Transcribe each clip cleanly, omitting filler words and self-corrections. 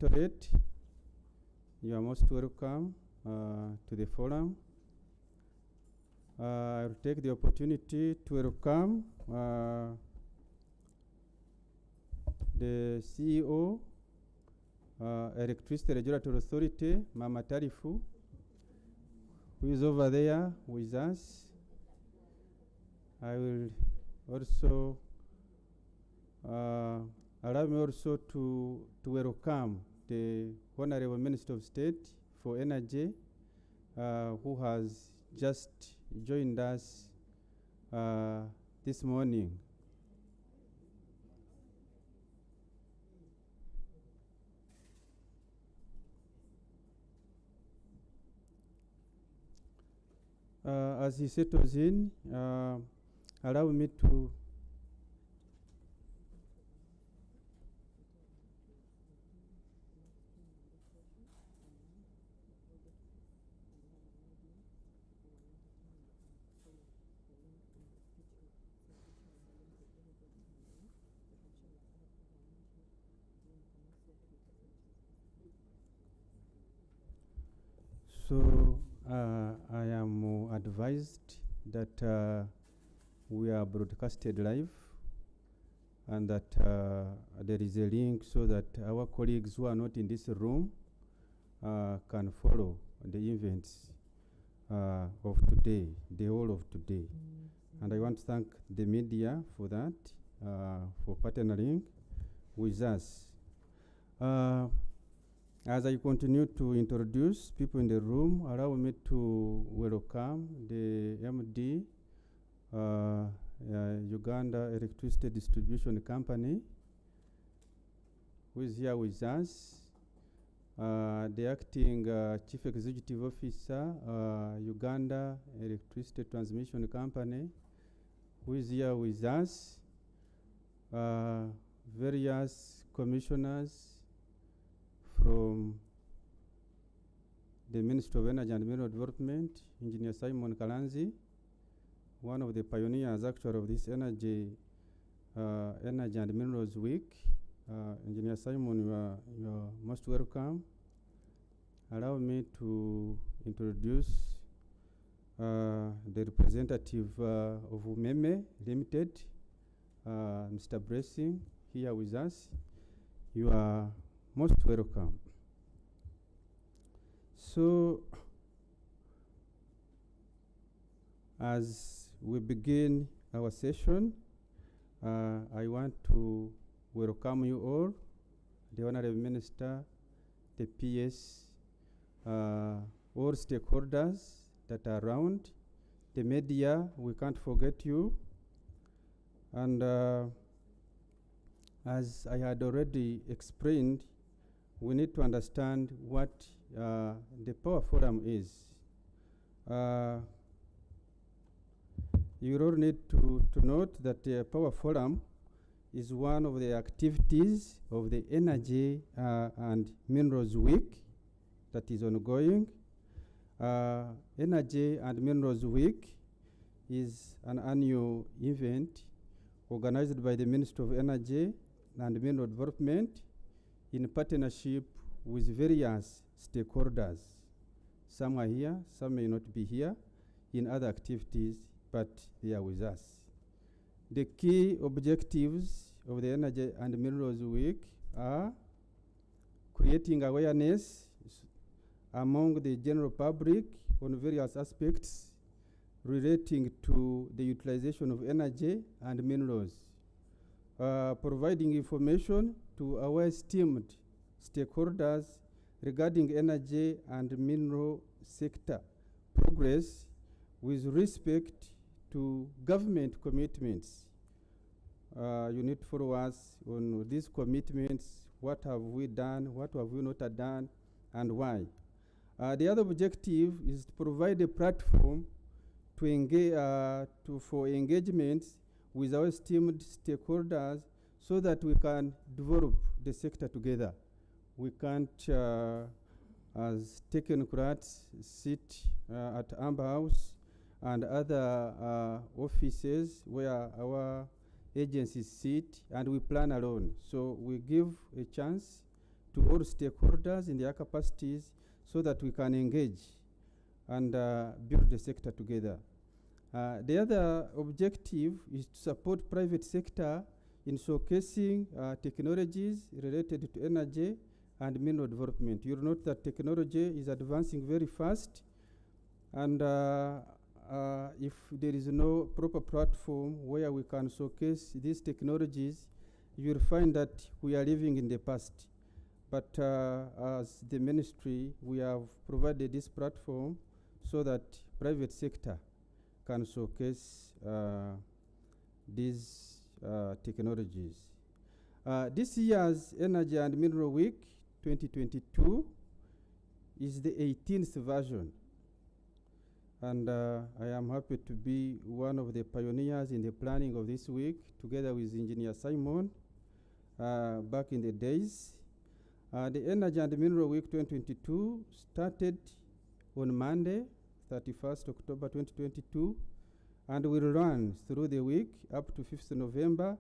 Directorate, you are most welcome to the forum. I will take the opportunity to welcome the CEO, Electricity Regulatory Authority, Mama Tarifu, who is over there with us. I will also allow me also to welcome the Honorable Minister of State for Energy, who has just joined us this morning. As he settles in, allow me to I am advised that we are broadcasted live and that there is a link so that our colleagues who are not in this room can follow the events of today, the whole of today. And I want to thank the media for that, for partnering with us. As I continue to introduce people in the room, allow me to welcome the MD, Uganda Electricity Distribution Company, who is here with us. The acting Chief Executive Officer, Uganda Electricity Transmission Company, who is here with us. Various commissioners from the Ministry of Energy and Mineral Development, Engineer Simon Kalanzi, one of the pioneers actually of this Energy and Minerals Week. Engineer Simon, you are most welcome. Allow me to introduce the representative of Umeme Limited, Mr. Blessing, here with us. You are most welcome. So, as we begin our session, I want to welcome you all, the Honorable Minister, the PS, all stakeholders that are around, the media, we can't forget you. And as I had already explained, we need to understand what the Power Forum is. You all need to note that the Power Forum is one of the activities of the Energy and Minerals Week that is ongoing. Energy and Minerals Week is an annual event organized by the Ministry of Energy and Mineral Development in partnership with various stakeholders. Some are here, some may not be here in other activities, but they are with us. The key objectives of the Energy and Minerals Week are creating awareness among the general public on various aspects relating to the utilization of energy and minerals, providing information to our esteemed stakeholders regarding energy and mineral sector progress with respect to government commitments. You need to follow us on these commitments. What have we done? What have we not done? And why? The other objective is to provide a platform to engage, for engagements with our esteemed stakeholders so that we can develop the sector together. We can't, as technocrats, sit at Amber House and other offices where our agencies sit and we plan alone. So we give a chance to all stakeholders in their capacities so that we can engage and build the sector together. The other objective is to support private sector in showcasing technologies related to energy and mineral development. You'll note that technology is advancing very fast, and if there is no proper platform where we can showcase these technologies, you'll find that we are living in the past. But as the ministry, we have provided this platform so that private sector can showcase these technologies. This year's Energy and Mineral Week 2022 is the 18th version. And I am happy to be one of the pioneers in the planning of this week, together with Engineer Simon, back in the days. The Energy and Mineral Week 2022 started on Monday, 31st October 2022, and will run through the week up to 5th November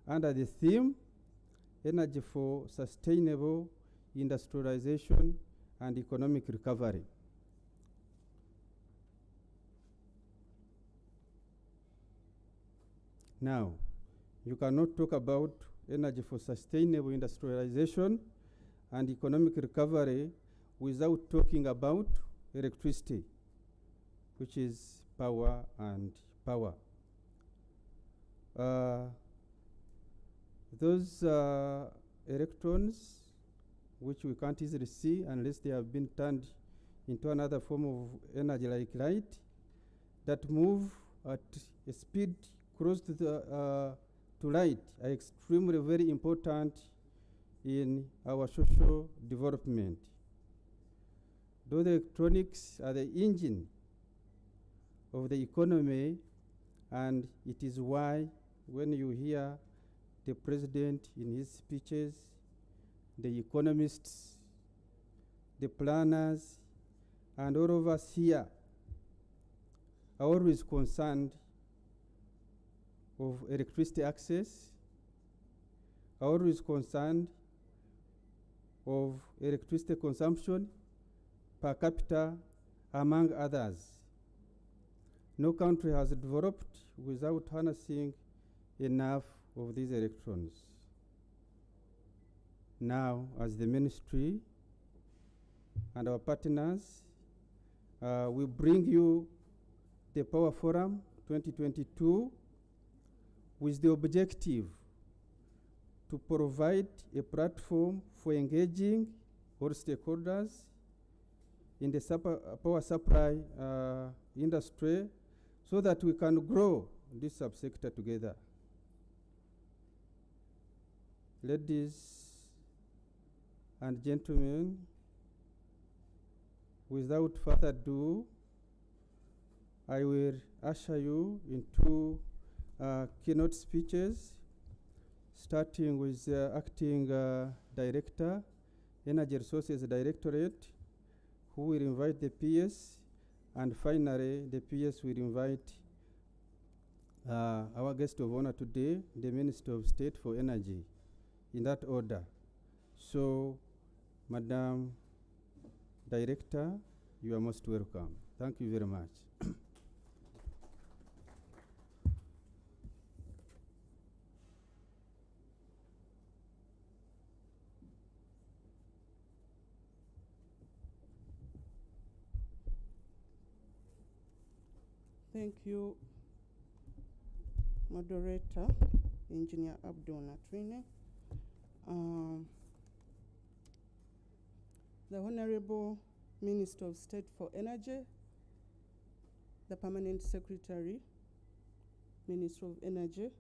under the theme, Energy for Sustainable Industrialization and Economic Recovery. Now, you cannot talk about energy for sustainable industrialization and economic recovery without talking about electricity, which is power and power. Those electrons, which we can't easily see unless they have been turned into another form of energy like light, that move at a speed close to the to light, are extremely very important in our social development. Those electronics are the engine of the economy, and it is why when you hear the president in his speeches, the economists, the planners, and all of us here are always concerned of electricity access, are always concerned of electricity consumption per capita, among others. No country has developed without harnessing enough of these electrons. Now, as the ministry and our partners, we bring you the Power Forum 2022 with the objective to provide a platform for engaging all stakeholders in the power supply industry so that we can grow this subsector together. Ladies and gentlemen, without further ado, I will usher you into keynote speeches, starting with Acting Director, Energy Resources Directorate, who will invite the PS, and finally the PS will invite our guest of honor today, the Minister of State for Energy, in that order. So, Madam Director, you are most welcome. Thank you very much. Thank you, Moderator, Engineer Abdul Natwine. The Honorable Minister of State for Energy, the Permanent Secretary, Minister of Energy,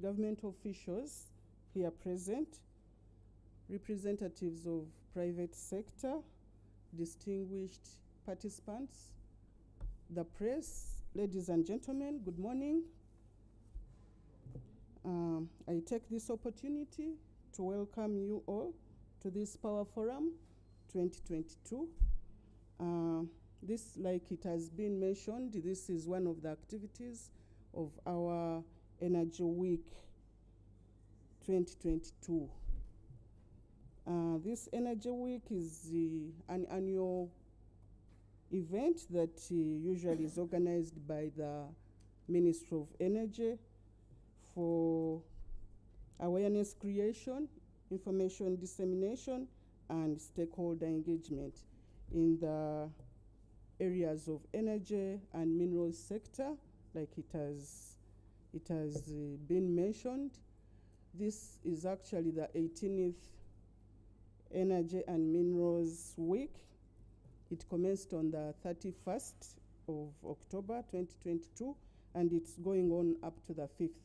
government officials here present, representatives of private sector, distinguished participants, the press, ladies and gentlemen, good morning. I take this opportunity to welcome you all to this Power Forum 2022. This, like it has been mentioned, this is one of the activities of our Energy Week 2022. This Energy Week is an annual event that usually is organized by the Ministry of Energy for awareness creation, information dissemination, and stakeholder engagement in the areas of energy and mineral sector, like it has been mentioned. This is actually the 18th Energy and Minerals Week. It commenced on the 31st of October 2022, and it's going on up to the 5th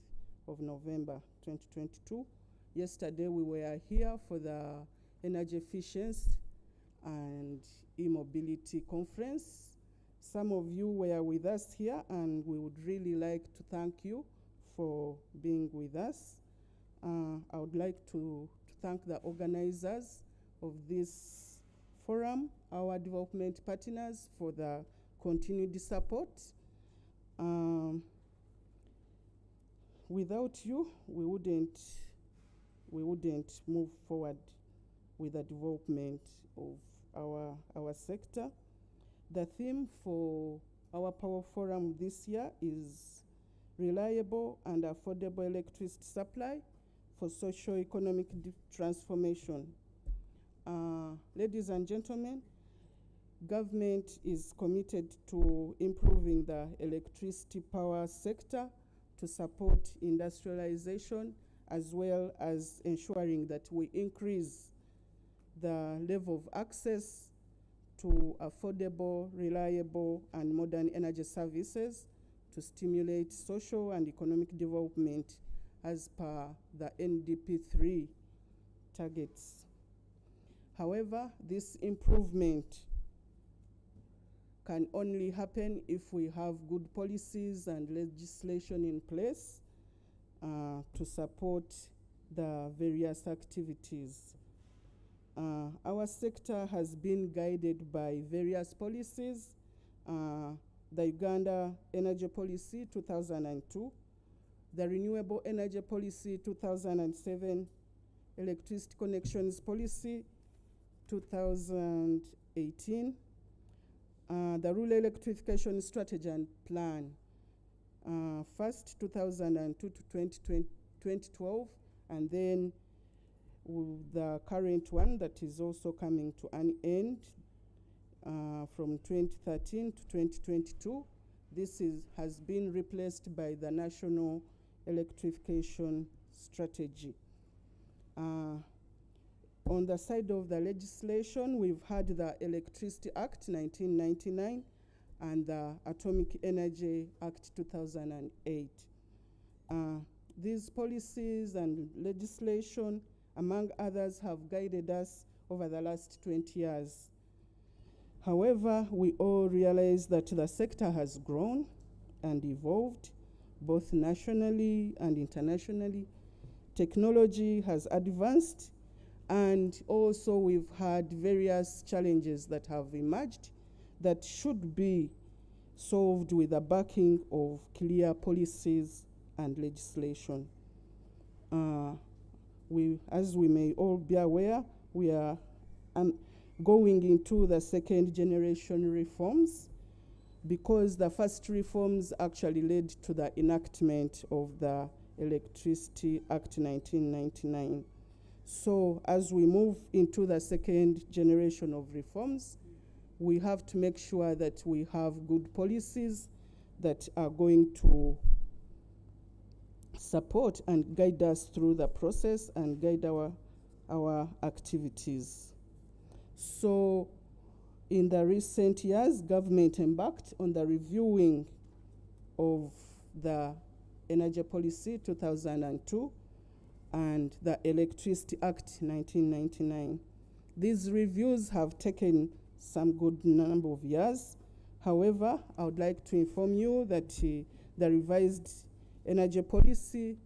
of November 2022. Yesterday we were here for the Energy Efficiency and E-Mobility Conference. Some of you were with us here, and we would really like to thank you for being with us. I would like to thank the organizers of this forum, our development partners, for the continued support. Without you, we wouldn't move forward with the development of our sector. The theme for our Power Forum this year is reliable and affordable electricity supply for socio-economic transformation. Ladies and gentlemen, government is committed to improving the electricity power sector to support industrialization, as well as ensuring that we increase the level of access to affordable, reliable, and modern energy services to stimulate social and economic development as per the NDP 3 targets. However, this improvement can only happen if we have good policies and legislation in place to support the various activities. Our sector has been guided by various policies. The Uganda Energy Policy 2002, the Renewable Energy Policy 2007, Electricity Connections Policy 2018, the Rural Electrification Strategy and Plan, first 2002 to 2012, and then the current one that is also coming to an end from 2013 to 2022. This has been replaced by the National Electrification Strategy. On the side of the legislation, we've had the Electricity Act 1999 and the Atomic Energy Act 2008. These policies and legislation, among others, have guided us over the last 20 years. However, we all realize that the sector has grown and evolved, both nationally and internationally. Technology has advanced, and also we've had various challenges that have emerged that should be solved with the backing of clear policies and legislation. As we may all be aware, we are going into the second generation reforms, because the first reforms actually led to the enactment of the Electricity Act 1999. So as we move into the second generation of reforms, we have to make sure that we have good policies that are going to support and guide us through the process and guide our activities. So in the recent years, government embarked on the reviewing of the Energy Policy 2002 and the Electricity Act 1999. These reviews have taken some good number of years. However, I would like to inform you that the revised energy policy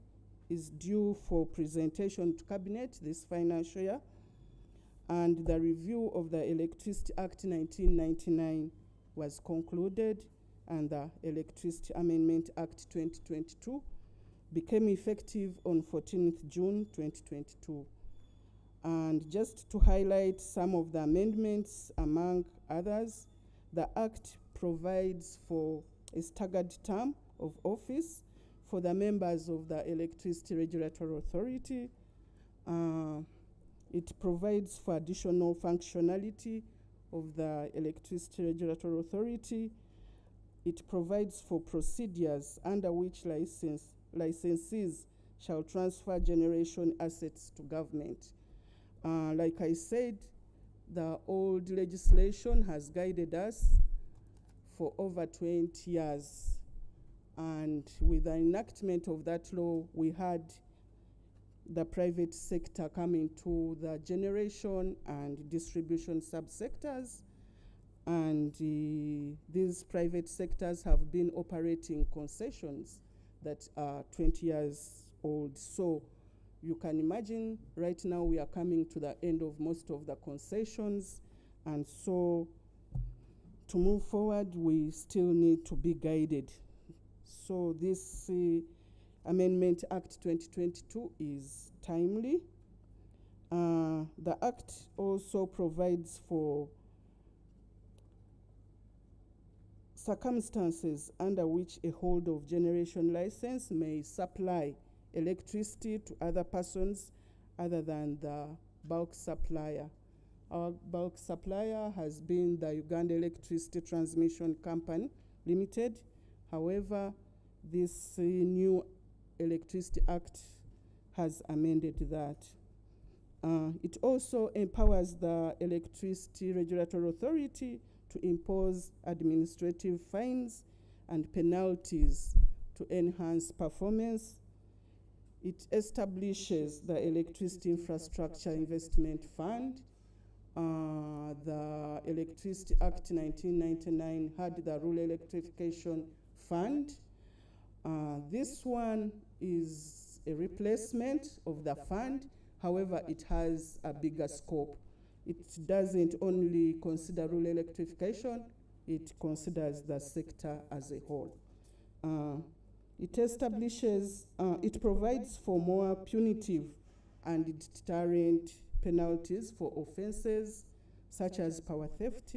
is due for presentation to Cabinet this financial year, and the review of the Electricity Act 1999 was concluded, and the Electricity Amendment Act 2022 became effective on 14th June 2022. And just to highlight some of the amendments, among others, the Act provides for a staggered term of office for the members of the Electricity Regulatory Authority. It provides for additional functionality of the Electricity Regulatory Authority. It provides for procedures under which licensees shall transfer generation assets to government. Like I said, the old legislation has guided us for over 20 years. And with the enactment of that law, we had the private sector coming to the generation and distribution subsectors. And these private sectors have been operating concessions that are 20 years old. So you can imagine right now we are coming to the end of most of the concessions. And so to move forward, we still need to be guided. So this Amendment Act 2022 is timely. The Act also provides for circumstances under which a holder of generation license may supply electricity to other persons other than the bulk supplier. Our bulk supplier has been the Uganda Electricity Transmission Company Limited. However, this new Electricity Act has amended that. It also empowers the Electricity Regulatory Authority to impose administrative fines and penalties to enhance performance. It establishes the Electricity Infrastructure Investment Fund. The Electricity Act 1999 had the Rural Electrification Fund. This one is a replacement of the fund. However, it has a bigger scope. It doesn't only consider rural electrification, it considers the sector as a whole. It establishes, it provides for more punitive and deterrent penalties for offenses such as power theft,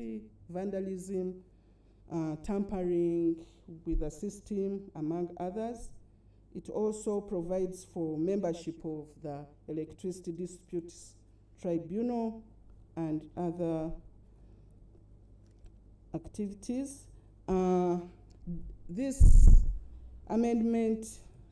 vandalism, tampering with the system, among others. It also provides for membership of the Electricity Disputes Tribunal and other activities. This Amendment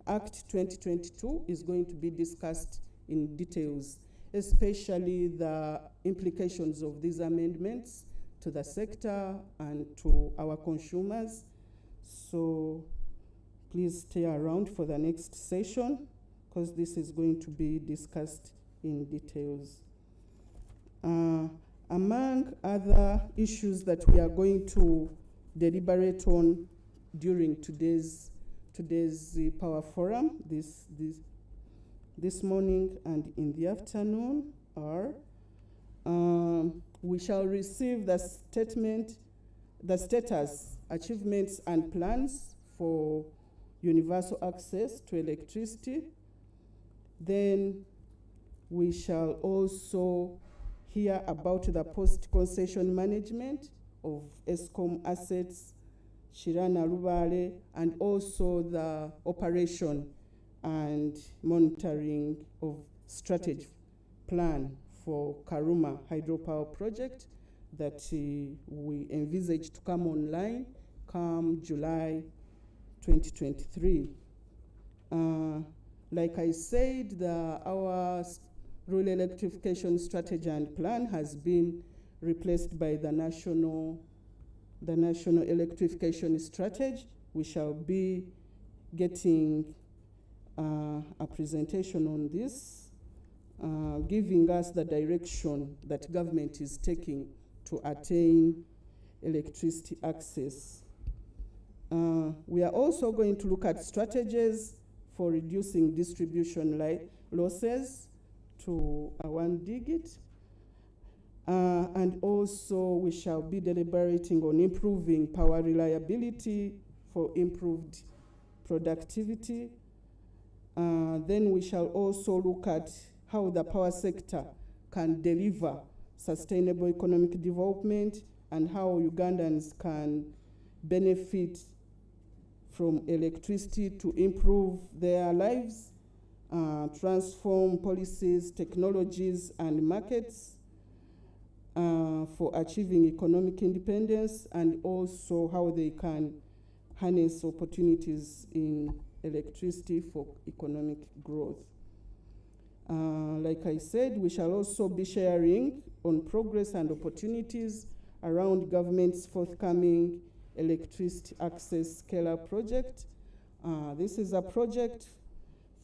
Act 2022 is going to be discussed in details, especially the implications of these amendments to the sector and to our consumers. So please stay around for the next session because this is going to be discussed in details. Among other issues that we are going to deliberate on during today's Power Forum this morning and in the afternoon are we shall receive the status, achievements and plans for universal access to electricity. Then we shall also hear about the post-concession management of ESCOM assets, Shirana Rubale, and also the operation and monitoring of strategy plan for Karuma hydropower project that we envisage to come online come July 2023. Like I said, our rural electrification strategy and plan has been replaced by the national electrification strategy. We shall be getting a presentation on this, giving us the direction that government is taking to attain electricity access. We are also going to look at strategies for reducing distribution losses to 1 digit. And also we shall be deliberating on improving power reliability for improved productivity. Then we shall also look at how the power sector can deliver sustainable economic development and how Ugandans can benefit from electricity to improve their lives, transform policies, technologies, and markets for achieving economic independence, and also how they can harness opportunities in electricity for economic growth. Like I said, we shall also be sharing on progress and opportunities around government's forthcoming electricity access scalar project. This is a project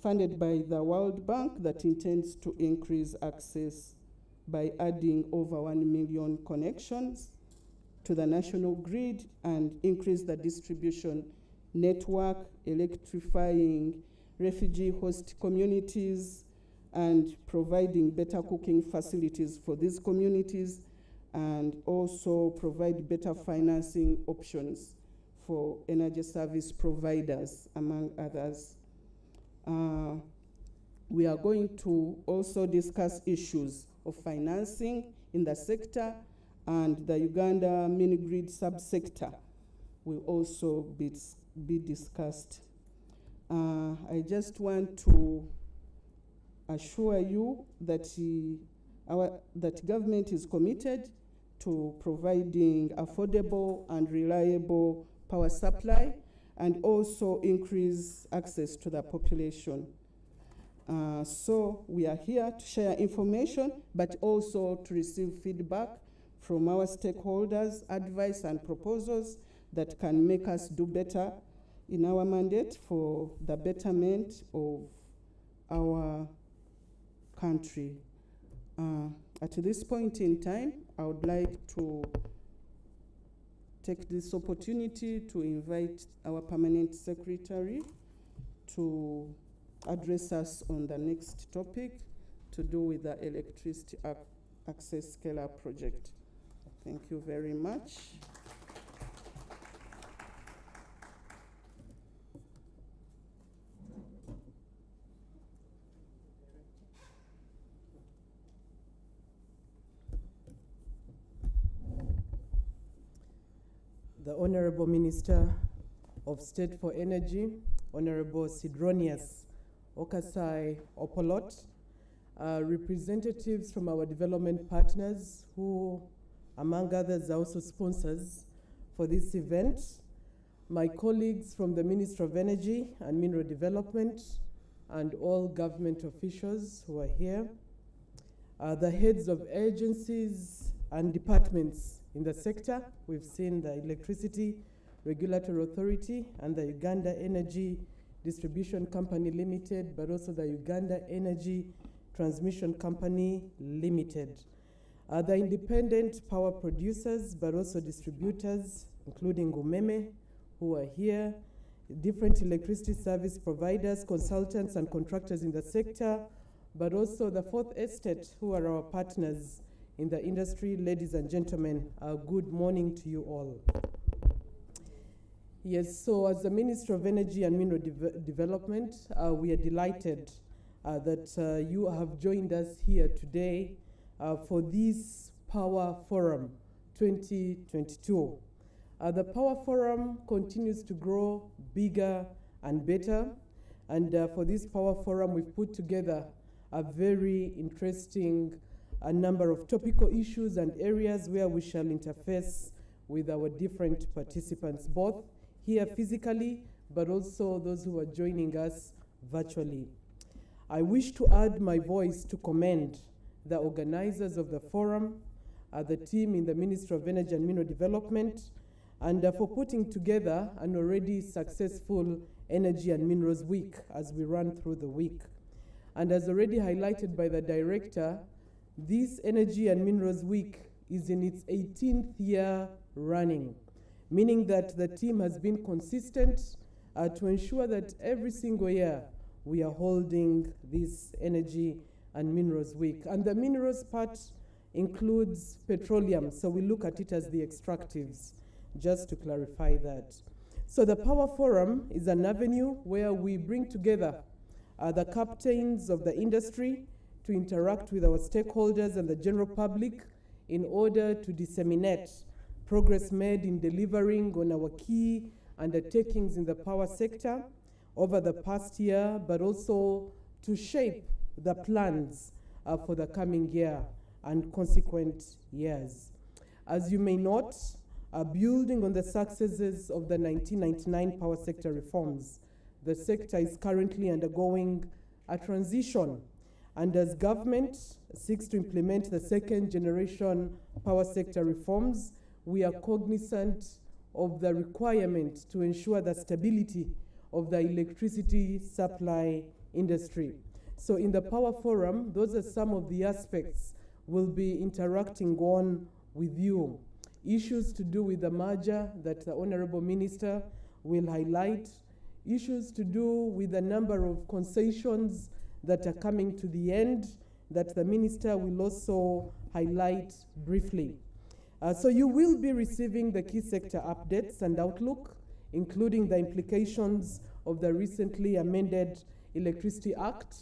funded by the World Bank that intends to increase access by adding over 1 million connections to the national grid and increase the distribution network, electrifying refugee host communities, and providing better cooking facilities for these communities, and also provide better financing options for energy service providers, among others. We are going to also discuss issues of financing in the sector, and the Uganda mini-grid subsector will also be discussed. I just want to assure you that that government is committed to providing affordable and reliable power supply, and also increase access to the population. So we are here to share information, but also to receive feedback from our stakeholders, advice and proposals that can make us do better in our mandate for the betterment of our country. At this point in time, I would like to take this opportunity to invite our permanent secretary to address us on the next topic to do with the electricity access scalar project. Thank you very much. The Honorable Minister of State for Energy, Honorable Sidronius Okasai Opolot, representatives from our development partners who, among others, are also sponsors for this event, my colleagues from the Ministry of Energy and Mineral Development, and all government officials who are here, the heads of agencies and departments in the sector. We've seen the Electricity Regulatory Authority and the Uganda Energy Distribution Company Limited, but also the Uganda Energy Transmission Company Limited. The independent power producers, but also distributors, including Umeme, who are here, different electricity service providers, consultants and contractors in the sector, but also the Fourth Estate, who are our partners in the industry. Ladies and gentlemen, good morning to you all. Yes, so as the Minister of Energy and Mineral Development, we are delighted that you have joined us here today for this Power Forum 2022. The Power Forum continues to grow bigger and better, and for this Power Forum we've put together a very interesting number of topical issues and areas where we shall interface with our different participants, both here physically, but also those who are joining us virtually. I wish to add my voice to commend the organizers of the forum, the team in the Ministry of Energy and Mineral Development, and for putting together an already successful Energy and Minerals Week as we run through the week. And as already highlighted by the director, this Energy and Minerals Week is in its 18th year running, meaning that the team has been consistent to ensure that every single year we are holding this Energy and Minerals Week. And the minerals part includes petroleum, so we look at it as the extractives, just to clarify that. So the Power Forum is an avenue where we bring together the captains of the industry to interact with our stakeholders and the general public in order to disseminate progress made in delivering on our key undertakings in the power sector over the past year, but also to shape the plans for the coming year and consequent years. As you may note, building on the successes of the 1999 power sector reforms, the sector is currently undergoing a transition, and as government seeks to implement the second generation power sector reforms, we are cognizant of the requirement to ensure the stability of the electricity supply industry. So in the Power Forum, those are some of the aspects we'll be interacting on with you. Issues to do with the merger that the Honorable Minister will highlight, issues to do with the number of concessions that are coming to the end that the Minister will also highlight briefly. So you will be receiving the key sector updates and outlook, including the implications of the recently amended Electricity Act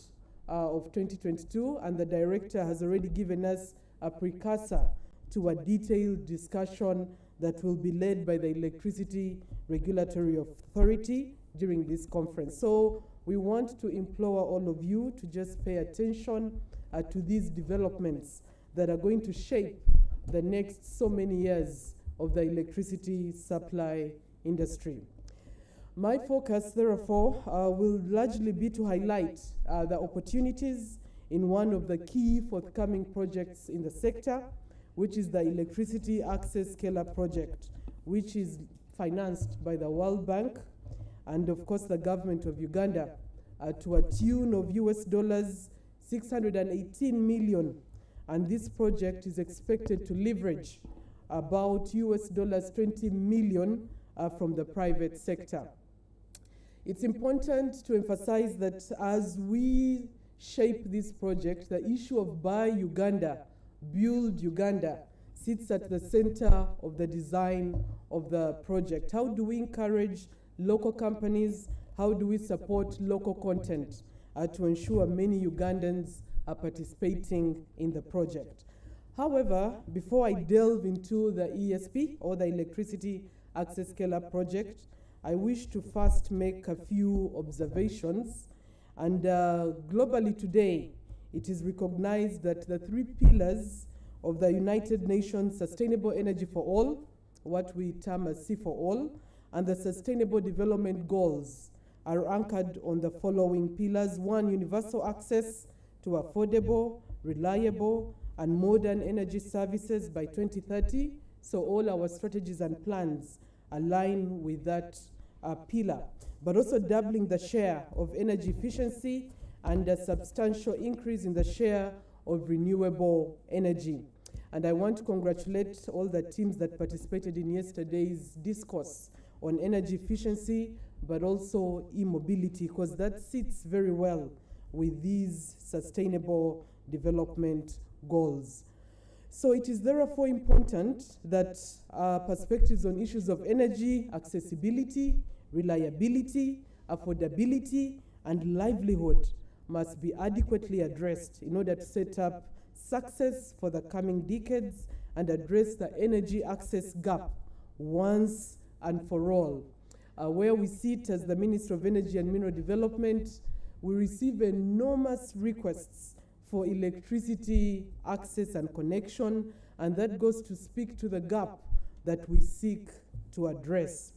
of 2022, and the Director has already given us a precursor to a detailed discussion that will be led by the Electricity Regulatory Authority during this conference. So we want to implore all of you to just pay attention to these developments that are going to shape the next so many years of the electricity supply industry. My focus, therefore, will largely be to highlight the opportunities in one of the key forthcoming projects in the sector, which is the Electricity Access Scalar project, which is financed by the World Bank and, of course, the government of Uganda to a tune of US dollars 618 million. And this project is expected to leverage about US dollars 20 million from the private sector. It's important to emphasize that as we shape this project, the issue of Buy Uganda, Build Uganda sits at the center of the design of the project. How do we encourage local companies? How do we support local content to ensure many Ugandans are participating in the project? However, before I delve into the ESP, or the Electricity Access Scalar project, I wish to first make a few observations. And globally today, it is recognized that the three pillars of the United Nations Sustainable Energy for All, what we term as C for All, and the Sustainable Development Goals are anchored on the following pillars. One, universal access to affordable, reliable, and modern energy services by 2030. So all our strategies and plans align with that pillar, but also doubling the share of energy efficiency and a substantial increase in the share of renewable energy. And I want to congratulate all the teams that participated in yesterday's discourse on energy efficiency, but also e-mobility, because that sits very well with these sustainable development goals. So it is therefore important that perspectives on issues of energy, accessibility, reliability, affordability, and livelihood must be adequately addressed in order to set up success for the coming decades and address the energy access gap once and for all. Where we sit as the Minister of Energy and Mineral Development, we receive enormous requests for electricity access and connection, and that goes to speak to the gap that we seek to address.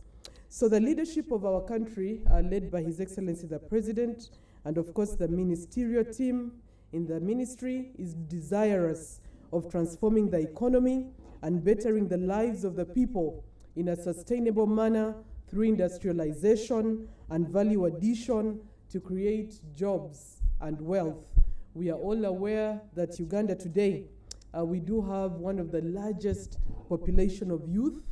So the leadership of our country, led by His Excellency the President, and of course the ministerial team in the ministry, is desirous of transforming the economy and bettering the lives of the people in a sustainable manner through industrialization and value addition to create jobs and wealth. We are all aware that Uganda today, we do have one of the largest population of youth,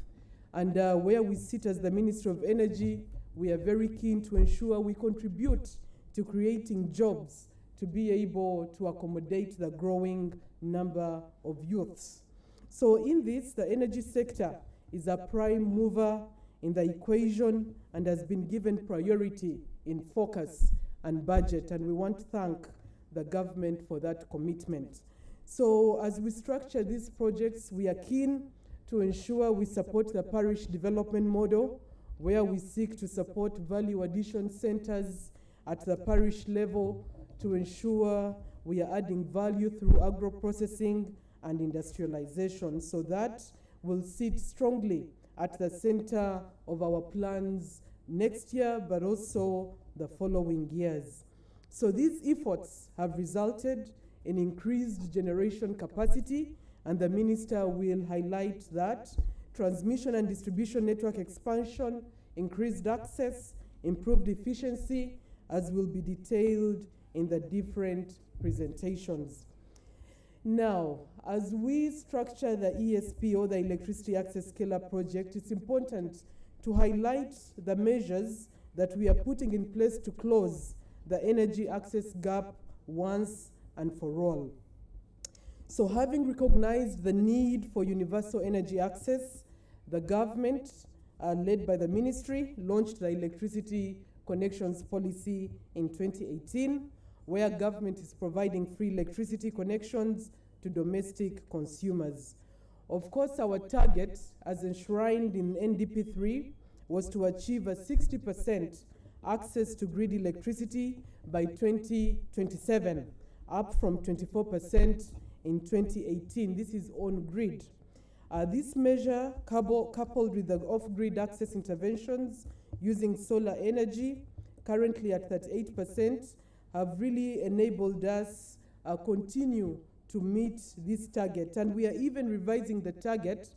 and where we sit as the Minister of Energy, we are very keen to ensure we contribute to creating jobs to be able to accommodate the growing number of youths. So in this, the energy sector is a prime mover in the equation and has been given priority in focus and budget, and we want to thank the government for that commitment. So as we structure these projects, we are keen to ensure we support the parish development model, where we seek to support value addition centers at the parish level to ensure we are adding value through agro-processing and industrialization. So that will sit strongly at the center of our plans next year, but also the following years. So these efforts have resulted in increased generation capacity, and the Minister will highlight that transmission and distribution network expansion, increased access, improved efficiency, as will be detailed in the different presentations. Now, as we structure the ESP, or the Electricity Access Scalar project, it's important to highlight the measures that we are putting in place to close the energy access gap once and for all. So having recognized the need for universal energy access, the government, led by the ministry, launched the Electricity Connections Policy in 2018, where government is providing free electricity connections to domestic consumers. Of course, our target, as enshrined in NDP 3, was to achieve a 60% access to grid electricity by 2027, up from 24% in 2018. This is on grid. This measure, coupled with the off-grid access interventions using solar energy, currently at 38%, have really enabled us continue to meet this target. And we are even revising the target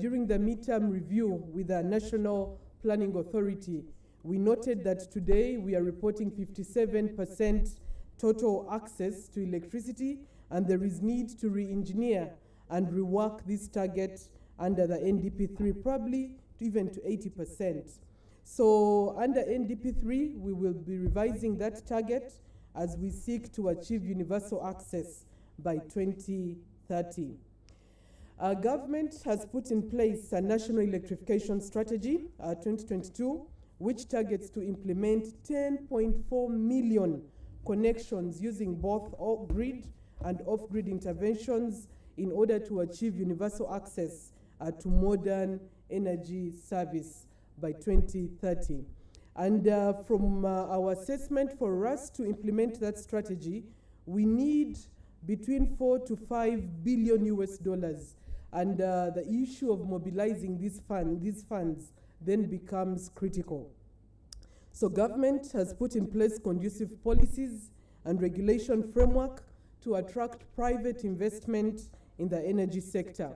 during the midterm review with the National Planning Authority. We noted that today we are reporting 57% total access to electricity, and there is need to re-engineer and rework this target under the NDP 3, probably even to 80%. So under NDP 3, we will be revising that target as we seek to achieve universal access by 2030. Our government has put in place a national electrification strategy, 2022, which targets to implement 10.4 million connections using both grid and off-grid interventions in order to achieve universal access to modern energy service by 2030. And from our assessment, for us to implement that strategy, we need between 4 to 5 billion US dollars. And the issue of mobilizing these funds then becomes critical. So government has put in place conducive policies and regulation framework to attract private investment in the energy sector.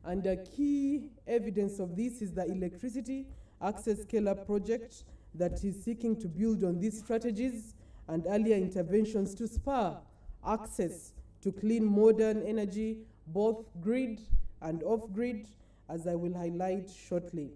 And the key evidence of this is the Electricity Access Scalar project that is seeking to build on these strategies and earlier interventions to spur access to clean modern energy, both grid and off-grid, as I will highlight shortly.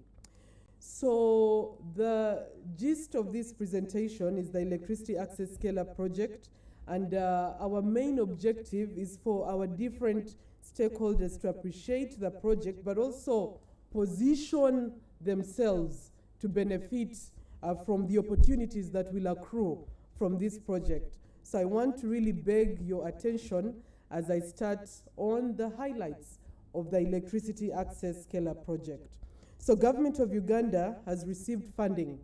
So the gist of this presentation is the Electricity Access Scalar project, and our main objective is for our different stakeholders to appreciate the project, but also position themselves to benefit from the opportunities that will accrue from this project. So I want to really beg your attention as I start on the highlights of the Electricity Access Scalar project. So Government of Uganda has received funding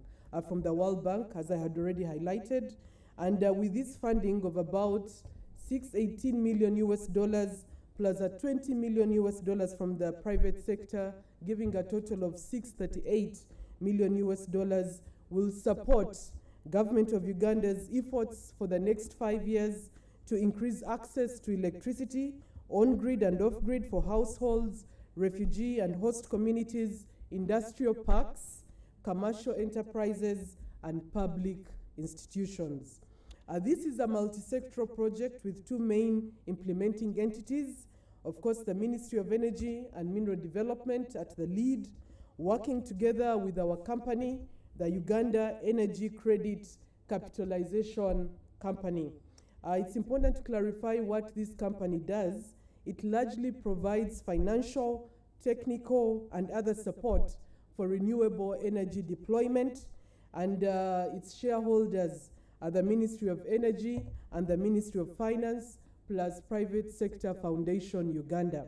from the World Bank, as I had already highlighted, and with this funding of about 618 million US dollars plus a 20 million US dollars from the private sector, giving a total of 638 million US dollars, will support Government of Uganda's efforts for the next 5 years to increase access to electricity on-grid and off-grid for households, refugee and host communities, industrial parks, commercial enterprises, and public institutions. This is a multi-sectoral project with two main implementing entities. Of course, the Ministry of Energy and Mineral Development at the lead, working together with our company, the Uganda Energy Credit Capitalization Company. It's important to clarify what this company does. It largely provides financial, technical, and other support for renewable energy deployment, and its shareholders the Ministry of Energy and the Ministry of Finance, plus Private Sector Foundation Uganda.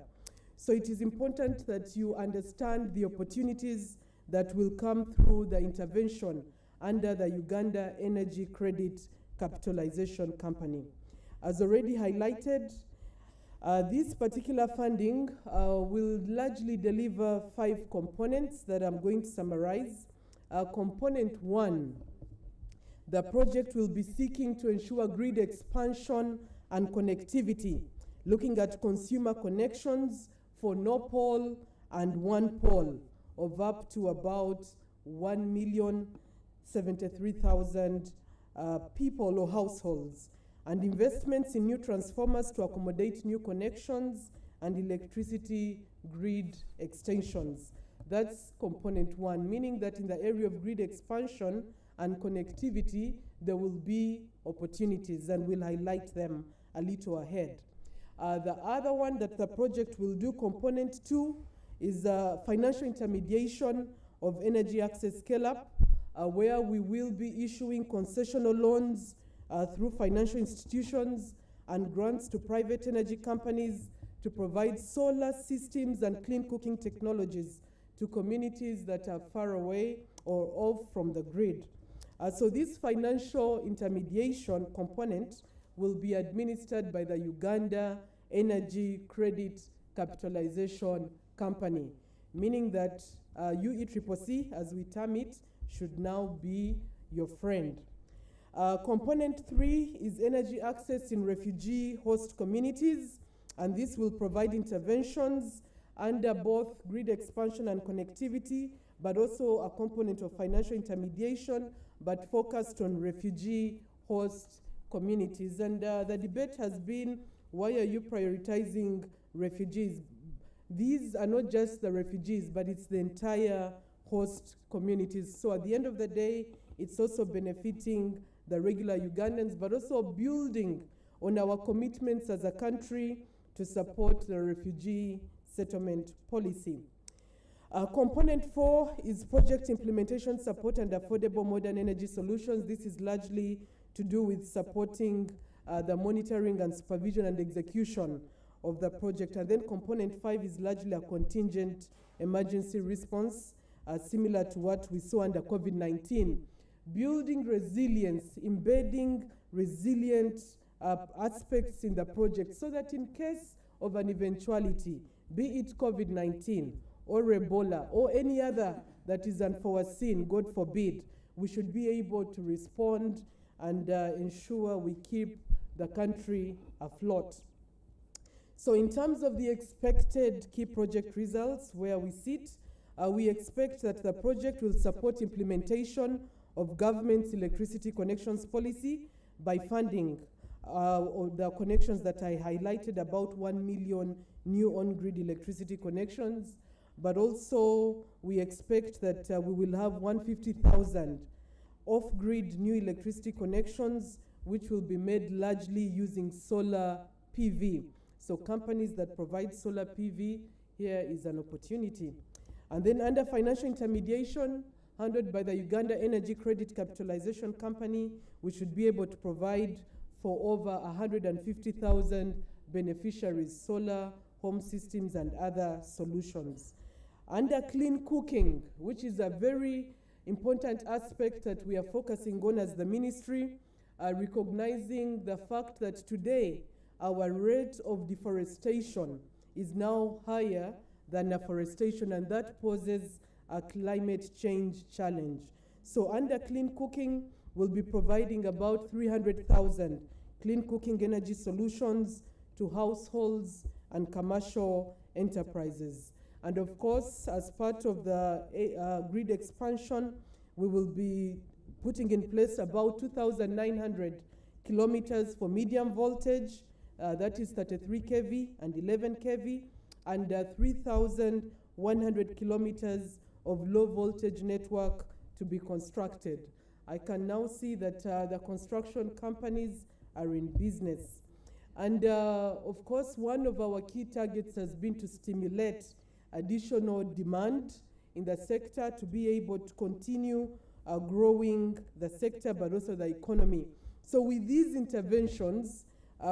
So it is important that you understand the opportunities that will come through the intervention under the Uganda Energy Credit Capitalization Company. As already highlighted, this particular funding will largely deliver 5 components that I'm going to summarize. Component 1, the project will be seeking to ensure grid expansion and connectivity, looking at consumer connections for no pole and one pole of up to about 1,073,000 people or households, and investments in new transformers to accommodate new connections and electricity grid extensions. That's component 1, meaning that in the area of grid expansion and connectivity, there will be opportunities, and we'll highlight them a little ahead. The other one that the project will do, component 2, is financial intermediation of energy access scale-up, where we will be issuing concessional loans through financial institutions and grants to private energy companies to provide solar systems and clean cooking technologies to communities that are far away or off from the grid. So this financial intermediation component will be administered by the Uganda Energy Credit Capitalization Company, meaning that UECCC, as we term it, should now be your friend. Component 3 is energy access in refugee host communities, and this will provide interventions under both grid expansion and connectivity, but also a component of financial intermediation, but focused on refugee host communities. And the debate has been, why are you prioritizing refugees? These are not just the refugees, but it's the entire host communities. So at the end of the day, it's also benefiting the regular Ugandans, but also building on our commitments as a country to support the refugee settlement policy. Component 4 is project implementation support and affordable modern energy solutions. This is largely to do with supporting the monitoring and supervision and execution of the project. And then component 5 is largely a contingent emergency response, similar to what we saw under COVID-19. Building resilience, embedding resilient aspects in the project so that in case of an eventuality, be it COVID-19 or Ebola or any other that is unforeseen, God forbid, we should be able to respond and ensure we keep the country afloat. So in terms of the expected key project results, where we sit, we expect that the project will support implementation of government's electricity connections policy by funding the connections that I highlighted, about 1 million new on-grid electricity connections, but also we expect that we will have 150,000 off-grid new electricity connections, which will be made largely using solar PV. So companies that provide solar PV, here is an opportunity. And then under financial intermediation, handled by the Uganda Energy Credit Capitalization Company, we should be able to provide for over 150,000 beneficiaries, solar, home systems, and other solutions. Under clean cooking, which is a very important aspect that we are focusing on as the ministry, recognizing the fact that today our rate of deforestation is now higher than afforestation, and that poses a climate change challenge. So under clean cooking, we'll be providing about 300,000 clean cooking energy solutions to households and commercial enterprises. And of course, as part of the grid expansion, we will be putting in place about 2,900 kilometers for medium voltage, that is 33 kV and 11 kV, and 3,100 kilometers of low voltage network to be constructed. I can now see that the construction companies are in business. And of course, one of our key targets has been to stimulate additional demand in the sector to be able to continue growing the sector, but also the economy. So with these interventions,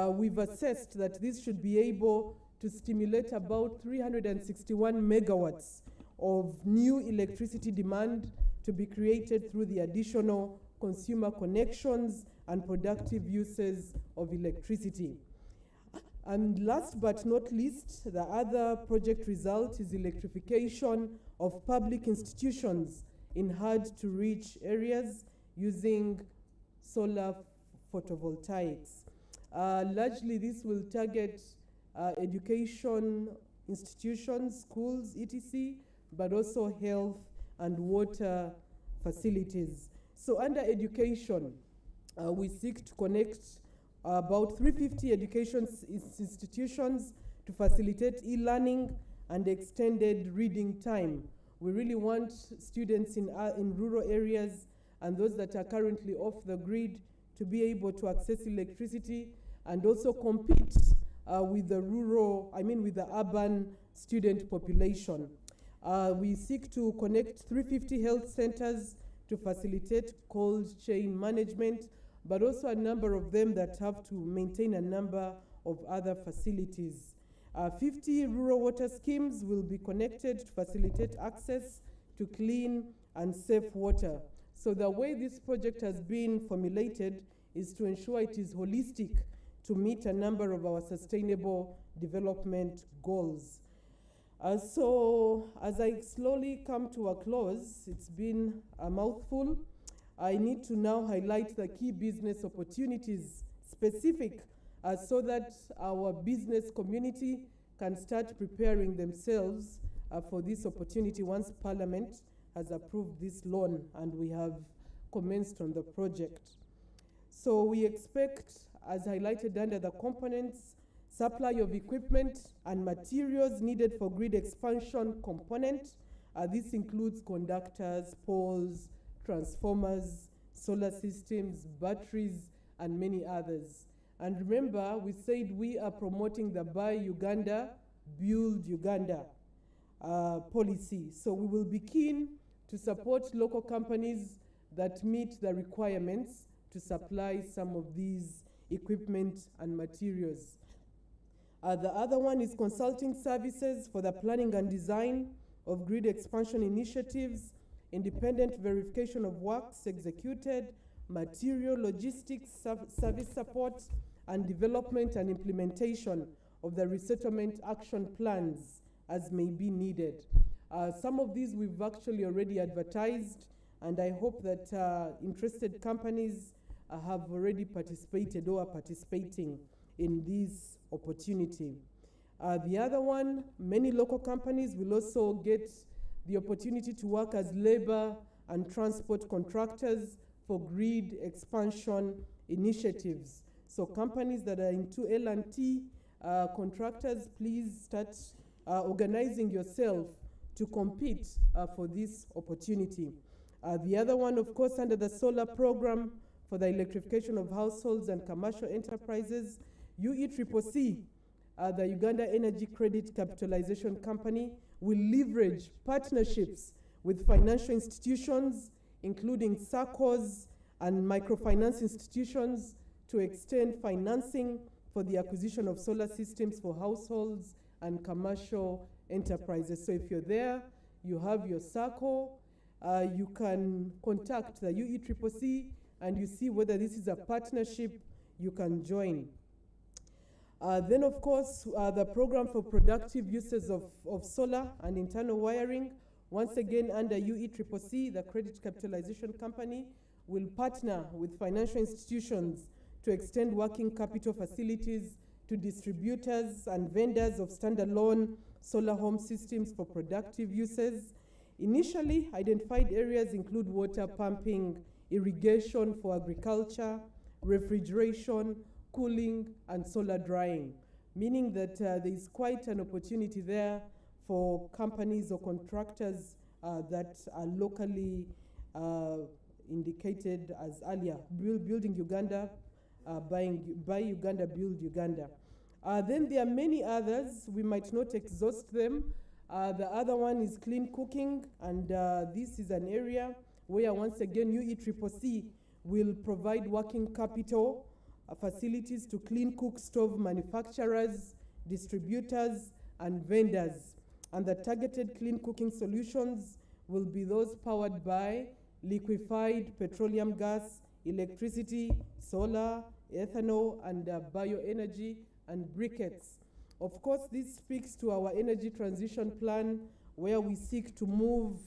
we've assessed that this should be able to stimulate about 361 megawatts of new electricity demand to be created through the additional consumer connections and productive uses of electricity. And last but not least, the other project result is electrification of public institutions in hard-to-reach areas using solar photovoltaics. Largely, this will target education institutions, schools, etc., but also health and water facilities. So under education, we seek to connect about 350 education institutions to facilitate e-learning and extended reading time. We really want students in rural areas and those that are currently off the grid to be able to access electricity and also compete with the with the urban student population. We seek to connect 350 health centers to facilitate cold chain management, but also a number of them that have to maintain a number of other facilities. 50 rural water schemes will be connected to facilitate access to clean and safe water. So the way this project has been formulated is to ensure it is holistic to meet a number of our sustainable development goals. So as I slowly come to a close, it's been a mouthful. I need to now highlight the key business opportunities specific so that our business community can start preparing themselves for this opportunity once Parliament has approved this loan and we have commenced on the project. So we expect, as highlighted under the components, supply of equipment and materials needed for grid expansion component. This includes conductors, poles, transformers, solar systems, batteries, and many others. And remember, we said we are promoting the Buy Uganda, Build Uganda policy. So we will be keen to support local companies that meet the requirements to supply some of these equipment and materials. The other one is consulting services for the planning and design of grid expansion initiatives, independent verification of works executed, material logistics, service support, and development and implementation of the resettlement action plans as may be needed. Some of these we've actually already advertised, and I hope that interested companies have already participated or are participating in this opportunity. The other one, many local companies will also get the opportunity to work as labor and transport contractors for grid expansion initiatives. So companies that are into L&T contractors, please start organizing yourself to compete for this opportunity. The other one, of course, under the solar program for the electrification of households and commercial enterprises, UECCC, the Uganda Energy Credit Capitalization Company, will leverage partnerships with financial institutions, including SACCOs and microfinance institutions, to extend financing for the acquisition of solar systems for households and commercial enterprises. So if you're there, you have your SACCO, you can contact the UECCC and you see whether this is a partnership you can join. Then, of course, the program for productive uses of solar and internal wiring, once again under UECCC, the Credit Capitalization Company, will partner with financial institutions to extend working capital facilities to distributors and vendors of standalone solar home systems for productive uses. Initially, identified areas include water pumping, irrigation for agriculture, refrigeration, cooling, and solar drying, meaning that there is quite an opportunity there for companies or contractors that are locally indicated as earlier, Building Uganda, Buy Uganda, Build Uganda. Then there are many others, we might not exhaust them. The other one is clean cooking, and this is an area where once again UECCC will provide working capital facilities to clean cook stove manufacturers, distributors, and vendors. And the targeted clean cooking solutions will be those powered by liquefied petroleum gas, electricity, solar, ethanol, and bioenergy, and briquettes. Of course, this speaks to our energy transition plan, where we seek to move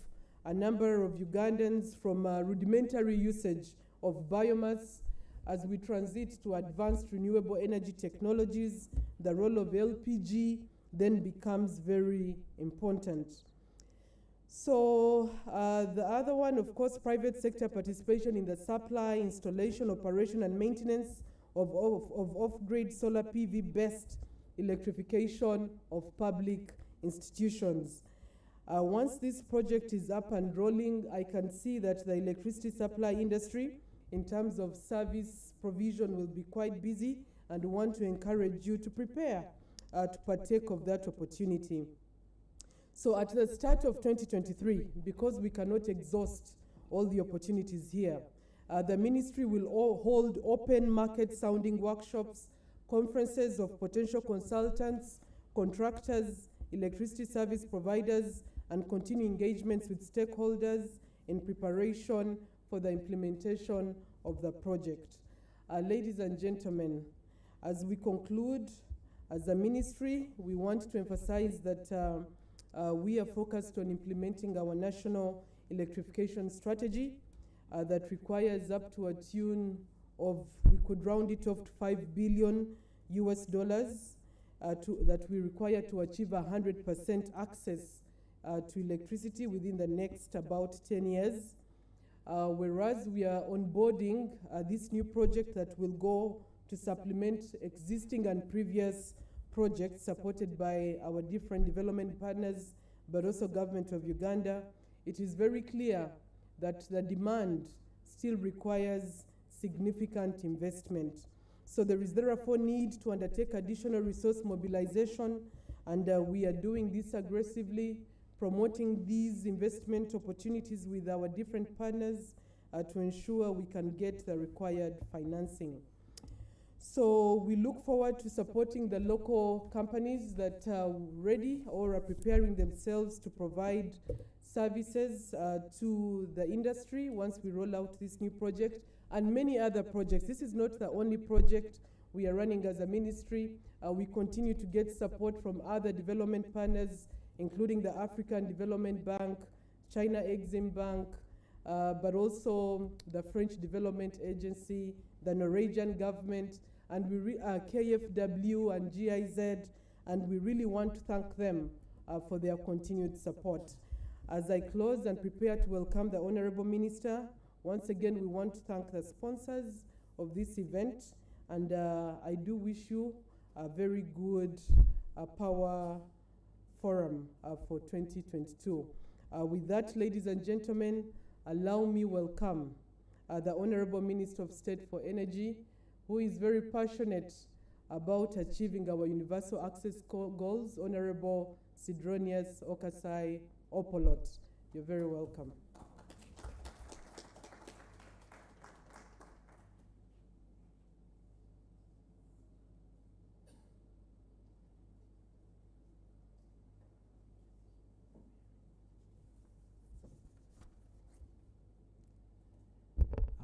a number of Ugandans from rudimentary usage of biomass as we transit to advanced renewable energy technologies. The role of LPG then becomes very important. So the other one, of course, private sector participation in the supply, installation, operation, and maintenance of off-grid solar PV-based electrification of public institutions. Once this project is up and rolling, I can see that the electricity supply industry, in terms of service provision, will be quite busy, and want to encourage you to prepare to partake of that opportunity. So at the start of 2023, because we cannot exhaust all the opportunities here, the ministry will hold open market sounding workshops, conferences of potential consultants, contractors, electricity service providers, and continue engagements with stakeholders in preparation for the implementation of the project. Ladies and gentlemen, as we conclude, as a ministry, we want to emphasize that we are focused on implementing our national electrification strategy that requires up to a tune of, we could round it off to $5 billion that we require to achieve 100% access to electricity within the next about 10 years. Whereas we are onboarding this new project that will go to supplement existing and previous projects supported by our different development partners, but also government of Uganda. It is very clear that the demand still requires significant investment. So there is therefore need to undertake additional resource mobilization, and we are doing this aggressively, promoting these investment opportunities with our different partners to ensure we can get the required financing. So we look forward to supporting the local companies that are ready or are preparing themselves to provide services to the industry once we roll out this new project and many other projects. This is not the only project we are running as a ministry. We continue to get support from other development partners, including the African Development Bank, China Exim Bank, but also the French Development Agency, the Norwegian government, and KFW and GIZ, and we really want to thank them for their continued support. As I close and prepare to welcome the Honorable Minister, once again we want to thank the sponsors of this event, and I do wish you a very good Power Forum for 2022. With that, ladies and gentlemen, allow me welcome the Honorable Minister of State for Energy, who is very passionate about achieving our universal access goals, Honorable Sidronius Okasai Opolot. You're very welcome.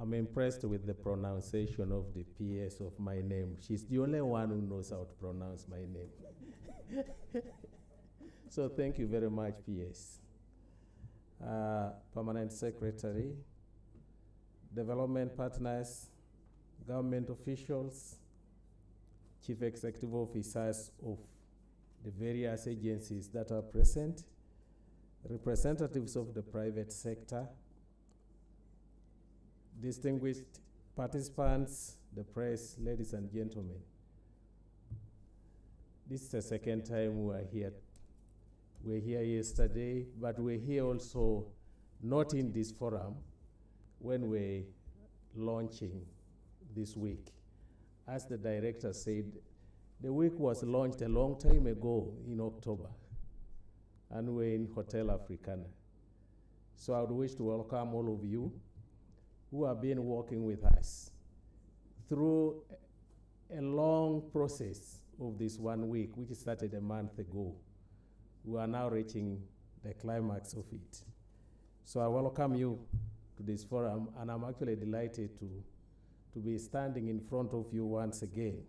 I'm impressed with the pronunciation of the PS of my name. She's the only one who knows how to pronounce my name. So thank you very much, PS. Permanent Secretary, development partners, government officials, chief executive officers of the various agencies that are present, representatives of the private sector, distinguished participants, the press, ladies and gentlemen. This is the second time we are here. We were here yesterday, but we're here also not in this forum when we're launching this week. As the director said, the week was launched a long time ago in October, and we're in Hotel Africana. So I would wish to welcome all of you who have been working with us through a long process of this 1 week, which started a month ago. We are now reaching the climax of it. So I welcome you to this forum, and I'm actually delighted to be standing in front of you once again.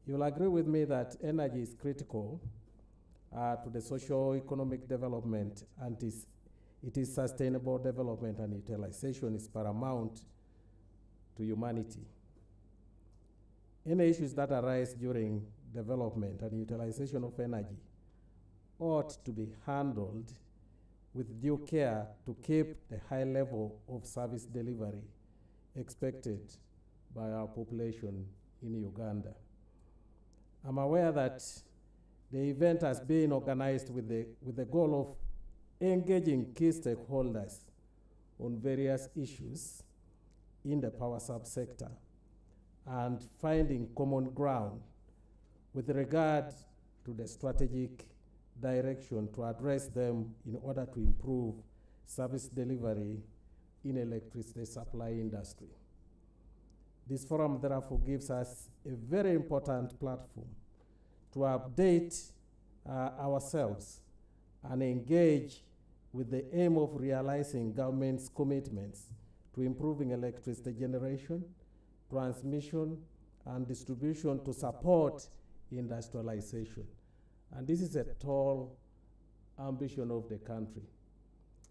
You'll agree with me that energy is critical to the socio-economic development, and it is sustainable development, and utilization is paramount to humanity. Any issues that arise during development and utilization of energy ought to be handled with due care to keep the high level of service delivery expected by our population in Uganda. I'm aware that the event has been organized with the goal of engaging key stakeholders on various issues in the power subsector and finding common ground with regard to the strategic direction to address them in order to improve service delivery in electricity supply industry. This forum therefore gives us a very important platform to update ourselves and engage with the aim of realizing government's commitments to improving electricity generation, transmission, and distribution to support industrialization. And this is a tall ambition of the country.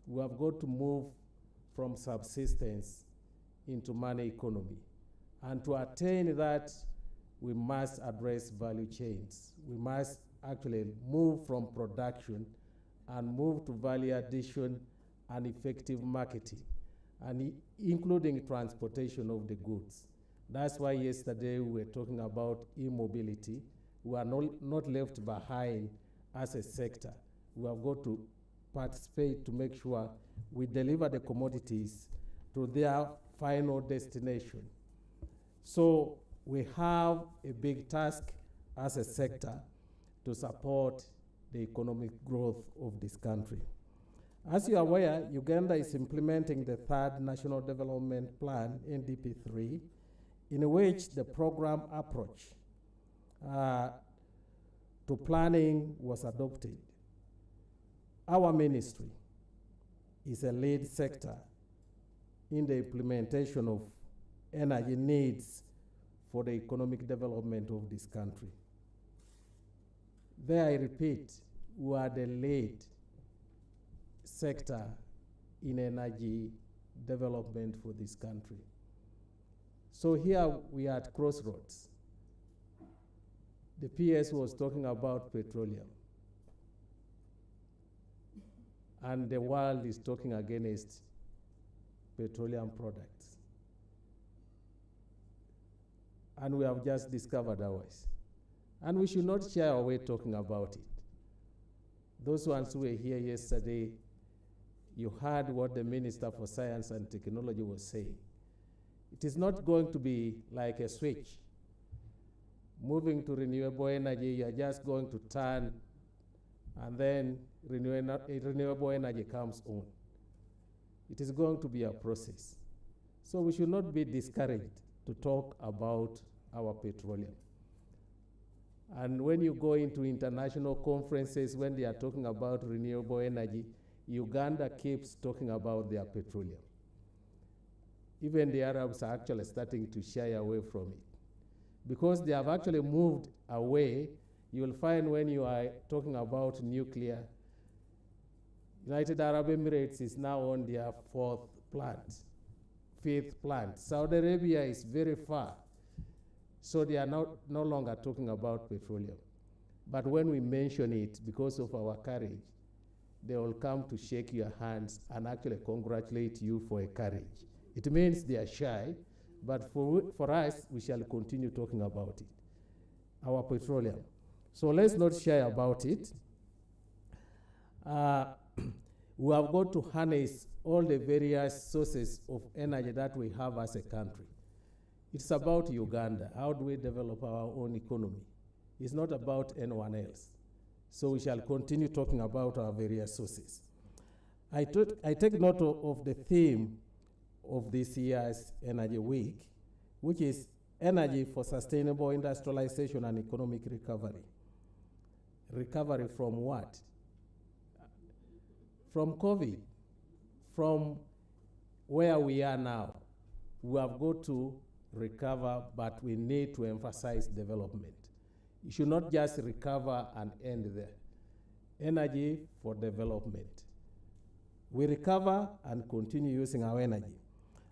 We have got to move from subsistence into money economy. And to attain that, we must address value chains. We must actually move from production and move to value addition and effective marketing, and including transportation of the goods. That's why yesterday we were talking about e-mobility. We are not left behind as a sector. We have got to participate to make sure we deliver the commodities to their final destination. So we have a big task as a sector to support the economic growth of this country. As you are aware, Uganda is implementing the third National Development Plan, NDP3, in which the program approach to planning was adopted. Our ministry is a lead sector in the implementation of energy needs for the economic development of this country. There I repeat, we are the lead sector in energy development for this country. So here we are at crossroads. The PS was talking about petroleum, and the world is talking against petroleum products. And we have just discovered ours. And we should not shy away talking about it. Those ones who were here yesterday, you heard what the Minister for Science and Technology was saying. It is not going to be like a switch. Moving to renewable energy, you are just going to turn, and then renewable energy comes on. It is going to be a process. So we should not be discouraged to talk about our petroleum. And when you go into international conferences, when they are talking about renewable energy, Uganda keeps talking about their petroleum. Even the Arabs are actually starting to shy away from it, because they have actually moved away. You'll find when you are talking about nuclear, United Arab Emirates is now on their 4th plant, 5th plant. Saudi Arabia is very far. So they are no longer talking about petroleum. But when we mention it, because of our courage, they will come to shake your hands and actually congratulate you for a courage. It means they are shy, but for us, we shall continue talking about it, our petroleum. So let's not shy about it. We have got to harness all the various sources of energy that we have as a country. It's about Uganda. How do we develop our own economy? It's not about anyone else. So we shall continue talking about our various sources. I take note of the theme of this year's Energy Week, which is Energy for Sustainable Industrialization and Economic Recovery. Recovery from what? From COVID, from where we are now. We have got to recover, but we need to emphasize development. You should not just recover and end there. Energy for development. We recover and continue using our energy.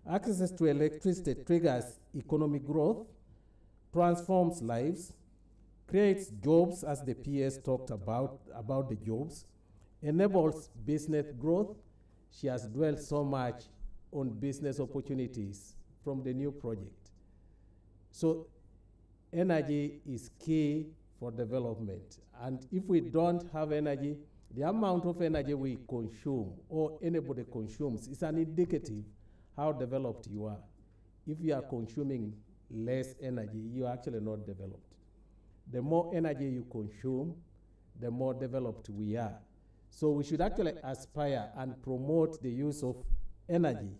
Access to electricity triggers economic growth, transforms lives, creates jobs, as the PS talked about the jobs, enables business growth. She has dwelt so much on business opportunities from the new project. So energy is key for development. And if we don't have energy, the amount of energy we consume or anybody consumes is an indicative how developed you are. If you are consuming less energy, you are actually not developed. The more energy you consume, the more developed we are. So we should actually aspire and promote the use of energy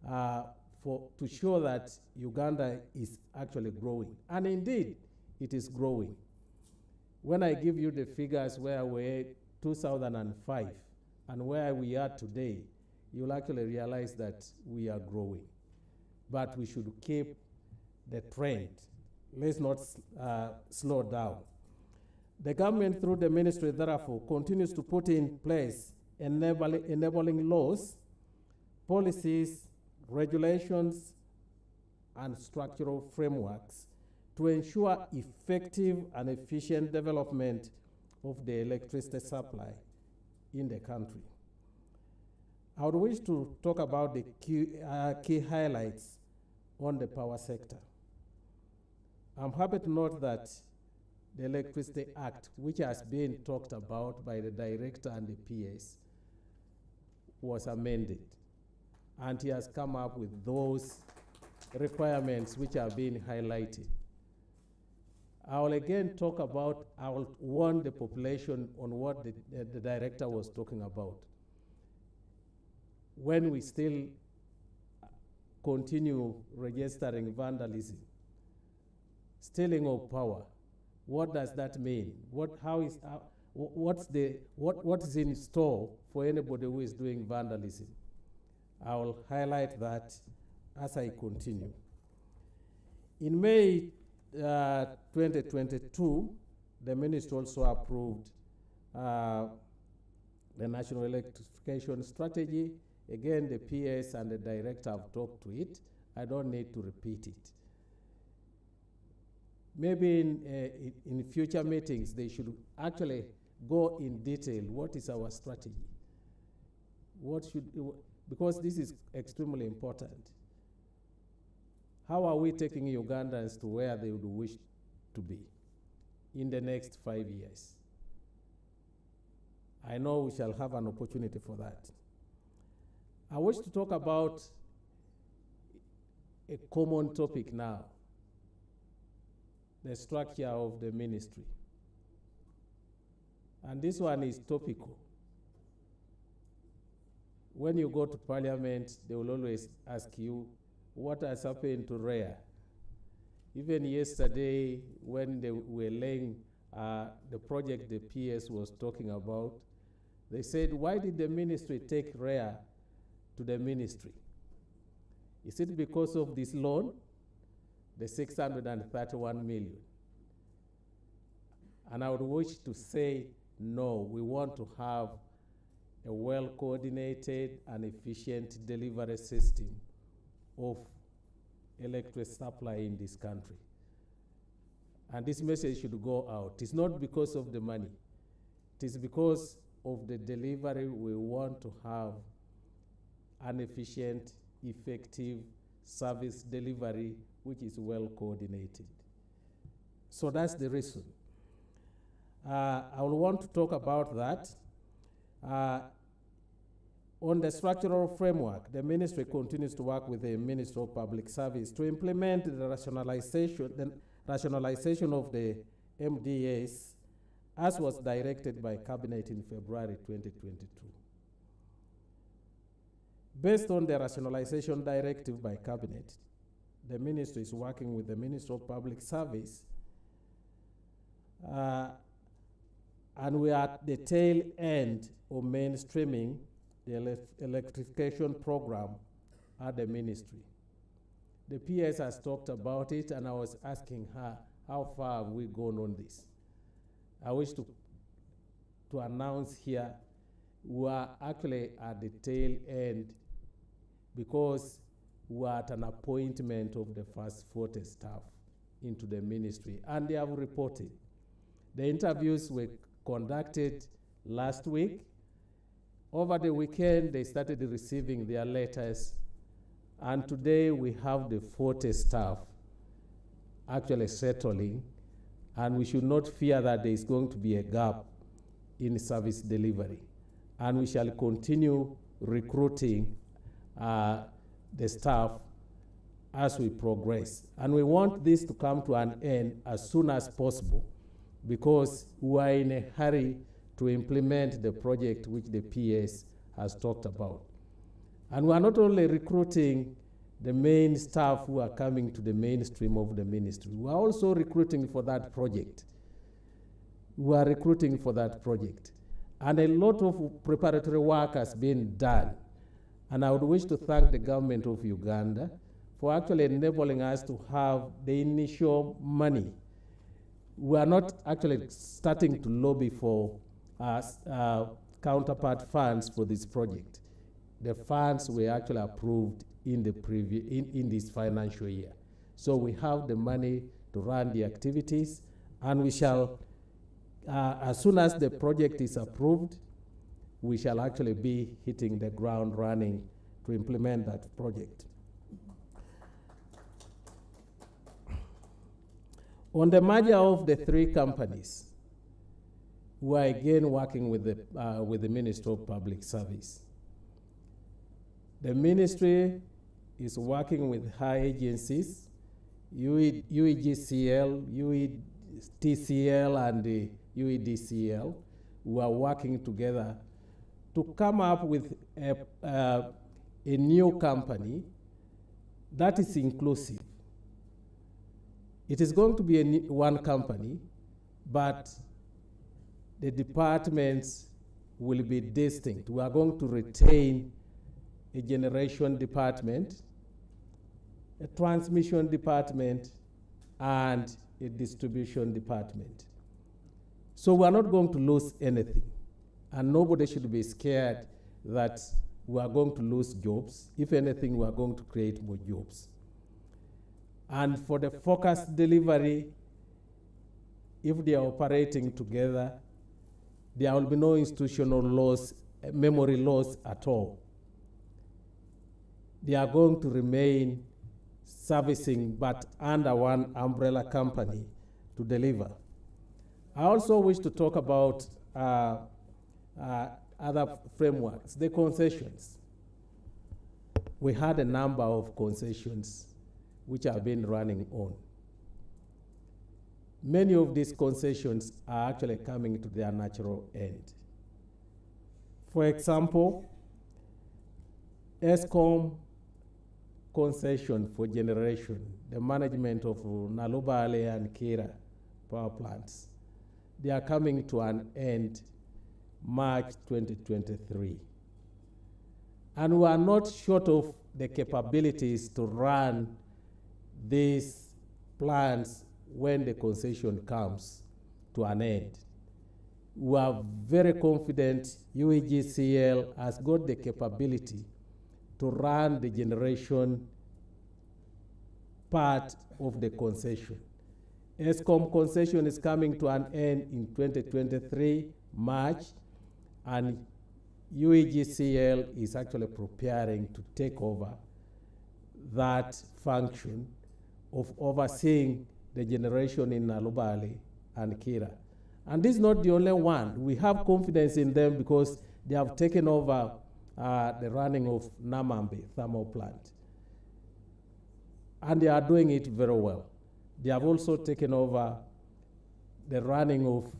to show that Uganda is actually growing. And indeed, it is growing. When I give you the figures where we were 2005 and where we are today, you'll actually realize that we are growing. But we should keep the trend. Let's not slow down. The government, through the ministry, therefore, continues to put in place enabling laws, policies, regulations, and structural frameworks to ensure effective and efficient development of the electricity supply in the country. I would wish to talk about the key highlights on the power sector. I'm happy to note that the Electricity Act, which has been talked about by the director and the PS, was amended. And he has come up with those requirements which are being highlighted. I will again talk about, I will warn the population on what the director was talking about. When we still continue registering vandalism, stealing of power, what does that mean? What is in store for anybody who is doing vandalism? I will highlight that as I continue. In May 2022, the ministry also approved the National Electrification Strategy. Again, the PS and the director have talked to it. I don't need to repeat it. Maybe in future meetings, they should actually go in detail. What is our strategy? Because this is extremely important. How are we taking Ugandans to where they would wish to be in the next 5 years? I know we shall have an opportunity for that. I wish to talk about a common topic now, the structure of the ministry. And this one is topical. When you go to Parliament, they will always ask you, what has happened to REA? Even yesterday, when they were laying the project the PS was talking about, they said, why did the ministry take REA to the ministry? Is it because of this loan, the 631 million? And I would wish to say, no, we want to have a well-coordinated and efficient delivery system of electric supply in this country. And this message should go out. It's not because of the money. It is because of the delivery. We want to have an efficient, effective service delivery which is well coordinated. So that's the reason. I will want to talk about that. On the structural framework, the ministry continues to work with the Ministry of Public Service to implement the rationalization of the MDAs as was directed by Cabinet in February 2022. Based on the rationalization directive by Cabinet, the Ministry is working with the Ministry of Public Service, and we are at the tail end of mainstreaming the electrification program at the Ministry. The PS has talked about it, and I was asking her, how far have we gone on this? I wish to announce here, we are actually at the tail end because we are at an appointment of the first 40 staff into the Ministry, and they have reported. The interviews were conducted last week. Over the weekend, they started receiving their letters, and today we have the 40 staff actually settling, and we should not fear that there is going to be a gap in service delivery. And we shall continue recruiting the staff as we progress. And we want this to come to an end as soon as possible, because we are in a hurry to implement the project which the PS has talked about. And we are not only recruiting the main staff who are coming to the mainstream of the Ministry, we are also recruiting for that project. We are recruiting for that project. And a lot of preparatory work has been done. And I would wish to thank the government of Uganda for actually enabling us to have the initial money. We are not actually starting to lobby for counterpart funds for this project. The funds were actually approved in the in this financial year. So we have the money to run the activities, and we shall, as soon as the project is approved, we shall actually be hitting the ground running to implement that project. On the merger of the three companies, we are again working with the Ministry of Public Service. The Ministry is working with her agencies, UEGCL, UETCL, and the UEDCL, who are working together to come up with a new company that is inclusive. It is going to be one company, but the departments will be distinct. We are going to retain a generation department, a transmission department, and a distribution department. So we are not going to lose anything, and nobody should be scared that we are going to lose jobs. If anything, we are going to create more jobs. And for the focused delivery, if they are operating together, there will be no institutional loss, memory loss at all. They are going to remain servicing, but under one umbrella company to deliver. I also wish to talk about other frameworks, the concessions. We had a number of concessions which have been running on. Many of these concessions are actually coming to their natural end. For example, ESCOM concession for generation, the management of Nalubale and Kira power plants, they are coming to an end March 2023. And we are not short of the capabilities to run these plants when the concession comes to an end. We are very confident UEGCL has got the capability to run the generation part of the concession. ESCOM concession is coming to an end in 2023, March, and UEGCL is actually preparing to take over that function of overseeing the generation in Nalubale and Kira. And this is not the only one. We have confidence in them because they have taken over the running of Namambe thermal plant. And they are doing it very well. They have also taken over the running of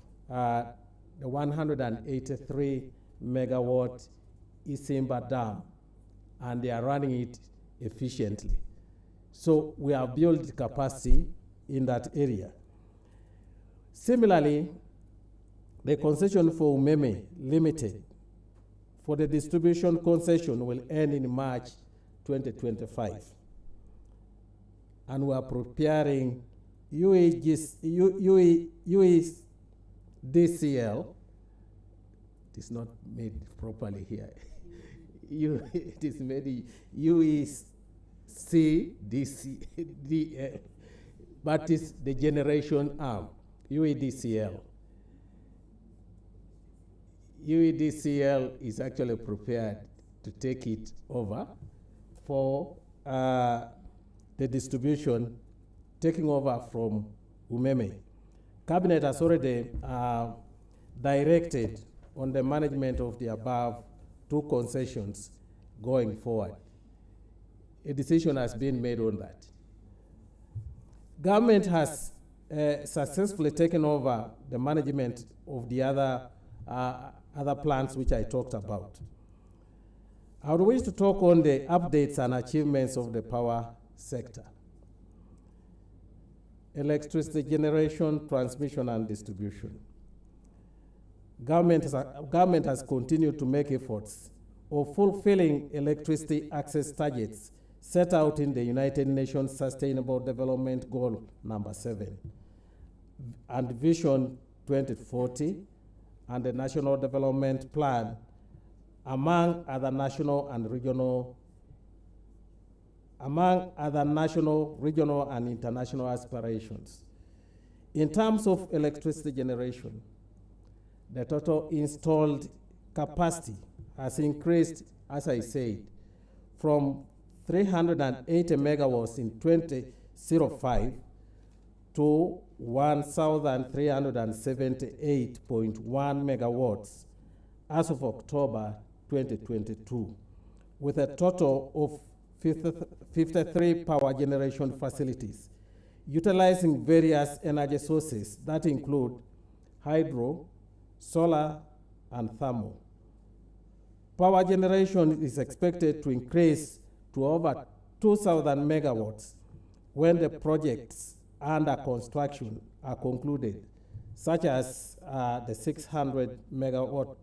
the 183 megawatt Isimba Dam and they are running it efficiently. So we have built capacity in that area. Similarly, the concession for Umeme Limited for the distribution concession will end in March 2025. And we are preparing UEDCL. It is not made properly here. It is made UECDCL, but it's the generation arm, UEDCL. UEDCL is actually prepared to take it over for the distribution, taking over from Umeme. Cabinet has already directed on the management of the above two concessions going forward. A decision has been made on that. Government has successfully taken over the management of the other plants which I talked about. I would wish to talk on the updates and achievements of the power sector. Electricity generation, transmission, and distribution. Government has continued to make efforts of fulfilling electricity access targets set out in the United Nations Sustainable Development Goal number 7 and Vision 2040 and the National Development Plan, among other national, regional, and international aspirations. In terms of electricity generation, the total installed capacity has increased, as I said, from 380 megawatts in 2005 to 1,378.1 megawatts as of October 2022, with a total of 53 power generation facilities, utilizing various energy sources that include hydro, solar, and thermal. Power generation is expected to increase to over 2,000 megawatts when the projects under construction are concluded, such as the 600 megawatt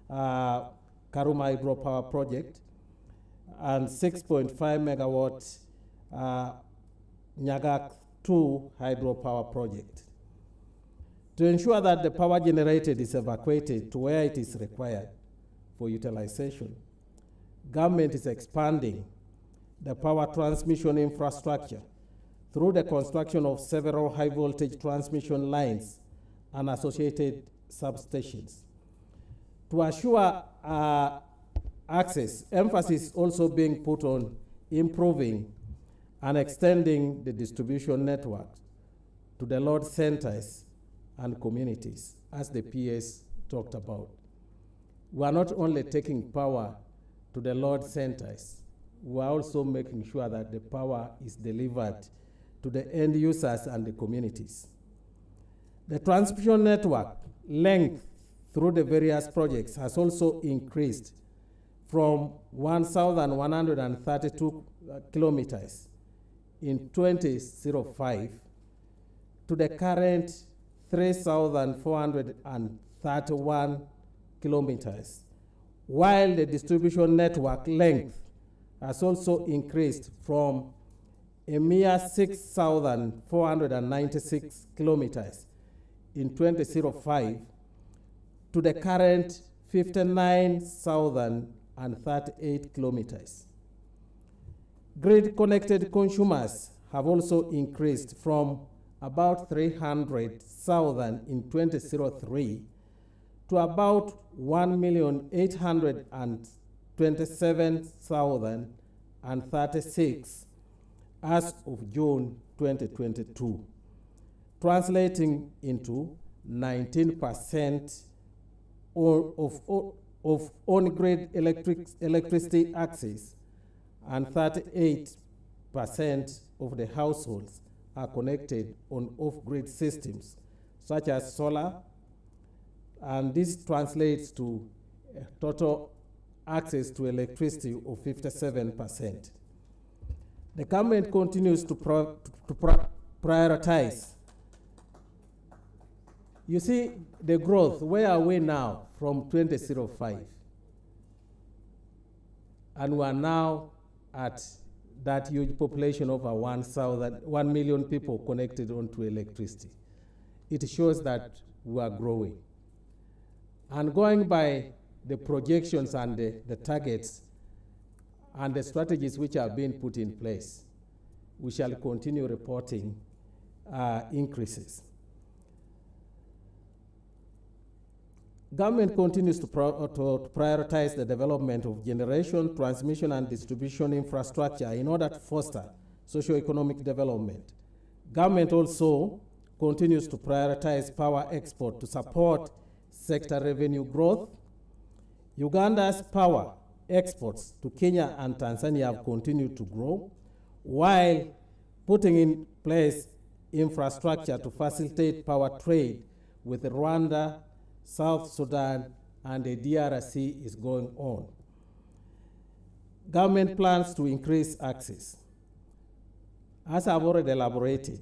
Karuma hydropower project and 6.5 megawatt Nyagak 2 hydropower project. To ensure that the power generated is evacuated to where it is required for utilization, government is expanding the power transmission infrastructure through the construction of several high voltage transmission lines and associated substations. To assure access, emphasis also being put on improving and extending the distribution network to the load centers and communities, as the PS talked about. We are not only taking power to the load centers, we are also making sure that the power is delivered to the end users and the communities. The transmission network length through the various projects has also increased from 1,132 kilometers in 2005 to the current 3,431 kilometers, while the distribution network length has also increased from a mere 6,496 kilometers in 2005 to the current 59,038 kilometers. Grid-connected consumers have also increased from about 300,000 in 2003 to about 1,827,036 as of June 2022, translating into 19% of on-grid electricity access, and 38% of the households are connected on off-grid systems, such as solar, and this translates to a total access to electricity of 57%. The government continues to prioritize. You see the growth, where are we now from 2005? And we are now at that huge population of 1 million people connected onto electricity. It shows that we are growing. And going by the projections and the targets and the strategies which are being put in place, we shall continue reporting increases. Government continues to prioritize the development of generation, transmission, and distribution infrastructure in order to foster socio-economic development. Government also continues to prioritize power export to support sector revenue growth. Uganda's power exports to Kenya and Tanzania have continued to grow, while putting in place infrastructure to facilitate power trade with Rwanda, South Sudan, and the DRC is going on. Government plans to increase access. As I've already elaborated,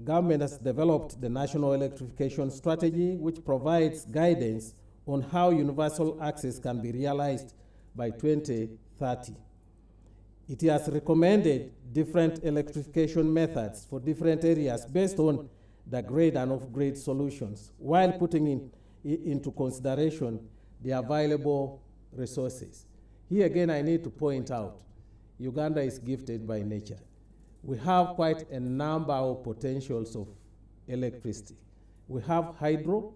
government has developed the National Electrification Strategy, which provides guidance on how universal access can be realized by 2030. It has recommended different electrification methods for different areas based on the grid and off-grid solutions, while putting into consideration the available resources. Here again, I need to point out, Uganda is gifted by nature. We have quite a number of potentials of electricity. We have hydro,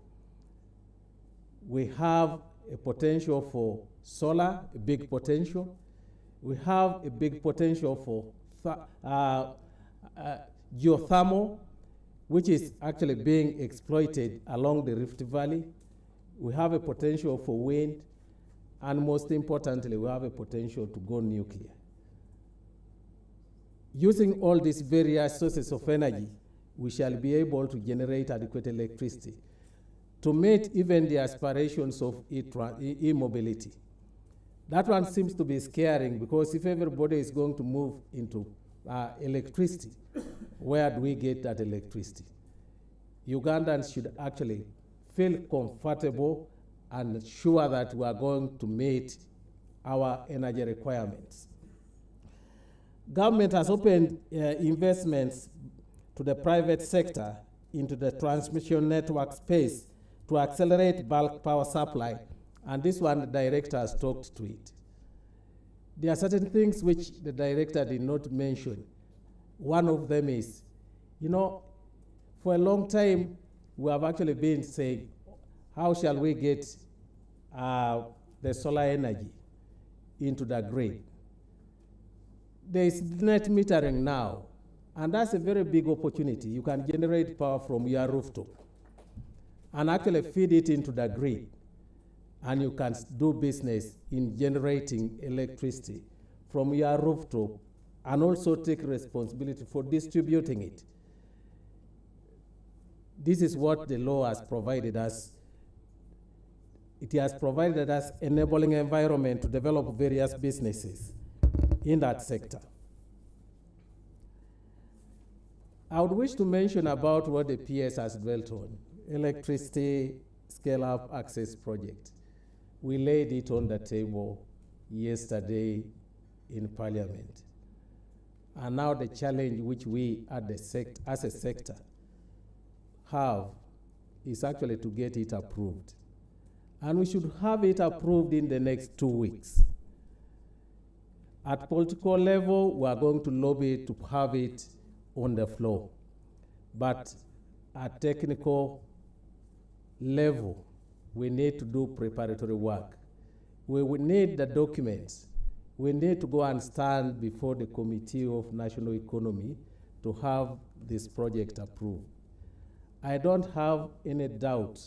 we have a potential for solar, a big potential. We have a big potential for geothermal, which is actually being exploited along the Rift Valley. We have a potential for wind, and most importantly, we have a potential to go nuclear. Using all these various sources of energy, we shall be able to generate adequate electricity to meet even the aspirations of e-mobility. That one seems to be scaring, because if everybody is going to move into electricity, where do we get that electricity? Ugandans should actually feel comfortable and sure that we are going to meet our energy requirements. Government has opened investments to the private sector into the transmission network space to accelerate bulk power supply, and this one the director has talked to it. There are certain things which the director did not mention. One of them is, for a long time, we have actually been saying, how shall we get the solar energy into the grid? There is net metering now, and that's a very big opportunity. You can generate power from your rooftop and actually feed it into the grid, and you can do business in generating electricity from your rooftop and also take responsibility for distributing it. This is what the law has provided us. It has provided us enabling environment to develop various businesses in that sector. I would wish to mention about what the PS has dwelt on, electricity scale-up access project. We laid it on the table yesterday in Parliament. And now the challenge which we as a sector have is actually to get it approved. And we should have it approved in the next 2 weeks. At political level, we are going to lobby to have it on the floor. But at technical level, we need to do preparatory work. We will need the documents. We need to go and stand before the Committee of National Economy to have this project approved. I don't have any doubt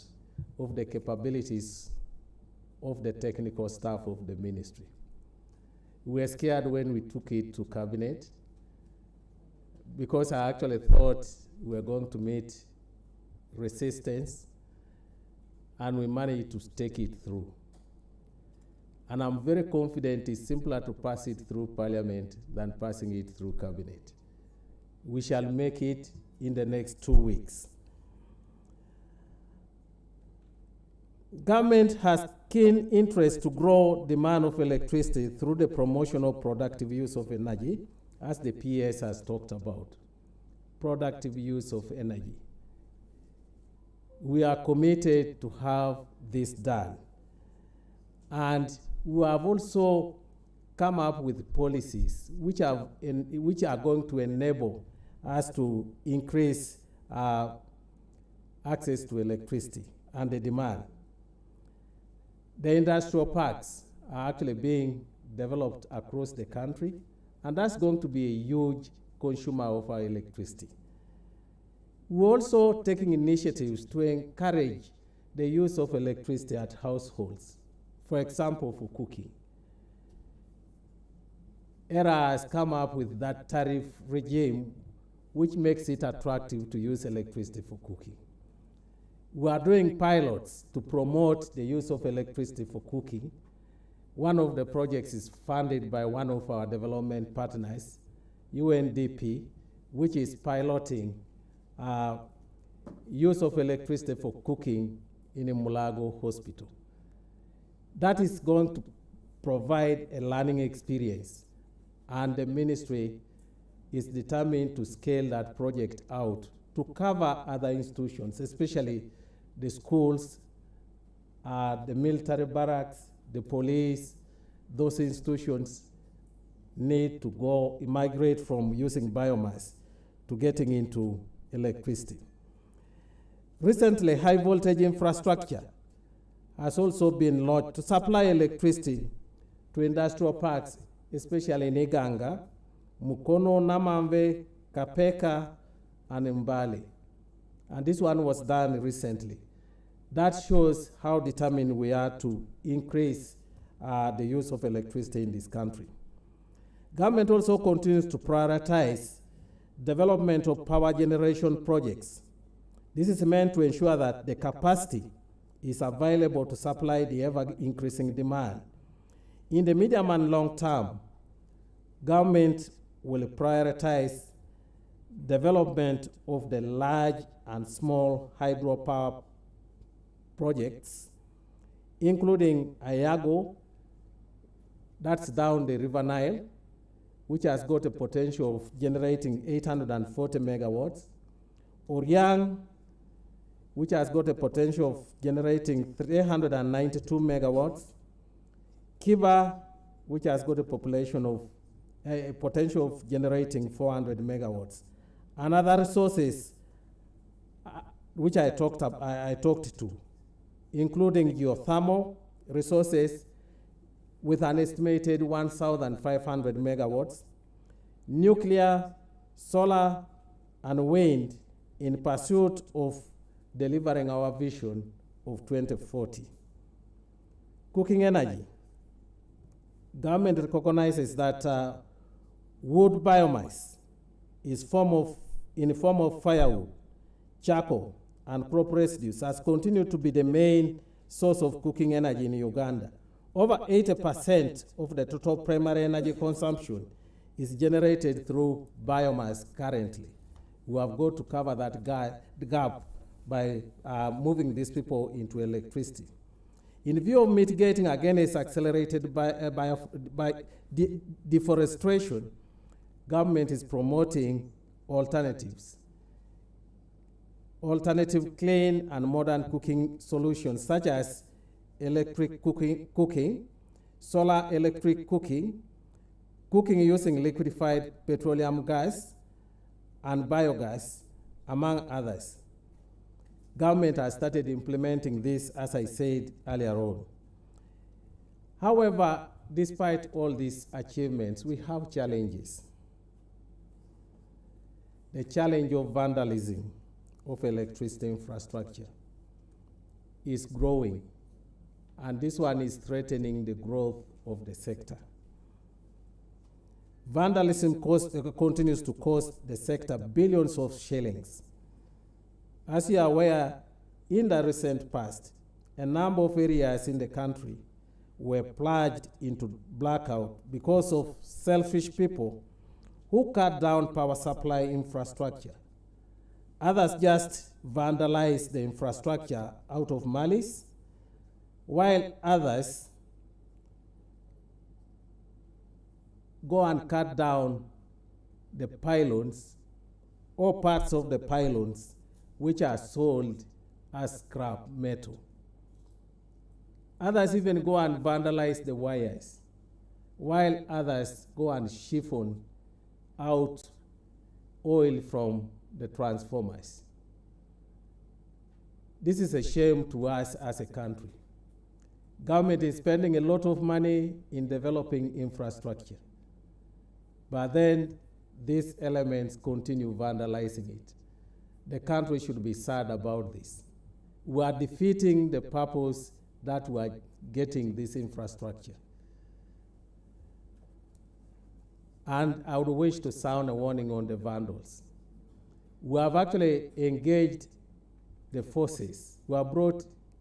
of the capabilities of the technical staff of the ministry. We were scared when we took it to cabinet, because I actually thought we were going to meet resistance, and we managed to take it through. And I'm very confident it's simpler to pass it through Parliament than passing it through Cabinet. We shall make it in the next 2 weeks. Government has keen interest to grow demand of electricity through the promotion of productive use of energy, as the PS has talked about. Productive use of energy. We are committed to have this done. And we have also come up with policies which are going to enable us to increase access to electricity and the demand. The industrial parks are actually being developed across the country, and that's going to be a huge consumer of our electricity. We're also taking initiatives to encourage the use of electricity at households, for example, for cooking. ERA has come up with that tariff regime which makes it attractive to use electricity for cooking. We are doing pilots to promote the use of electricity for cooking. One of the projects is funded by one of our development partners, UNDP, which is piloting use of electricity for cooking in a Mulago hospital. That is going to provide a learning experience, and the ministry is determined to scale that project out to cover other institutions, especially the schools, the military barracks, the police. Those institutions need to migrate from using biomass to getting into electricity. Recently, high voltage infrastructure has also been launched to supply electricity to industrial parks, especially in Iganga, Mukono, Namamve, Kapeka, and Mbale. And this one was done recently. That shows how determined we are to increase the use of electricity in this country. Government also continues to prioritize development of power generation projects. This is meant to ensure that the capacity is available to supply the ever-increasing demand. In the medium and long term, government will prioritize development of the large and small hydropower projects, including Ayago, that's down the River Nile, which has got a potential of generating 840 megawatts, Oryang, which has got a potential of generating 392 megawatts, Kiba, which has got a potential of generating 400 megawatts, and other resources which I talked to, including geothermal resources with an estimated 1,500 megawatts, nuclear, solar, and wind in pursuit of delivering our vision of 2040. Cooking energy. Government recognizes that wood biomass is in the form of firewood, charcoal, and crop residues has continued to be the main source of cooking energy in Uganda. Over 80% of the total primary energy consumption is generated through biomass currently. We have got to cover that gap by moving these people into electricity. In view of mitigating against accelerated deforestation, government is promoting alternatives. Alternative clean and modern cooking solutions such as electric cooking, solar electric cooking, cooking using liquefied petroleum gas and biogas, among others. Government has started implementing this, as I said earlier on. However, despite all these achievements, we have challenges. The challenge of vandalism of electricity infrastructure is growing, and this one is threatening the growth of the sector. Vandalism continues to cost the sector billions of shillings. As you are aware, in the recent past, a number of areas in the country were plunged into blackout because of selfish people who cut down power supply infrastructure. Others just vandalized the infrastructure out of malice, while others go and cut down the pylons or parts of the pylons which are sold as scrap metal. Others even go and vandalize the wires, while others go and siphon out oil from the transformers. This is a shame to us as a country. Government is spending a lot of money in developing infrastructure, but then these elements continue vandalizing it. The country should be sad about this. We are defeating the purpose that we are getting this infrastructure. And I would wish to sound a warning on the vandals. We have actually engaged the forces. We have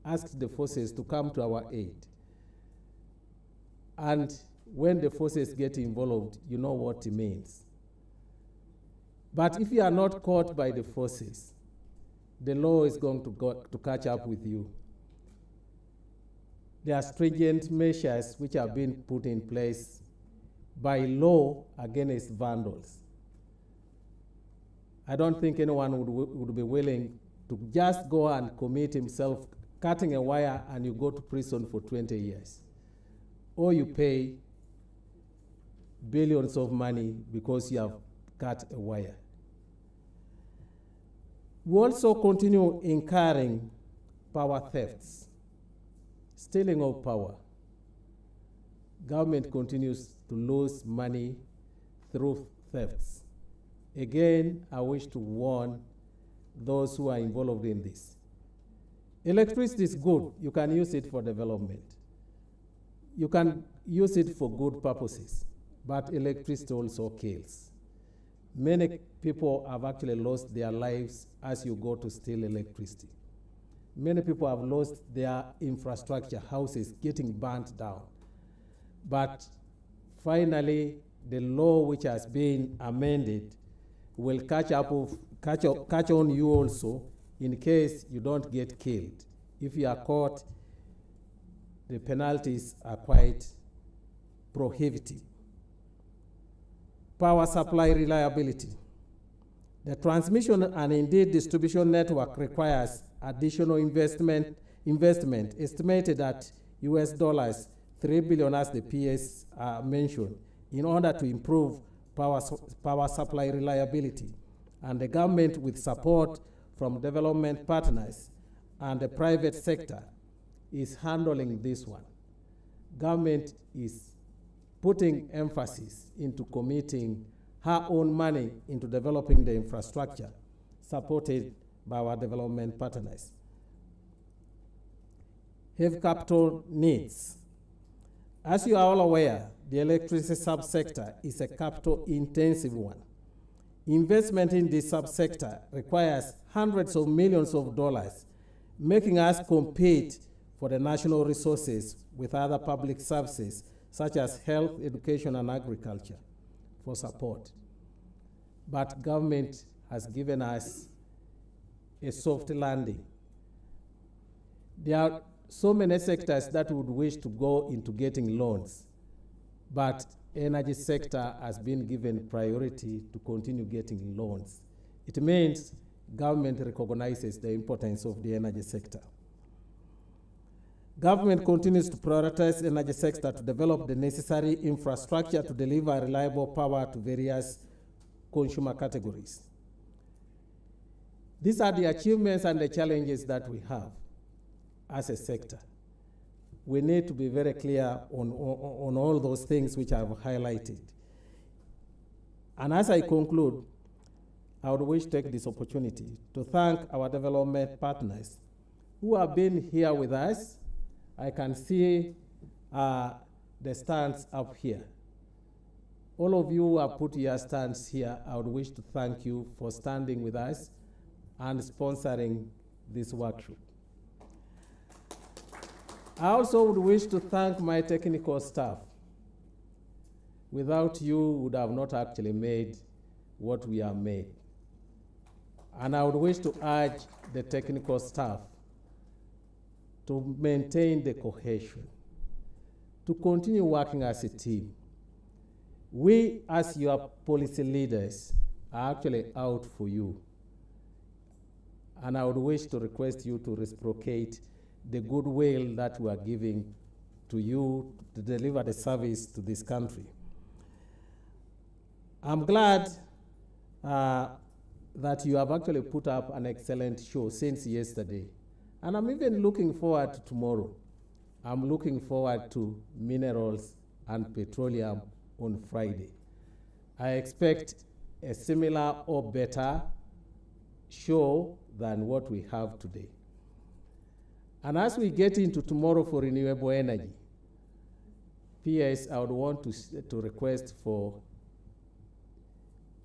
asked the forces to come to our aid. And when the forces get involved, you know what it means. But if you are not caught by the forces, the law is going to catch up with you. There are stringent measures which have been put in place by law against vandals. I don't think anyone would be willing to just go and commit himself cutting a wire and you go to prison for 20 years. Or you pay billions of money because you have cut a wire. We also continue incurring power thefts, stealing of power. Government continues to lose money through thefts. Again, I wish to warn those who are involved in this. Electricity is good. You can use it for development. You can use it for good purposes, but electricity also kills. Many people have actually lost their lives as you go to steal electricity. Many people have lost their infrastructure, houses getting burnt down. But finally, the law which has been amended will catch on you also in case you don't get killed. If you are caught, the penalties are quite prohibitive. Power supply reliability. The transmission and indeed distribution network requires additional investment estimated at US dollars 3 billion as the PS mentioned in order to improve power supply reliability. And the government, with support from development partners and the private sector, is handling this one. Government is putting emphasis into committing her own money into developing the infrastructure supported by our development partners. Heavy capital needs. As you are all aware, the electricity subsector is a capital-intensive one. Investment in this subsector requires hundreds of millions of dollars, making us compete for the national resources with other public services such as health, education, and agriculture for support. But government has given us a soft landing. There are so many sectors that would wish to go into getting loans, but energy sector has been given priority to continue getting loans. It means government recognizes the importance of the energy sector. Government continues to prioritize energy sector to develop the necessary infrastructure to deliver reliable power to various consumer categories. These are the achievements and the challenges that we have as a sector. We need to be very clear on all those things which I have highlighted. And as I conclude, I would wish to take this opportunity to thank our development partners who have been here with us. I can see the stands up here. All of you who have put your stands here, I would wish to thank you for standing with us and sponsoring this workshop. I also would wish to thank my technical staff. Without you, we would have not actually made what we have made. And I would wish to urge the technical staff to maintain the cohesion, to continue working as a team. We, as your policy leaders, are actually out for you. And I would wish to request you to reciprocate the goodwill that we are giving to you to deliver the service to this country. I'm glad that you have actually put up an excellent show since yesterday. And I'm even looking forward to tomorrow. I'm looking forward to minerals and petroleum on Friday. I expect a similar or better show than what we have today. And as we get into tomorrow for renewable energy, PS, I would want to request for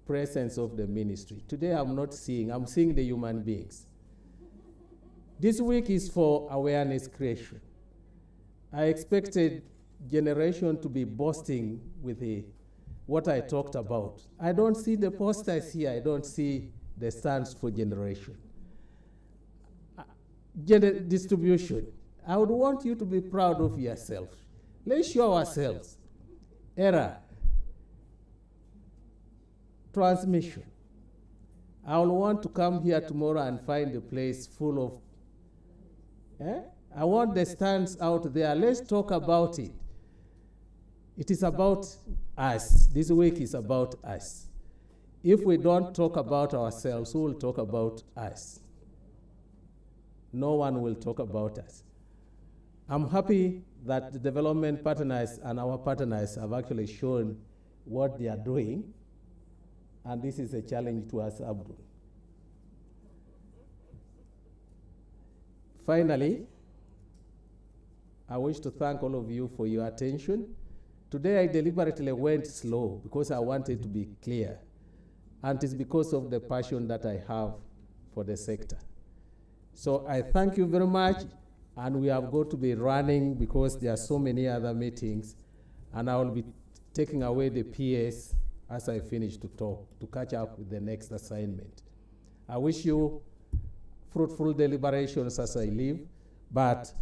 presence of the ministry. Today I'm not seeing, I'm seeing the human beings. This week is for awareness creation. I expected generation to be boasting with what I talked about. I don't see the posters here. I don't see the stands for generation. Distribution. I would want you to be proud of yourself. Let's show ourselves. Error. Transmission. I will want to come here tomorrow and find a place full of, I want the stands out there. Let's talk about it. It is about us. This week is about us. If we don't talk about ourselves, who will talk about us? No one will talk about us. I'm happy that the development partners and our partners have actually shown what they are doing, and this is a challenge to us, Abdul. Finally, I wish to thank all of you for your attention. Today I deliberately went slow because I wanted to be clear, and it's because of the passion that I have for the sector. So I thank you very much, and we have got to be running because there are so many other meetings, and I will be taking away the PS as I finish to talk, to catch up with the next assignment. I wish you fruitful deliberations as I leave, but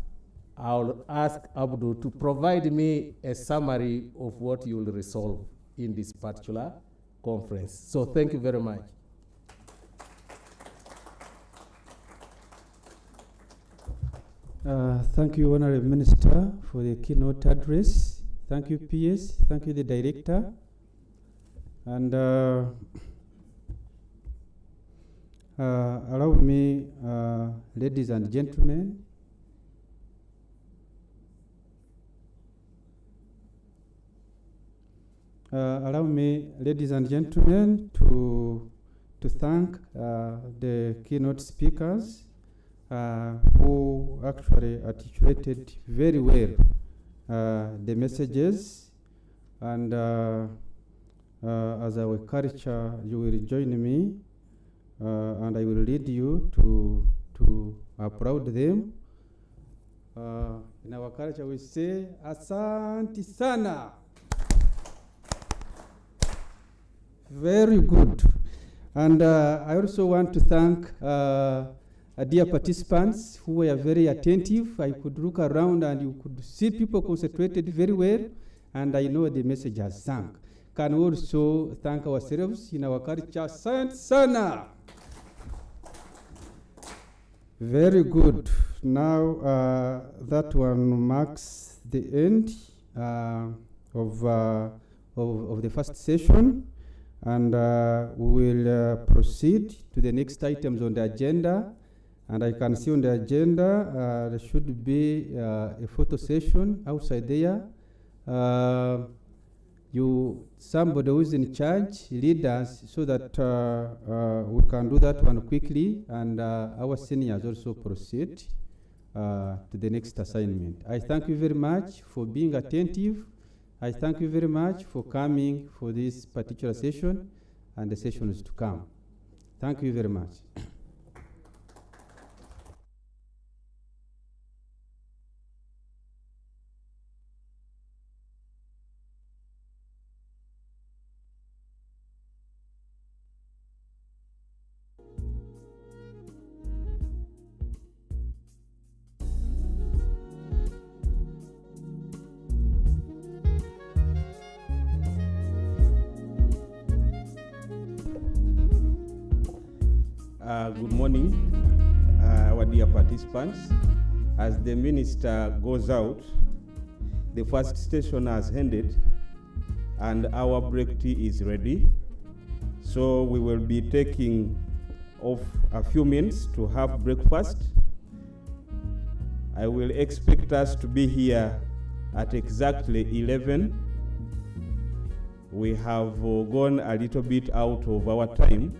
I'll ask Abdul to provide me a summary of what you will resolve in this particular conference. So thank you very much. Thank you, Honorable Minister, for the keynote address. Thank you, PS. Thank you, the Director. And allow me, ladies and gentlemen, to thank the keynote speakers who actually articulated very well the messages, and as our culture, you will join me, and I will lead you to applaud them. In our culture, we say, "Asante sana." Very good. And I also want to thank dear participants who were very attentive. I could look around and you could see people concentrated very well, and I know the message has sunk. Can we also thank ourselves in our culture? Asante sana. Very good. Now that one marks the end of the first session, and we will proceed to the next items on the agenda. And I can see on the agenda there should be a photo session outside there. Somebody who is in charge, lead us so that we can do that one quickly, and our seniors also proceed to the next assignment. I thank you very much for being attentive. I thank you very much for coming for this particular session and the sessions to come. Thank you very much. Good morning, our dear participants. As the minister goes out, the first station has ended and our break tea is ready. So we will be taking off a few minutes to have breakfast. I will expect us to be here at exactly 11. We have gone a little bit out of our time.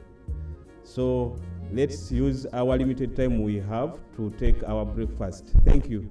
So let's use our limited time we have to take our breakfast. Thank you.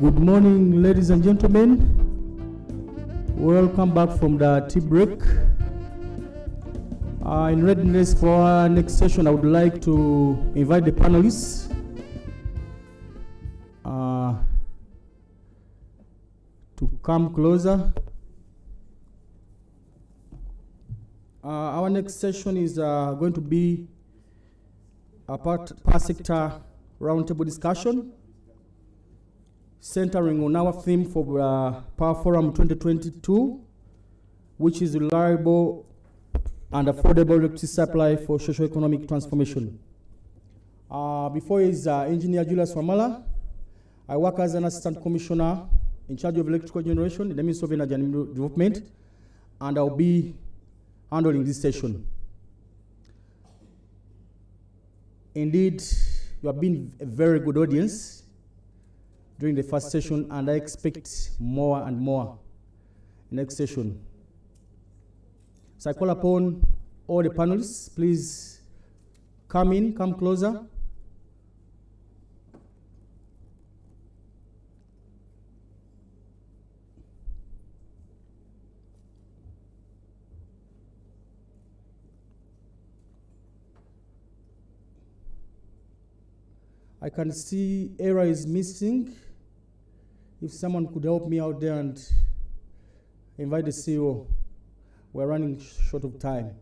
Good morning, ladies and gentlemen. Welcome back from the tea break. In readiness for our next session, I would like to invite the panelists to come closer. Our next session is going to be a per sector roundtable discussion centering on our theme for Power Forum 2022, which is reliable and affordable electricity supply for socio-economic transformation. Before is Engineer Julius Wamala. I work as an Assistant Commissioner in charge of electrical generation in the Ministry of Energy and Development, and I'll be handling this session. Indeed, you have been a very good audience during the first session, and I expect more and more next session. So I call upon all the panelists, please come in, come closer. I can see error is missing. If someone could help me out there and invite the CEO. We're running short of time.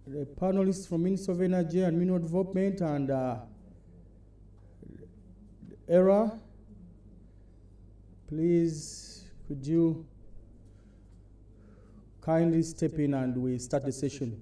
The panelists from Ministry of Energy and Mineral Development and ERA, please could you kindly step in and we start the session.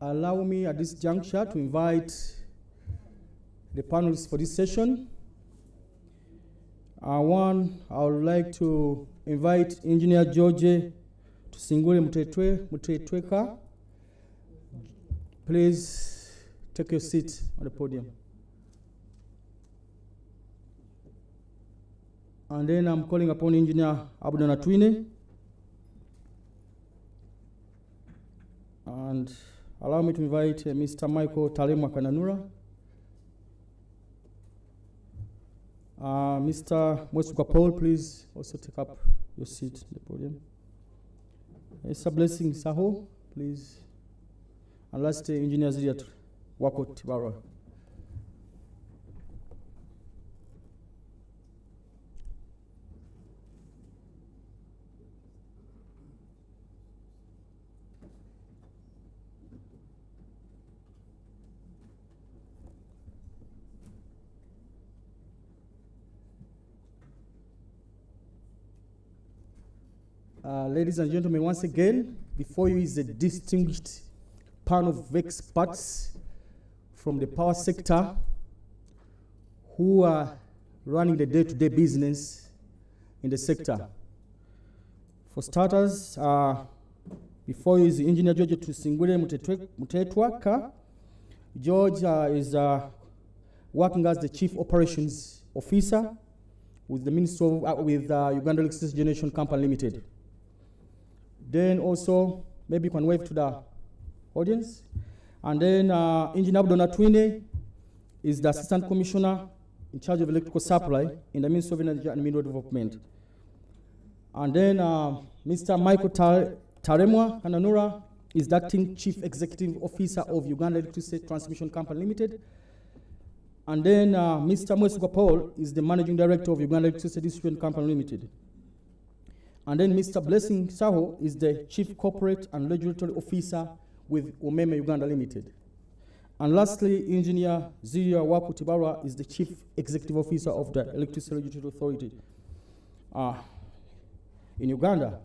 Allow me at this juncture to invite the panelists for this session. I would like to invite Engineer George Tusingule Mutetweka. Please take your seat on the podium. And then I'm calling upon Engineer Abdona Twine. And allow me to invite Mr. Michael Talema Kananura, Mr. Mwesuka Paul, please also take up your seat on the podium. Mr. Blessing Saho, please. And last, Engineer Ziliat Wakot Barra. Ladies and gentlemen, once again, before you is a distinguished panel of experts from the power sector who are running the day-to-day business in the sector. For starters, before you is Engineer George Tusingule Mutetwaka. George is working as the Chief Operations Officer with the Ministry of, Uganda Electricity Generation Company Limited. Then also, maybe you can wave to the audience. And then Engineer Abdonatwine is the Assistant Commissioner in charge of electrical supply in the Ministry of Energy and Mineral Development. And then Mr. Michael Taremwa Kananura is the Acting Chief Executive Officer of Uganda Electricity Transmission Company Limited. And then Mr. Mwesuga Paul is the Managing Director of Uganda Electricity Distribution Company Limited. And then Mr. Blessing Saho is the Chief Corporate and Regulatory Officer with Umeme Uganda Limited. And lastly, Engineer Ziria Wakutibarwa is the Chief Executive Officer of the Electricity Regulatory Authority in Uganda.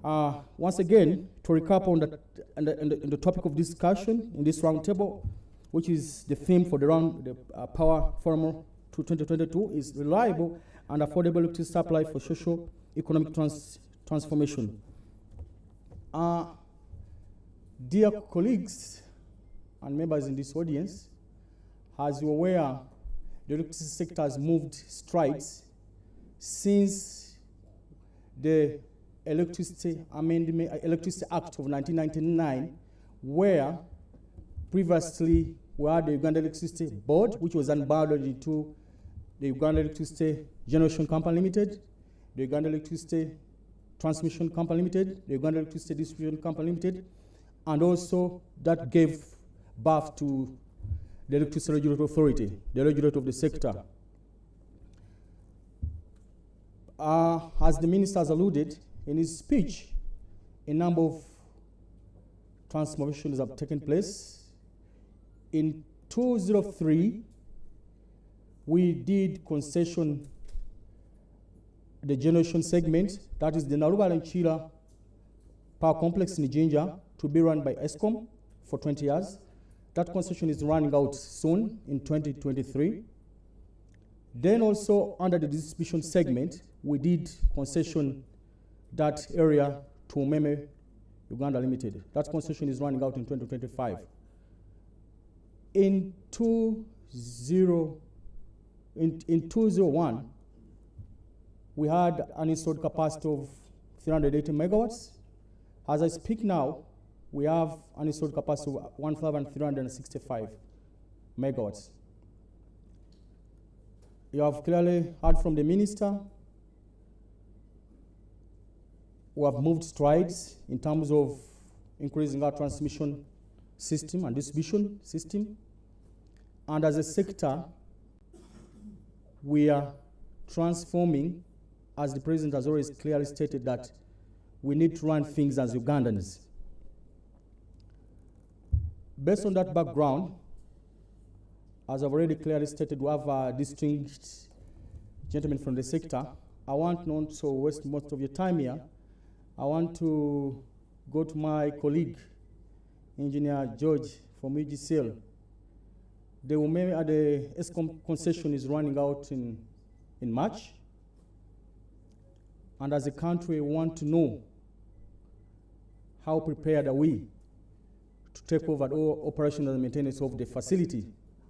Once again, to recap on the topic of discussion in this roundtable, which is the theme for the Power Forum 2022, is reliable and affordable electricity supply for socio-economic transformation. Dear colleagues and members in this audience, as you're aware, the electricity sector has moved strides since the Electricity Act of 1999, where previously we had the Uganda Electricity Board, which was unbundled into the Uganda Electricity Generation Company Limited, the Uganda Electricity Transmission Company Limited, the Uganda Electricity Distribution Company Limited, and also that gave birth to the Electricity Regulatory Authority, the regulator of the sector. As the minister has alluded in his speech, a number of transformations have taken place. In 2003, we did concession the generation segment, that is the Naruba and Chila Power Complex in Jinja, to be run by ESCOM for 20 years. That concession is running out soon in 2023. Then also under the distribution segment, we did concession that area to Umeme Uganda Limited. That concession is running out in 2025. In 2001, we had an installed capacity of 380 megawatts. As I speak now, we have an installed capacity of 1,365 megawatts. You have clearly heard from the minister. We have moved strides in terms of increasing our transmission system and distribution system. And as a sector, we are transforming, as the president has always clearly stated, that we need to run things as Ugandans. Based on that background, as I've already clearly stated, we have distinguished gentlemen from the sector. I want not to waste most of your time here. I want to go to my colleague, Engineer George from UGCL. The ESCOM concession is running out in March. And as a country, we want to know how prepared are we to take over all operational and maintenance of the facility.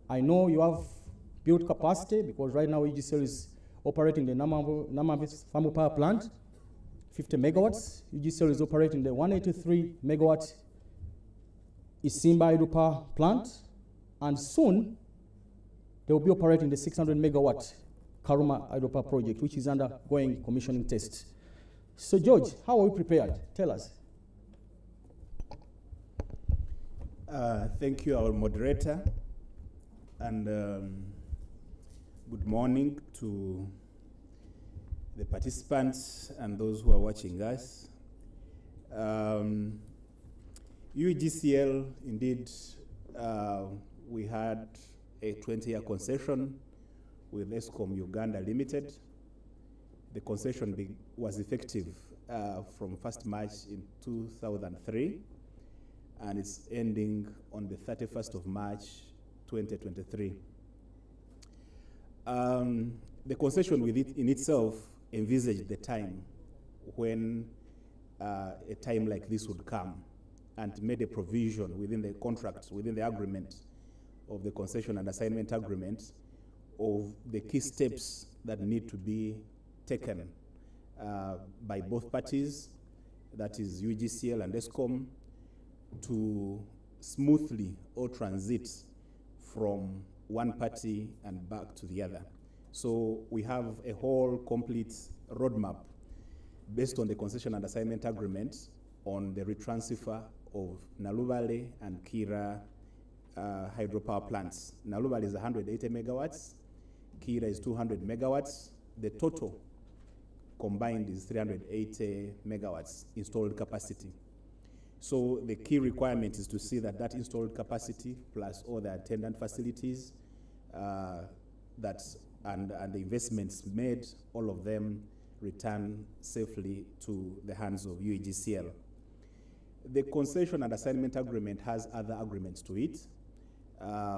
I know you have built capacity, because right now UGCL is operating the Namambis thermal power plant, 50 megawatts. UGCL is operating the 183 megawatt Isimba hydro power plant, and soon they will be operating the 600 megawatt Karuma hydro power project, which is undergoing commissioning tests. So George, how are we prepared? Tell us. Thank you, our moderator, and good morning to the participants and those who are watching us. UGCL, indeed, we had a 20-year concession with ESCOM Uganda Limited. The concession was effective from 1st March in 2003, and it's ending on the 31st of March 2023. The concession in itself envisaged the time when a time like this would come, and made a provision within the contract, within the agreement of the concession and assignment agreement, of the key steps that need to be taken by both parties, that is UGCL and ESCOM, to smoothly or transit from one party and back to the other. So we have a whole complete roadmap based on the concession and assignment agreement on the retransfer of Naluvale and Kira hydropower plants. Naluvale is 180 megawatts, Kira is 200 megawatts. The total combined is 380 megawatts installed capacity. So the key requirement is to see that that installed capacity plus all the attendant facilities and the investments made, all of them return safely to the hands of UEGCL. The concession and assignment agreement has other agreements to it.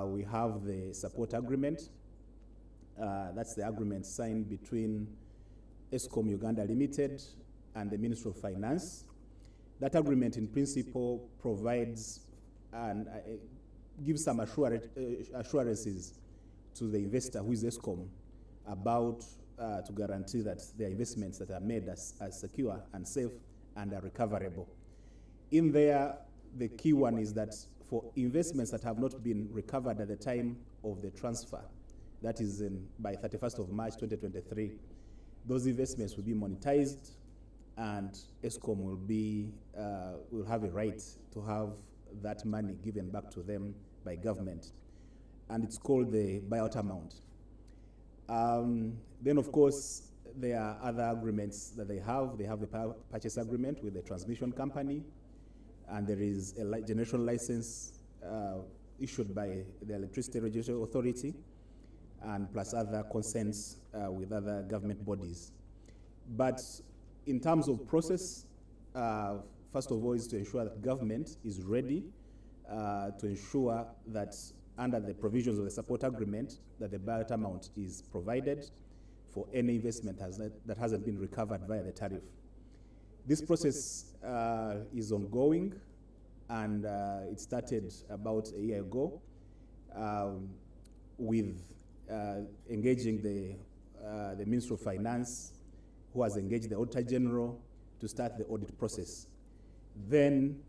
We have the support agreement. That's the agreement signed between ESCOM Uganda Limited and the Ministry of Finance. That agreement in principle provides and gives some assurances to the investor, who is ESCOM, about to guarantee that their investments that are made are secure and safe and are recoverable. In there, the key one is that for investments that have not been recovered at the time of the transfer, that is by 31st of March 2023, those investments will be monetized, and ESCOM will have a right to have that money given back to them by government. And it's called the buyout amount. Then, of course, there are other agreements that they have. They have the power purchase agreement with the transmission company, and there is a generation license issued by the Electricity Regulatory Authority, and plus other consents with other government bodies. But in terms of process, first of all, is to ensure that government is ready to ensure that under the provisions of the support agreement, that the buyout amount is provided for any investment that hasn't been recovered via the tariff. This process is ongoing, and it started about a year ago with engaging the Ministry of Finance, who has engaged the Auditor General to start the audit process. Then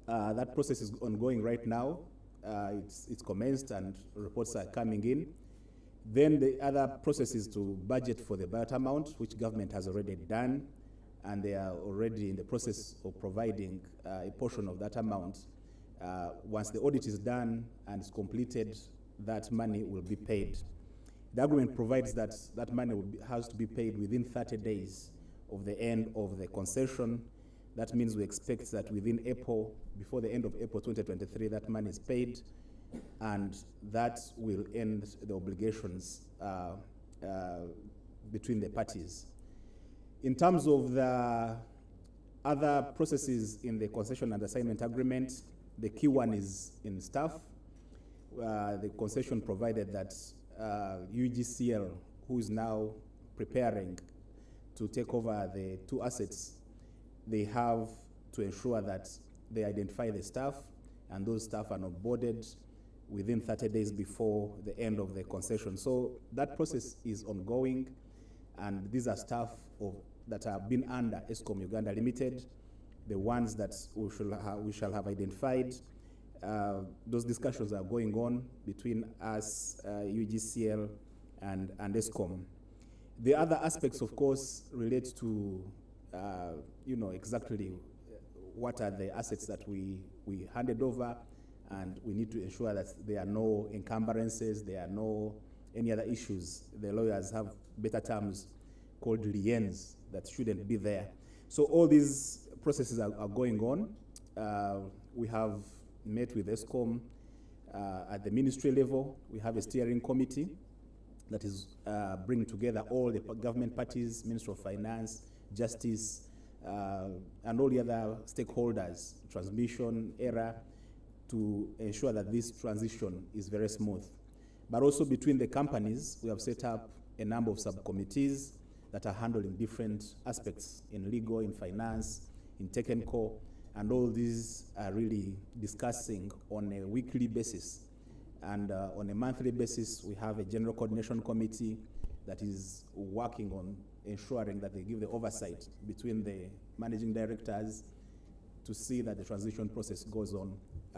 that process is ongoing right now. It's commenced and reports are coming in. Then the other process is to budget for the buyout amount, which government has already done, and they are already in the process of providing a portion of that amount. Once the audit is done and is completed, that money will be paid. The agreement provides that that money has to be paid within 30 days of the end of the concession. That means we expect that within April, before the end of April 2023, that money is paid, and that will end the obligations between the parties. In terms of the other processes in the concession and assignment agreement, the key one is in staff. The concession provided that UGCL, who is now preparing to take over the two assets, they have to ensure that they identify the staff, and those staff are onboarded within 30 days before the end of the concession. So that process is ongoing, and these are staff that have been under ESCOM Uganda Limited, the ones that we shall have identified. Those discussions are going on between us, UGCL, and ESCOM. The other aspects, of course, relate to exactly what are the assets that we handed over, and we need to ensure that there are no encumbrances, there are no any other issues. The lawyers have better terms called liens that shouldn't be there. So all these processes are going on. We have met with ESCOM at the ministry level. We have a steering committee that is bringing together all the government parties, Ministry of Finance, Justice, and all the other stakeholders, transmission, ERA, to ensure that this transition is very smooth. But also between the companies, we have set up a number of subcommittees that are handling different aspects in legal, in finance, in technical, and all these are really discussing on a weekly basis. And on a monthly basis, we have a general coordination committee that is working on ensuring that they give the oversight between the managing directors to see that the transition process goes on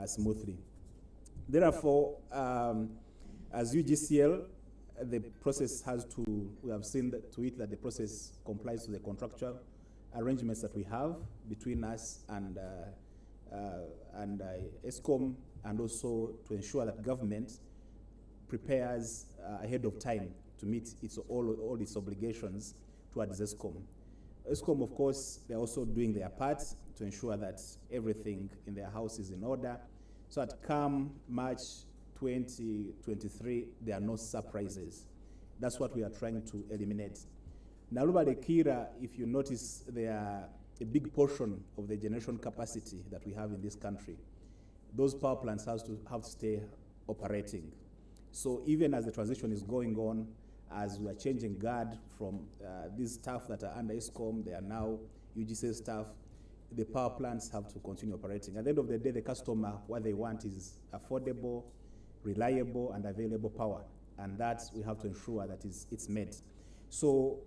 smoothly. Therefore, as UGCL, the process has to, we have seen to it that the process complies to the contractual arrangements that we have between us and ESCOM, and also to ensure that government prepares ahead of time to meet all its obligations towards ESCOM. ESCOM, of course, they're also doing their part to ensure that everything in their house is in order, so that come March 2023, there are no surprises. That's what we are trying to eliminate. Nalubale Kira, if you notice, they are a big portion of the generation capacity that we have in this country. Those power plants have to stay operating. So even as the transition is going on, as we are changing guard from these staff that are under ESCOM, they are now UGC staff, the power plants have to continue operating. At the end of the day, the customer, what they want is affordable, reliable, and available power. And that we have to ensure that it's met. So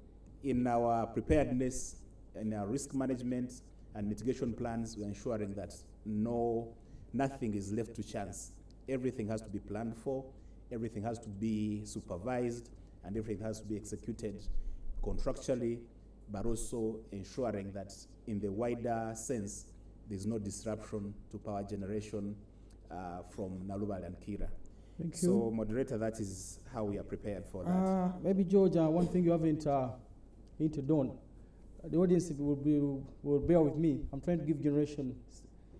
in our preparedness, in our risk management and mitigation plans, we're ensuring that nothing is left to chance. Everything has to be planned for, everything has to be supervised, and everything has to be executed contractually, but also ensuring that in the wider sense, there's no disruption to power generation from Nalubale and Kira. Thank you. So, moderator, that is how we are prepared for that. Maybe, George, one thing you haven't hinted on. The audience will bear with me. I'm trying to give generation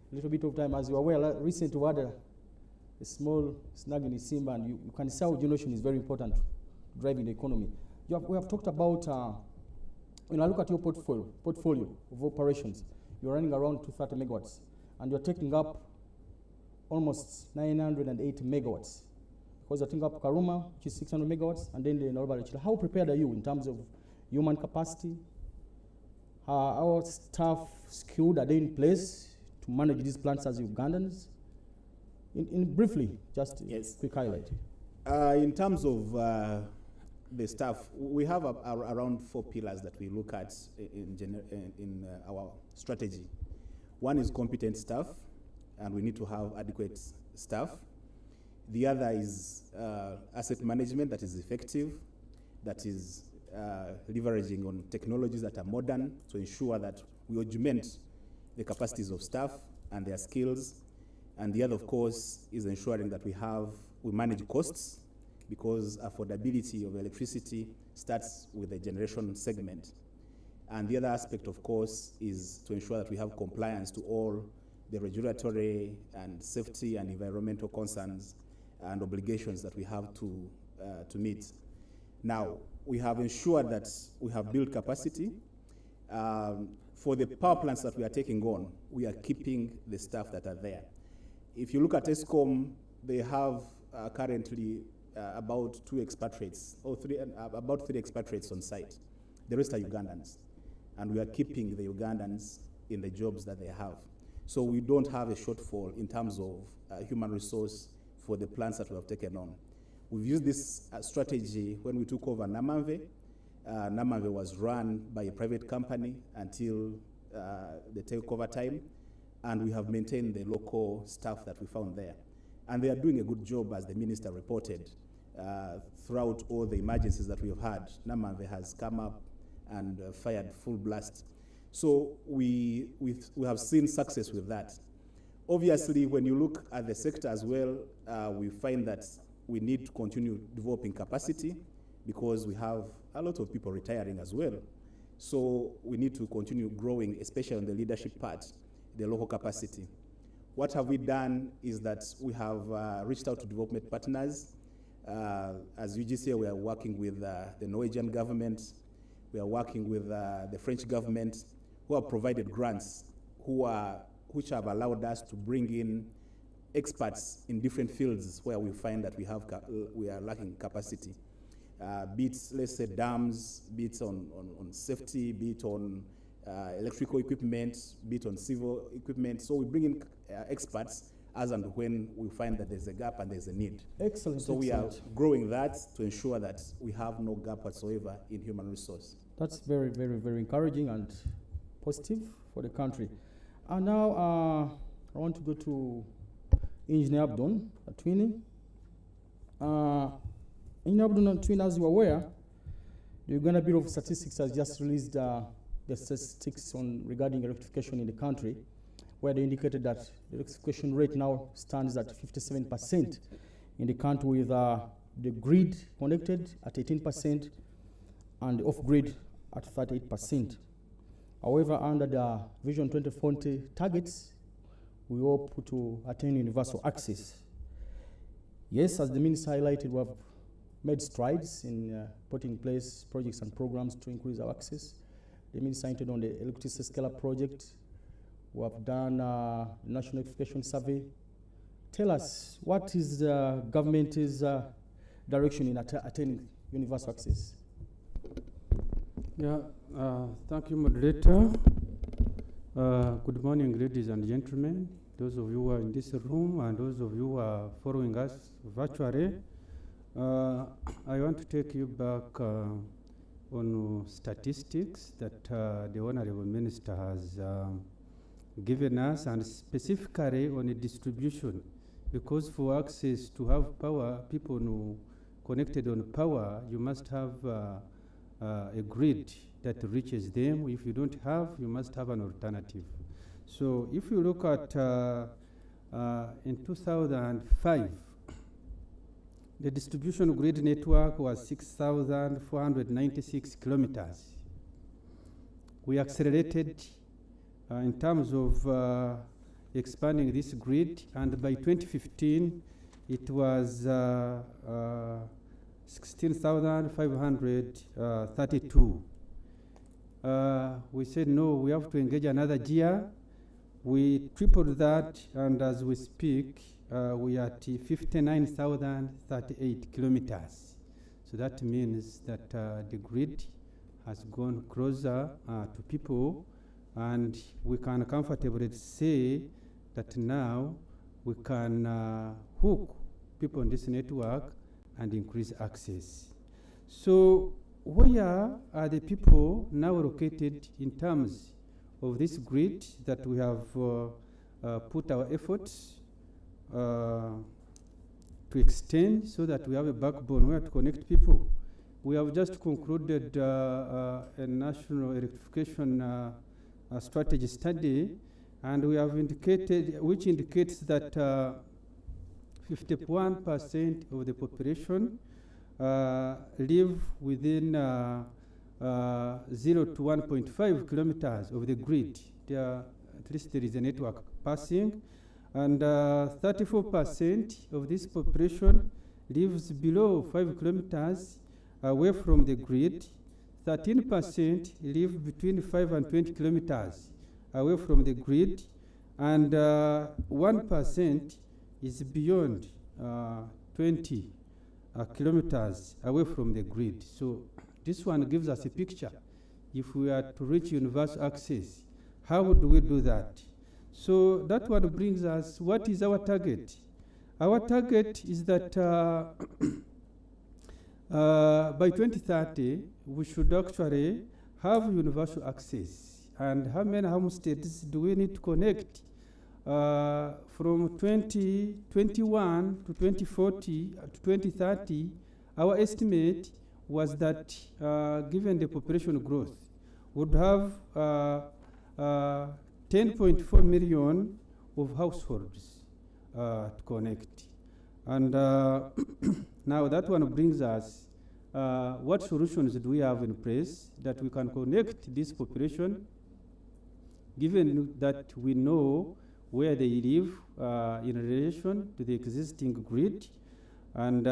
a little bit of time. As you are aware, recently we had a small snag in Simba, and you can see how generation is very important to driving the economy. We have talked about, when I look at your portfolio of operations, you're running around 230 megawatts, and you're taking up almost 980 megawatts. Because you're taking up Karuma, which is 600 megawatts, and then the Nalubale. How prepared are you in terms of human capacity? Our staff skilled, are they in place to manage these plants as Ugandans? In briefly, just Yes. quick highlight. In terms of the staff, we have around 4 pillars that we look at in our strategy. One is competent staff, and we need to have adequate staff. The other is asset management that is effective, that is leveraging on technologies that are modern to ensure that we augment the capacities of staff and their skills. And the other, of course, is ensuring that we manage costs, because affordability of electricity starts with the generation segment. And the other aspect, of course, is to ensure that we have compliance to all the regulatory and safety and environmental concerns and obligations that we have to meet. Now, we have ensured that we have built capacity. For the power plants that we are taking on, we are keeping the staff that are there. If you look at ESCOM, they have currently about 2 expatriates, or about 3 expatriates on site. The rest are Ugandans. And we are keeping the Ugandans in the jobs that they have. So we don't have a shortfall in terms of human resource for the plants that we have taken on. We've used this strategy when we took over Namamve. Namamve was run by a private company until the takeover time, and we have maintained the local staff that we found there. And they are doing a good job, as the minister reported. Throughout all the emergencies that we have had, Namamve has come up and fired full blast. So we have seen success with that. Obviously, when you look at the sector as well, we find that we need to continue developing capacity, because we have a lot of people retiring as well. So we need to continue growing, especially on the leadership part, the local capacity. What have we done is that we have reached out to development partners. As UGC, we are working with the Norwegian government. We are working with the French government, who have provided grants, which have allowed us to bring in experts in different fields where we find that we are lacking capacity. Be it, let's say, dams, be it on safety, be it on electrical equipment, be it on civil equipment. So we bring in experts as and when we find that there's a gap and there's a need. Excellent. So we are growing that to ensure that we have no gap whatsoever in human resource. That's very, very, very encouraging and positive for the country. And now I want to go to Engineer Abdon Atwini. Engineer Abdon Atwini, as you are aware, the Uganda Bureau of Statistics has just released the statistics regarding electrification in the country, where they indicated that the electrification rate now stands at 57% in the country, with the grid connected at 18% and off-grid at 38%. However, under the Vision 2040 targets, we hope to attain universal access. Yes, as the Minister highlighted, we have made strides in putting in place projects and programs to increase our access. The Minister entered on the electricity scalar project. We have done a national electrification survey. Tell us, what is the government's direction in attaining universal access? Yeah, thank you, moderator. Good morning, ladies and gentlemen, those of you who are in this room and those of you who are following us virtually. I want to take you back on statistics that the Honorable Minister has given us, and specifically on the distribution, because for access to have power, people who connected on power, you must have a grid that reaches them. If you don't have, you must have an alternative. So if you look at in 2005, the distribution grid network was 6,496 kilometers. We accelerated in terms of expanding this grid, and by 2015, it was 16,532. We said, no, we have to engage another gear. We tripled that, and as we speak, we are at 59,038 kilometers. So that means that the grid has gone closer to people, and we can comfortably say that now we can hook people on this network and increase access. So where are the people now located in terms of this grid that we have put our efforts to extend, so that we have a backbone where to connect people? We have just concluded a national electrification strategy study, and we have indicated, which indicates that 51% of the population live within 0 to 1.5 kilometers of the grid. At least there is a network passing, and 34% of this population lives below 5 kilometers away from the grid. 13% live between 5 and 20 kilometers away from the grid, and 1% is beyond 20 kilometers away from the grid. So this one gives us a picture. If we are to reach universal access, how do we do that? So that one brings us, what is our target? Our target is that by 2030, we should actually have universal access. And how many homesteads do we need to connect? From 2021 to 2040 to 2030, our estimate was that given the population growth, would have 10.4 million of households to connect. And now that one brings us, what solutions do we have in place that we can connect this population, given that we know where they live in relation to the existing grid, and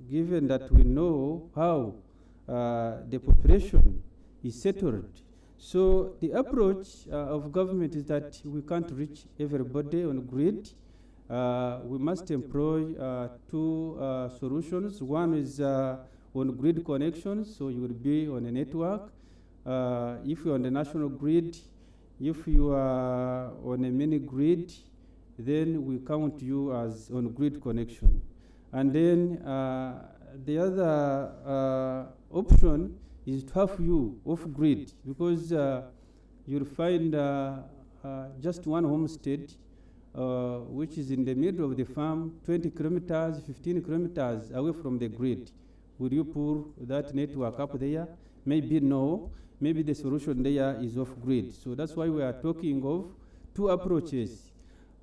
given that we know how the population is settled. So the approach of government is that we can't reach everybody on grid. We must employ two solutions. One is on grid connections, so you will be on a network. If you're on the national grid, if you are on a mini grid, then we count you as on grid connection. And then the other option is to have you off grid, because you'll find just one homestead which is in the middle of the farm, 20 kilometers, 15 kilometers away from the grid. Will you pull that network up there? Maybe no. Maybe the solution there is off grid. So that's why we are talking of two approaches.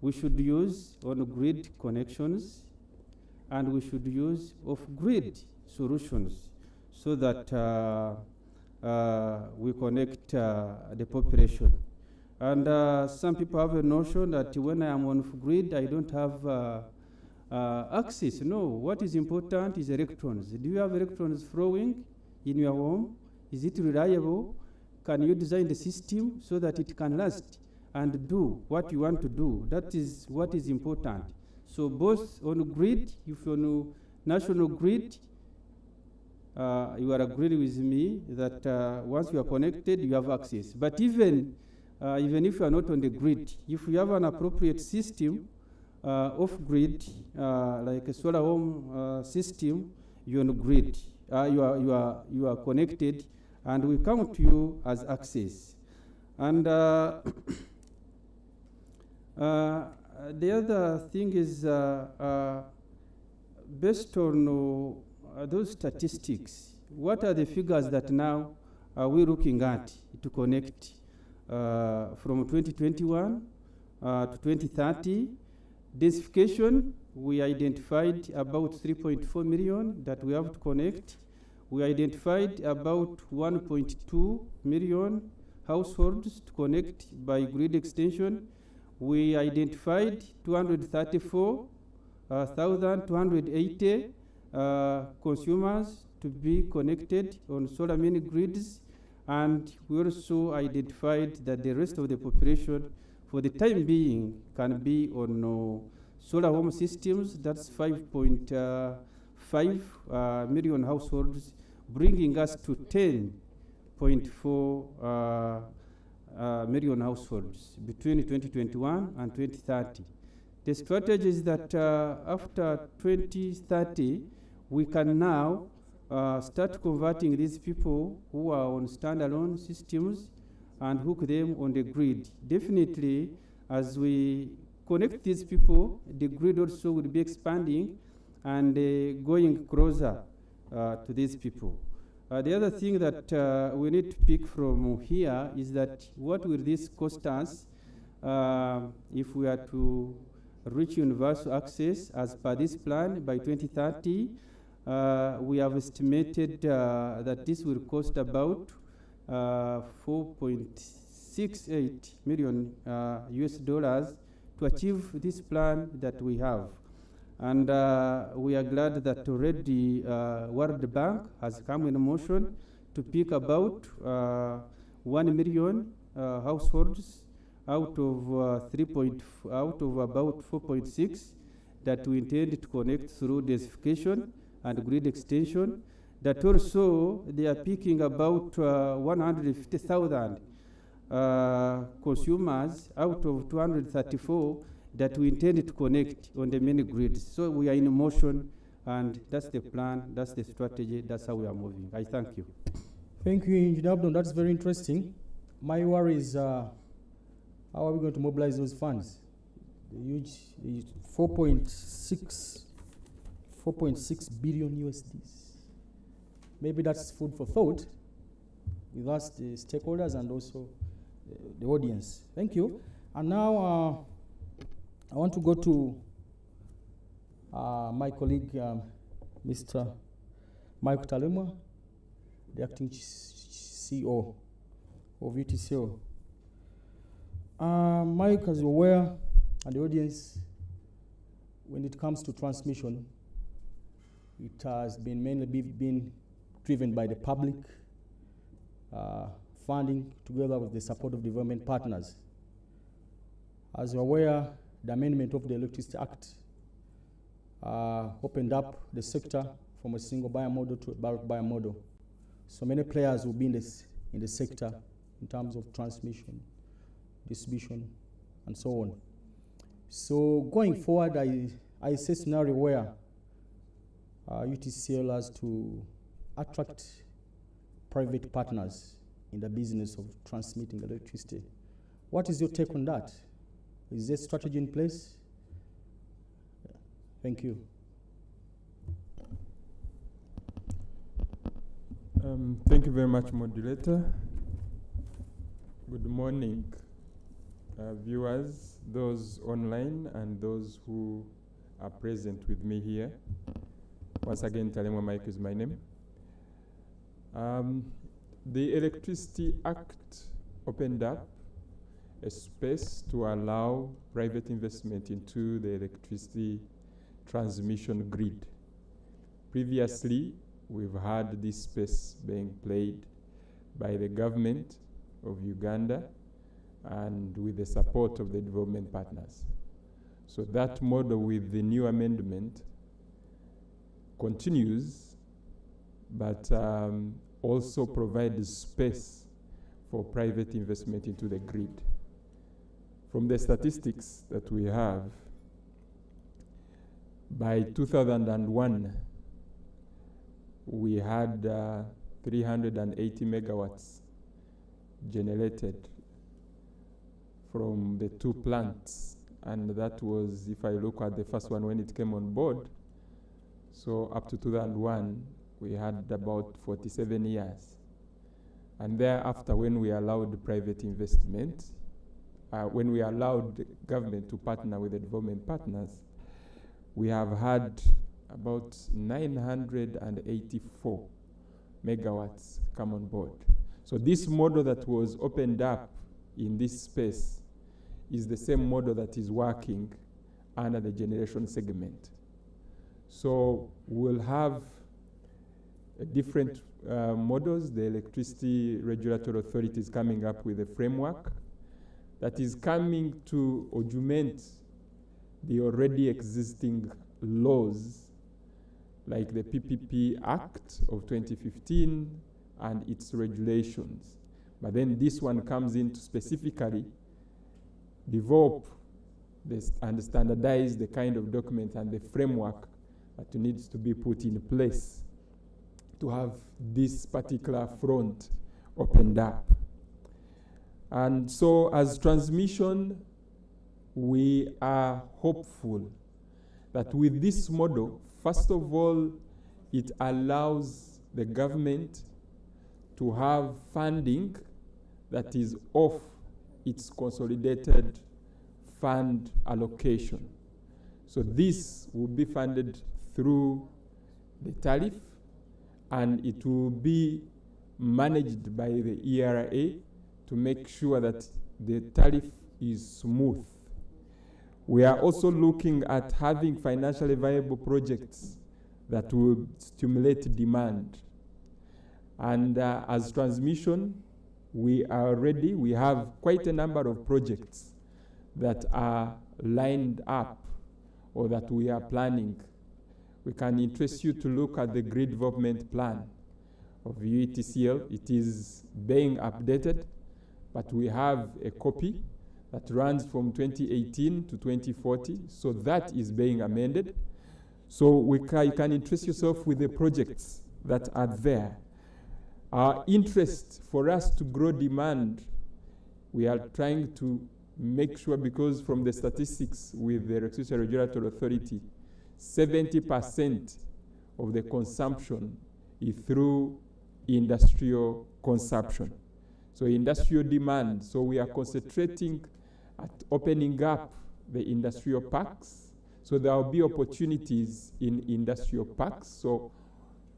We should use on-grid connections, and we should use off-grid solutions so that we connect the population. And some people have a notion that when I am on grid, I don't have access. No, what is important is electrons. Do you have electrons flowing in your home? Is it reliable? Can you design the system so that it can last and do what you want to do? That is what is important. So both on grid, if you're on national grid, you are agreeing with me that once you are connected, you have access. But even if you are not on the grid, if you have an appropriate system off-grid, like a solar home system, you're on grid. You are connected, and we count you as access. And the other thing is, based on those statistics, what are the figures that now are we looking at to connect from 2021 to 2030? Densification, we identified about 3.4 million that we have to connect. We identified about 1.2 million households to connect by grid extension. We identified 234,280 consumers to be connected on solar mini grids, and we also identified that the rest of the population, for the time being, can be on solar home systems. That's 5.5 million households, bringing us to 10.4 million households between 2021 and 2030. The strategy is that after 2030, we can now start converting these people who are on standalone systems and hook them on the grid. Definitely, as we connect these people, the grid also will be expanding and going closer to these people. The other thing that we need to pick from here is that what will this cost us if we are to reach universal access as per this plan by 2030? We have estimated that this will cost about 4.68 million US dollars to achieve this plan that we have. And we are glad that already World Bank has come in motion to pick about 1 million households out of about 4.6 that we intend to connect through densification and grid extension. That also they are picking about 150,000 consumers out of 234 that we intend to connect on the mini grids. So we are in motion, and that's the plan, that's the strategy, that's how we are moving. I thank you. Thank you, Engineer Abdon. That's very interesting. My worry is how are we going to mobilize those funds? The huge 4.6 billion USDs. Maybe that's food for thought with us, the stakeholders, and also the audience. Thank you. And now I want to go to my colleague, Mr. Mike Talema, the acting CEO of UTCO. Mike, as you're aware, and the audience, when it comes to transmission, it has been mainly been driven by the public funding together with the support of development partners. As you're aware, the amendment of the Electricity Act opened up the sector from a single buyer model to a bulk buyer model. So many players will be in the sector in terms of transmission, distribution, and so on. So going forward, I see a scenario where UTCL has to attract private partners in the business of transmitting electricity. What is your take on that? Is there strategy in place? Yeah. Thank you. Thank you very much, moderator. Good morning, viewers, those online and those who are present with me here. Once again, Talemwa Mike is my name. The Electricity Act opened up a space to allow private investment into the electricity transmission grid. Previously, we've had this space being played by the government of Uganda and with the support of the development partners. So that model with the new amendment continues, but also provides space for private investment into the grid. From the statistics that we have, by 2001, we had 380 megawatts generated from the two plants. And that was, if I look at the first one when it came on board, so up to 2001, we had about 47 years. And thereafter, when we allowed private investment, when we allowed the government to partner with the development partners, we have had about 984 megawatts come on board. So this model that was opened up in this space is the same model that is working under the generation segment. So we'll have different models. The Electricity Regulatory Authority is coming up with a framework that is coming to augment the already existing laws like the PPP Act of 2015 and its regulations. But then this one comes in to specifically develop this and standardize the kind of document and the framework that needs to be put in place to have this particular front opened up. And so as transmission, we are hopeful that with this model, first of all, it allows the government to have funding that is off its consolidated fund allocation. So this will be funded through the tariff, and it will be managed by the ERA to make sure that the tariff is smooth. We are also looking at having financially viable projects that will stimulate demand. And as transmission, we have quite a number of projects that are lined up or that we are planning. We can interest you to look at the grid development plan of UETCL. It is being updated, but we have a copy that runs from 2018 to 2040, so that is being amended. So you can interest yourself with the projects that are there. Our interest for us to grow demand, we are trying to make sure, because from the statistics with the Electricity Regulatory Authority, 70% of the consumption is through industrial consumption. So industrial demand, so we are concentrating at opening up the industrial parks. So there will be opportunities in industrial parks. So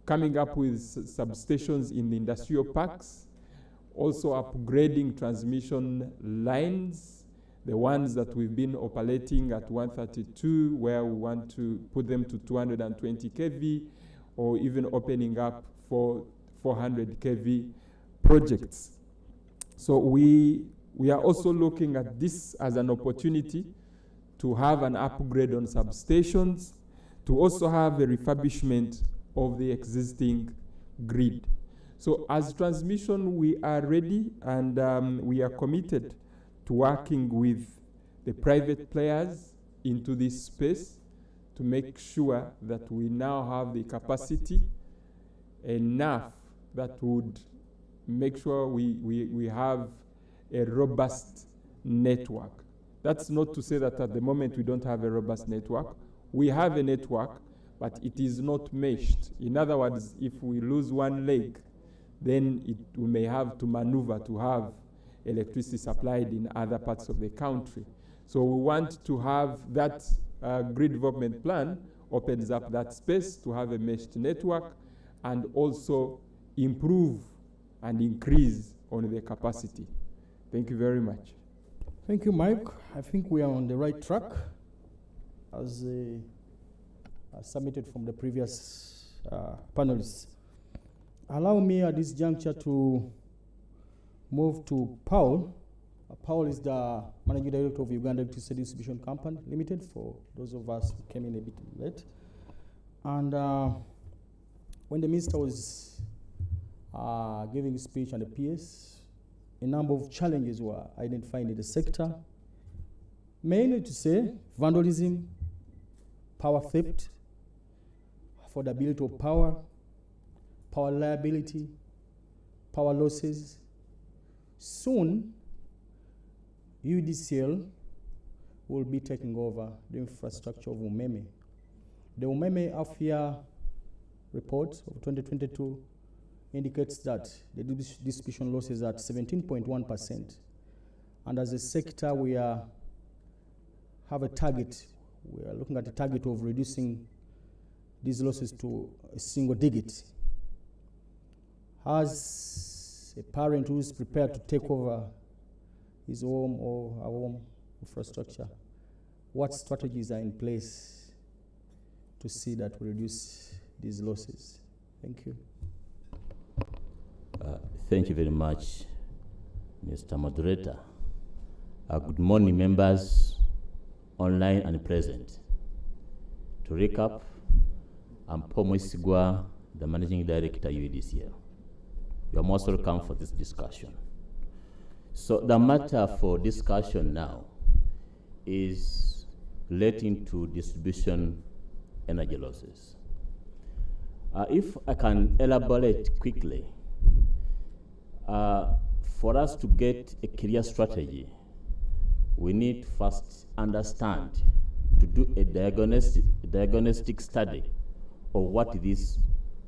coming up with substations in the industrial parks, also upgrading transmission lines, the ones that we've been operating at 132, where we want to put them to 220 kV, or even opening up for 400 kV projects. So we are also looking at this as an opportunity to have an upgrade on substations, to also have a refurbishment of the existing grid. So as transmission, we are ready, and we are committed to working with the private players into this space to make sure that we now have the capacity enough that would make sure we have a robust network That's not to say that at the moment we don't have a robust network. We have a network, but it is not meshed. In other words, if we lose one leg, then we may have to maneuver to have electricity supplied in other parts of the country. So we want to have that grid development plan opens up that space to have a meshed network and also improve and increase on the capacity. Thank you very much. Thank you, Mike. I think we are on the right track as submitted from the previous panelists. Allow me at this juncture to move to Paul. Paul is the Managing Director of Uganda Electricity Distribution Company Limited, for those of us who came in a bit late. And when the minister was giving his speech on the PS, a number of challenges were identified in the sector, mainly to say vandalism, power theft, affordability of power, power liability, power losses. Soon, UDCL will be taking over the infrastructure of Umeme. The Umeme half-year report of 2022 indicates that the distribution losses are at 17.1%. And as a sector, we have a target. We are looking at a target of reducing these losses to a single digit. As a parent who is prepared to take over his home or our home infrastructure, what strategies are in place to see that we reduce these losses? Thank you. Thank you very much, Mr. Moderator. Good morning, members, online and present. To recap, I'm Paul Mwisigwa, the Managing Director, UDCL. You are most welcome for this discussion. So the matter for discussion now is relating to distribution energy losses. If I can elaborate quickly, for us to get a clear strategy, we need to first understand, to do a diagnostic study of what this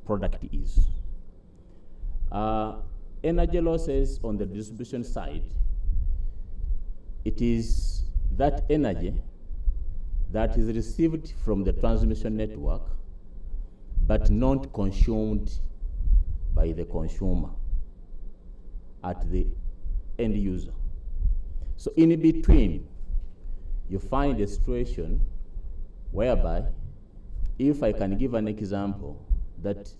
product is. Energy losses on the distribution side, it is that energy that is received from the transmission network but not consumed by the consumer at the end user. So in between, you find a situation whereby, if I can give an example, that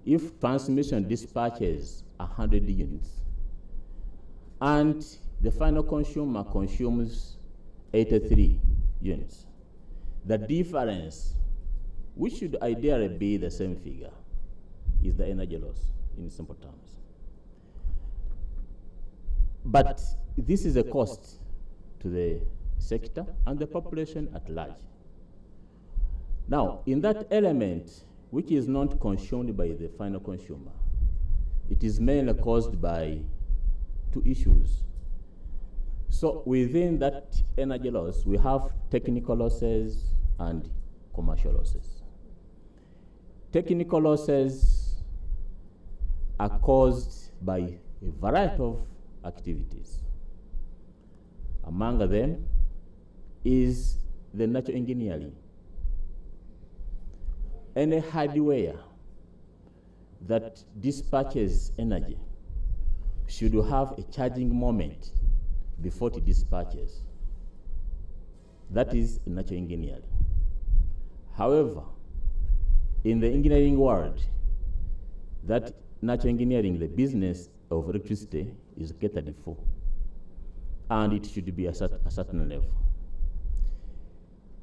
if transmission dispatches 100 units and the final consumer consumes 83 units, the difference, which should ideally be the same figure, is the energy loss in simple terms. But this is a cost to the sector and the population at large. Now, in that element, which is not consumed by the final consumer, it is mainly caused by two issues. So within that energy loss, we have technical losses and commercial losses. Technical losses are caused by a variety of activities. Among them is the natural engineering. Any hardware that dispatches energy should have a charging moment before it dispatches. That is natural engineering. However, in the engineering world, that natural engineering, the business of electricity, is catered for, and it should be a certain level.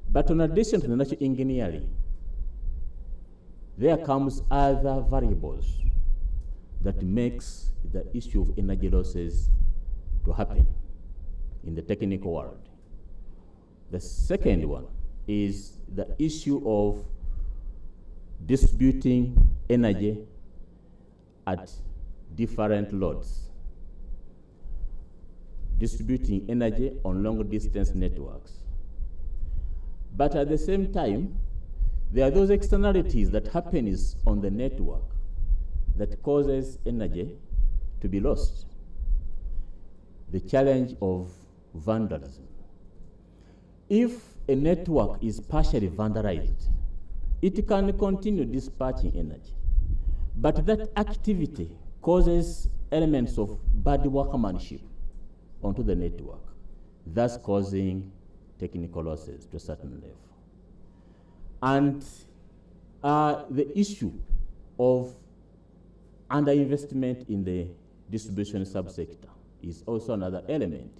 But in addition to the natural engineering, there comes other variables that makes the issue of energy losses to happen in the technical world. The second one is the issue of distributing energy at different loads. distributing energy on long-distance networks. But at the same time, there are those externalities that happen on the network that causes energy to be lost. The challenge of vandalism. If a network is partially vandalized, it can continue dispatching energy. But that activity causes elements of bad workmanship onto the network, thus causing technical losses to a certain level. And the issue of underinvestment in the distribution subsector is also another element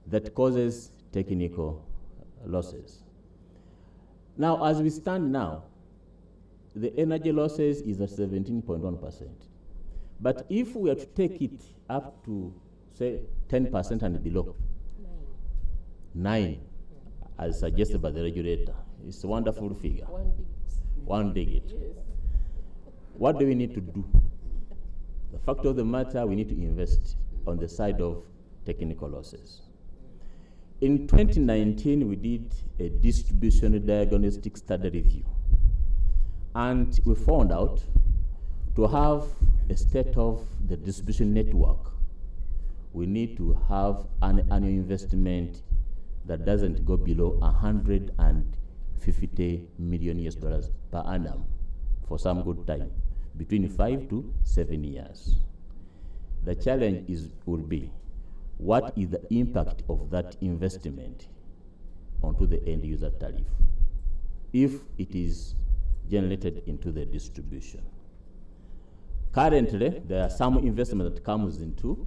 that causes technical losses. Now, as we stand now, the energy losses is at 17.1%. But if we are to take it up to, say, 10% and below, 9, as suggested by the regulator, it's a wonderful figure. 1 digit. Yes. What do we need to do? The fact of the matter, we need to invest on the side of technical losses. In 2019, we did a distribution diagnostic study review. And we found out to have a state of the distribution network, we need to have an annual investment that doesn't go below $150 million per annum for some good time, between 5 to 7 years. The challenge would be, what is the impact of that investment onto the end user tariff if it is generated into the distribution? Currently, there are some investment that comes into,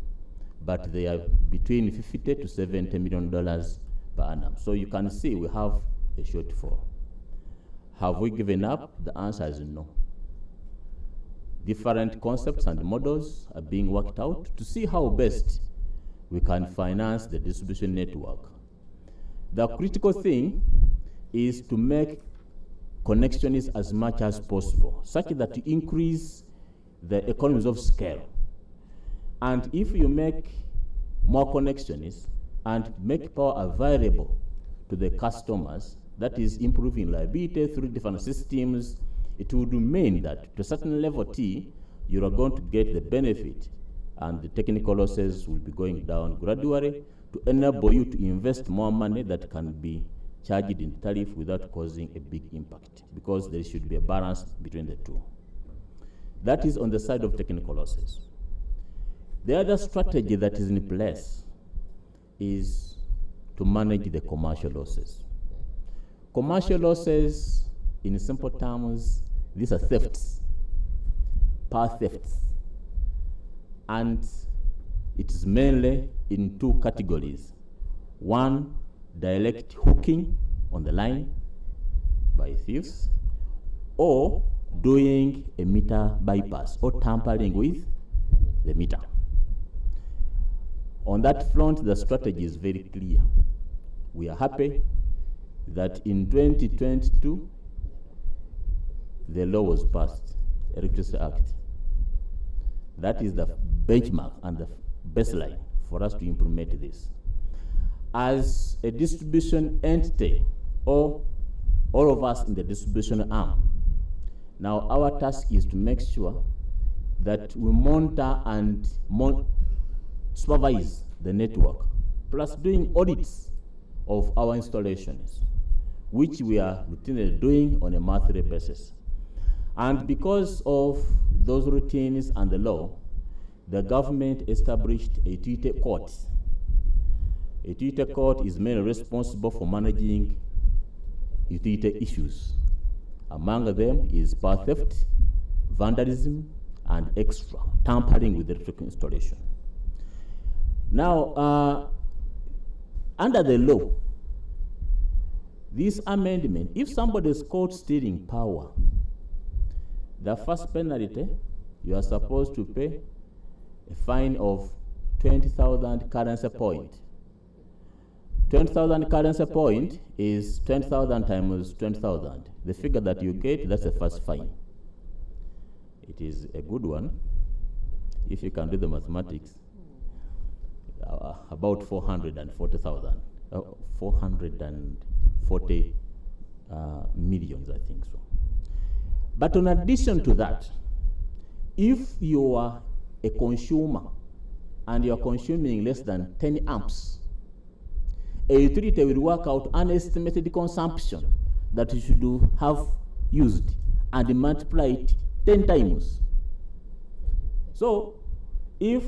but they are between $50 to $70 million per annum. So you can see we have a shortfall. Have we given up? The answer is no. Different concepts and models are being worked out to see how best we can finance the distribution network. The critical thing is to make connections as much as possible, such that you increase the economies of scale. And if you make more connections and make power available to the customers, that is improving reliability through different systems, it would mean that to a certain level T, you are going to get the benefit, and the technical losses will be going down gradually to enable you to invest more money that can be charged in tariff without causing a big impact, because there should be a balance between the two. That is on the side of technical losses. The other strategy that is in place is to manage the commercial losses. Commercial losses, in simple terms, these are thefts, power thefts. And it is mainly in two categories. One, direct hooking on the line by thieves, or doing a meter bypass or tampering with the meter. On that front, the strategy is very clear. We are happy that in 2022, the law was passed, Electricity Act. That is the benchmark and the baseline for us to implement this. As a distribution entity, or all of us in the distribution arm, now our task is to make sure that we monitor and supervise the network, plus doing audits of our installations, which we are routinely doing on a monthly basis. And because of those routines and the law, the government established a utility court. A utility court is mainly responsible for managing utility issues. Among them is power theft, vandalism, and extra, tampering with the electrical installation. Now, under the law, this amendment, if somebody is caught stealing power, the first penalty, you are supposed to pay a fine of 20,000 currency point. 20,000 currency point is 20,000 times 20,000. The figure that you get, that's the first fine. It is a good one if you can do the mathematics. about 440,000, 440 millions, I think so. But in addition to that, if you are a consumer and you are consuming less than 10 amps, a utility will work out an estimated consumption that you should have used and multiply it 10 times. So, if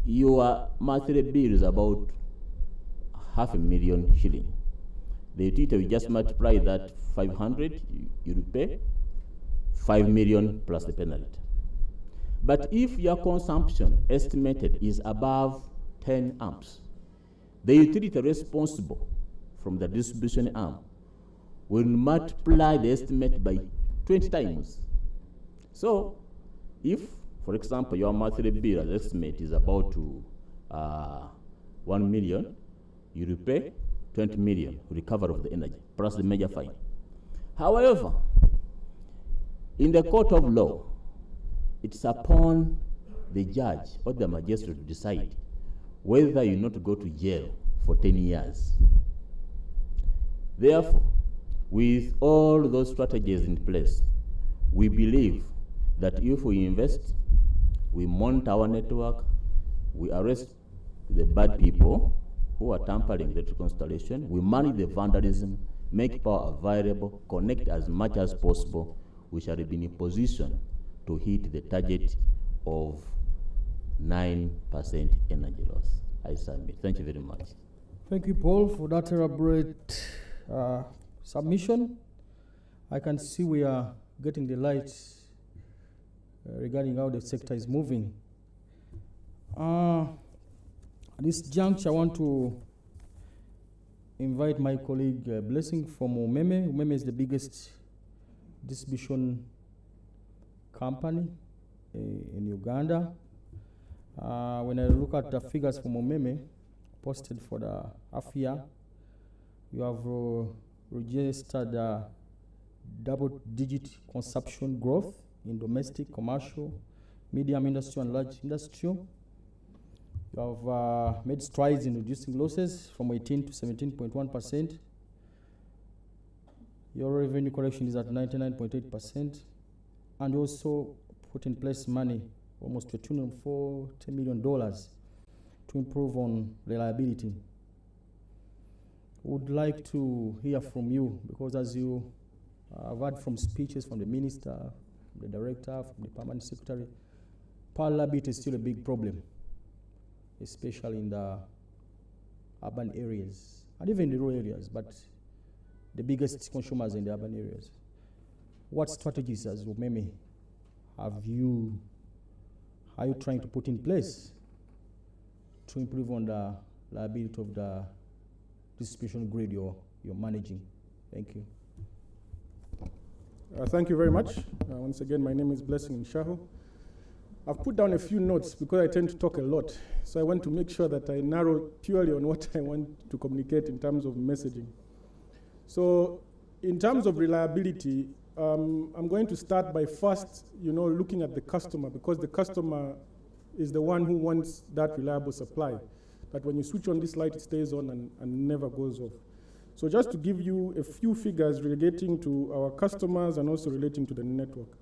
your monthly bill is about $500,000 shilling, the utility will just multiply that 500, you will pay 5 million plus the penalty. But if your consumption estimated is above 10 amps, the utility responsible from the distribution arm will multiply the estimate by 20 times. So, if, for example, your monthly bill estimate is about to 1 million, you will pay 20 million recovery of the energy, plus the major fine. However, in the court of law, it's upon the judge or the magistrate to decide whether you not go to jail for 10 years. Therefore, with all those strategies in place, we believe that if we invest, we monitor our network, we arrest the bad people who are tampering the electrical installation, we manage the vandalism, make power available, connect as much as possible, we shall be in a position to hit the target of 9% energy loss. I submit. Thank you very much. Thank you, Paul, for that elaborate submission. I can see we are getting the light regarding how the sector is moving. At this juncture, I want to invite my colleague Blessing from Umeme. Umeme is the biggest distribution company in Uganda. When I look at the figures from Umeme posted for the half year, you have registered double-digit consumption growth in domestic, commercial, medium industry, and large industry. You have made strides in reducing losses from 18 to 17.1%. Your revenue collection is at 99.8%. And you also put in place money, almost to $240 million, to improve on reliability. Would like to hear from you, because as you have heard from speeches from the minister, the director, from the permanent secretary, power reliability is still a big problem, especially in the urban areas, and even the rural areas, but the biggest consumers in the urban areas. What strategies as Umeme are you trying to put in place to improve on the reliability of the distribution grid you're managing? Thank you. Thank you very much. Once again, my name is Blessing Nshaho. I've put down a few notes because I tend to talk a lot. So I want to make sure that I narrow purely on what I want to communicate in terms of messaging. So in terms of reliability, I'm going to start by first, looking at the customer, because the customer is the one who wants that reliable supply, that when you switch on this light, it stays on and never goes off. So just to give you a few figures relating to our customers and also relating to the network.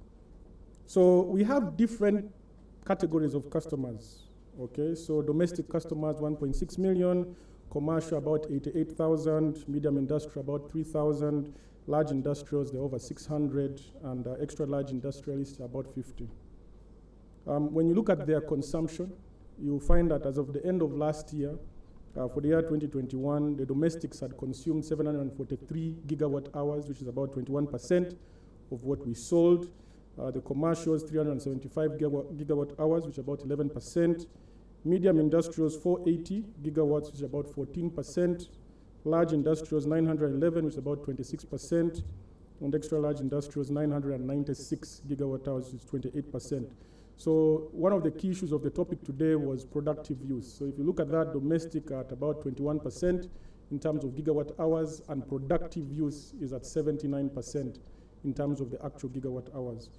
So we have different categories of customers, okay? So domestic customers, 1.6 million, commercial, about 88,000, medium industrial, about 3,000, large industrials, they're over 600, and extra large industrialists, about 50. When you look at their consumption, you'll find that as of the end of last year, for the year 2021, the domestics had consumed 743 gigawatt hours, which is about 21% of what we sold. The commercials, 375 gigawatt hours, which is about 11%. Medium industrials, 480 gigawatts, which is about 14%. Large industrials, 911, which is about 26%. And extra large industrials, 996 gigawatt hours, which is 28%. So one of the key issues of the topic today was productive use. So if you look at that, domestic at about 21% in terms of gigawatt hours, and productive use is at 79% in terms of the actual gigawatt hours.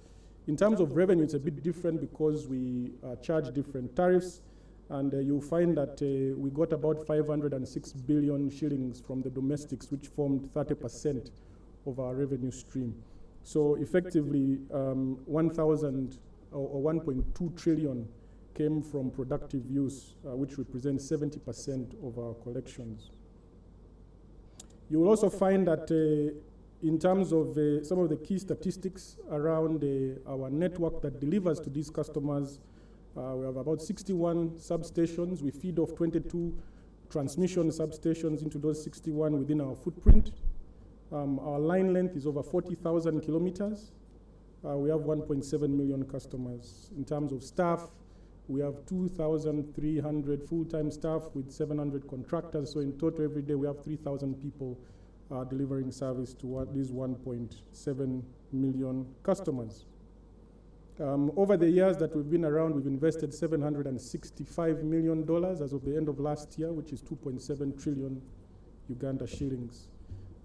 In terms of revenue, it's a bit different because we charge different tariffs. And you'll find that we got about 506 billion shillings from the domestics, which formed 30% of our revenue stream. So effectively, 1,000 or 1.2 trillion came from productive use, which represents 70% of our collections. You will also find that in terms of some of the key statistics around our network that delivers to these customers, we have about 61 substations. We feed off 22 transmission substations into those 61 within our footprint. Our line length is over 40,000 kilometers. We have 1.7 million customers. In terms of staff, we have 2,300 full-time staff with 700 contractors. So in total, every day, we have 3,000 people delivering service to these 1.7 million customers. Over the years that we've been around, we've invested $765 million as of the end of last year, which is 2.7 trillion Uganda shillings.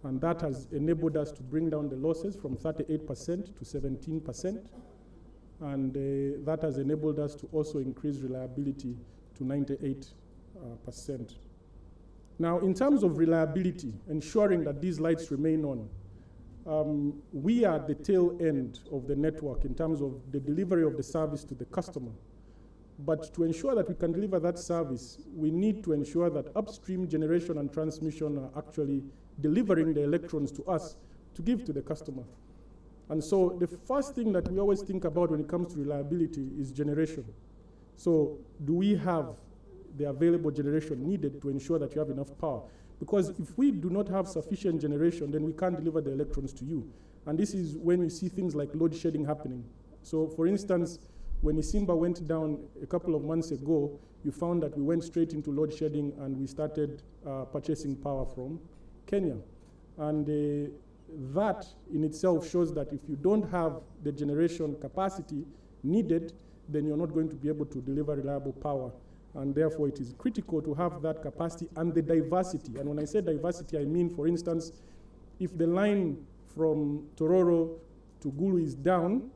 And that has enabled us to bring down the losses from 38% to 17%. And that has enabled us to also increase reliability to 98%. Now, in terms of reliability, ensuring that these lights remain on, we are at the tail end of the network in terms of the delivery of the service to the customer. But to ensure that we can deliver that service, we need to ensure that upstream generation and transmission are actually delivering the electrons to us to give to the customer. And so the first thing that we always think about when it comes to reliability is generation. So do we have the available generation needed to ensure that you have enough power? Because if we do not have sufficient generation, then we can't deliver the electrons to you. And this is when you see things like load shedding happening. So for instance, when Isimba went down a couple of months ago, you found that we went straight into load shedding and we started purchasing power from Kenya. And that in itself shows that if you don't have the generation capacity needed, then you're not going to be able to deliver reliable power. And therefore, it is critical to have that capacity and the diversity. And when I say diversity, I mean, for instance, if the line from Tororo to Gulu is down,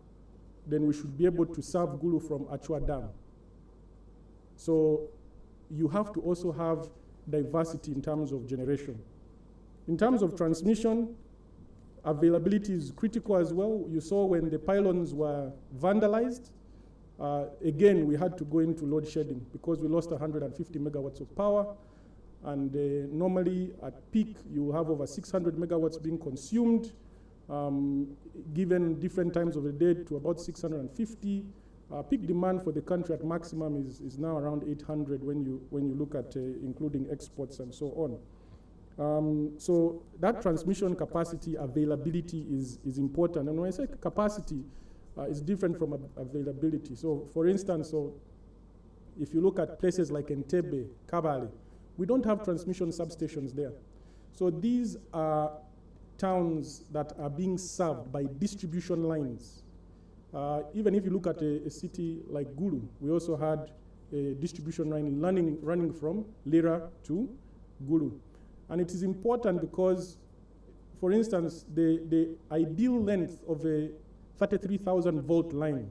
then we should be able to serve Gulu from Achua Dam. So you have to also have diversity in terms of generation. In terms of transmission, availability is critical as well. You saw when the pylons were vandalized, again, we had to go into load shedding because we lost 150 megawatts of power. And normally at peak, you have over 600 megawatts being consumed, given different times of the day to about 650. Peak demand for the country at maximum is now around 800 when you look at including exports and so on. So that transmission capacity availability is important. And when I say capacity, it's different from availability. So for instance, if you look at places like Entebbe, Kabale, we don't have transmission substations there. So these are towns that are being served by distribution lines. Even if you look at a city like Gulu, we also had a distribution line running from Lira to Gulu. And it is important because, for instance, the ideal length of a 33,000 volt line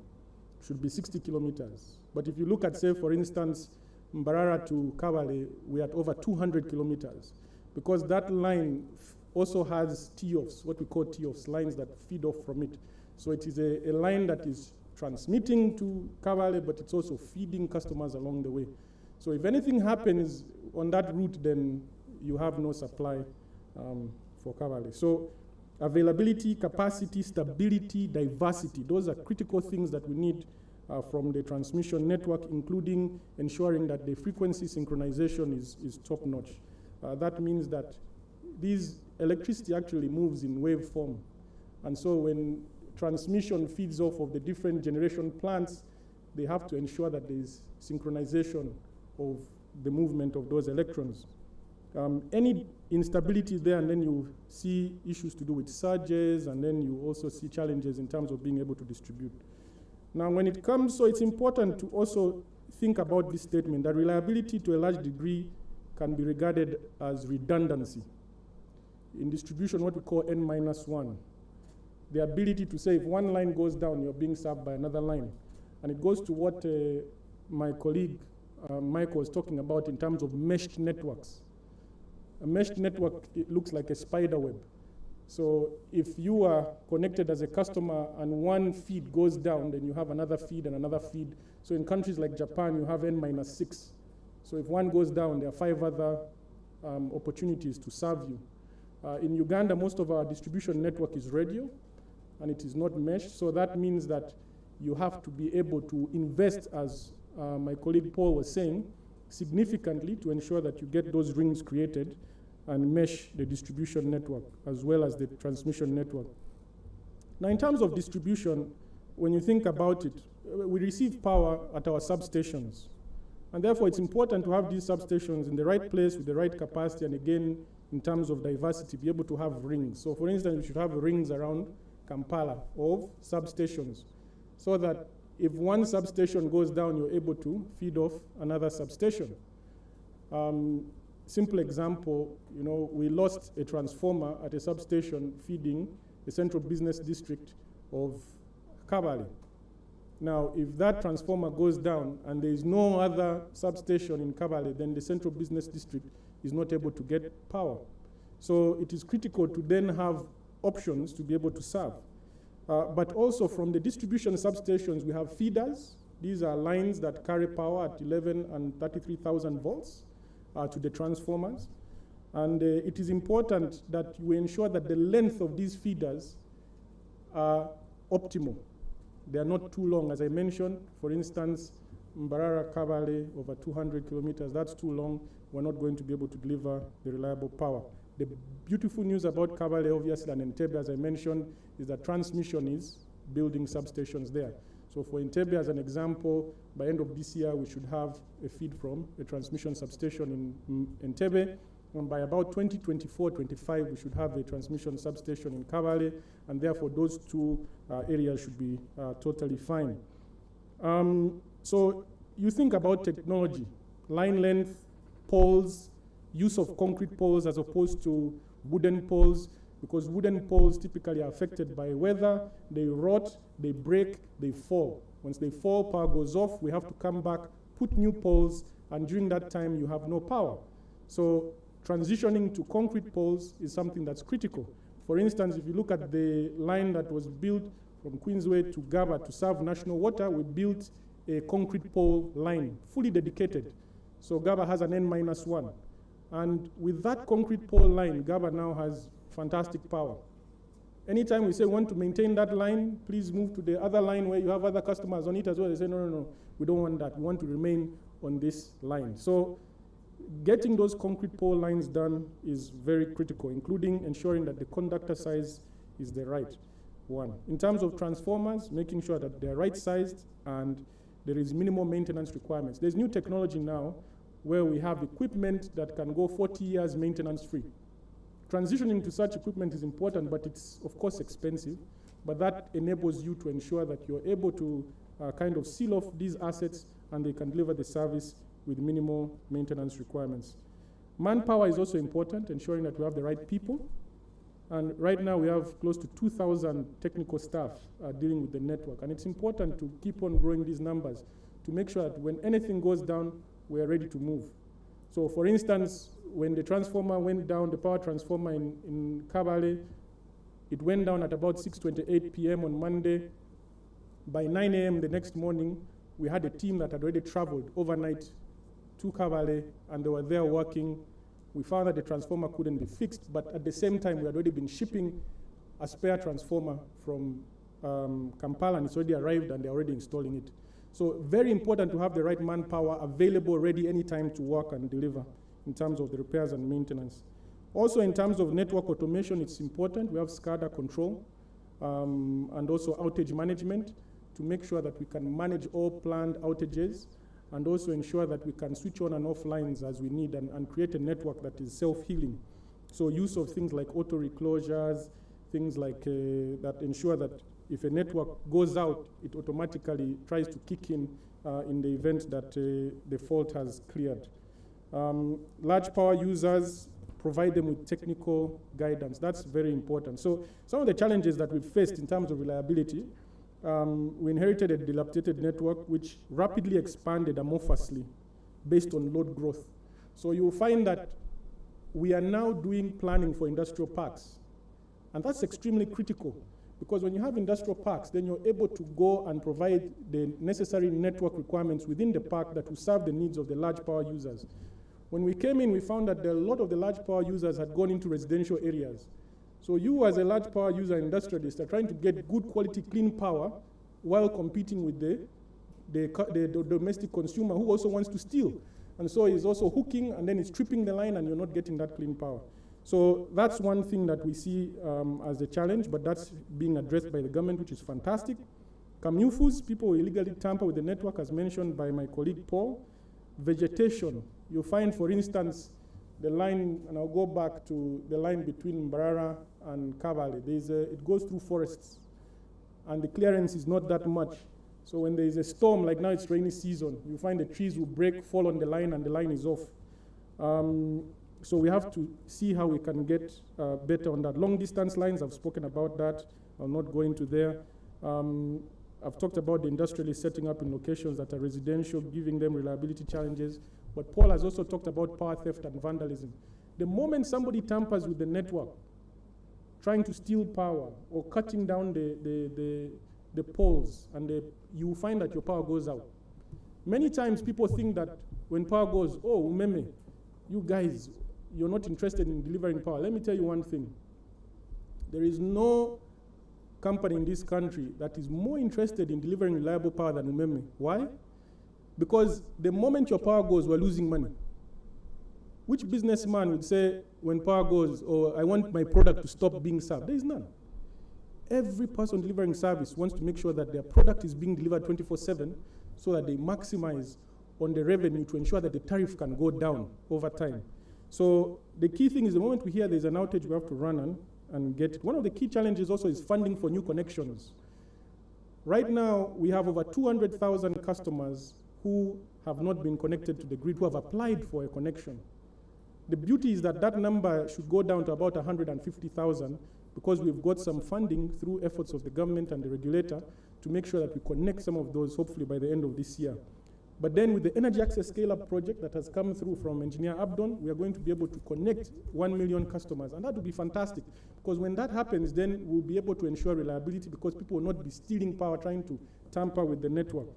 should be 60 kilometers. But if you look at, say, for instance, Mbarara to Kabale, we are at over 200 kilometers because that line also has T-offs, what we call T-offs, lines that feed off from it. So it is a line that is transmitting to Kabale, but it's also feeding customers along the way. So if anything happens on that route, then you have no supply for Kabale. So availability, capacity, stability, diversity, those are critical things that we need from the transmission network, including ensuring that the frequency synchronization is top-notch. That means that this electricity actually moves in wave form. And so when transmission feeds off of the different generation plants, they have to ensure that there is synchronization of the movement of those electrons. Any instability there, and then you see issues to do with surges, and then you also see challenges in terms of being able to distribute. Now, when it comes, so it's important to also think about this statement, that reliability to a large degree can be regarded as redundancy. In distribution, what we call N-1. The ability to say if one line goes down, you're being served by another line. And it goes to what my colleague Mike was talking about in terms of meshed networks. A meshed network, it looks like a spider web. So if you are connected as a customer and one feed goes down, then you have another feed and another feed. So in countries like Japan, you have N-6. So if one goes down, there are 5 other opportunities to serve you. In Uganda, most of our distribution network is radio, and it is not meshed. So that means that you have to be able to invest, as my colleague Paul was saying, significantly to ensure that you get those rings created and mesh the distribution network as well as the transmission network. Now, in terms of distribution, when you think about it, we receive power at our substations. And therefore, it's important to have these substations in the right place with the right capacity, and again, in terms of diversity, be able to have rings. So for instance, we should have rings around Kampala of substations, so that if one substation goes down, you're able to feed off another substation. Simple example, we lost a transformer at a substation feeding the central business district of Kabale. Now, if that transformer goes down and there is no other substation in Kabale, then the central business district is not able to get power. So it is critical to then have options to be able to serve. But also from the distribution substations, we have feeders. These are lines that carry power at 11 and 33,000 volts to the transformers. And it is important that we ensure that the length of these feeders are optimal. They are not too long. As I mentioned, for instance, Mbarara Kabale, over 200 kilometers, that's too long. We're not going to be able to deliver the reliable power. The beautiful news about Kabale, obviously, and Entebbe, as I mentioned, is that transmission is building substations there. So for Entebbe, as an example, by end of this year, we should have a feed from a transmission substation in Entebbe. And by about 2024-25, we should have a transmission substation in Kabale, and therefore those two areas should be totally fine. So you think about technology, line length, poles, use of concrete poles as opposed to wooden poles, because wooden poles typically are affected by weather, they rot, they break, they fall. Once they fall, power goes off, we have to come back, put new poles, and during that time you have no power. So transitioning to concrete poles is something that's critical. For instance, if you look at the line that was built from Queensway to Gaba to serve national water, we built a concrete pole line, fully dedicated. So Gaba has an N-1. And with that concrete pole line, Gaba now has fantastic power. Anytime we say we want to maintain that line, please move to the other line where you have other customers on it as well. They say, no, we don't want that. We want to remain on this line. So getting those concrete pole lines done is very critical, including ensuring that the conductor size is the right one. In terms of transformers, making sure that they're right-sized and there is minimal maintenance requirements. There's new technology now where we have equipment that can go 40 years maintenance-free. Transitioning to such equipment is important, but it's, of course, expensive. But that enables you to ensure that you're able to kind of seal off these assets and they can deliver the service with minimal maintenance requirements. Manpower is also important, ensuring that we have the right people. And right now we have close to 2,000 technical staff dealing with the network. And it's important to keep on growing these numbers to make sure that when anything goes down, we are ready to move. So for instance, when the transformer went down, the power transformer in Kabale, it went down at about 6:28 p.m. on Monday. By 9 a.m. the next morning, we had a team that had already traveled overnight to Kabale, and they were there working. We found that the transformer couldn't be fixed, but at the same time, we had already been shipping a spare transformer from Kampala, and it's already arrived, and they're already installing it. So very important to have the right manpower available, ready anytime to work and deliver in terms of the repairs and maintenance. Also, in terms of network automation, it's important. We have SCADA control and also outage management to make sure that we can manage all planned outages and also ensure that we can switch on and off lines as we need and create a network that is self-healing. So use of things like auto reclosures, things like that ensure that if a network goes out, it automatically tries to kick in the event that the fault has cleared. Large power users, provide them with technical guidance. That's very important. So some of the challenges that we've faced in terms of reliability, we inherited a dilapidated network which rapidly expanded amorphously based on load growth. So you'll find that we are now doing planning for industrial parks. And that's extremely critical, because when you have industrial parks, then you're able to go and provide the necessary network requirements within the park that will serve the needs of the large power users. When we came in, we found that a lot of the large power users had gone into residential areas. So you, as a large power user industrialist, are trying to get good quality clean power while competing with the domestic consumer who also wants to steal. And so he's also hooking, and then he's tripping the line, and you're not getting that clean power. So that's one thing that we see as a challenge, but that's being addressed by the government, which is fantastic. Kamufus, people who illegally tamper with the network, as mentioned by my colleague Paul. Vegetation, you find, for instance, the line, and I'll go back to the line between Mbarara and Kavale. It goes through forests, and the clearance is not that much. So when there is a storm, like now it's rainy season, you find the trees will break, fall on the line, and the line is off. So we have to see how we can get better on that. Long distance lines, I've spoken about that. I'll not go into there. I've talked about the industrialists setting up in locations that are residential, giving them reliability challenges. But Paul has also talked about power theft and vandalism. The moment somebody tampers with the network, trying to steal power or cutting down the poles, and you will find that your power goes out. Many times people think that when power goes, oh, Umeme, you guys, you're not interested in delivering power. Let me tell you one thing. There is no company in this country that is more interested in delivering reliable power than Umeme. Why? Because the moment your power goes, we're losing money. Which businessman would say, when power goes, oh, I want my product to stop being served? There is none. Every person delivering service wants to make sure that their product is being delivered 24/7 so that they maximize on the revenue to ensure that the tariff can go down over time. So the key thing is, the moment we hear there's an outage, we have to run on and get it. One of the key challenges also is funding for new connections. Right now, we have over 200,000 customers who have not been connected to the grid, who have applied for a connection. The beauty is that that number should go down to about 150,000, because we've got some funding through efforts of the government and the regulator to make sure that we connect some of those, hopefully by the end of this year. But then with the Energy Access Scale-Up project that has come through from Engineer Abdon, we are going to be able to connect 1 million customers. And that will be fantastic, because when that happens, then we'll be able to ensure reliability, because people will not be stealing power, trying to tamper with the network.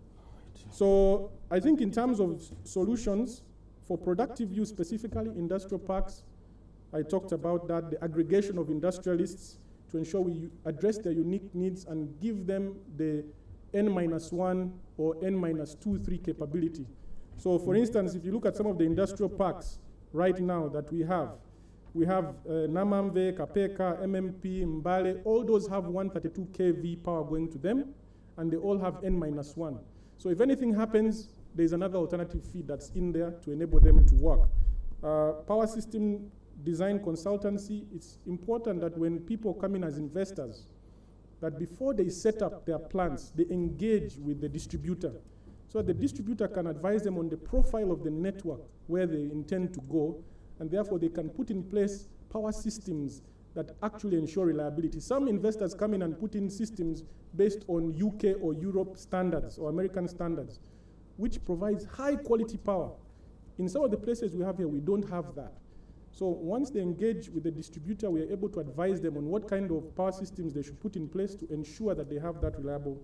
So I think in terms of solutions, for productive use specifically, industrial parks, I talked about that, the aggregation of industrialists to ensure we address their unique needs and give them the N-1 or N-2, 3 capability. So for instance, if you look at some of the industrial parks right now that we have Namamve, Kapeka, MMP, Mbale, all those have 132 kV power going to them, and they all have N-1. So if anything happens, there's another alternative feed that's in there to enable them to work. Power system design consultancy, it's important that when people come in as investors, that before they set up their plans, they engage with the distributor, so that the distributor can advise them on the profile of the network where they intend to go, and therefore they can put in place power systems that actually ensure reliability. Some investors come in and put in systems based on UK or Europe standards or American standards, which provides high quality power. In some of the places we have here, we don't have that. So once they engage with the distributor, we are able to advise them on what kind of power systems they should put in place to ensure that they have that reliable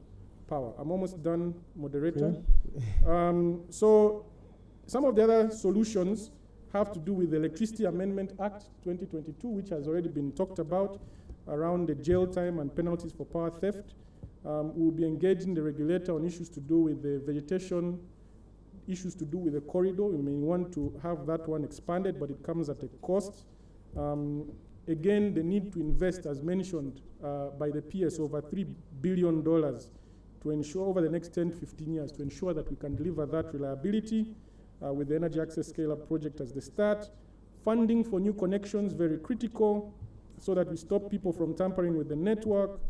power. I'm almost done, moderator. Okay. So some of the other solutions have to do with the Electricity Amendment Act 2022, which has already been talked about, around the jail time and penalties for power theft. We'll be engaging the regulator on issues to do with the vegetation, issues to do with the corridor. We may want to have that one expanded, but it comes at a cost. Again, the need to invest, as mentioned by the PS, over $3 billion to ensure over the next 10, 15 years, to ensure that we can deliver that reliability with the Energy Access Scale-Up project as the start. Funding for new connections, very critical, so that we stop people from tampering with the network.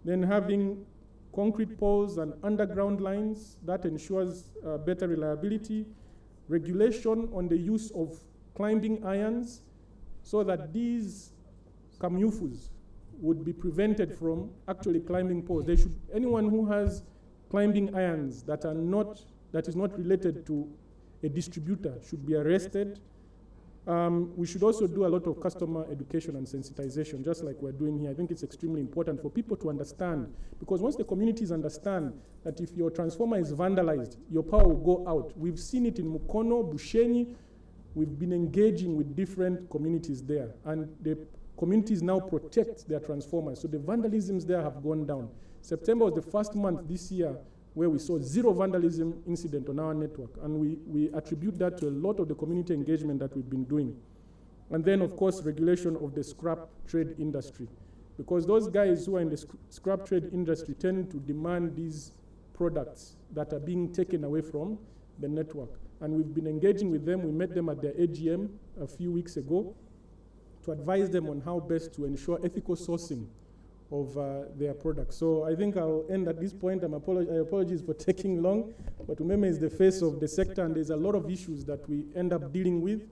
Then having concrete poles and underground lines, that ensures better reliability. Regulation on the use of climbing irons, so that these kamufus would be prevented from actually climbing poles. They should, anyone who has climbing irons that is not related to a distributor should be arrested. We should also do a lot of customer education and sensitization, just like we're doing here. I think it's extremely important for people to understand, because once the communities understand that if your transformer is vandalized, your power will go out. We've seen it in Mukono, Bushenyi. We've been engaging with different communities there, and the communities now protect their transformers. So the vandalisms there have gone down. September was the first month this year where we saw 0 vandalism incident on our network, and we attribute that to a lot of the community engagement that we've been doing. And then, of course, regulation of the scrap trade industry, because those guys who are in the scrap trade industry tend to demand these products that are being taken away from the network. And we've been engaging with them. We met them at their AGM a few weeks ago to advise them on how best to ensure ethical sourcing of their products. So I think I'll end at this point. I apologize for taking long, but UMEME is the face of the sector, and there's a lot of issues that we end up dealing with.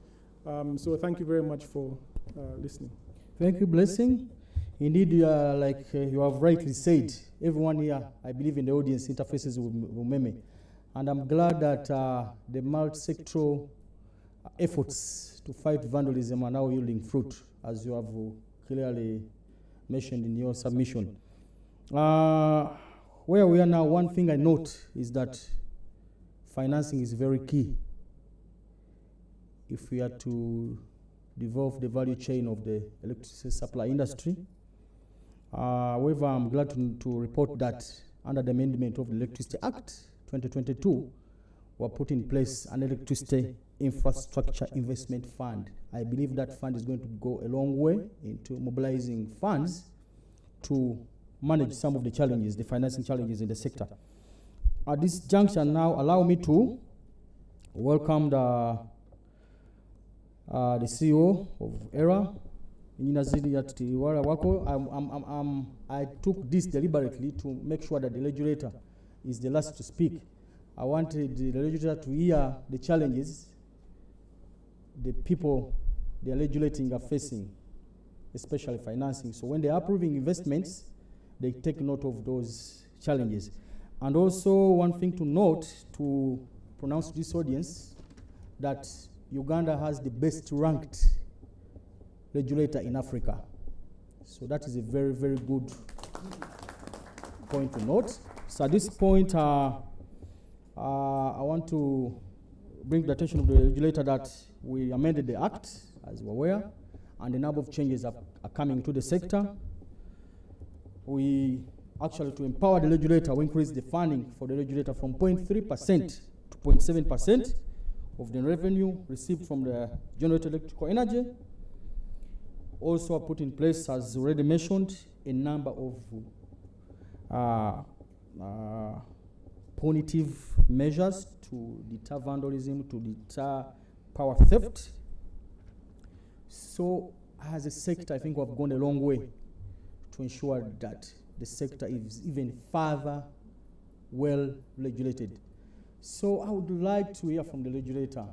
So thank you very much for listening. Thank you, Blessing. Indeed, like you have rightly said, everyone here, I believe in the audience, interfaces with UMEME. And I'm glad that the multi-sectoral efforts to fight vandalism are now yielding fruit, as you have clearly mentioned in your submission. Where we are now, one thing I note is that financing is very key if we are to develop the value chain of the electricity supply industry. However, I'm glad to report that under the amendment of the Electricity Act 2022, we put in place an electricity infrastructure investment fund. I believe that fund is going to go a long way into mobilizing funds to manage some of the challenges, the financing challenges in the sector. At this junction now, allow me to welcome the CEO of ERA, I took this deliberately to make sure that the legislator is the last to speak. I wanted the legislator to hear the challenges the people they are legislating are facing, especially financing. So when they are approving investments, they take note of those challenges. And also one thing to note, to pronounce to this audience, that Uganda has the best ranked regulator in Africa. So that is a very, very good point to note. So at this point, I want to bring the attention of the regulator that we amended the Act, as we're aware, and a number of changes are coming to the sector. We actually, to empower the regulator, we increased the funding for the regulator from 0.3% to 0.7% of the revenue received from the generated electrical energy. Also put in place, as already mentioned, a number of punitive measures to deter vandalism, to deter power theft. So as a sector, I think we have gone a long way to ensure that the sector is even further well regulated. So I would like to hear from the regulator,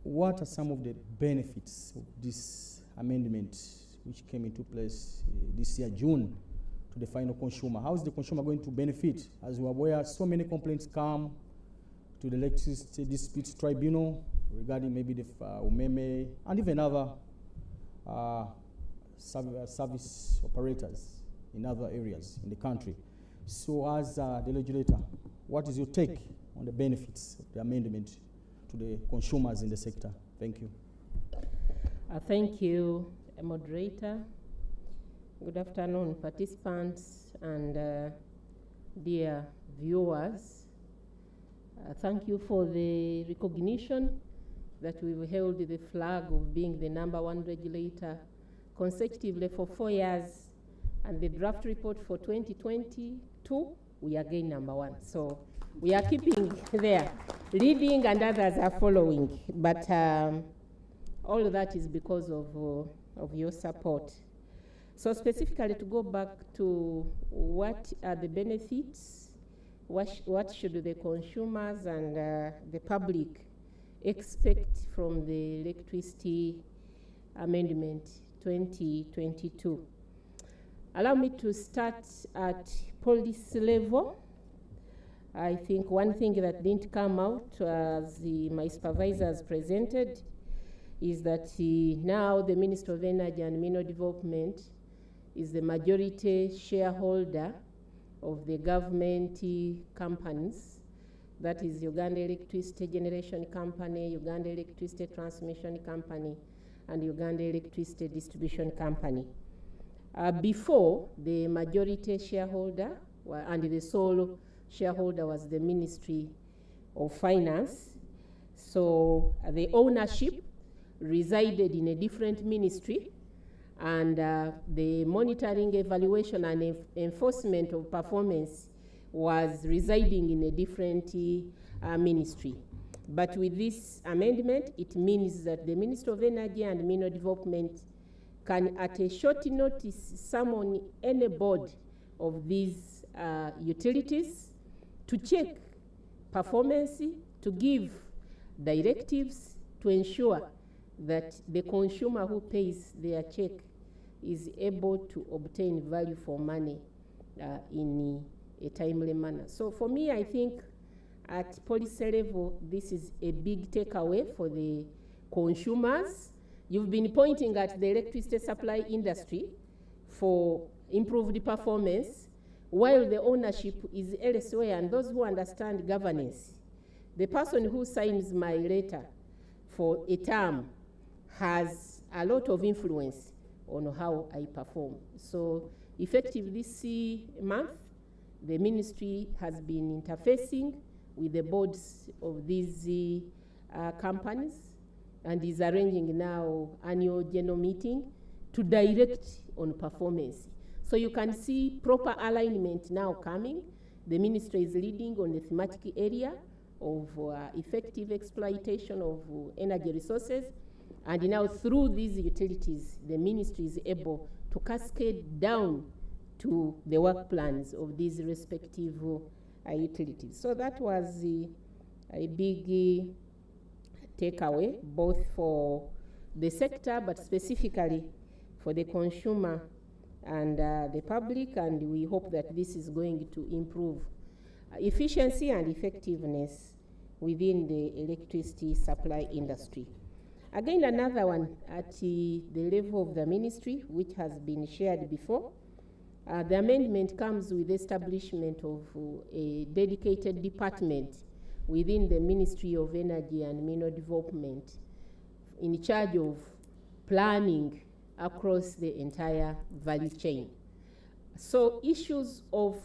what are some of the benefits of this amendment which came into place this year, June, to the final consumer? How is the consumer going to benefit? As we are aware, so many complaints come to the Electricity Disputes Tribunal regarding maybe the UMEME and even other service operators in other areas in the country. So as the regulator, what is your take on the benefits of the amendment to the consumers in the sector? Thank you. Thank you, moderator. Good afternoon, participants and dear viewers. Thank you for the recognition that we've held the flag of being the #1 regulator consecutively for 4 years, and the draft report for 2022, we are again #1. So we are keeping there, leading and others are following. But all of that is because of your support. So specifically, to go back to what are the benefits, what should the consumers and the public expect from the Electricity Amendment 2022. Allow me to start at policy level. I think one thing that didn't come out as my supervisors presented is that now the Minister of Energy and Mineral Development is the majority shareholder of the government companies. That is Uganda Electricity Generation Company, Uganda Electricity Transmission Company, and Uganda Electricity Distribution Company. Before, the majority shareholder and the sole shareholder was the Ministry of Finance. So the ownership resided in a different ministry, and the monitoring, evaluation, and enforcement of performance was residing in a different ministry. But with this amendment, it means that the Minister of Energy and Mineral Development can, at a short notice, summon any board of these utilities to check performance, to give directives, to ensure that the consumer who pays their check is able to obtain value for money in a timely manner. So for me, I think at policy level, this is a big takeaway for the consumers. You've been pointing at the electricity supply industry for improved performance, while the ownership is elsewhere, and those who understand governance. The person who signs my letter for a term has a lot of influence on how I perform. So effective this month, the ministry has been interfacing with the boards of these companies and is arranging now annual general meeting to direct on performance. So you can see proper alignment now coming. The ministry is leading on the thematic area of effective exploitation of energy resources. And now through these utilities, the ministry is able to cascade down to the work plans of these respective utilities. So that was a big takeaway, both for the sector, but specifically for the consumer and the public, and we hope that this is going to improve efficiency and effectiveness within the electricity supply industry. Again, another one at the level of the ministry, which has been shared before. The amendment comes with the establishment of a dedicated department within the Ministry of Energy and Mineral Development in charge of planning across the entire value chain. So issues of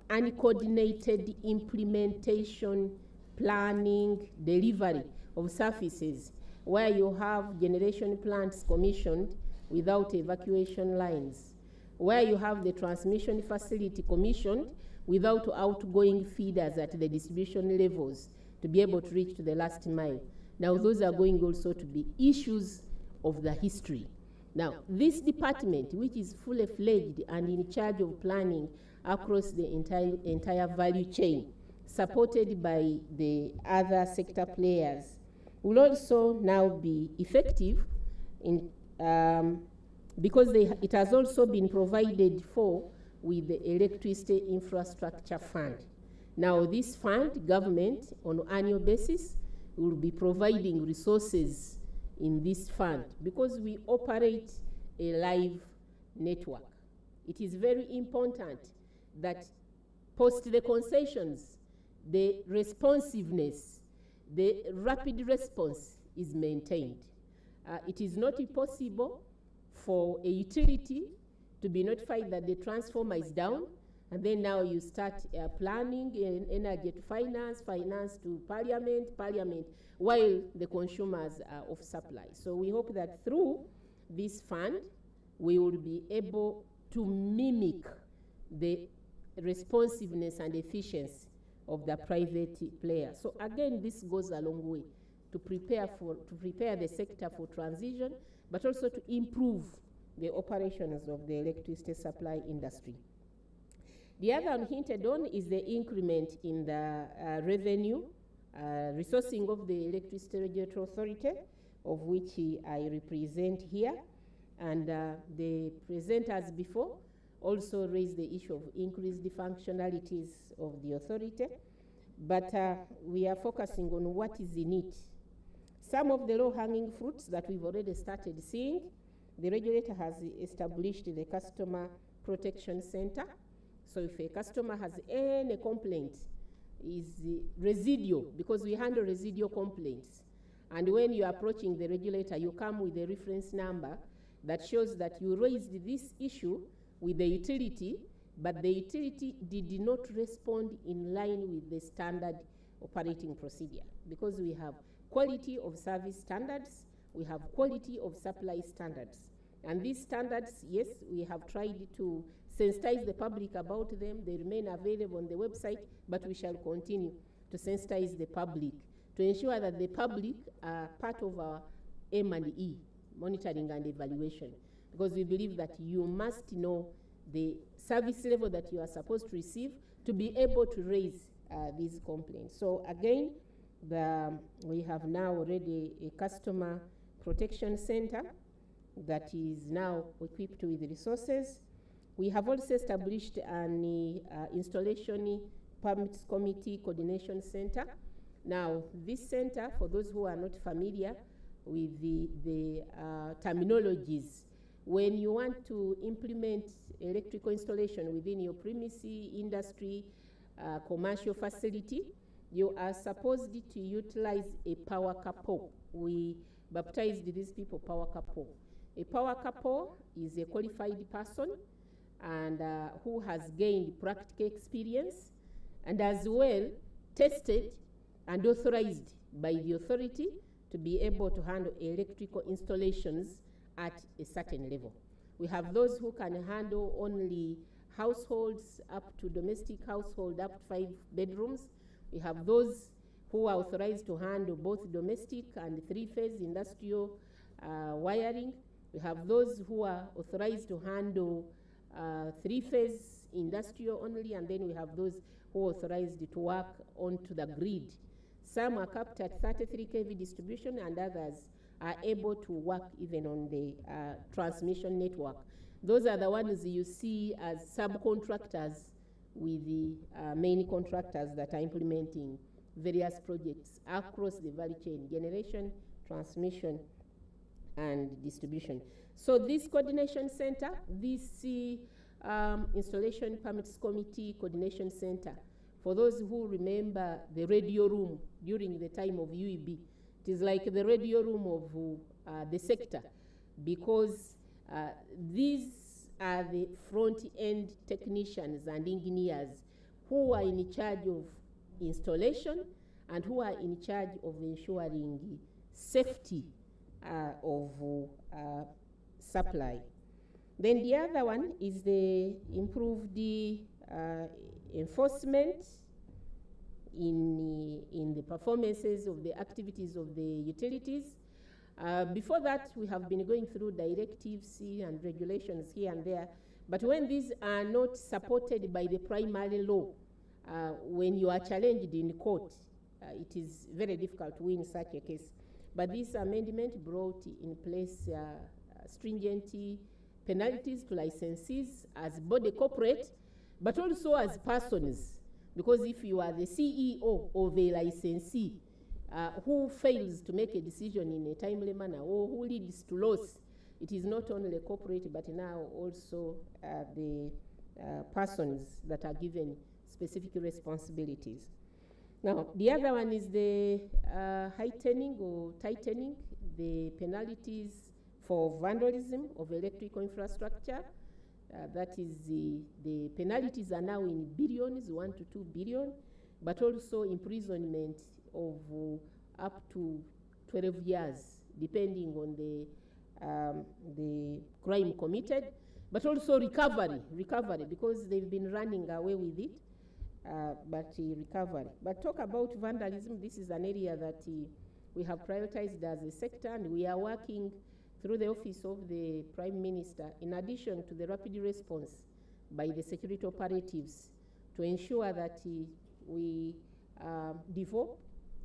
uncoordinated implementation, planning, delivery of services, where you have generation plants commissioned without evacuation lines, where you have the transmission facility commissioned without outgoing feeders at the distribution levels to be able to reach to the last mile. Now those are going also to be issues of the history. Now this department, which is fully fledged and in charge of planning across the entire value chain, supported by the other sector players, will also now be effective in because it has also been provided for with the Electricity Infrastructure Fund. Now this fund, government on an annual basis will be providing resources in this fund because we operate a live network. It is very important that post the concessions, the responsiveness, the rapid response is maintained. It is not possible for a utility to be notified that the transformer is down, and then now you start planning energy to finance to parliament, while the consumers are off supply. So we hope that through this fund, we will be able to mimic the responsiveness and efficiency of the private player. So again, this goes a long way to prepare the sector for transition, but also to improve the operations of the electricity supply industry. The other one hinted on is the increment in the revenue resourcing of the Electricity Regulatory Authority, of which I represent here. And the presenters before also raised the issue of increased functionalities of the authority, but we are focusing on what is in it. Some of the low-hanging fruits that we've already started seeing, the regulator has established the Customer Protection Center. So if a customer has any complaint, is residual, because we handle residual complaints. And when you're approaching the regulator, you come with a reference number that shows that you raised this issue with the utility, but the utility did not respond in line with the standard operating procedure. Because we have quality of service standards, we have quality of supply standards. And these standards, yes, we have tried to sensitize the public about them. They remain available on the website, but we shall continue to sensitize the public to ensure that the public are part of our M&E, monitoring and evaluation, because we believe that you must know the service level that you are supposed to receive to be able to raise these complaints. So again, we have now already a customer protection center that is now equipped with resources. We have also established an installation permits committee coordination center. Now, this center, for those who are not familiar with the terminologies, when you want to implement electrical installation within your premises, industry, commercial facility, you are supposed to utilize a power couple. We baptized these people power couple. A power couple is a qualified person and who has gained practical experience and as well tested and authorized by the authority to be able to handle electrical installations at a certain level. We have those who can handle only households up to domestic household up to 5 bedrooms. We have those who are authorized to handle both domestic and 3-phase industrial wiring. We have those who are authorized to handle 3-phase industrial only, and then we have those who are authorized to work onto the grid. Some are capped at 33 kV distribution, and others are able to work even on the transmission network. Those are the ones you see as subcontractors with the main contractors that are implementing various projects across the value chain: generation, transmission, and distribution. So this coordination center, this installation permits committee coordination center, for those who remember the radio room during the time of UEB, it is like the radio room of the sector, because these are the front-end technicians and engineers who are in charge of installation and who are in charge of ensuring safety of supply. Then the other one is the improved enforcement in the performances of the activities of the utilities. Before that, we have been going through directives and regulations here and there, but when these are not supported by the primary law, when you are challenged in court, it is very difficult to win such a case. But this amendment brought in place stringent penalties to licensees as body corporate, but also as persons, because if you are the CEO of a licensee who fails to make a decision in a timely manner or who leads to loss, it is not only the corporate but now also the persons that are given specific responsibilities. Now, the other one is the heightening or tightening the penalties for vandalism of electrical infrastructure. That is the penalties are now in billions, 1 to 2 billion, but also imprisonment of up to 12 years, depending on the crime committed, but also recovery, because they've been running away with it, but recovery. But talk about vandalism, this is an area that we have prioritized as a sector, and we are working through the Office of the Prime Minister, in addition to the rapid response by the security operatives, to ensure that we develop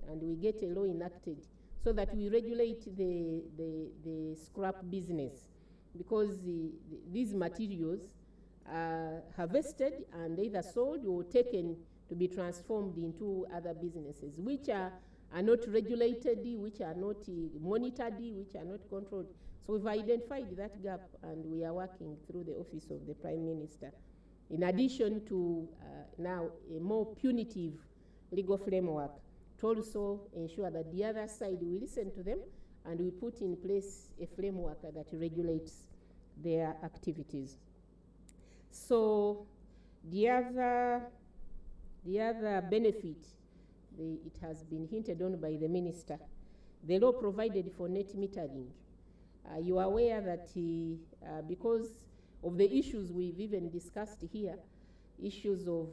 and we get a law enacted so that we regulate the scrap business, because these materials harvested and either sold or taken to be transformed into other businesses, which are not regulated, which are not monitored, which are not controlled. So we've identified that gap, and we are working through the Office of the Prime Minister, in addition to now a more punitive legal framework, to also ensure that the other side, we listen to them and we put in place a framework that regulates their activities. So the other benefit, it has been hinted on by the Minister, the law provided for net metering. You are aware that because of the issues we've even discussed here, issues of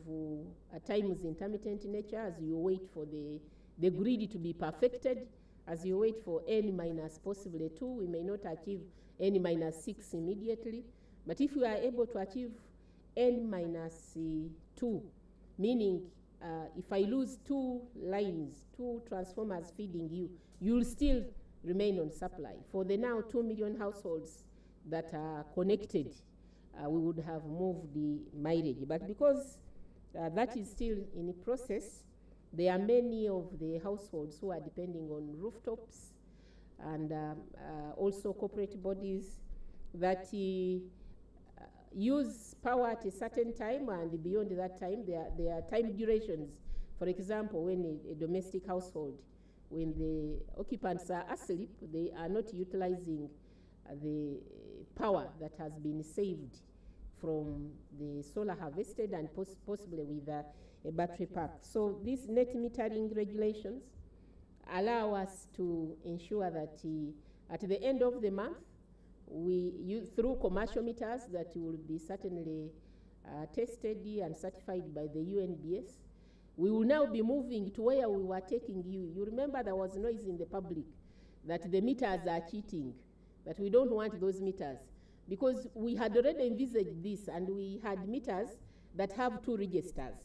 at times intermittent nature, as you wait for the grid to be perfected, as you wait for n minus possibly 2, we may not achieve n minus 6 immediately, but if we are able to achieve n minus 2, meaning if I lose 2 lines, 2 transformers feeding you, you'll still remain on supply. For the now 2 million households that are connected, we would have moved the mileage. But because that is still in the process, there are many of the households who are depending on rooftops and also corporate bodies that use power at a certain time, and beyond that time, there are time durations. For example, when a domestic household, when the occupants are asleep, they are not utilizing the power that has been saved from the solar harvested and possibly with a battery pack. So these net metering regulations allow us to ensure that at the end of the month, we use through commercial meters that will be certainly tested and certified by the UNBS. We will now be moving to where we were taking you. You remember there was noise in the public that the meters are cheating, that we don't want those meters, because we had already envisaged this, and we had meters that have 2 registers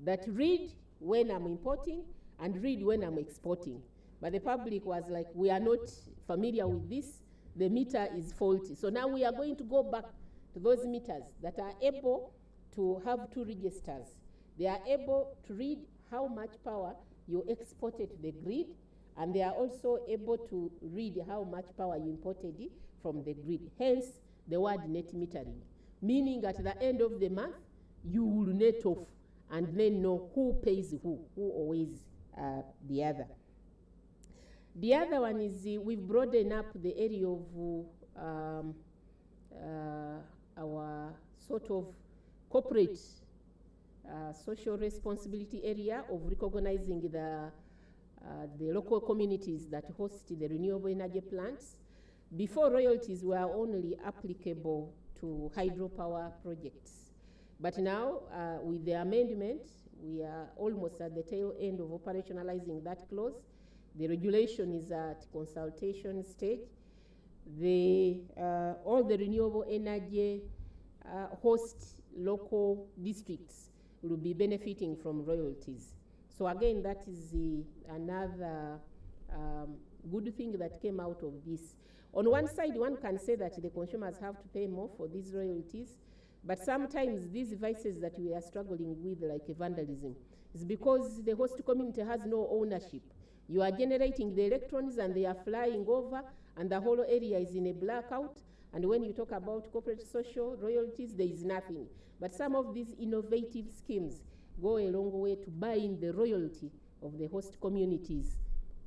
that read when I'm importing and read when I'm exporting. But the public was like, we are not familiar with this, the meter is faulty. So now we are going to go back to those meters that are able to have 2 registers. They are able to read how much power you exported to the grid, and they are also able to read how much power you imported from the grid. Hence, the word net metering, meaning at the end of the month, you will net off and then know who pays who owes the other. The other one is we've broadened up the area of our sort of corporate social responsibility area of recognizing the local communities that host the renewable energy plants. Before, royalties were only applicable to hydropower projects. But now, with the amendment, we are almost at the tail end of operationalizing that clause. The regulation is at consultation stage. All the renewable energy host local districts will be benefiting from royalties. So again, that is another good thing that came out of this. On one side, one can say that the consumers have to pay more for these royalties, but sometimes these vices that we are struggling with, like vandalism, is because the host community has no ownership. You are generating the electrons and they are flying over, and the whole area is in a blackout. And when you talk about corporate social royalties, there is nothing. But some of these innovative schemes go a long way to buy in the royalty of the host communities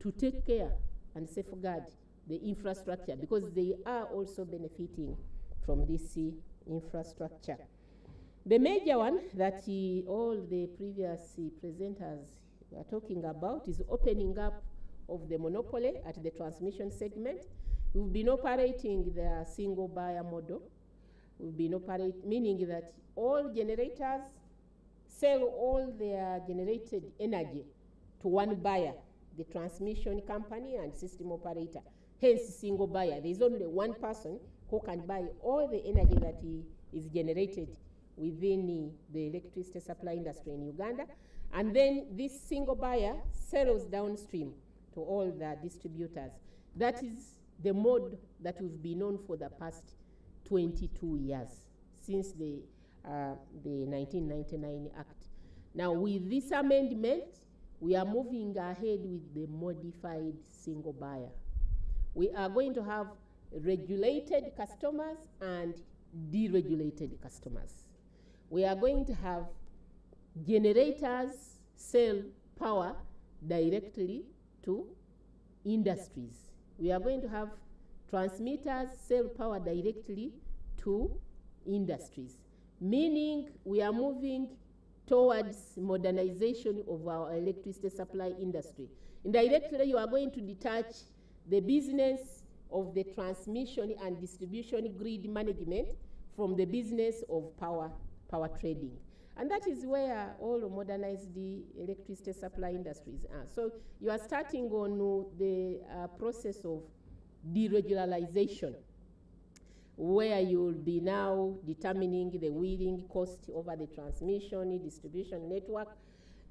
to take care and safeguard the infrastructure, because they are also benefiting from this infrastructure. The major one that all the previous presenters were talking about is opening up of the monopoly at the transmission segment. We've been operating the single buyer model. We've been meaning that all generators sell all their generated energy to one buyer, the transmission company and system operator. Hence, single buyer. There is only one person who can buy all the energy that is generated within the electricity supply industry in Uganda. And then this single buyer sells downstream to all the distributors. That is the mode that we've been on for the past 22 years, since the the 1999 Act. Now, with this amendment, we are moving ahead with the modified single buyer. We are going to have regulated customers and deregulated customers. We are going to have generators sell power directly to industries. We are going to have transmitters sell power directly to industries, meaning we are moving towards modernization of our electricity supply industry. Indirectly, you are going to detach the business of the transmission and distribution grid management from the business of power trading. And that is where all modernized the electricity supply industries are. So you are starting on the process of deregularization, where you will be now determining the wheeling cost over the transmission, distribution network,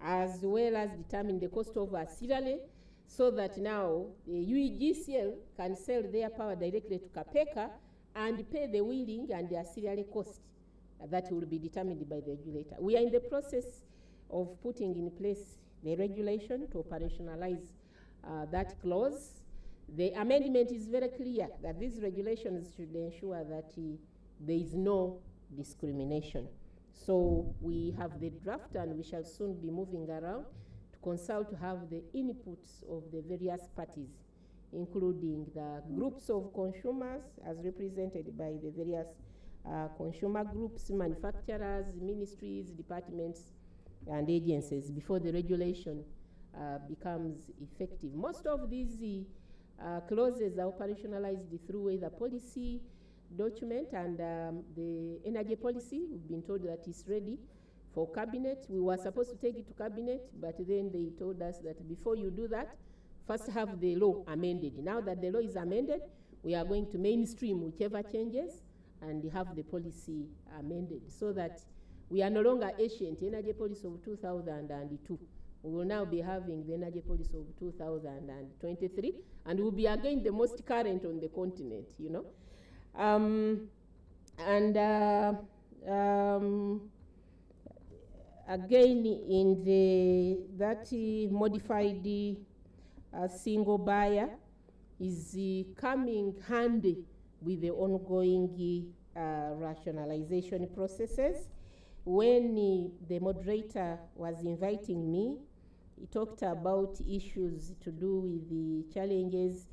as well as determine the cost over serially, so that now the UEGCL can sell their power directly to CAPECA and pay the wheeling and their serial cost that will be determined by the regulator. We are in the process of putting in place the regulation to operationalize that clause. The amendment is very clear that these regulations should ensure that there is no discrimination. So we have the draft, and we shall soon be moving around to consult, to have the inputs of the various parties, including the groups of consumers as represented by the various consumer groups, manufacturers, ministries, departments, and agencies before the regulation becomes effective. Most of these clauses are operationalized through the policy document, and the energy policy, we've been told that it's ready for cabinet. We were supposed to take it to cabinet, but then they told us that before you do that, first have the law amended. Now that the law is amended, we are going to mainstream whichever changes and have the policy amended, so that we are no longer ancient energy policy of 2002. We will now be having the energy policy of 2023, and we'll be again the most current on the continent, you know. Again, in that modified single buyer is coming handy with the ongoing rationalization processes. When the moderator was inviting me, he talked about issues to do with the challenges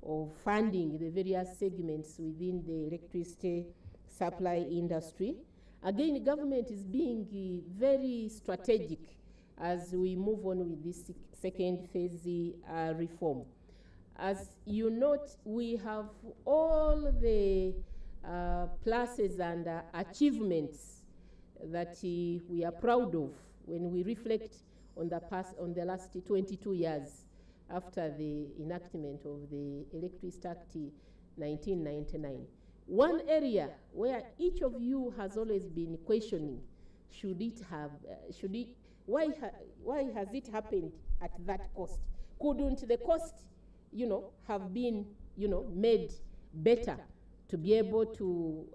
of funding the various segments within the electricity supply industry. Again, the government is being very strategic as we move on with this second phase reform. As you note, we have all the pluses and achievements that we are proud of when we reflect on the last 22 years after the enactment of the Electricity Act 1999. One area where each of you has always been questioning, why has it happened at that cost? Couldn't the cost, have been, made better to be able to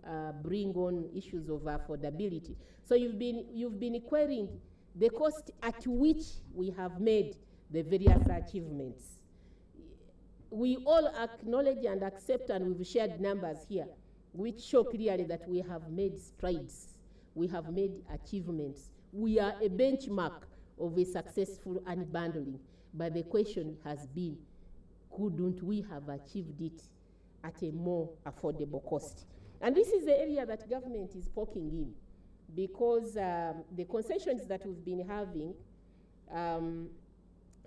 bring on issues of affordability? So you've been querying the cost at which we have made the various achievements. We all acknowledge and accept, and we've shared numbers here, which show clearly that we have made strides, we have made achievements. We are a benchmark of a successful unbundling. But the question has been, couldn't we have achieved it at a more affordable cost? And this is the area that government is poking in, because the concessions that we've been having,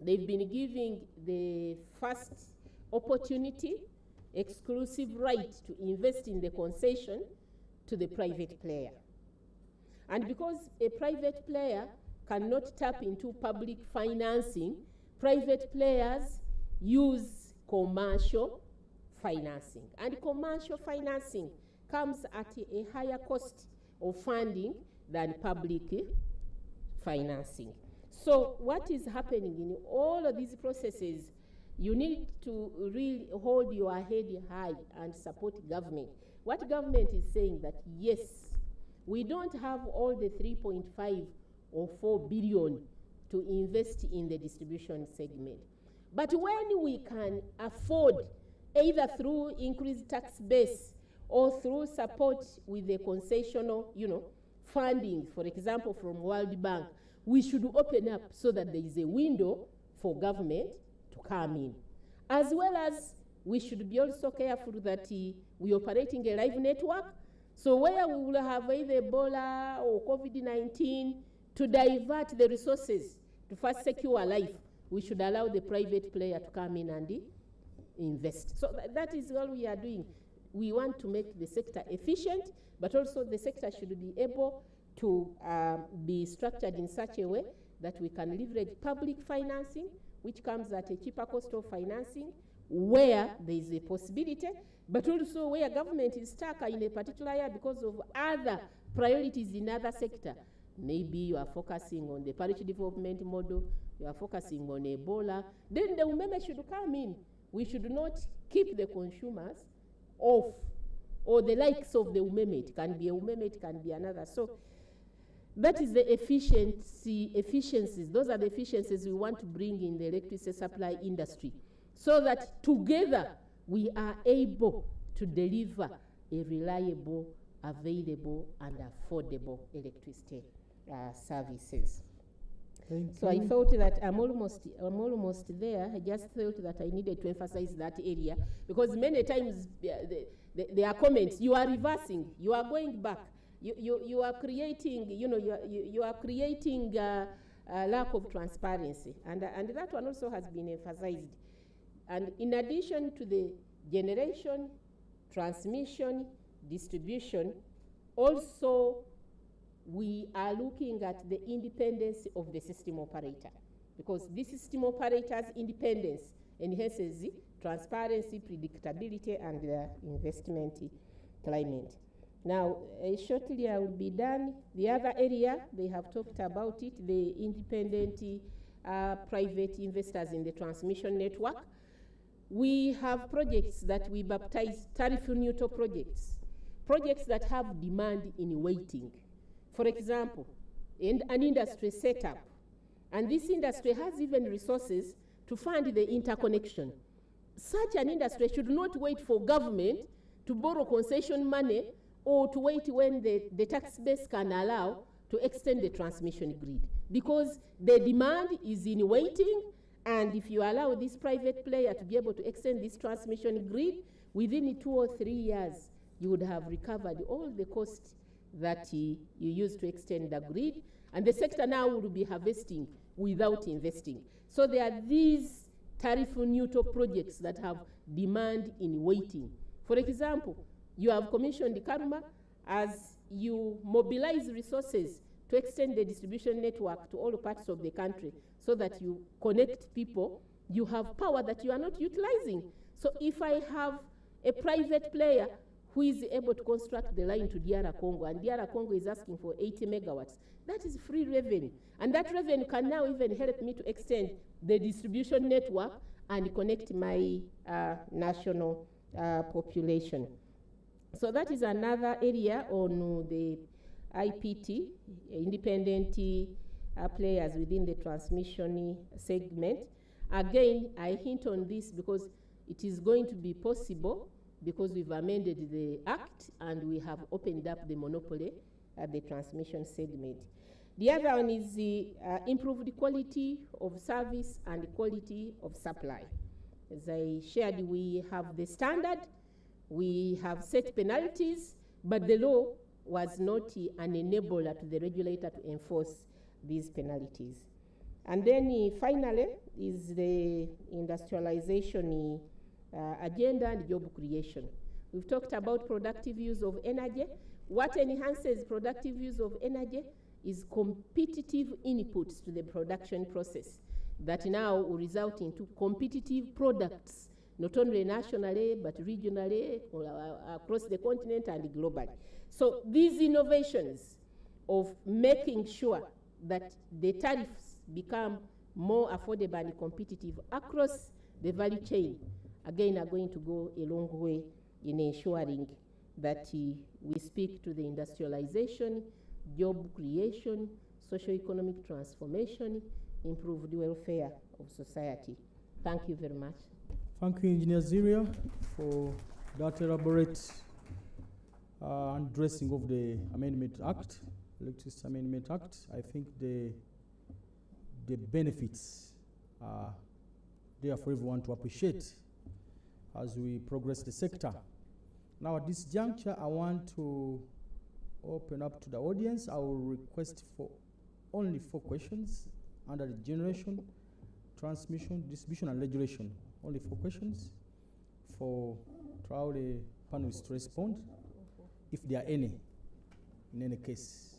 they've been giving the first opportunity, exclusive right to invest in the concession to the private player. And because a private player cannot tap into public financing, private players use commercial financing. And commercial financing comes at a higher cost of funding than public financing. So what is happening in all of these processes, you need to really hold your head high and support government. What government is saying that, yes, We don't have all the 3.5 or 4 billion to invest in the distribution segment. But when we can afford, either through increased tax base or through support with the concessional, funding, for example, from World Bank, we should open up so that there is a window for government to come in. As well as we should be also careful that we operating a live network, so where we will have either Ebola or COVID-19 to divert the resources to first secure life, we should allow the private player to come in and invest. So that is all we are doing. We want to make the sector efficient, but also the sector should be able to be structured in such a way that we can leverage public financing, which comes at a cheaper cost of financing, where there is a possibility, but also where government is stuck in a particular area because of other priorities in other sector. Maybe you are focusing on the parish development model, you are focusing on Ebola, then the umeme should come in. We should not keep the consumers off, or the likes of the umeme. It can be a umeme, it can be another. So that is the efficiencies. Those are the efficiencies we want to bring in the electricity supply industry, so that together we are able to deliver a reliable, available, and affordable electricity services. So I thought that I'm almost there. I just felt that I needed to emphasize that area, because many times there are comments, you are reversing, you are going back, you are creating, you are creating a lack of transparency, and that one also has been emphasized. And in addition to the generation, transmission, distribution, also we are looking at the independence of the system operator, because this system operator's independence enhances transparency, predictability, and investment climate. Now, shortly I will be done. The other area, they have talked about it, the independent private investors in the transmission network. We have projects that we baptize tariff-neutral projects, projects that have demand in waiting. For example, an industry set up, and this industry has even resources to fund the interconnection. Such an industry should not wait for government to borrow concession money or to wait when the tax base can allow to extend the transmission grid, because the demand is in waiting. And if you allow this private player to be able to extend this transmission grid, within 2 or 3 years, you would have recovered all the costs that you used to extend the grid, and the sector now will be harvesting without investing. So there are these tariff-neutral projects that have demand in waiting. For example, you have commissioned Karuma. As you mobilize resources to extend the distribution network to all parts of the country so that you connect people, you have power that you are not utilizing. So if I have a private player who is able to construct the line to DR Congo, and DR Congo is asking for 80 megawatts, that is free revenue. And that revenue can now even help me to extend the distribution network and connect my national population. So that is another area on the IPT, independent players within the transmission segment. Again, I hint on this because it is going to be possible, because we've amended the Act and we have opened up the monopoly at the transmission segment. The other one is the improved quality of service and quality of supply. As I shared, we have the standard, we have set penalties, but the law was not an enabler to the regulator to enforce these penalties. And then finally is the industrialization agenda and job creation. We've talked about productive use of energy. What enhances productive use of energy is competitive inputs to the production process that now will result into competitive products, not only nationally, but regionally, across the continent and globally. So these innovations of making sure that the tariffs become more affordable and competitive across the value chain, again, are going to go a long way in ensuring that we speak to the industrialization, job creation, socio-economic transformation, improved welfare of society. Thank you very much. Thank you, Engineer Ziria, for that elaborate addressing of the Amendment Act, Electricity Amendment Act. I think the benefits are there for everyone to appreciate as we progress the sector. Now, at this juncture, I want to open up to the audience. I will request for only 4 questions under the generation, transmission, distribution, and regulation. Only 4 questions for allow the panelists to respond, if there are any, in any case.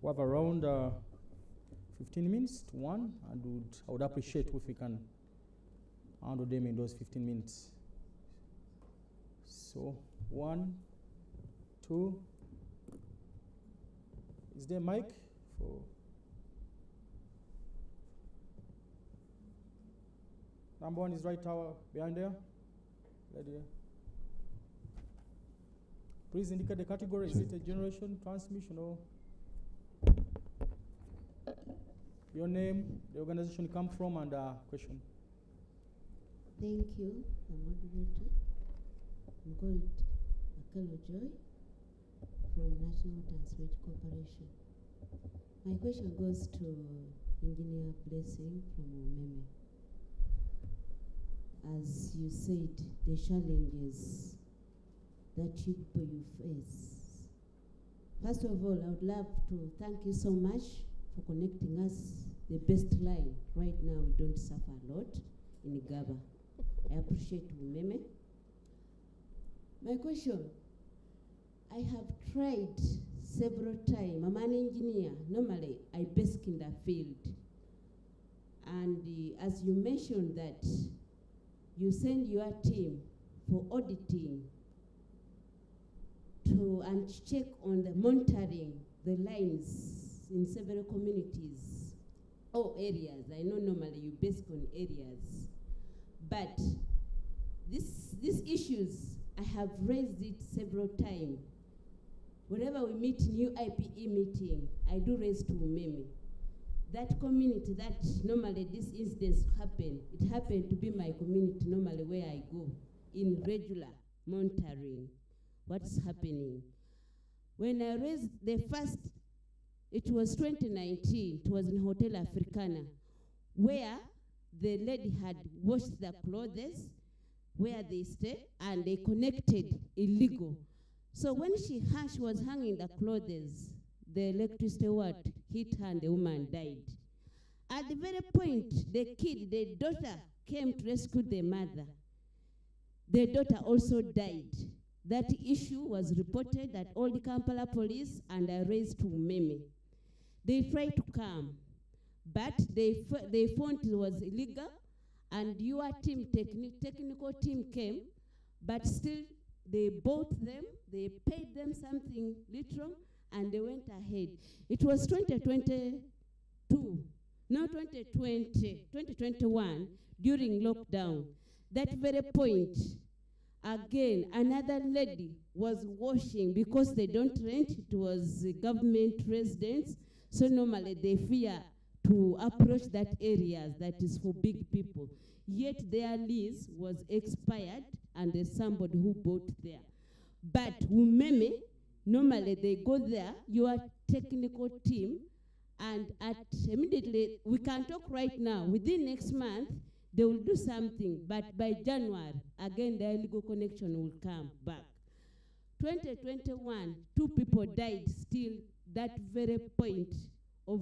We have around 15 minutes to 1, and I would appreciate if we can handle them in those 15 minutes. So, 1, 2. Is there a mic for? Number 1 is right behind there. Right here. Please indicate the category. Is it a generation, transmission, or your name, the organization you come from, and question. Thank you, the moderator. I'm called Akelo Joy from National Transmission Corporation. My question goes to Engineer Blessing from Umeme. As you said, the challenges that you face. First of all, I would love to thank you so much for connecting us the best line. Right now, we don't suffer a lot in Gaba. I appreciate Umeme. My question, I have tried several times. I'm an engineer. Normally, I bask in the field. And as you mentioned that you send your team for auditing and check on the monitoring the lines in several communities or areas. I know normally you bask on areas. But these issues, I have raised it several times. Whenever we meet new IPE meeting, I do raise to Umeme. That community that normally this incidents happen, it happened to be my community normally where I go in regular monitoring what's happening. When I raised the first, it was 2019, it was in Hotel Africana, where the lady had washed the clothes where they stay and they connected illegal. So when she was hanging the clothes, the electricity hit her and the woman died. At the very point, the daughter came to rescue the mother. The daughter also died. That issue was reported at all the Kampala police and I raised to Umeme. They tried to come, but they found it was illegal and your team, technical team came, but still they bought them, they paid them something little, and they went ahead. It was 2021, during lockdown. That very point, again, another lady was washing because they don't rent, it was government residence, so normally they fear to approach that area that is for big people. Yet their lease was expired and there's somebody who bought there. But Umeme, normally they go there, your technical team, and immediately, we can talk right now, within next month, they will do something, but by January, again, the illegal connection will come back. 2021, 2 people died still that very point of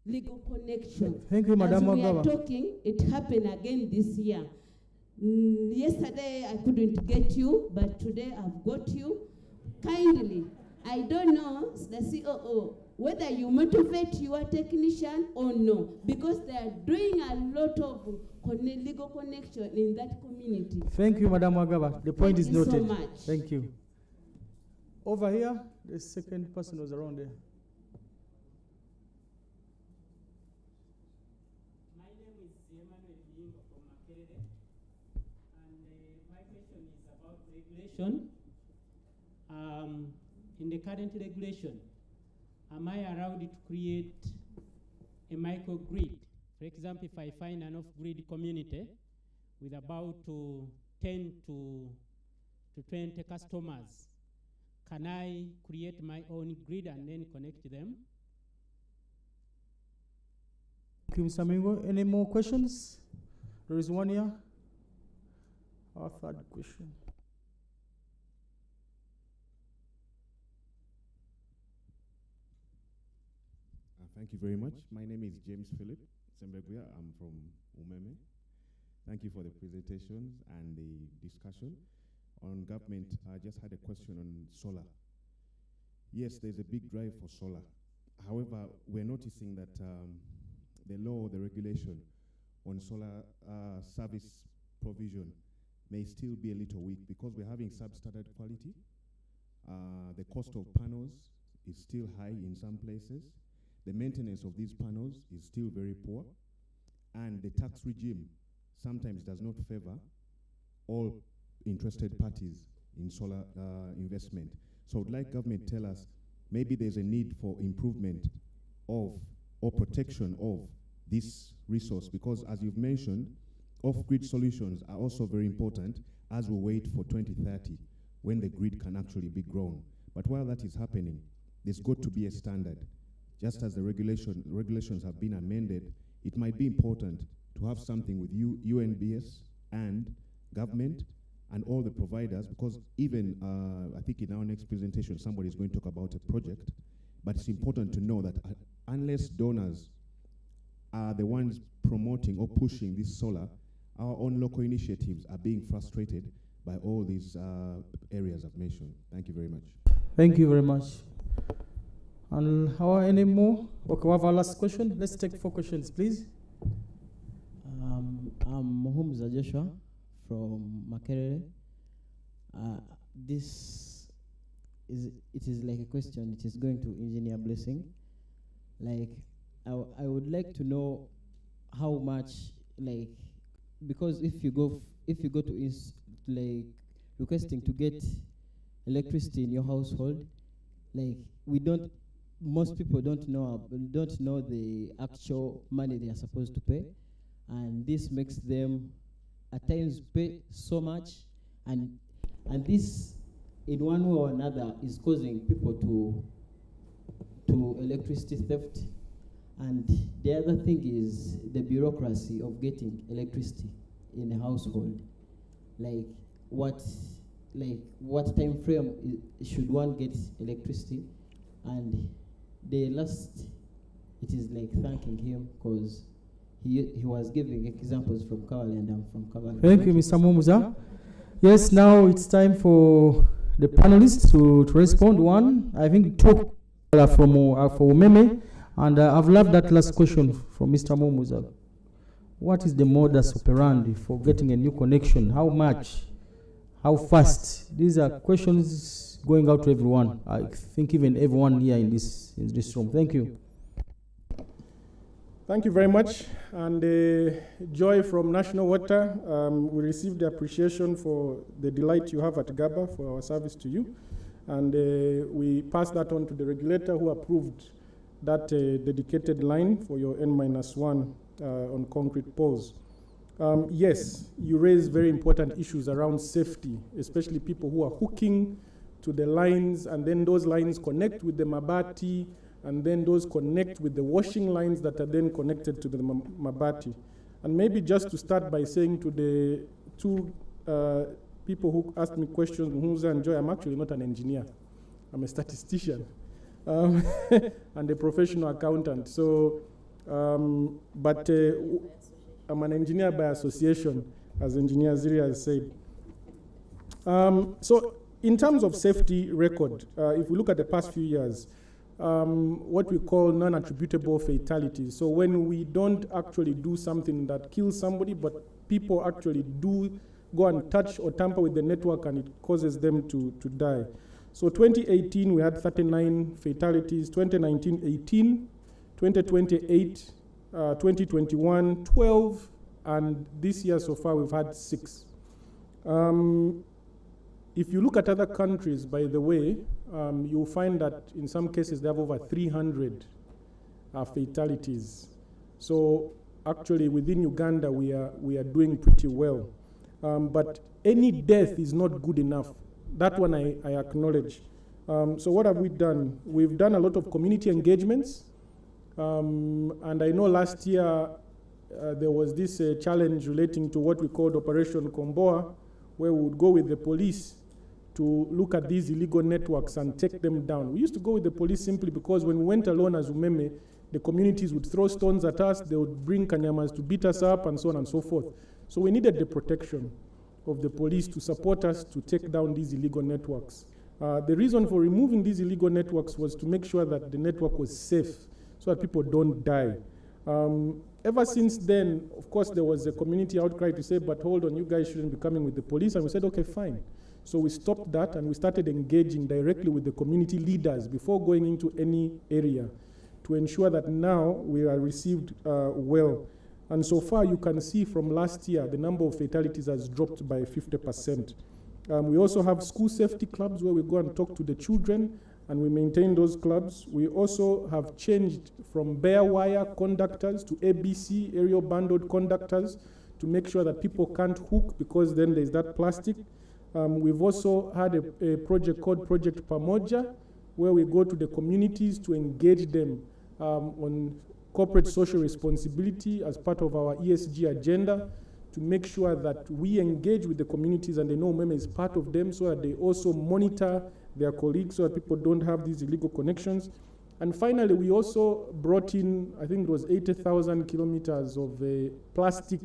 legal connection. Thank you, Madam As we Wagaba. are talking, it happened again this year. Yesterday, I couldn't get you, but today I've got you. Kindly, I don't know, the COO, whether you motivate your technician or no, because they are doing a lot of legal connection in that community. Thank you, Madam Wagaba. The point is noted. Thank you so much. Thank you. Over here, the second person was around there. My name is Emmanuel Bingo from Makerere, and my question is about regulation. in the current regulation, am I allowed to create a microgrid? For example, if I find an off-grid community with about 10 to 20 customers, can I create my own grid and then connect them? Thank you, Mr. Mingo. Any more questions? There is one here. Our third question. Thank you very much. My name is James Philip Sembeguya. I'm from Umeme. Thank you for the presentation and the discussion. On government, I just had a question on solar. Yes, there's a big drive for solar. However, we're noticing that the law, the regulation on solar service provision may still be a little weak because we're having substandard quality. The cost of panels is still high in some places. The maintenance of these panels is still very poor. And the tax regime sometimes does not favor all interested parties in solar investment. So I would like government to tell us maybe there's a need for improvement of or protection of this resource, because as you've mentioned, off-grid solutions are also very important as we wait for 2030 when the grid can actually be grown. But while that is happening, there's got to be a standard. Just as the regulations have been amended, it might be important to have something with UNBS and government and all the providers, because even, I think in our next presentation, somebody is going to talk about a project, but it's important to know that unless donors are the ones promoting or pushing this solar, our own local initiatives are being frustrated by all these areas I've mentioned. Thank you very much. Thank you very much. And how are any more? Okay, we have our last question. Let's take 4 questions, please. I'm Muhumuza Joshua from Makerere. This is like a question. It is going to Engineer Blessing. Like, I would like to know how much, like, because if you go to like requesting to get electricity in your household, like most people don't know the actual money they are supposed to pay, and this makes them at times pay so much, and this in one way or another is causing people to electricity theft. And the other thing is the bureaucracy of getting electricity in a household. Like what time frame should one get electricity? And the last, it is like thanking him because he was giving examples from Kawali, and I'm from Kawali. Thank you, Mr. Mumuza. Yes, now it's time for the panelists to respond. One, I think 2 are for Umeme, and I've loved that last question from Mr. Mumuza. What is the modus operandi for getting a new connection? How much? How fast? These are questions going out to everyone. I think even everyone here in this room. Thank you. Thank you very much. And Joy from National Water, we received the appreciation for the delight you have at GABA for our service to you. And we passed that on to the regulator who approved that dedicated line for your N-1 on concrete poles. Yes, you raise very important issues around safety, especially people who are hooking to the lines, and then those lines connect with the mabati, and then those connect with the washing lines that are then connected to the mabati. And maybe just to start by saying to the 2 people who asked me questions, Muhuza and Joy, I'm actually not an engineer. I'm a statistician and a professional accountant. So, but I'm an engineer by association, as Engineer Ziri has said. So in terms of safety record, if we look at the past few years, what we call non-attributable fatalities. So when we don't actually do something that kills somebody, but people actually do go and touch or tamper with the network and it causes them to die. So 2018, we had 39 fatalities, 2019, 18, 2020, 8, 2021, 12, and this year so far we've had 6. if you look at other countries, by the way, you'll find that in some cases they have over 300 fatalities. So actually within Uganda we are doing pretty well. But any death is not good enough. That one I acknowledge. So what have we done? We've done a lot of community engagements. And I know last year there was this challenge relating to what we called Operation Komboa, where we would go with the police to look at these illegal networks and take them down. We used to go with the police simply because when we went alone as Umeme, the communities would throw stones at us, they would bring kanyamas to beat us up, and so on and so forth. So we needed the protection of the police to support us to take down these illegal networks. The reason for removing these illegal networks was to make sure that the network was safe so that people don't die. Ever since then, of course, there was a community outcry to say, but hold on, you guys shouldn't be coming with the police. And we said, okay, fine. So we stopped that and we started engaging directly with the community leaders before going into any area to ensure that now we are received well. And so far, you can see from last year, the number of fatalities has dropped by 50%. We also have school safety clubs where we go and talk to the children, and we maintain those clubs. We also have changed from bare wire conductors to ABC, aerial bundled conductors, to make sure that people can't hook, because then there's that plastic. We've also had a project called Project Pamoja, where we go to the communities to engage them on corporate social responsibility as part of our ESG agenda, to make sure that we engage with the communities and they know Umeme is part of them, so that they also monitor their colleagues so that people don't have these illegal connections. And finally, we also brought in, I think it was 80,000 kilometers of plastic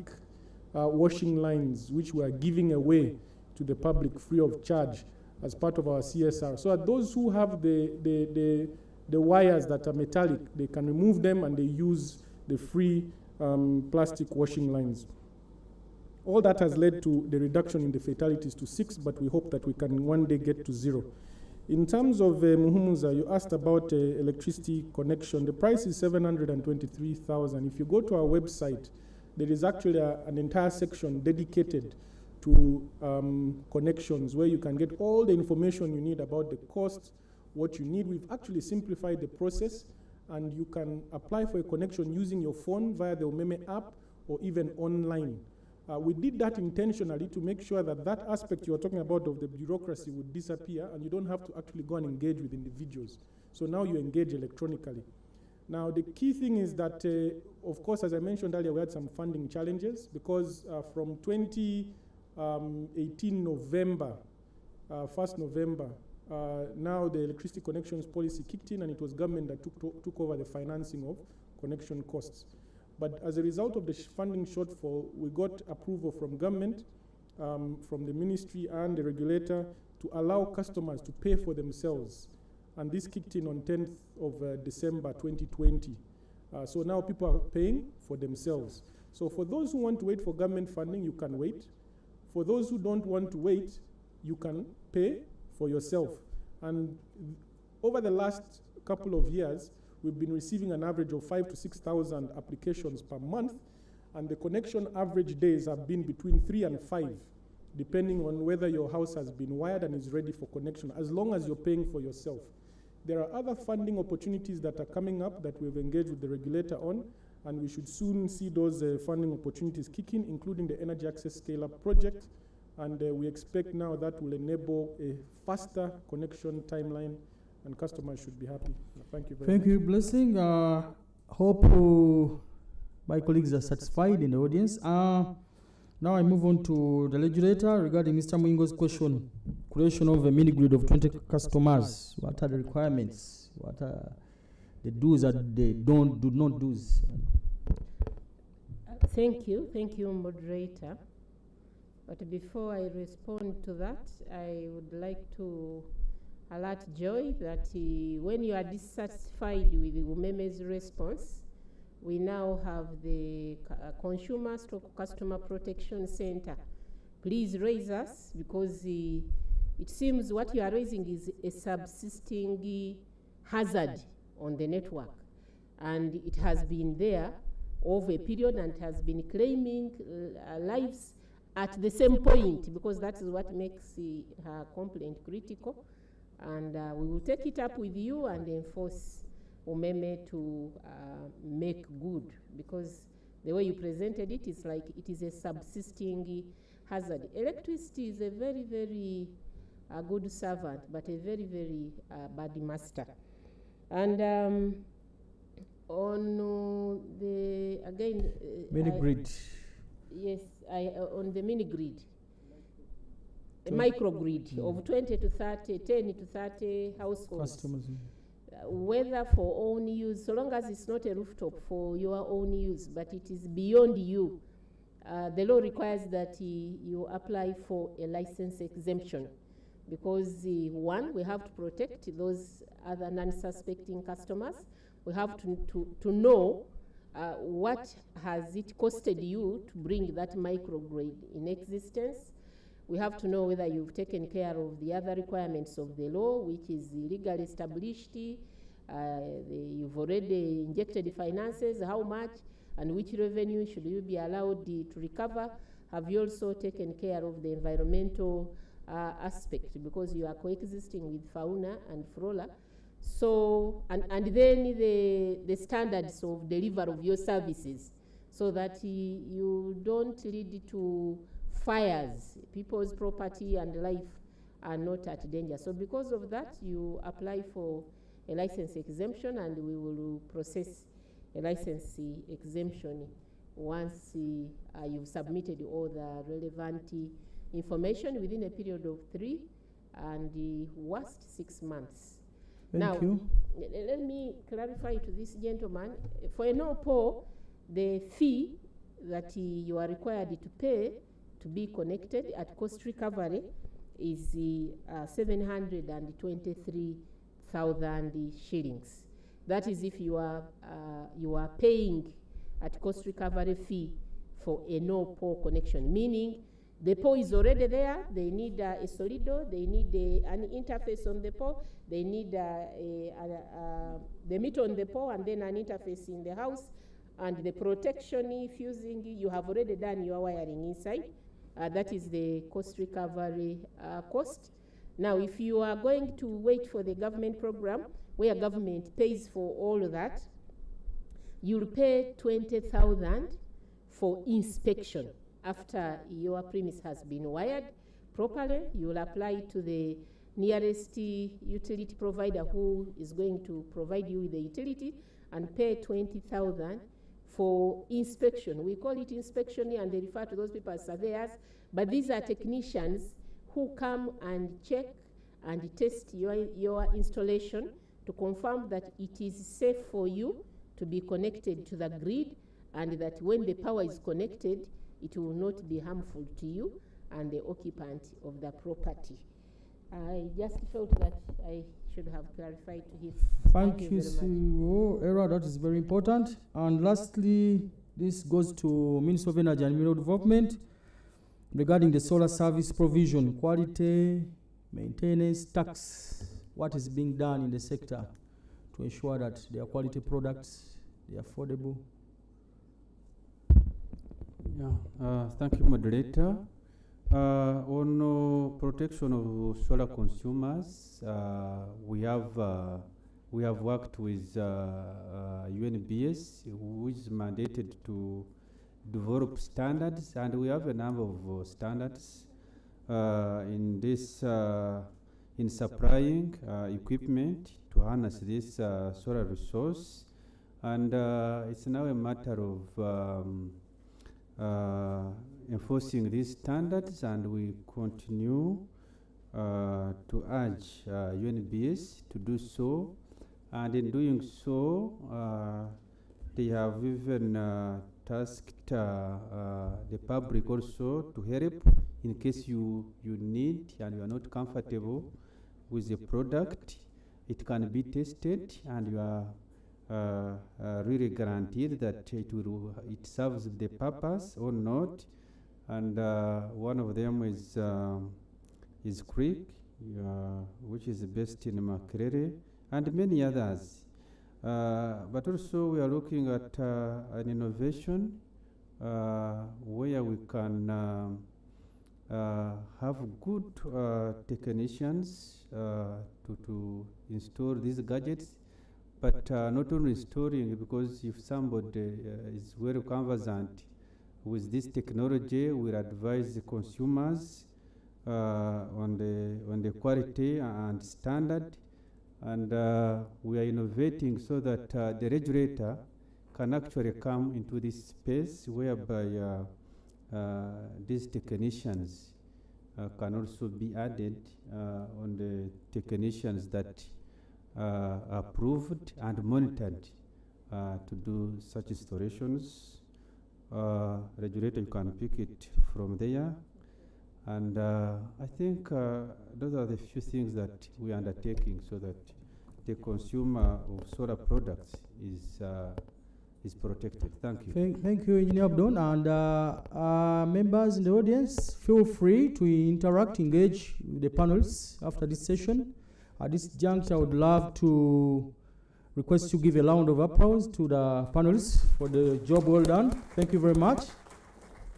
washing lines, which we are giving away to the public free of charge as part of our CSR. So that those who have the wires that are metallic, they can remove them and they use the free plastic washing lines. All that has led to the reduction in the fatalities to 6, but we hope that we can one day get to 0. In terms of Muhumuza, you asked about electricity connection. The price is 723,000. If you go to our website, there is actually an entire section dedicated to connections, where you can get all the information you need about the cost, what you need. We've actually simplified the process, and you can apply for a connection using your phone via the Umeme app or even online. We did that intentionally to make sure that that aspect you are talking about of the bureaucracy would disappear, and you don't have to actually go and engage with individuals. So now you engage electronically. Now the key thing is that, of course, as I mentioned earlier, we had some funding challenges because from 2018 November, 1st November, now the electricity connections policy kicked in, and it was government that took over the financing of connection costs. But as a result of the funding shortfall, we got approval from government, from the ministry and the regulator, to allow customers to pay for themselves. And this kicked in on 10th of December 2020. So now people are paying for themselves. So for those who want to wait for government funding, you can wait. For those who don't want to wait, you can pay for yourself. And over the last couple of years, we've been receiving an average of 5,000 to 6,000 applications per month, and the connection average days have been between 3 and 5, depending on whether your house has been wired and is ready for connection, as long as you're paying for yourself. There are other funding opportunities that are coming up that we've engaged with the regulator on, and we should soon see those funding opportunities kick in, including the Energy Access Scale-Up project, and we expect now that will enable a faster connection timeline, and customers should be happy. Thank you very much. Thank you, Blessing. Hope my colleagues are satisfied in the audience. Now I move on to the legislator regarding Mr. Mwingo's question, creation of a mini grid of 20 customers. What are the requirements? What are the do's and the do not do's? Thank you, moderator. But before I respond to that, I would like to alert Joy that when you are dissatisfied with Umeme's response, we now have the Consumer/Customer Protection Center. Please raise us, because it seems what you are raising is a subsisting hazard on the network. And it has been there over a period and has been claiming lives at the same point, because that is what makes her complaint critical. And we will take it up with you and enforce Umeme to make good, because the way you presented it is like it is a subsisting hazard. Electricity is a very, very good servant, but a very, very bad master. And on the, again... mini grid. Yes, on the mini grid. A microgrid of 20 to 30, 10 to 30 households. Customers. Whether for own use, so long as it's not a rooftop for your own use, but it is beyond you. The law requires that you apply for a license exemption, because one, we have to protect those other non-suspecting customers. We have to know what has it costed you to bring that microgrid in existence. We have to know whether you've taken care of the other requirements of the law, which is legally established. You've already injected finances, how much, and which revenue should you be allowed to recover. Have you also taken care of the environmental aspect, because you are coexisting with fauna and flora. So, and then the standards of delivery of your services, so that you don't lead to fires. People's property and life are not at danger. So because of that, you apply for a license exemption, and we will process a license exemption once you've submitted all the relevant information within a period of 3 and the worst 6 months. Thank you. Let me clarify to this gentleman. For a no-PO, the fee that you are required to pay to be connected at cost recovery is 723,000 shillings. That is if you are paying at cost recovery fee for a no-PO connection, meaning the PO is already there, they need a solido, they need an interface on the PO, they need the meter on the PO, and then an interface in the house, and the protection, fusing, you have already done your wiring inside. That is the cost recovery cost. Now, if you are going to wait for the government program, where government pays for all of that, you'll pay 20,000 for inspection. After your premise has been wired properly, you will apply to the nearest utility provider who is going to provide you with the utility, and pay 20,000 for inspection. We call it inspection, and they refer to those people as surveyors, but these are technicians who come and check and test your installation to confirm that it is safe for you to be connected to the grid, and that when the power is connected, it will not be harmful to you and the occupant of the property. I just felt that I should have clarified to him. Thank you, CEO Era, that is very important. And lastly, this goes to Minister of Energy and Mineral Development regarding the solar service provision, quality, maintenance, tax. What is being done in the sector to ensure that they are quality products, they are affordable? Yeah, thank you, moderator. On protection of solar consumers, we have worked with UNBS, who is mandated to develop standards, and we have a number of standards in this in supplying equipment to harness this solar resource, and it's now a matter of enforcing these standards, and we continue to urge UNBS to do so. And in doing so, they have even tasked the public also to help in case you need and you are not comfortable with the product. It can be tested, and you are really guaranteed that it serves the purpose or not. And one of them is Creek, which is based in Makerere, and many others. But also we are looking at an innovation where we can have good technicians to install these gadgets, but not only installing, because if somebody is very conversant with this technology, we'll advise the consumers on the quality and standard, and we are innovating so that the regulator can actually come into this space whereby these technicians can also be added on the technicians that are approved and monitored to do such installations. Regulator, you can pick it from there. And I think those are the few things that we are undertaking so that the consumer of solar products is protected. Thank you. Thank you, Engineer Abdon. And members in the audience, feel free to interact, engage with the panels after this session. At this juncture, I would love to request you give a round of applause to the panelists for the job well done. Thank you very much.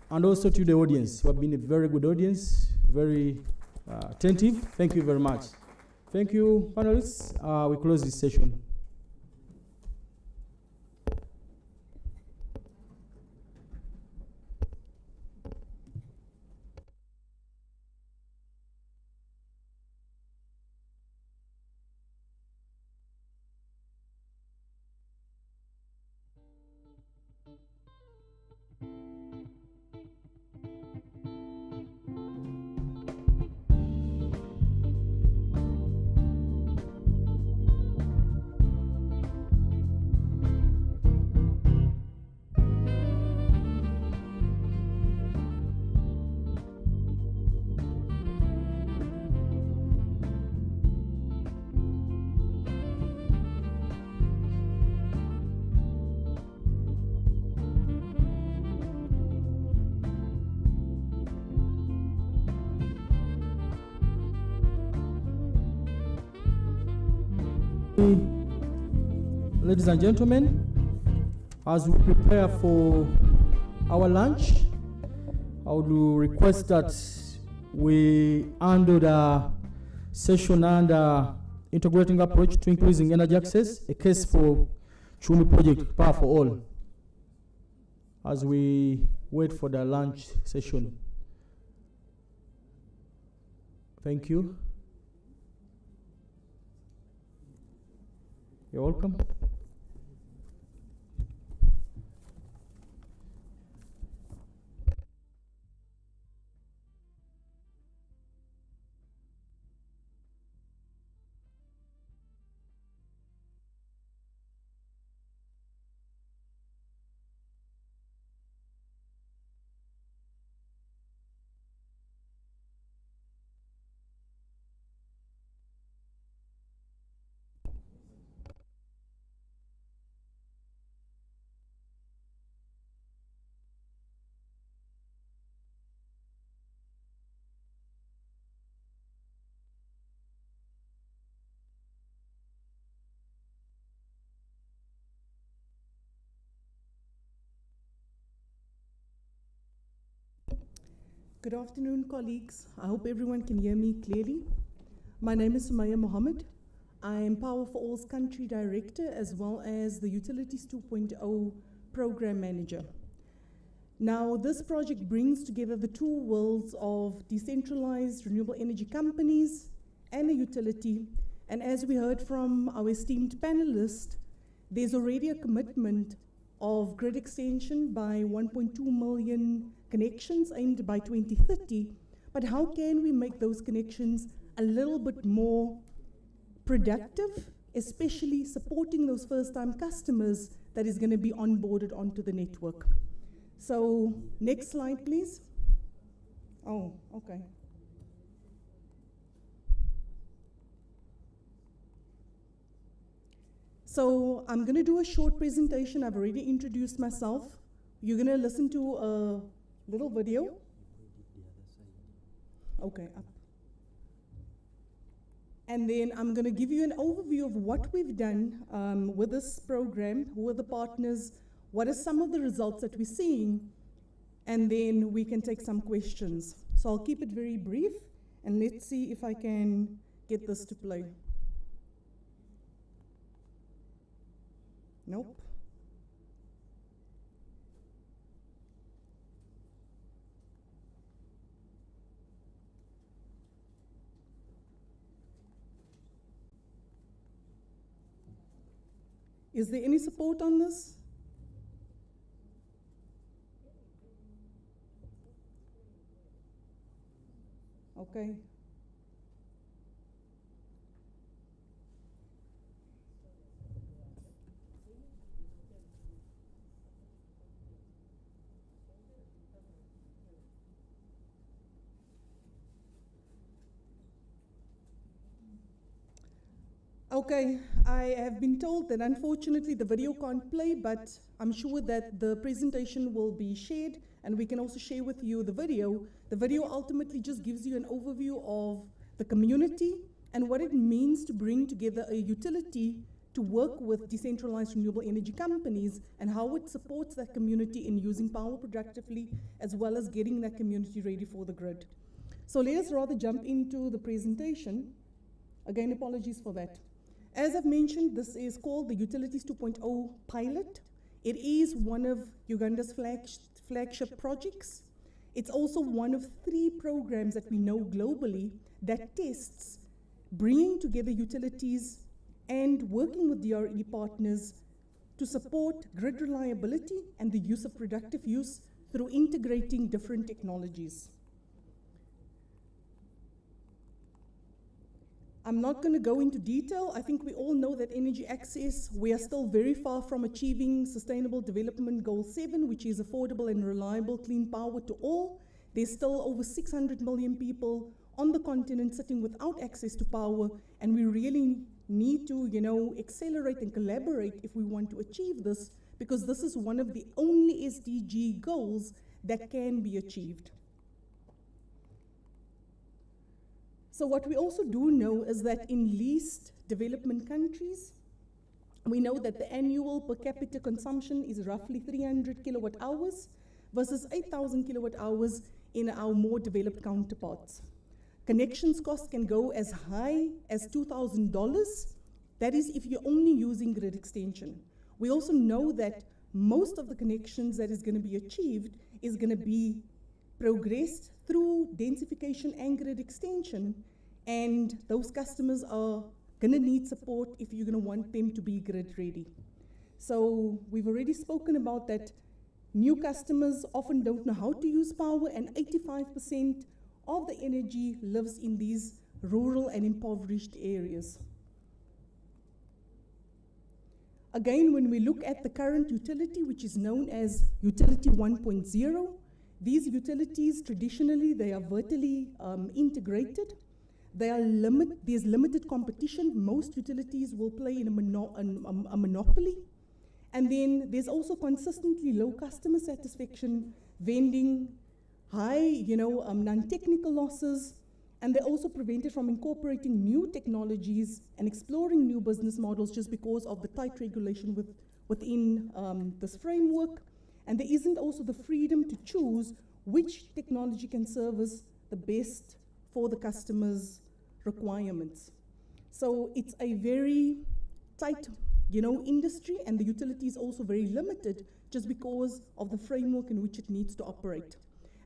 And also to the audience, who have been a very good audience, very attentive. Thank you very much. Thank you, panelists. We close this session. Ladies and gentlemen, as we prepare for our lunch, I would request that we handle the session under integrating approach to increasing energy access, a case for Chumi project, Power for All, as we wait for the lunch session. Thank you. You're welcome. Good afternoon, colleagues. I hope everyone can hear me clearly. My name is Sumaya Mohammed. I am Power for All's Country Director as well as the Utilities 2.0 Program Manager. Now, this project brings together the two worlds of decentralized renewable energy companies and a utility. And as we heard from our esteemed panelists, there's already a commitment of grid extension by 1.2 million connections aimed by 2030, but how can we make those connections a little bit more productive, especially supporting those first-time customers that is going to be onboarded onto the network? So, next slide, please. Oh, okay. So, I'm going to do a short presentation. I've already introduced myself. You're going to listen to a little video. Okay, up. And then I'm going to give you an overview of what we've done with this program, who are the partners, what are some of the results that we're seeing, and then we can take some questions. So I'll keep it very brief, and let's see if I can get this to play. Nope. Is there any support on this? Okay. Okay, I have been told that unfortunately the video can't play, but I'm sure that the presentation will be shared and we can also share with you the video. The video ultimately just gives you an overview of the community and what it means to bring together a utility to work with decentralized renewable energy companies and how it supports that community in using power productively as well as getting that community ready for the grid. So let us rather jump into the presentation. Again, apologies for that. As I've mentioned, this is called the Utilities 2.0 pilot. It is one of Uganda's flagship projects. It's also one of 3 programs that we know globally that tests bringing together utilities and working with DRE partners to support grid reliability and the use of productive use through integrating different technologies. I'm not going to go into detail. I think we all know that energy access, we are still very far from achieving Sustainable Development Goal 7, which is affordable and reliable clean power to all. There's still over 600 million people on the continent sitting without access to power, and we really need to, accelerate and collaborate if we want to achieve this, because this is one of the only SDG goals that can be achieved. So what we also do know is that in least development countries, we know that the annual per capita consumption is roughly 300 kilowatt hours versus 8,000 kilowatt hours in our more developed counterparts. Connections costs can go as high as $2,000. That is if you're only using grid extension. We also know that most of the connections that is going to be achieved is going to be progressed through densification and grid extension, and those customers are going to need support if you're going to want them to be grid ready. So we've already spoken about that. New customers often don't know how to use power, and 85% of the energy lives in these rural and impoverished areas. Again, when we look at the current utility, which is known as Utility 1.0, these utilities, traditionally, they are vertically integrated. There's limited competition. Most utilities will play in a monopoly. And then there's also consistently low customer satisfaction, vending, high, non-technical losses, and they're also prevented from incorporating new technologies and exploring new business models just because of the tight regulation within this framework. And there isn't also the freedom to choose which technology can service the best for the customer's requirements. So it's a very tight, industry, and the utility is also very limited just because of the framework in which it needs to operate.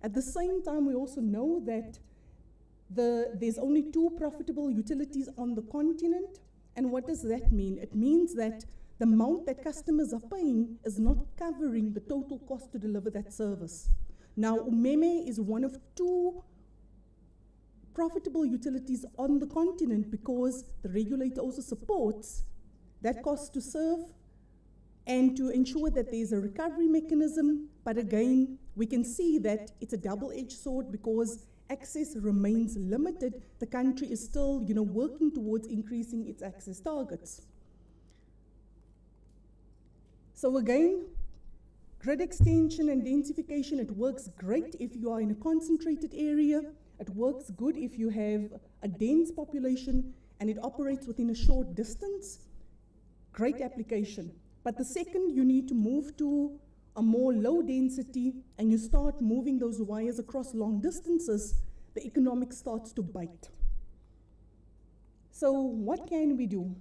At the same time, we also know that there's only 2 profitable utilities on the continent. And what does that mean? It means that the amount that customers are paying is not covering the total cost to deliver that service. Now, Umeme is one of 2 profitable utilities on the continent because the regulator also supports that cost to serve and to ensure that there's a recovery mechanism. But again, we can see that it's a double-edged sword because access remains limited. The country is still, working towards increasing its access targets. So again, grid extension and densification, it works great if you are in a concentrated area. It works good if you have a dense population and it operates within a short distance. Great application. But the second you need to move to are more low density and you start moving those wires across long distances, the economics starts to bite. So what can we do?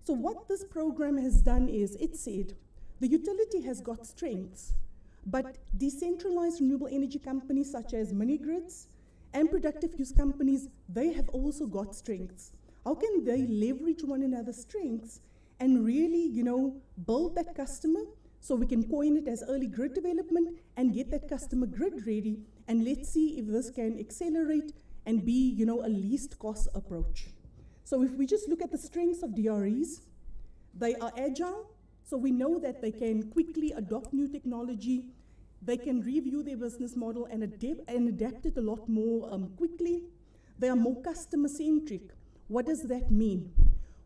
So what this program has done is, it said, the utility has got strengths, but decentralized renewable energy companies such as mini-grids and productive use companies, they have also got strengths. How can they leverage one another's strengths and really, build that customer so we can coin it as early grid development and get that customer grid ready, and let's see if this can accelerate and be, a least cost approach. So if we just look at the strengths of DREs, they are agile, so we know that they can quickly adopt new technology, they can review their business model and adapt it a lot more quickly. They are more customer-centric. What does that mean?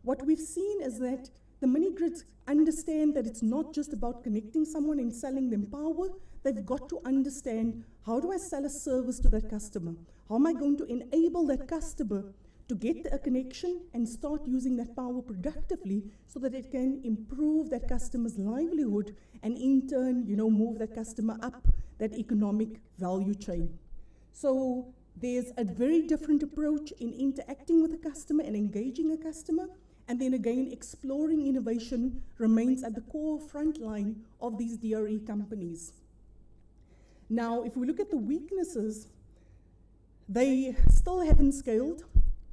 What we've seen is that the mini-grids understand that it's not just about connecting someone and selling them power. They've got to understand, how do I sell a service to that customer? How am I going to enable that customer to get a connection and start using that power productively so that it can improve that customer's livelihood and in turn, move that customer up that economic value chain. So there's a very different approach in interacting with a customer and engaging a customer. And then again, exploring innovation remains at the core front line of these DRE companies. Now, if we look at the weaknesses, they still haven't scaled.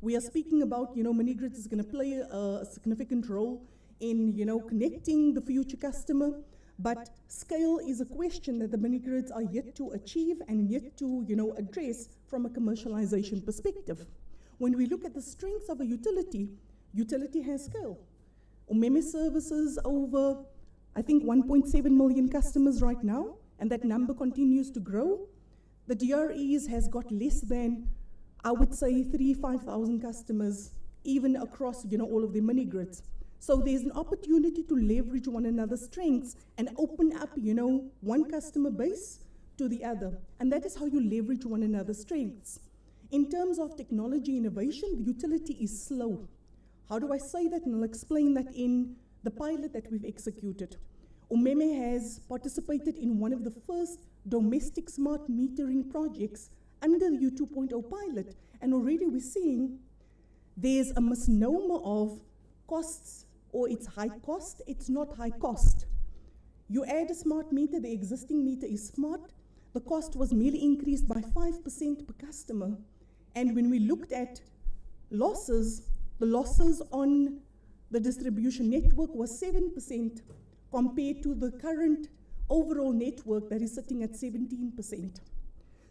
We are speaking about, mini-grids is going to play a significant role in, connecting the future customer, but scale is a question that the mini-grids are yet to achieve and yet to, address from a commercialization perspective. When we look at the strengths of a utility has scale. Umeme services over, I think, 1.7 million customers right now, and that number continues to grow. The DREs has got less than, I would say, 5,000 customers, even across, all of the mini-grids. So there's an opportunity to leverage one another's strengths and open up, one customer base to the other. And that is how you leverage one another's strengths. In terms of technology innovation, the utility is slow. How do I say that? And I'll explain that in the pilot that we've executed. Umeme has participated in one of the first domestic smart metering projects under the U2.0 pilot, and already we're seeing there's a misnomer of costs, or it's high cost. It's not high cost. You add a smart meter, the existing meter is smart, the cost was merely increased by 5% per customer. And when we looked at losses, the losses on the distribution network was 7% compared to the current overall network that is sitting at 17%.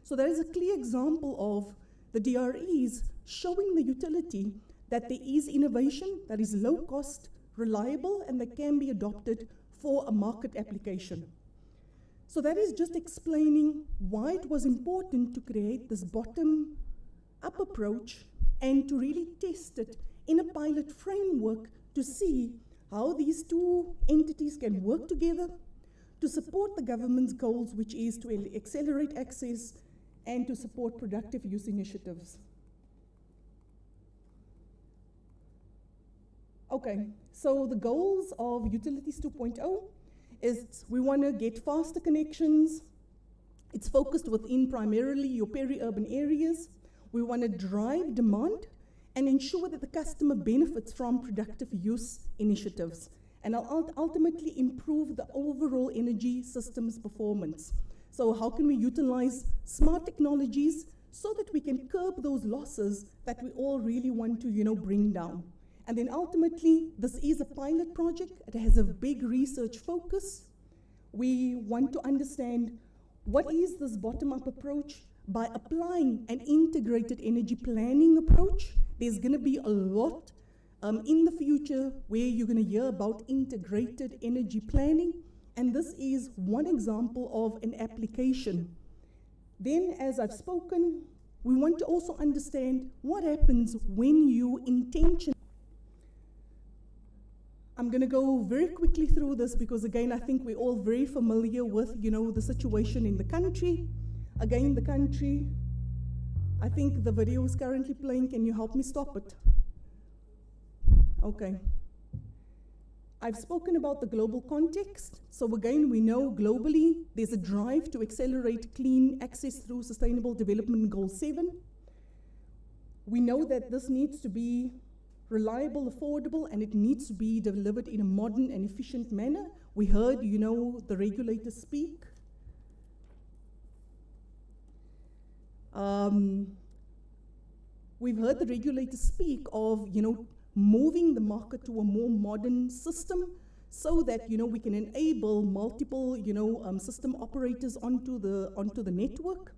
So that is a clear example of the DREs showing the utility that there is innovation that is low cost, reliable, and that can be adopted for a market application. So that is just explaining why it was important to create this bottom-up approach and to really test it in a pilot framework to see how these two entities can work together to support the government's goals, which is to accelerate access and to support productive use initiatives. Okay, so the goals of Utilities 2.0 is we want to get faster connections. It's focused within primarily your peri-urban areas. We want to drive demand and ensure that the customer benefits from productive use initiatives, and ultimately improve the overall energy system's performance. So how can we utilize smart technologies so that we can curb those losses that we all really want to, bring down? And then ultimately, this is a pilot project. It has a big research focus. We want to understand what is this bottom-up approach. By applying an integrated energy planning approach, there's going to be a lot in the future where you're going to hear about integrated energy planning, and this is one example of an application. Then, as I've spoken, we want to also understand what happens when you intention. I'm going to go very quickly through this because, again, I think we're all very familiar with, the situation in the country. Again, the country, I think the video is currently playing. Can you help me stop it? Okay. I've spoken about the global context. So again, we know globally there's a drive to accelerate clean access through Sustainable Development Goal 7. We know that this needs to be reliable, affordable, and it needs to be delivered in a modern and efficient manner. We heard, the regulators speak. We've heard the regulators speak of, moving the market to a more modern system so that, we can enable multiple, system operators onto the network.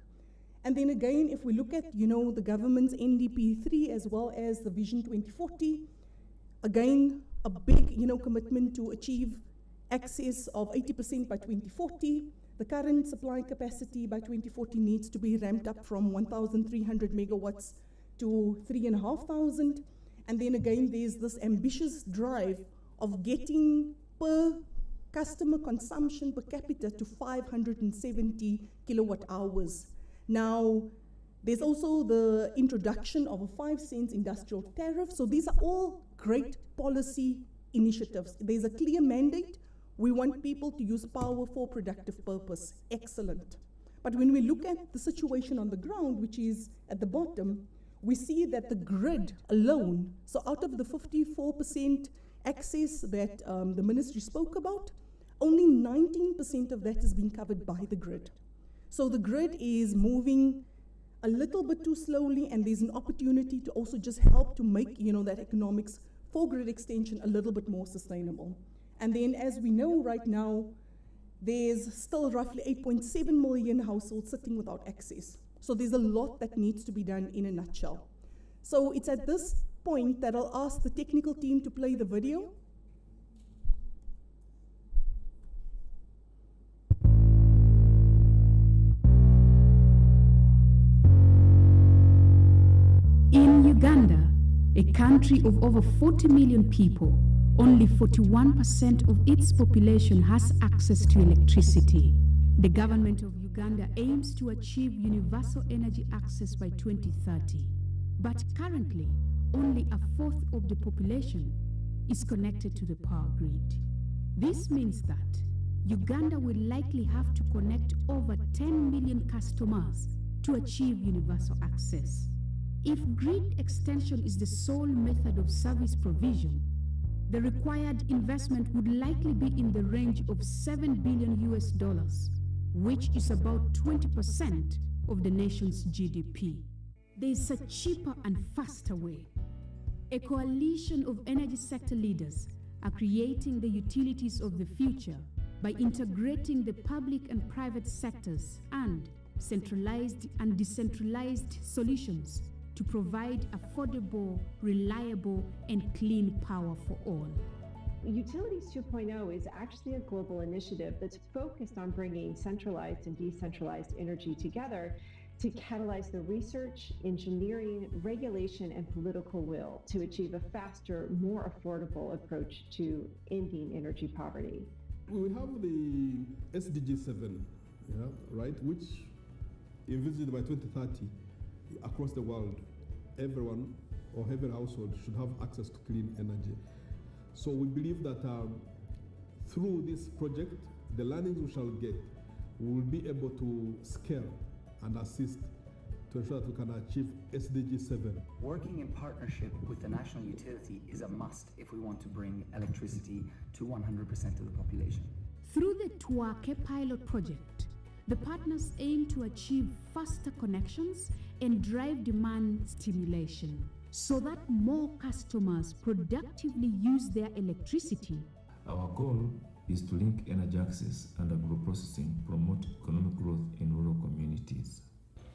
And then again, if we look at, the government's NDP3 as well as the Vision 2040, again, a big, commitment to achieve access of 80% by 2040. The current supply capacity by 2040 needs to be ramped up from 1,300 megawatts to 3,500. And then again, there's this ambitious drive of getting per customer consumption per capita to 570 kilowatt hours. Now, there's also the introduction of a 5-cent industrial tariff. So these are all great policy initiatives. There's a clear mandate. We want people to use power for productive purpose. Excellent. But when we look at the situation on the ground, which is at the bottom, we see that the grid alone, so out of the 54% access that the ministry spoke about, only 19% of that is being covered by the grid. So the grid is moving a little bit too slowly, and there's an opportunity to also just help to make, that economics for grid extension a little bit more sustainable. And then, as we know right now, there's still roughly 8.7 million households sitting without access. So there's a lot that needs to be done in a nutshell. So it's at this point that I'll ask the technical team to play the video. In Uganda, a country of over 40 million people, only 41% of its population has access to electricity. The government of Uganda aims to achieve universal energy access by 2030. But currently, only a fourth of the population is connected to the power grid. This means that Uganda will likely have to connect over 10 million customers to achieve universal access. If grid extension is the sole method of service provision, the required investment would likely be in the range of $7 billion, which is about 20% of the nation's GDP. There is a cheaper and faster way. A coalition of energy sector leaders are creating the utilities of the future by integrating the public and private sectors and centralized and decentralized solutions to provide affordable, reliable, and clean power for all. Utilities 2.0 is actually a global initiative that's focused on bringing centralized and decentralized energy together to catalyze the research, engineering, regulation, and political will to achieve a faster, more affordable approach to ending energy poverty. We have the SDG 7, right, which envisaged by 2030 across the world, everyone or every household should have access to clean energy. So we believe that through this project, the learnings we shall get, we will be able to scale and assist to ensure that we can achieve SDG 7. Working in partnership with the national utility is a must if we want to bring electricity to 100% of the population. Through the Tuake pilot project, the partners aim to achieve faster connections and drive demand stimulation so that more customers productively use their electricity. Our goal is to link energy access and agro-processing, promote economic growth in rural communities.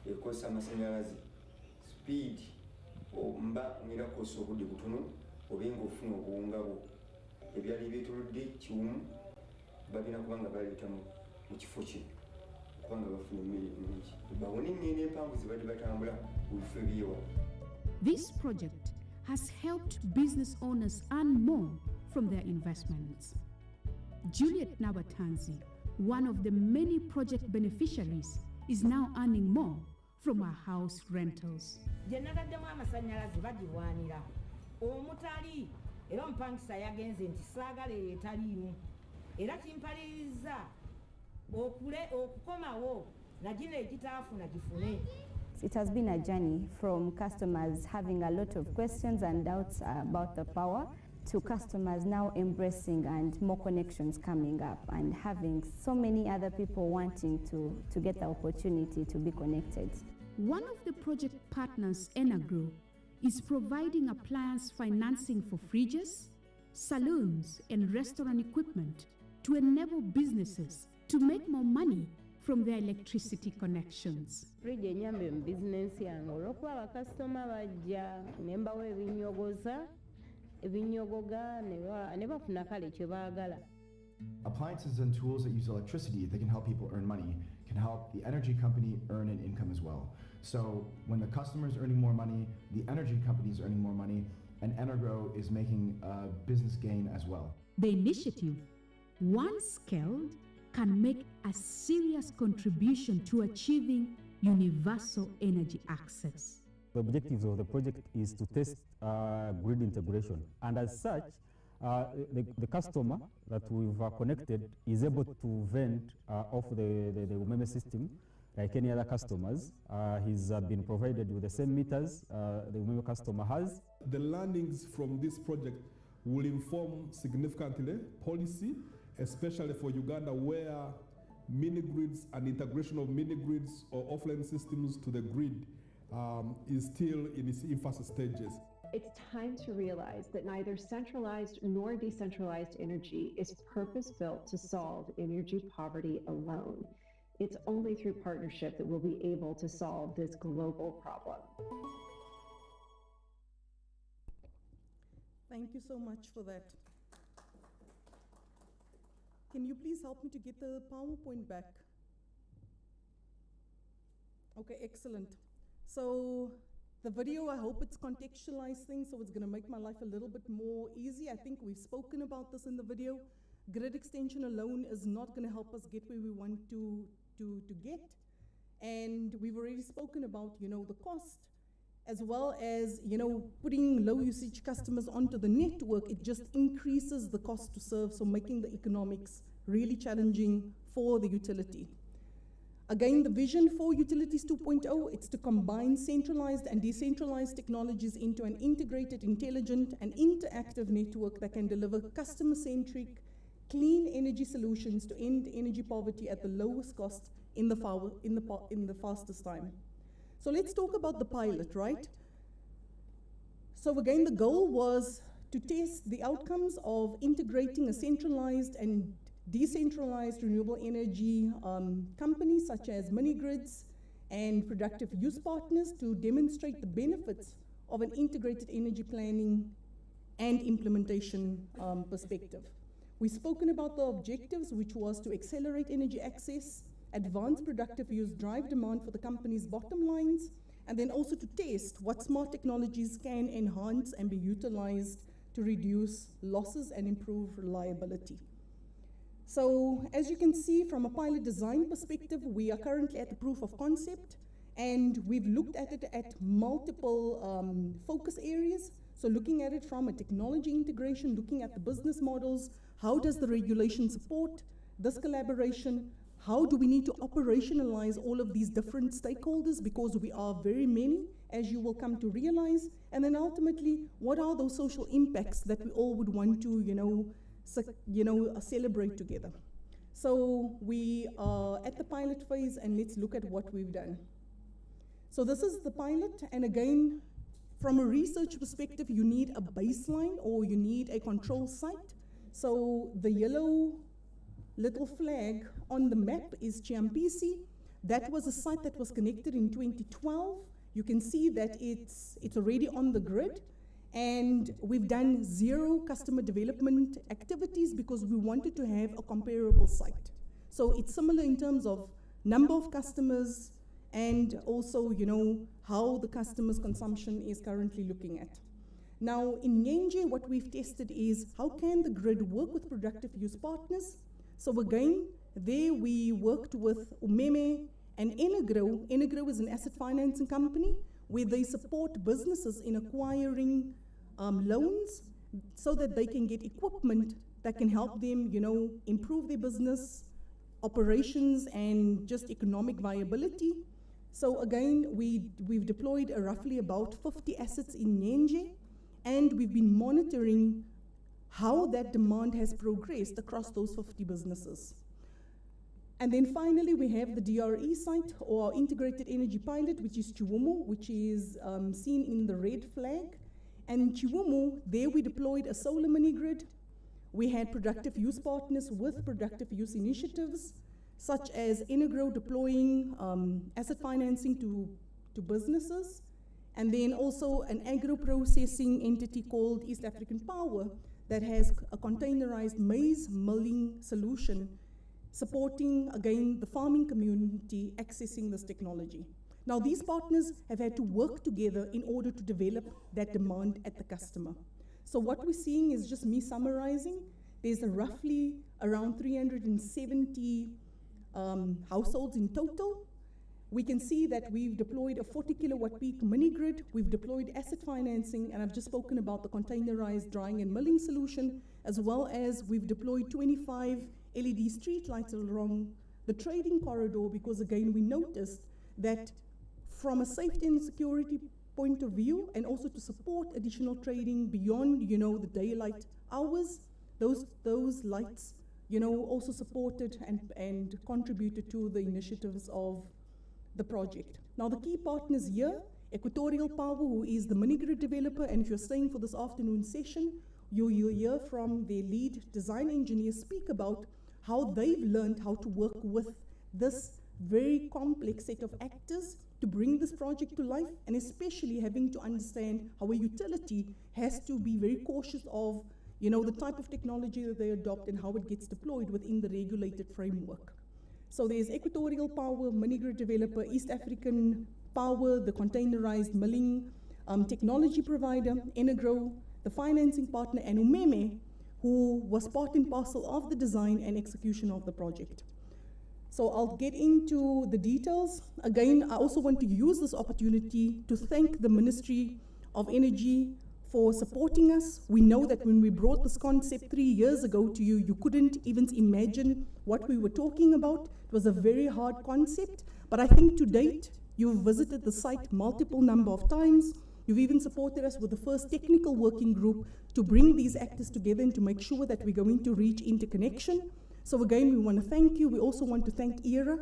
Ekosa amasanyalaze speed mba ngirakosa obudde butono obenga ofuna obuwungabo ebyali byetolodde kiwumu balina kubanga baleeta mu kifo kino kubanga bafuna emmere nnungi babone engendo empangu zibadde batambula mu bifo ebyewa. This project has helped business owners earn more from their investments. Juliet Nabatanzi, one of the many project beneficiaries, is now earning more from her house rentals. Jenagaddemu amasanyalaze bagiwaanira omutali era omupangisa yagenze nti saagala eyo etaliimu era kimpaliriza okukomawo nagino egitaafuna gifune. It has been a journey from customers having a lot of questions and doubts about the power to customers now embracing and more connections coming up and having so many other people wanting to get the opportunity to be connected. One of the project partners, Enagro, is providing appliance financing for fridges, saloons, and restaurant equipment to enable businesses to make more money from their electricity connections. Fridge enyambe mu business yange olw'okuba bakasitoma bajja ne mbawa ebinyogoga ne bafuna kale kye baagala. Appliances and tools that use electricity that can help people earn money can help the energy company earn an income as well. So when the customer is earning more money, the energy company is earning more money, and Enagro is making a business gain as well. The initiative, once scaled, can make a serious contribution to achieving universal energy access. The objectives of the project is to test grid integration, and as such, the customer that we've connected is able to vent off the Umeme system like any other customers. He's been provided with the same meters the Umeme customer has. The learnings from this project will inform significantly policy, especially for Uganda, where mini-grids and integration of mini-grids or offline systems to the grid is still in its infancy stages. It's time to realize that neither centralized nor decentralized energy is purpose-built to solve energy poverty alone. It's only through partnership that we'll be able to solve this global problem. Thank you so much for that. Can you please help me to get the PowerPoint back? Okay, excellent. So the video, I hope it's contextualized things, so it's going to make my life a little bit more easy. I think we've spoken about this in the video. Grid extension alone is not going to help us get where we want to get. And we've already spoken about, the cost, as well as, putting low usage customers onto the network. It just increases the cost to serve, so making the economics really challenging for the utility. Again, the vision for Utilities 2.0, it's to combine centralized and decentralized technologies into an integrated, intelligent, and interactive network that can deliver customer-centric, clean energy solutions to end energy poverty at the lowest cost in the fastest time. So let's talk about the pilot, right? So again, the goal was to test the outcomes of integrating a centralized and decentralized renewable energy companies such as mini-grids and productive use partners to demonstrate the benefits of an integrated energy planning and implementation perspective. We've spoken about the objectives, which was to accelerate energy access, advance productive use, drive demand for the company's bottom lines, and then also to test what smart technologies can enhance and be utilized to reduce losses and improve reliability. So as you can see from a pilot design perspective, we are currently at the proof of concept, and we've looked at it at multiple focus areas. So looking at it from a technology integration, looking at the business models, how does the regulation support this collaboration? How do we need to operationalize all of these different stakeholders, because we are very many, as you will come to realize, and then ultimately, what are those social impacts that we all would want to, celebrate together. So we are at the pilot phase, and let's look at what we've done. So this is the pilot, and again, from a research perspective, you need a baseline or you need a control site. So the yellow little flag on the map is Chiampisi. That was a site that was connected in 2012. You can see that it's already on the grid. And we've done 0 customer development activities because we wanted to have a comparable site. So it's similar in terms of number of customers and also, how the customer's consumption is currently looking at. Now, in Nyenje, what we've tested is how can the grid work with productive use partners. So again, there we worked with Umeme and Enagro. Enagro is an asset financing company where they support businesses in acquiring loans so that they can get equipment that can help them, improve their business operations and just economic viability. So again, we've deployed roughly about 50 assets in Nyenje, and we've been monitoring how that demand has progressed across those 50 businesses. And then finally, we have the DRE site, or Integrated Energy Pilot, which is Chiwumu, which is seen in the red flag. And in Chiwumu, there we deployed a solar mini-grid. We had productive use partners with productive use initiatives, such as Integro deploying asset financing to businesses, and then also an agro-processing entity called East African Power that has a containerized maize milling solution, supporting, again, the farming community accessing this technology. Now, these partners have had to work together in order to develop that demand at the customer. So what we're seeing is just me summarizing. There's roughly around 370 households in total. We can see that we've deployed a 40 kilowatt peak mini grid. We've deployed asset financing, and I've just spoken about the containerized drying and milling solution, as well as we've deployed 25 LED street lights along the trading corridor, because again, we noticed that from a safety and security point of view, and also to support additional trading beyond, the daylight hours, those lights, also supported and contributed to the initiatives of the project. Now, the key partners here, Equatorial Power, who is the mini-grid developer, and if you're staying for this afternoon session, you'll hear from their lead design engineer speak about how they've learned how to work with this very complex set of actors to bring this project to life, and especially having to understand how a utility has to be very cautious of, the type of technology that they adopt and how it gets deployed within the regulated framework. So there's Equatorial Power, mini-grid developer, East African Power, the containerized milling technology provider, Integro, the financing partner, and Umeme, who was part and parcel of the design and execution of the project. So I'll get into the details. Again, I also want to use this opportunity to thank the Ministry of Energy for supporting us. We know that when we brought this concept 3 years ago to you, you couldn't even imagine what we were talking about. It was a very hard concept, but I think to date, you've visited the site multiple number of times. You've even supported us with the first technical working group to bring these actors together and to make sure that we're going to reach interconnection. So again, we want to thank you. We also want to thank ERA,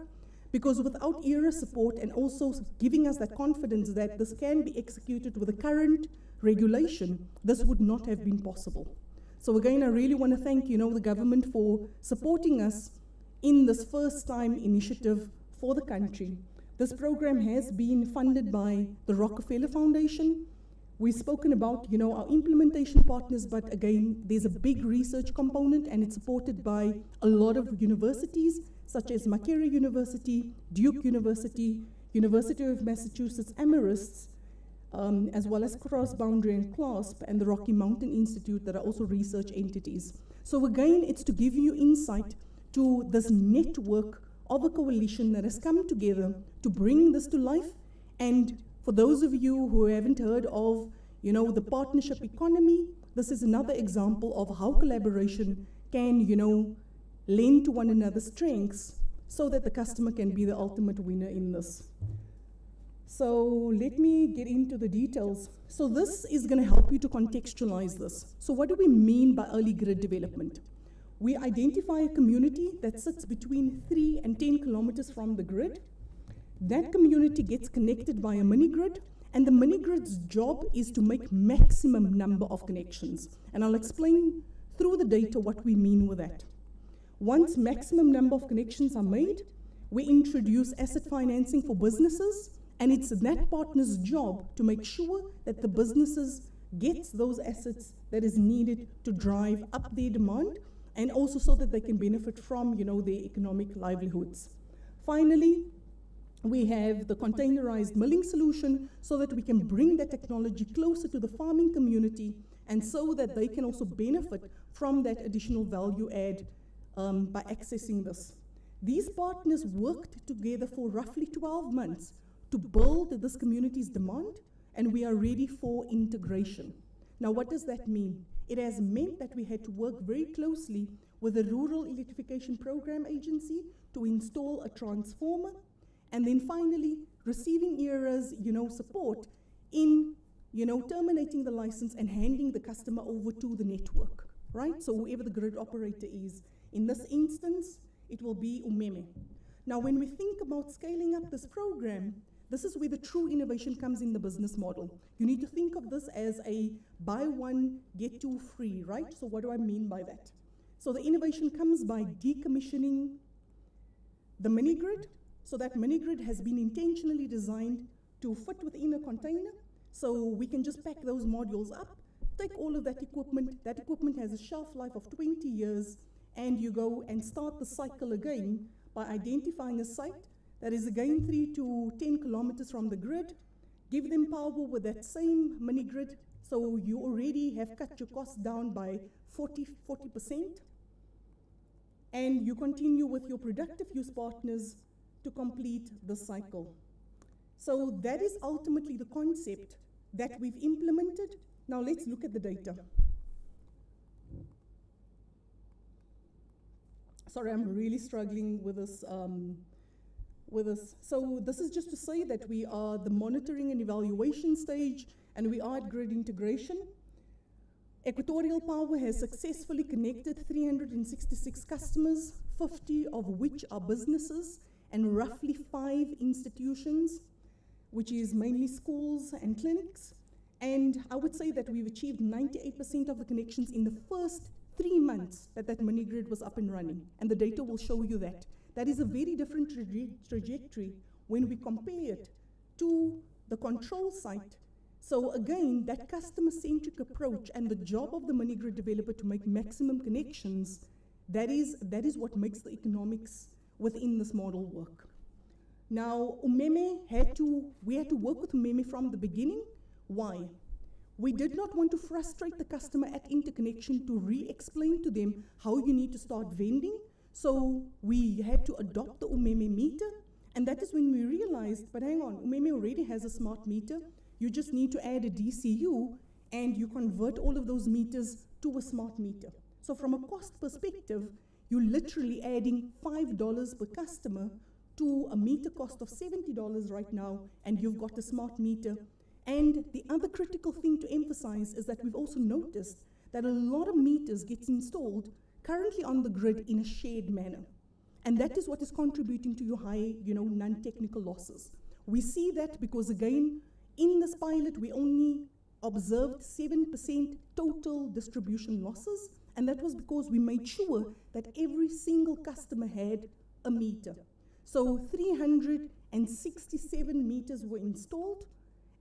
because without ERA's support and also giving us that confidence that this can be executed with the current regulation, this would not have been possible. So again, I really want to thank, the government for supporting us in this first time initiative for the country. This program has been funded by the Rockefeller Foundation. We've spoken about, our implementation partners, but again, there's a big research component, and it's supported by a lot of universities, such as Makerere University, Duke University, University of Massachusetts Amherst, as well as Cross-Boundary and CLASP, and the Rocky Mountain Institute, that are also research entities. So again, it's to give you insight to this network of a coalition that has come together to bring this to life. And for those of you who haven't heard of, the partnership economy, this is another example of how collaboration can, lend to one another's strengths so that the customer can be the ultimate winner in this. So let me get into the details. So this is going to help you to contextualize this. So what do we mean by early grid development? We identify a community that sits between 3 and 10 kilometers from the grid. That community gets connected by a mini-grid, and the mini-grid's job is to make maximum number of connections. And I'll explain through the data what we mean with that. Once maximum number of connections are made, we introduce asset financing for businesses, and it's that partner's job to make sure that the businesses get those assets that is needed to drive up their demand, and also so that they can benefit from, their economic livelihoods. Finally, we have the containerized milling solution so that we can bring the technology closer to the farming community, and so that they can also benefit from that additional value add by accessing this. These partners worked together for roughly 12 months to build this community's demand, and we are ready for integration. Now, what does that mean? it has meant that we had to work very closely with the Rural Electrification Program Agency to install a transformer, and then finally receiving ERA's, support in, terminating the license and handing the customer over to the network, right? So whoever the grid operator is. In this instance, it will be Umeme. Now, when we think about scaling up this program, this is where the true innovation comes in the business model. You need to think of this as a buy one, get two free, right? So what do I mean by that? So the innovation comes by decommissioning the mini grid. So that mini grid has been intentionally designed to fit within a container. So we can just pack those modules up, take all of that equipment. That equipment has a shelf life of 20 years, and you go and start the cycle again by identifying a site that is again 3 to 10 kilometers from the grid, give them power with that same mini grid, so you already have cut your costs down by 40%, and you continue with your productive use partners to complete the cycle. So that is ultimately the concept that we've implemented. Now let's look at the data. Sorry, I'm really struggling with this. So this is just to say that we are the monitoring and evaluation stage, and we are at grid integration. Equatorial Power has successfully connected 366 customers, 50 of which are businesses, and roughly 5 institutions, which is mainly schools and clinics. And I would say that we've achieved 98% of the connections in the first 3 months that mini grid was up and running, and the data will show you that. That is a very different trajectory when we compare it to the control site. So again, that customer-centric approach and the job of the mini grid developer to make maximum connections, that is what makes the economics within this model work. Now, we had to work with Umeme from the beginning. Why? We did not want to frustrate the customer at interconnection to re-explain to them how you need to start vending. So we had to adopt the Umeme meter, and that is when we realized, but hang on, Umeme already has a smart meter. You just need to add a DCU, and you convert all of those meters to a smart meter. So from a cost perspective, you're literally adding $5 per customer to a meter cost of $70 right now, and you've got a smart meter. And the other critical thing to emphasize is that we've also noticed that a lot of meters get installed currently on the grid in a shared manner. And that is what is contributing to your high, non-technical losses. We see that because, again, in this pilot, we only observed 7% total distribution losses, and that was because we made sure that every single customer had a meter. So 367 meters were installed,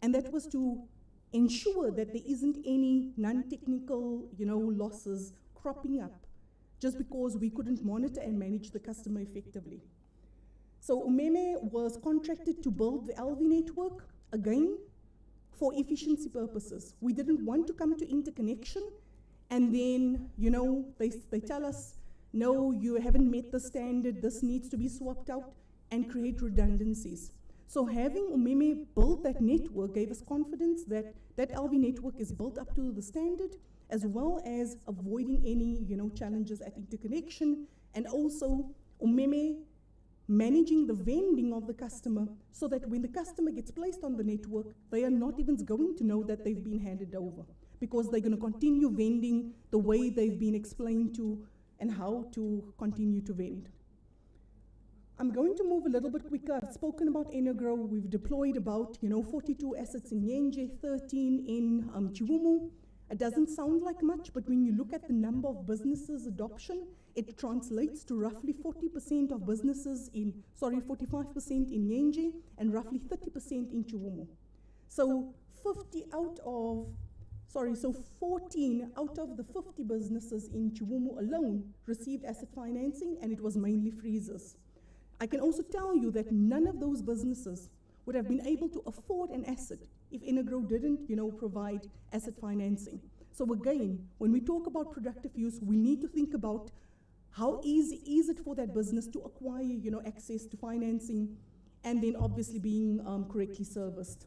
and that was to ensure that there isn't any non-technical, losses cropping up just because we couldn't monitor and manage the customer effectively. So Umeme was contracted to build the LV network, again, for efficiency purposes. We didn't want to come to interconnection and then, they tell us, no, you haven't met the standard, this needs to be swapped out, and create redundancies. So having Umeme build that network gave us confidence that that LV network is built up to the standard, as well as avoiding any, challenges at interconnection, and also Umeme managing the vending of the customer so that when the customer gets placed on the network, they are not even going to know that they've been handed over, because they're going to continue vending the way they've been explained to and how to continue to vend. I'm going to move a little bit quicker. I've spoken about Enagro. We've deployed about 42 assets in Nyenje, 13 in Chiumu. It doesn't sound like much, but when you look at the number of businesses adoption, it translates to roughly 40% of businesses 45% in Nyenje and roughly 30% in Chiumu. So 14 out of the 50 businesses in Chiumu alone received asset financing, and it was mainly freezers. I can also tell you that none of those businesses would have been able to afford an asset if Enagro didn't, provide asset financing. So again, when we talk about productive use, we need to think about how easy is it for that business to acquire, access to financing, and then obviously being correctly serviced.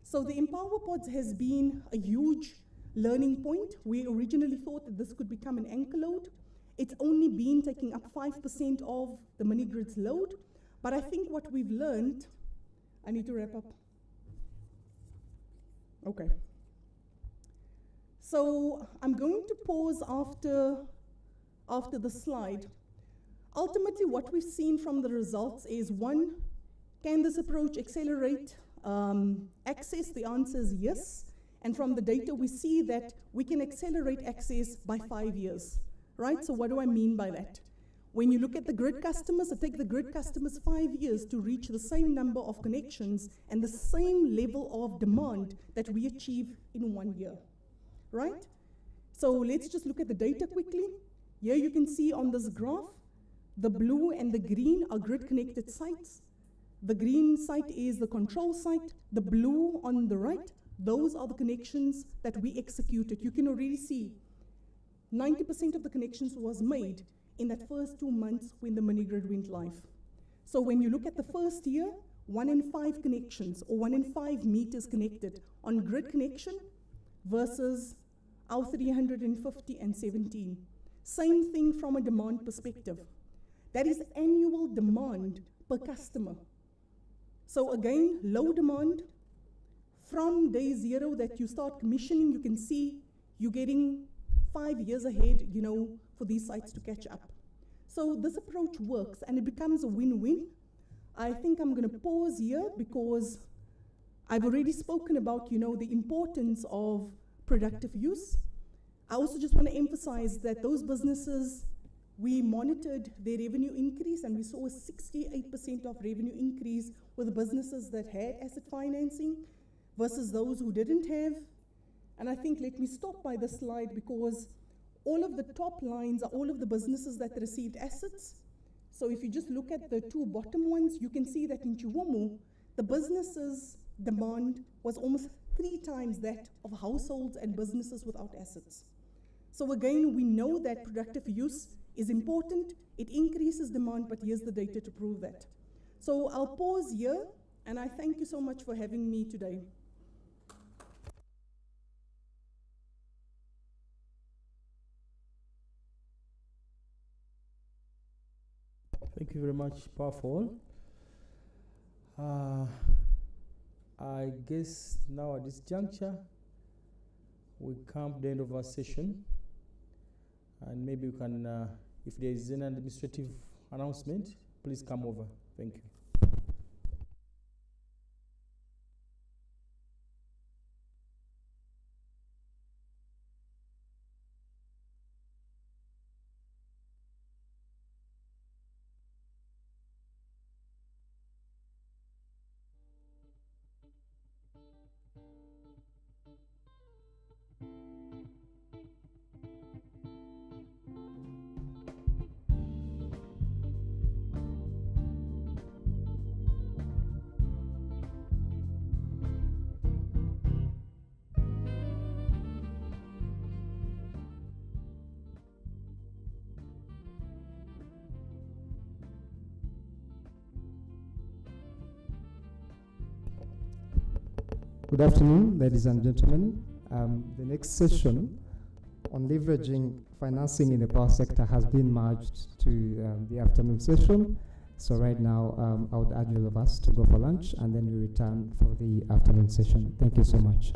So the Empower Pods has been a huge learning point. We originally thought that this could become an anchor load. It's only been taking up 5% of the mini grid's load. But I think what we've learned, I need to wrap up. Okay. So I'm going to pause after the slide. Ultimately, what we've seen from the results is, one, can this approach accelerate access? The answer is yes. And from the data, we see that we can accelerate access by 5 years, right? So what do I mean by that? When you look at the grid customers, it takes the grid customers 5 years to reach the same number of connections and the same level of demand that we achieve in 1 year, right? So let's just look at the data quickly. Here you can see on this graph, the blue and the green are grid-connected sites. The green site is the control site. The blue on the right, those are the connections that we executed. You can already see 90% of the connections was made in that first 2 months when the mini grid went live. So when you look at the first year, 1 in 5 connections or 1 in 5 meters connected on grid connection versus our 350 and 17. Same thing from a demand perspective. That is annual demand per customer. So again, low demand. From day 0 that you start commissioning, you can see you're getting 5 years ahead, you know, for these sites to catch up. So this approach works and it becomes a win-win. I think I'm going to pause here because I've already spoken about, you know, the importance of productive use. I also just want to emphasize that those businesses, we monitored their revenue increase and we saw a 68% of revenue increase with the businesses that had asset financing versus those who didn't have. And I think, let me stop by this slide because all of the top lines are all of the businesses that received assets. So if you just look at the 2 bottom ones, you can see that in Chiumu, the businesses' demand was almost 3 times that of households and businesses without assets. So again, we know that productive use is important. It increases demand, but here's the data to prove that. So I'll pause here, and I thank you so much for having me today. Thank you very much, Powerful. I guess now at this juncture, we come to the end of our session. And maybe we can, if there is an administrative announcement, please come over. Thank you. Good afternoon, ladies and gentlemen. The next session on leveraging financing in the power sector has been merged to the afternoon session. So right now, I would urge all of us to go for lunch and then we return for the afternoon session. Thank you so much.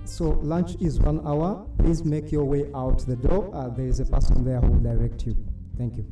So lunch is 1 hour. Please make your way out the door. There is a person there who will direct you. Thank you.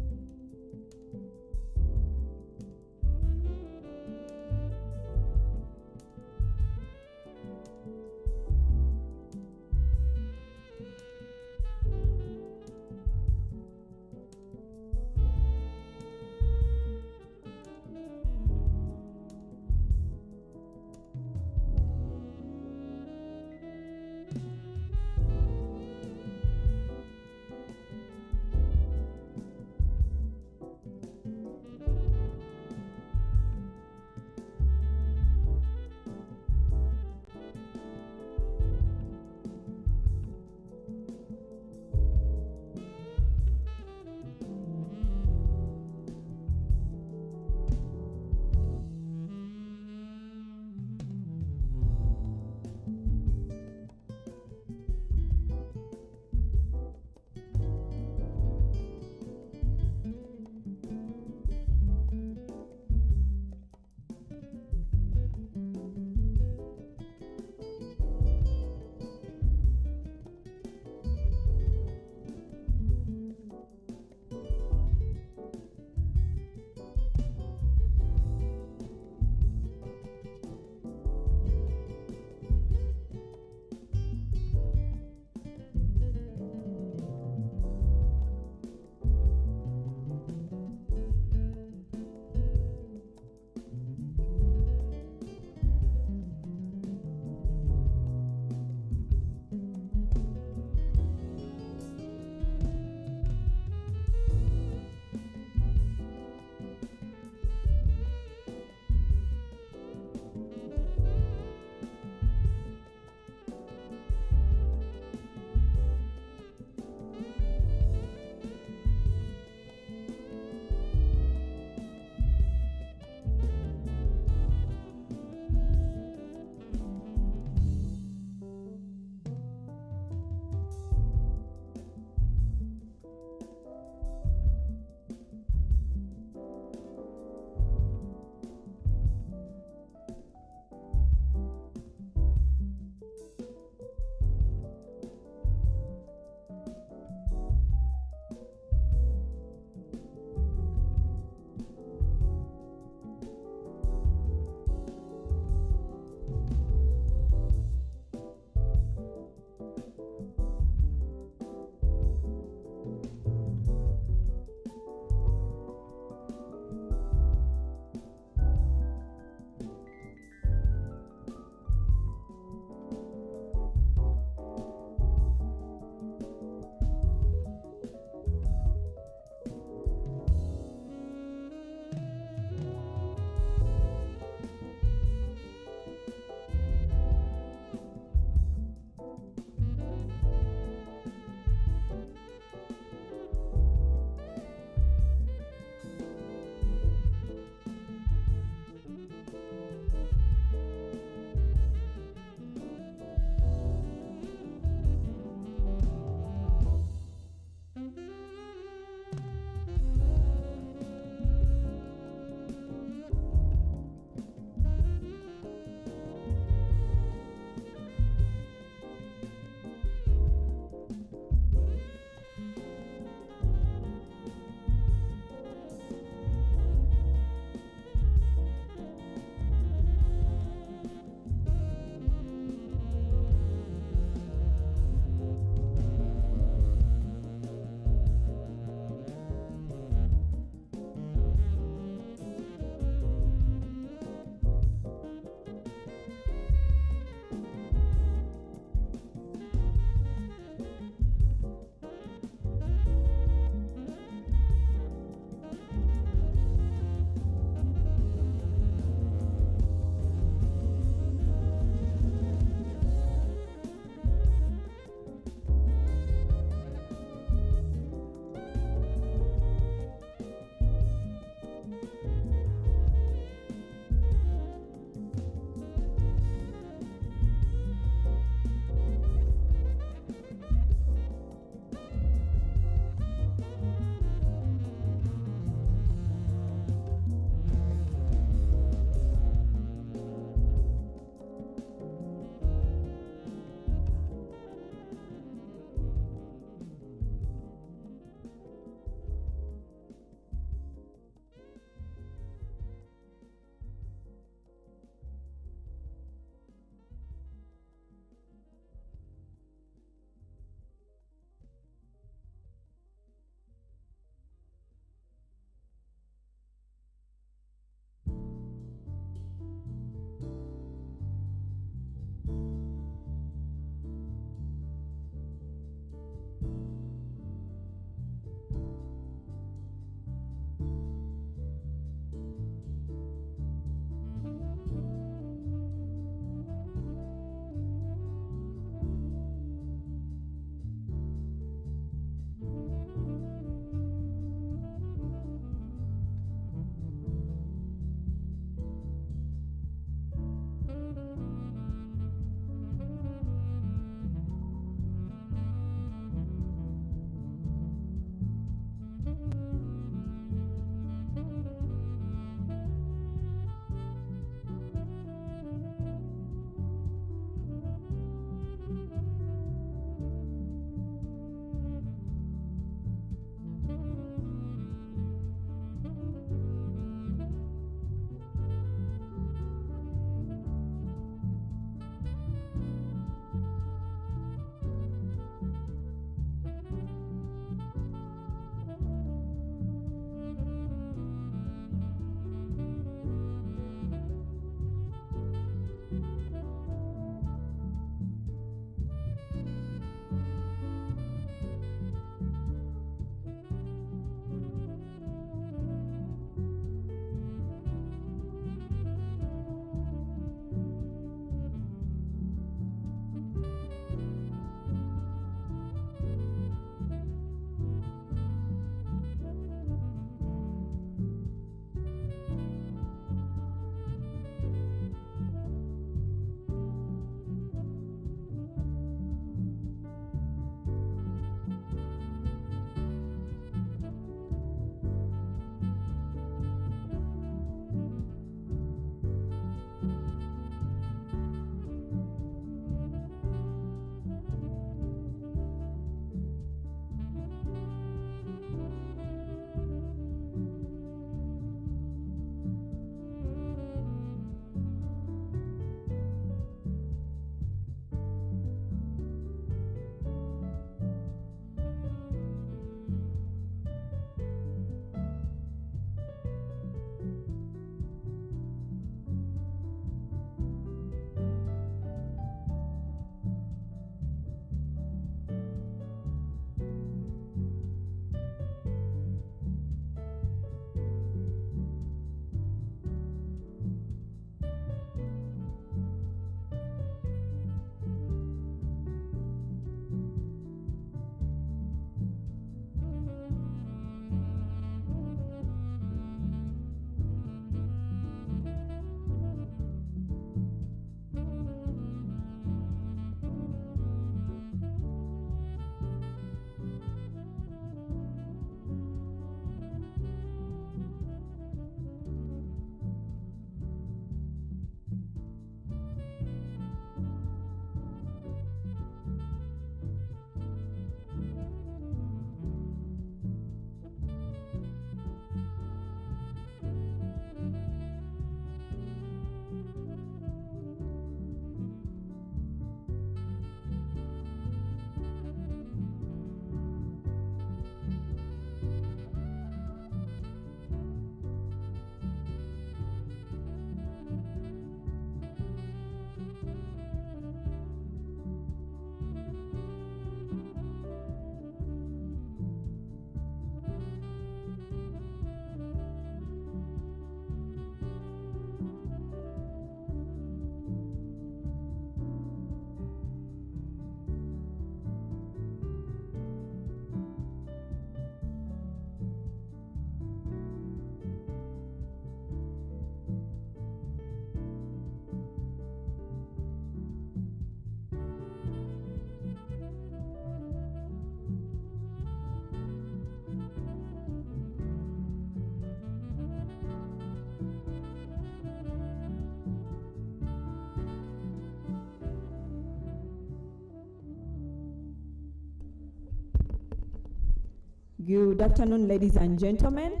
Good afternoon, ladies and gentlemen.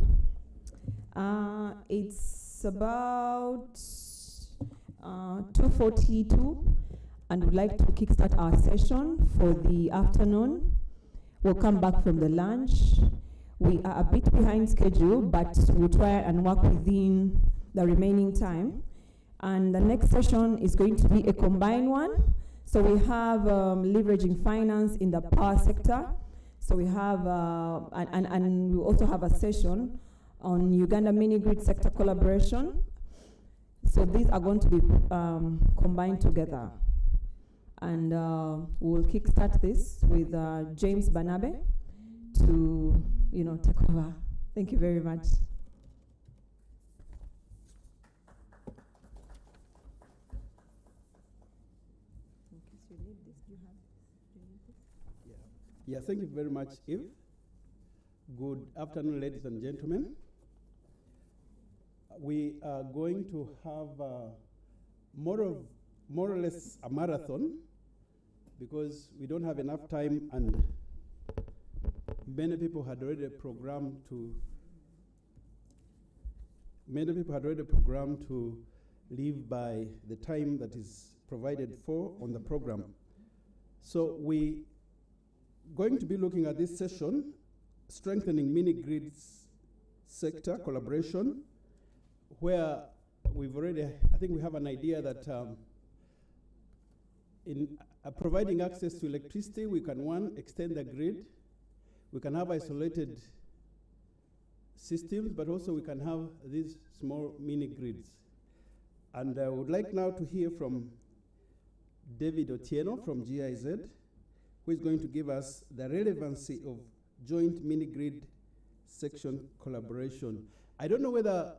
It's about 2:42, and we'd like to kickstart our session for the afternoon. We'll come back from the lunch. We are a bit behind schedule, but we'll try and work within the remaining time. And the next session is going to be a combined one. So we have leveraging finance in the power sector. So we have, and we also have a session on Uganda mini-grid sector collaboration. So these are going to be combined together. And we'll kickstart this with James Banabe to, take over. Thank you very much. Yeah, thank you very much, Eve. Good afternoon, ladies and gentlemen. We are going to have more or less a marathon because we don't have enough time, and many people had already programmed to leave by the time that is provided for on the program. So we going to be looking at this session, strengthening mini-grids sector collaboration, where we've already, I think we have an idea that in providing access to electricity, we can, one, extend the grid, we can have isolated systems, but also we can have these small mini-grids. And I would like now to hear from David Otieno from GIZ, who is going to give us the relevancy of joint mini-grid section collaboration. I don't know whether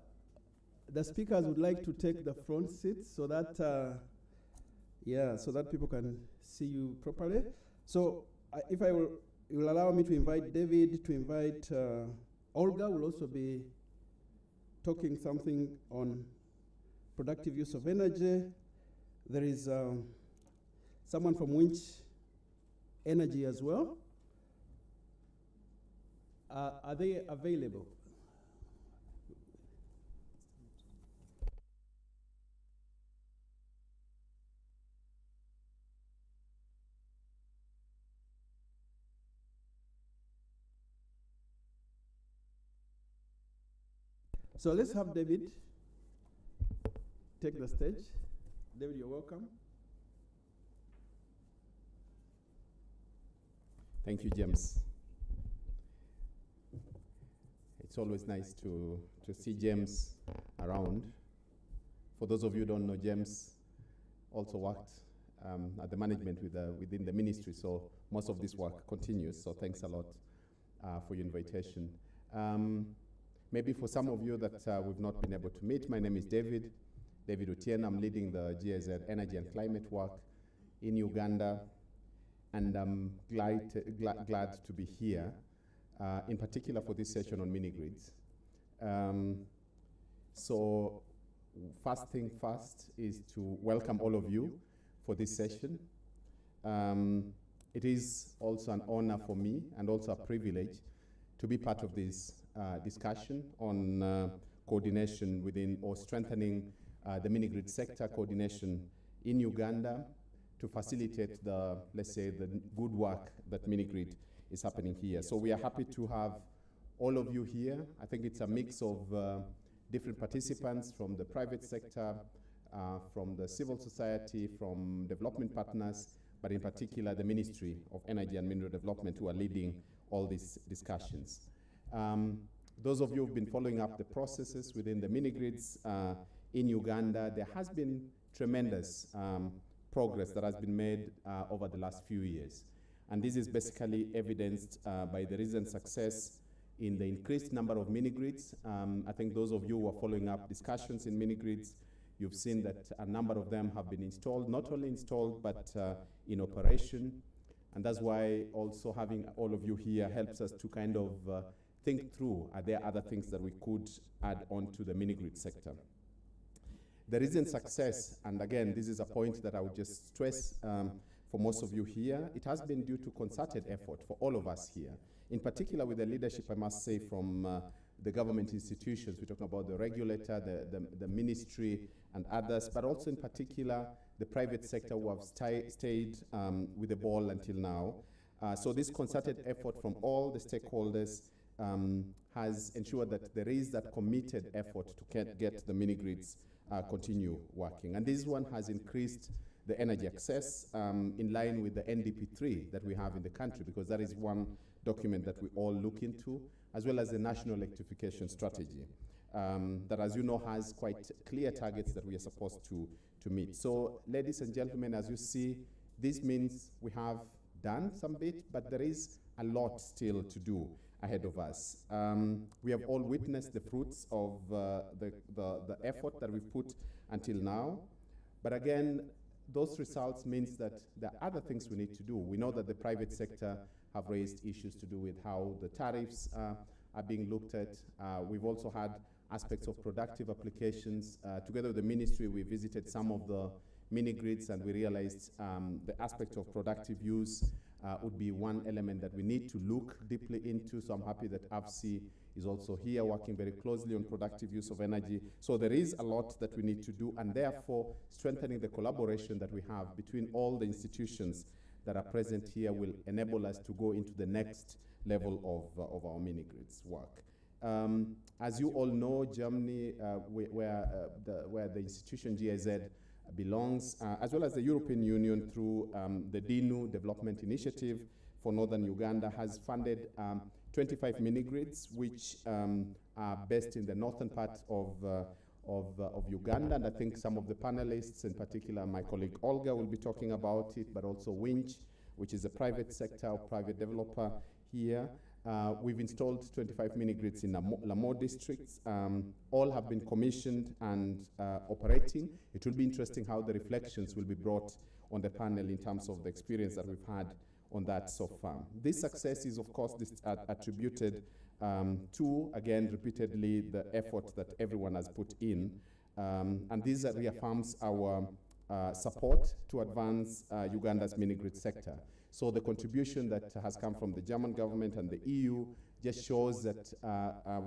the speakers would like to take the front seats so that, so that people can see you properly. So if you will allow me to invite David, to invite Olga will also be talking something on productive use of energy. There is someone from Winch Energy as well. Are they available? So let's have David take the stage. David, you're welcome. Thank you, James. It's always nice to see James around. For those of you who don't know, James also worked at the management within the ministry, so most of this work continues, so thanks a lot for your invitation. Maybe for some of you that we've not been able to meet, my name is David Otieno. I'm leading the GIZ Energy and Climate work in Uganda, and I'm glad to be here, in particular for this session on mini-grids. So first thing first is to welcome all of you for this session. It is also an honor for me and also a privilege to be part of this discussion on coordination within or strengthening the mini-grid sector coordination in Uganda to facilitate the, let's say, the good work that mini-grid is happening here. So we are happy to have all of you here. I think it's a mix of different participants from the private sector, from the civil society, from development partners, but in particular the Ministry of Energy and Mineral Development, who are leading all these discussions. Those of you who've been following up the processes within the mini-grids in Uganda, there has been tremendous progress that has been made over the last few years. And this is basically evidenced by the recent success in the increased number of mini-grids. I think those of you who are following up discussions in mini-grids, you've seen that a number of them have been installed, not only installed, but in operation. And that's why also having all of you here helps us to kind of think through, are there other things that we could add on to the mini-grid sector? The recent success, and again, this is a point that I would just stress for most of you here, it has been due to concerted effort for all of us here, in particular with the leadership, I must say, from the government institutions. We're talking about the regulator, the ministry, and others, but also in particular the private sector who have stayed with the ball until now. So this concerted effort from all the stakeholders has ensured that there is that committed effort to get the mini-grids continue working. And this one has increased the energy access in line with the NDP3 that we have in the country, because that is one document that we all look into, as well as the National Electrification Strategy that, as you know, has quite clear targets that we are supposed to meet. So, ladies and gentlemen, as you see, this means we have done some bit, but there is a lot still to do ahead of us. We have all witnessed the fruits of the effort that we've put until now. But again, those results means that there are other things we need to do. We know that the private sector have raised issues to do with how the tariffs are being looked at. We've also had aspects of productive applications. Together with the ministry, we visited some of the mini-grids, and we realized the aspect of productive use would be one element that we need to look deeply into. So I'm happy that AFC is also here working very closely on productive use of energy. So there is a lot that we need to do, and therefore strengthening the collaboration that we have between all the institutions that are present here will enable us to go into the next level of our mini-grids work. As you all know, Germany, where the institution GIZ belongs, as well as the European Union through the DINU Development Initiative for Northern Uganda, has funded 25 mini-grids, which are based in the northern part of Uganda. And I think some of the panelists, in particular my colleague Olga, will be talking about it, but also Winch, which is a private sector or private developer here. We've installed 25 mini-grids in Lamore districts. All have been commissioned and operating. It will be interesting how the reflections will be brought on the panel in terms of the experience that we've had on that so far. This success is, of course, attributed to, again, repeatedly, the effort that everyone has put in. And this reaffirms our support to advance Uganda's mini-grid sector. So the contribution that has come from the German government and the EU just shows that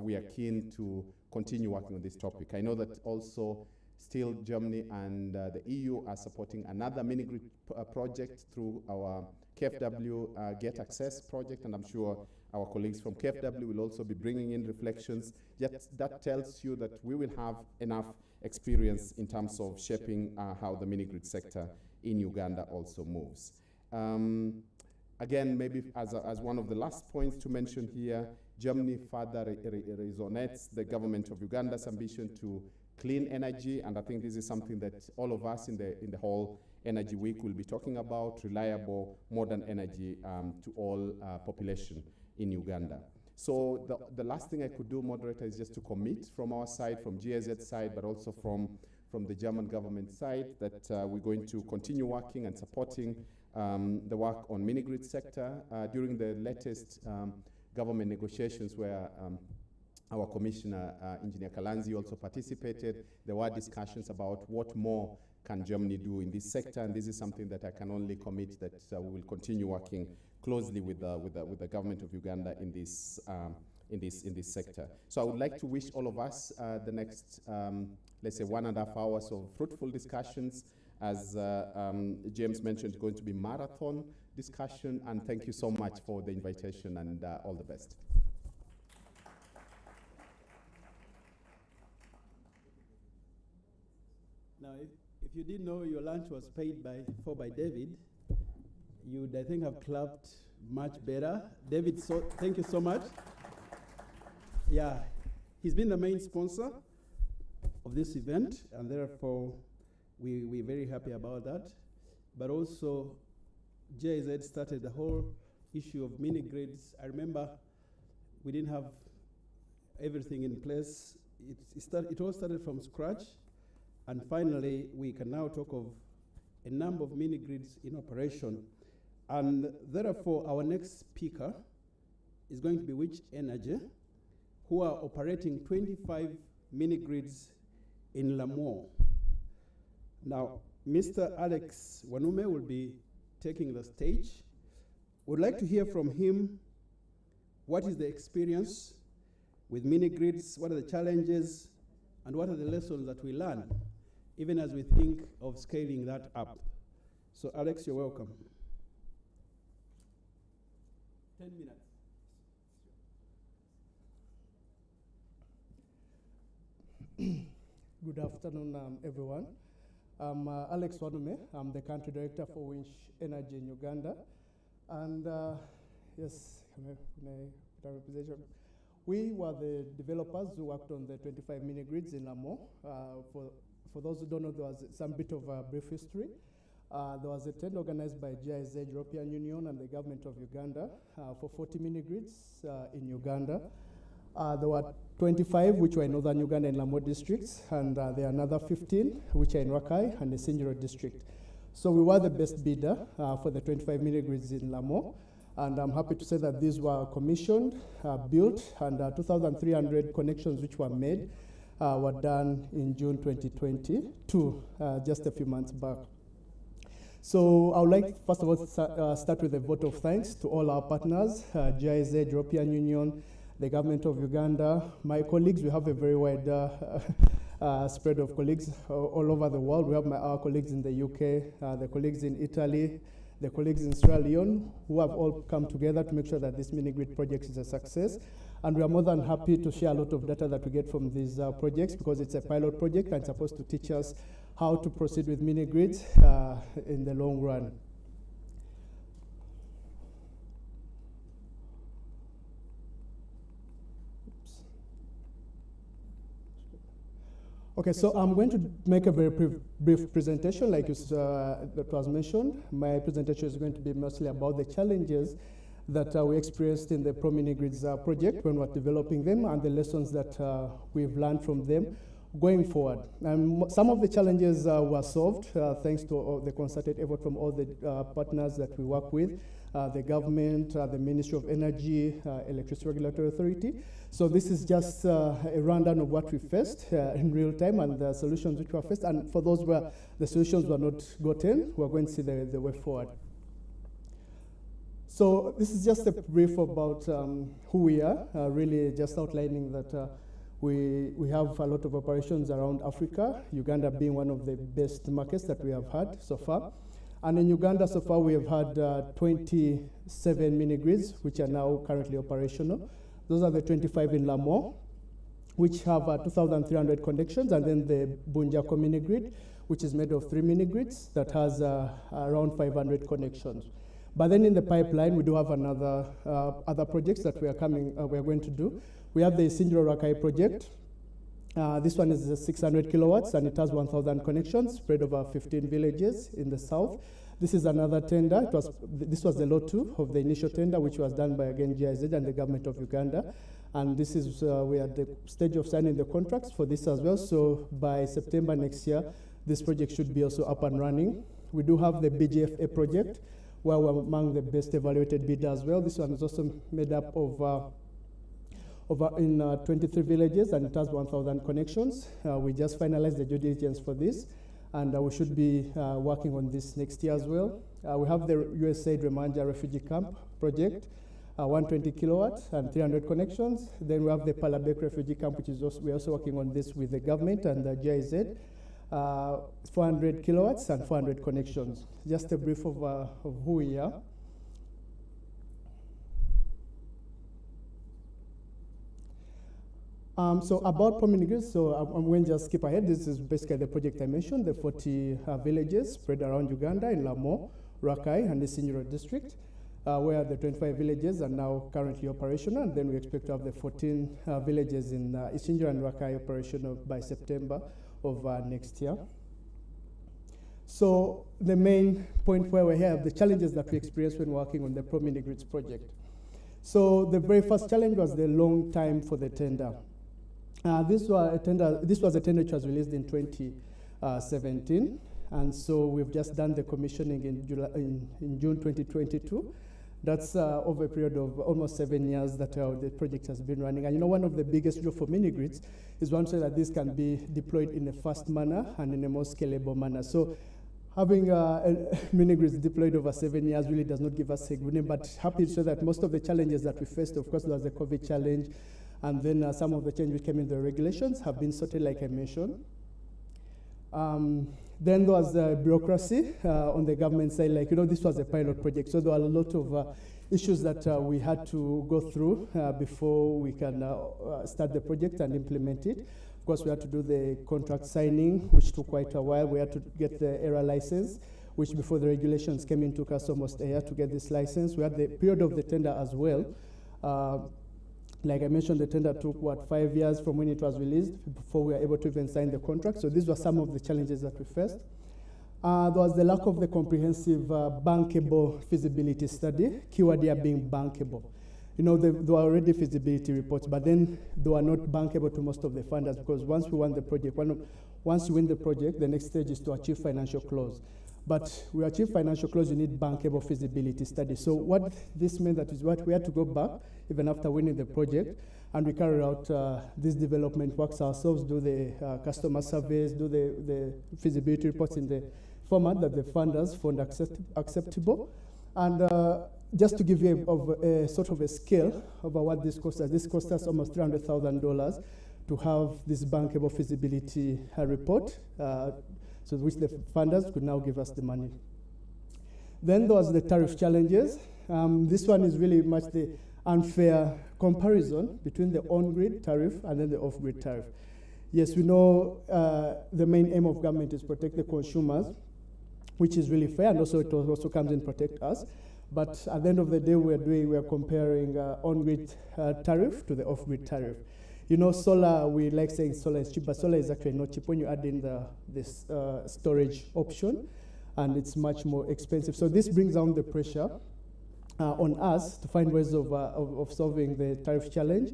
we are keen to continue working on this topic. I know that also still Germany and the EU are supporting another mini-grid project through our KfW Get Access project, and I'm sure our colleagues from KfW will also be bringing in reflections. Yet that tells you that we will have enough experience in terms of shaping how the mini-grid sector in Uganda also moves. Again, maybe as one of the last points to mention here, Germany further resonates the government of Uganda's ambition to clean energy, and I think this is something that all of us in the whole Energy Week will be talking about: reliable, modern energy to all population in Uganda. So the last thing I could do, moderator, is just to commit from our side, from GIZ side, but also from the German government side, that we're going to continue working and supporting the work on mini-grid sector. During the latest government negotiations, where our Commissioner, Engineer Kalanzi, also participated, there were discussions about what more can Germany do in this sector, and this is something that I can only commit that we will continue working closely with the government of Uganda in this sector. So I would like to wish all of us the next, let's say, 1.5 hours of fruitful discussions. As James mentioned, it's going to be marathon discussion, and thank you so much for the invitation, and all the best. Now, if you didn't know your lunch was paid for by David, you would, I think, have clapped much better. David, thank you so much. Yeah, he's been the main sponsor of this event, and therefore we're very happy about that. But also, GIZ started the whole issue of mini-grids. I remember we didn't have everything in place. It all started from scratch, and finally we can now talk of a number of mini-grids in operation. And therefore, our next speaker is going to be Winch Energy, who are operating 25 mini-grids in Lamore. Now, Mr. Alex Wanume will be taking the stage. We'd like to hear from him what is the experience with mini-grids, what are the challenges, and what are the lessons that we learn, even as we think of scaling that up. So Alex, you're welcome. 10 minutes. Good afternoon, everyone. I'm Alex Wanume. I'm the country director for Winch Energy in Uganda. And yes, representation. We were the developers who worked on the 25 mini-grids in Lamo. For those who don't know, there was some bit of a brief history. There was a tender organized by GIZ, European Union, and the government of Uganda for 40 mini-grids in Uganda. There were 25 which were in northern Uganda in Lamo districts, and there are another 15 which are in Rakai and the Sinjiro district. So we were the best bidder for the 25 mini-grids in Lamo, and I'm happy to say that these were commissioned, built, and 2,300 connections which were made were done in June 2022, just a few months back. So I would like, first of all, start with a vote of thanks to all our partners, GIZ, European Union, the government of Uganda, my colleagues. We have a very wide spread of colleagues all over the world. We have our colleagues in the UK, the colleagues in Italy, the colleagues in Sierra Leone, who have all come together to make sure that this mini-grid project is a success. And we are more than happy to share a lot of data that we get from these projects, because it's a pilot project and it's supposed to teach us how to proceed with mini-grids in the long run. Okay, so I'm going to make a very brief presentation, like that was mentioned. My presentation is going to be mostly about the challenges that we experienced in the Pro Mini-Grids project when we're developing them, and the lessons that we've learned from them going forward. Some of the challenges were solved thanks to the concerted effort from all the partners that we work with, the government, the Ministry of Energy, Electricity Regulatory Authority. So this is just a rundown of what we faced in real time and the solutions which were faced. And for those where the solutions were not gotten, we're going to see the way forward. So this is just a brief about who we are, really just outlining that we have a lot of operations around Africa, Uganda being one of the best markets that we have had so far. And in Uganda so far we have had 27 mini-grids which are now currently operational. Those are the 25 in Lamo, which have 2,300 connections, and then the Bunjako mini-grid, which is made of 3 mini-grids that has around 500 connections. But then in the pipeline, we do have another other projects that we are going to do. We have the Sinjiro Rakai project. This one is 600 kilowatts, and it has 1,000 connections spread over 15 villages in the south. This is another tender. This was the lot 2 of the initial tender, which was done by, again, GIZ and the government of Uganda. And this is, we are at the stage of signing the contracts for this as well. So by September next year, this project should be also up and running. We do have the BGFA project, where we're among the best evaluated bidder as well. This one is also made up of 23 villages, and it has 1,000 connections. We just finalized the due diligence for this, and we should be working on this next year as well. We have the USAID Remanja Refugee Camp project, 120 kilowatts and 300 connections. Then we have the Palabek Refugee Camp, which is also, we're also working on this with the government and the GIZ, 400 kilowatts and 400 connections. Just a brief of who we are. So about Pro Mini-Grids, so I'm going to just skip ahead. This is basically the project I mentioned, the 40 villages spread around Uganda in Lamo, Rakai, and the Sinjiro district, where the 25 villages are now currently operational, and then we expect to have the 14 villages in Sinjiro and Rakai operational by September of next year. So the main point where we have the challenges that we experienced when working on the Pro Mini-Grids project. So the very first challenge was the long time for the tender. This was a tender which was released in 2017, and so we've just done the commissioning in June 2022. That's over a period of almost 7 years that the project has been running. And you know, one of the biggest jobs for mini-grids is one so that this can be deployed in a fast manner and in a more scalable manner. So Having mini-grids deployed over 7 years really does not give us a good name, but happy to say that most of the challenges that we faced, of course, there was the COVID challenge, and then some of the changes which came in the regulations have been sorted, like I mentioned. Then there was bureaucracy on the government side. Like, this was a pilot project, so there were a lot of issues that we had to go through before we can start the project and implement it. Of course, we had to do the contract signing, which took quite a while. We had to get the ERA license, which before the regulations came in took us almost a year to get this license. We had the period of the tender as well. Like I mentioned, the tender took, 5 years from when it was released before we were able to even sign the contract. So these were some of the challenges that we faced. There was the lack of the comprehensive bankable feasibility study, keyword here being bankable. There were already feasibility reports, but then they were not bankable to most of the funders, because once we won the project, once you win the project, the next stage is to achieve financial close. But we achieve financial close, you need bankable feasibility study. So what this meant that is what we had to go back, even after winning the project, and we carried out this development works ourselves, do the customer surveys, do the feasibility reports in the format that the funders found acceptable. And just to give you a sort of a scale of what this cost us almost $300,000 to have this bankable feasibility report, so which the funders could now give us the money. Then there was the tariff challenges. This one is really much the unfair comparison between the on-grid tariff and then the off-grid tariff. Yes, we know the main aim of government is protect the consumers, which is really fair, and also it also comes in protect us. But at the end of the day, we are comparing on-grid tariff to the off-grid tariff. Solar, we like saying solar is cheap, but solar is actually not cheap when you add in this storage option, and it's much more expensive. So this brings down the pressure on us to find ways of solving the tariff challenge.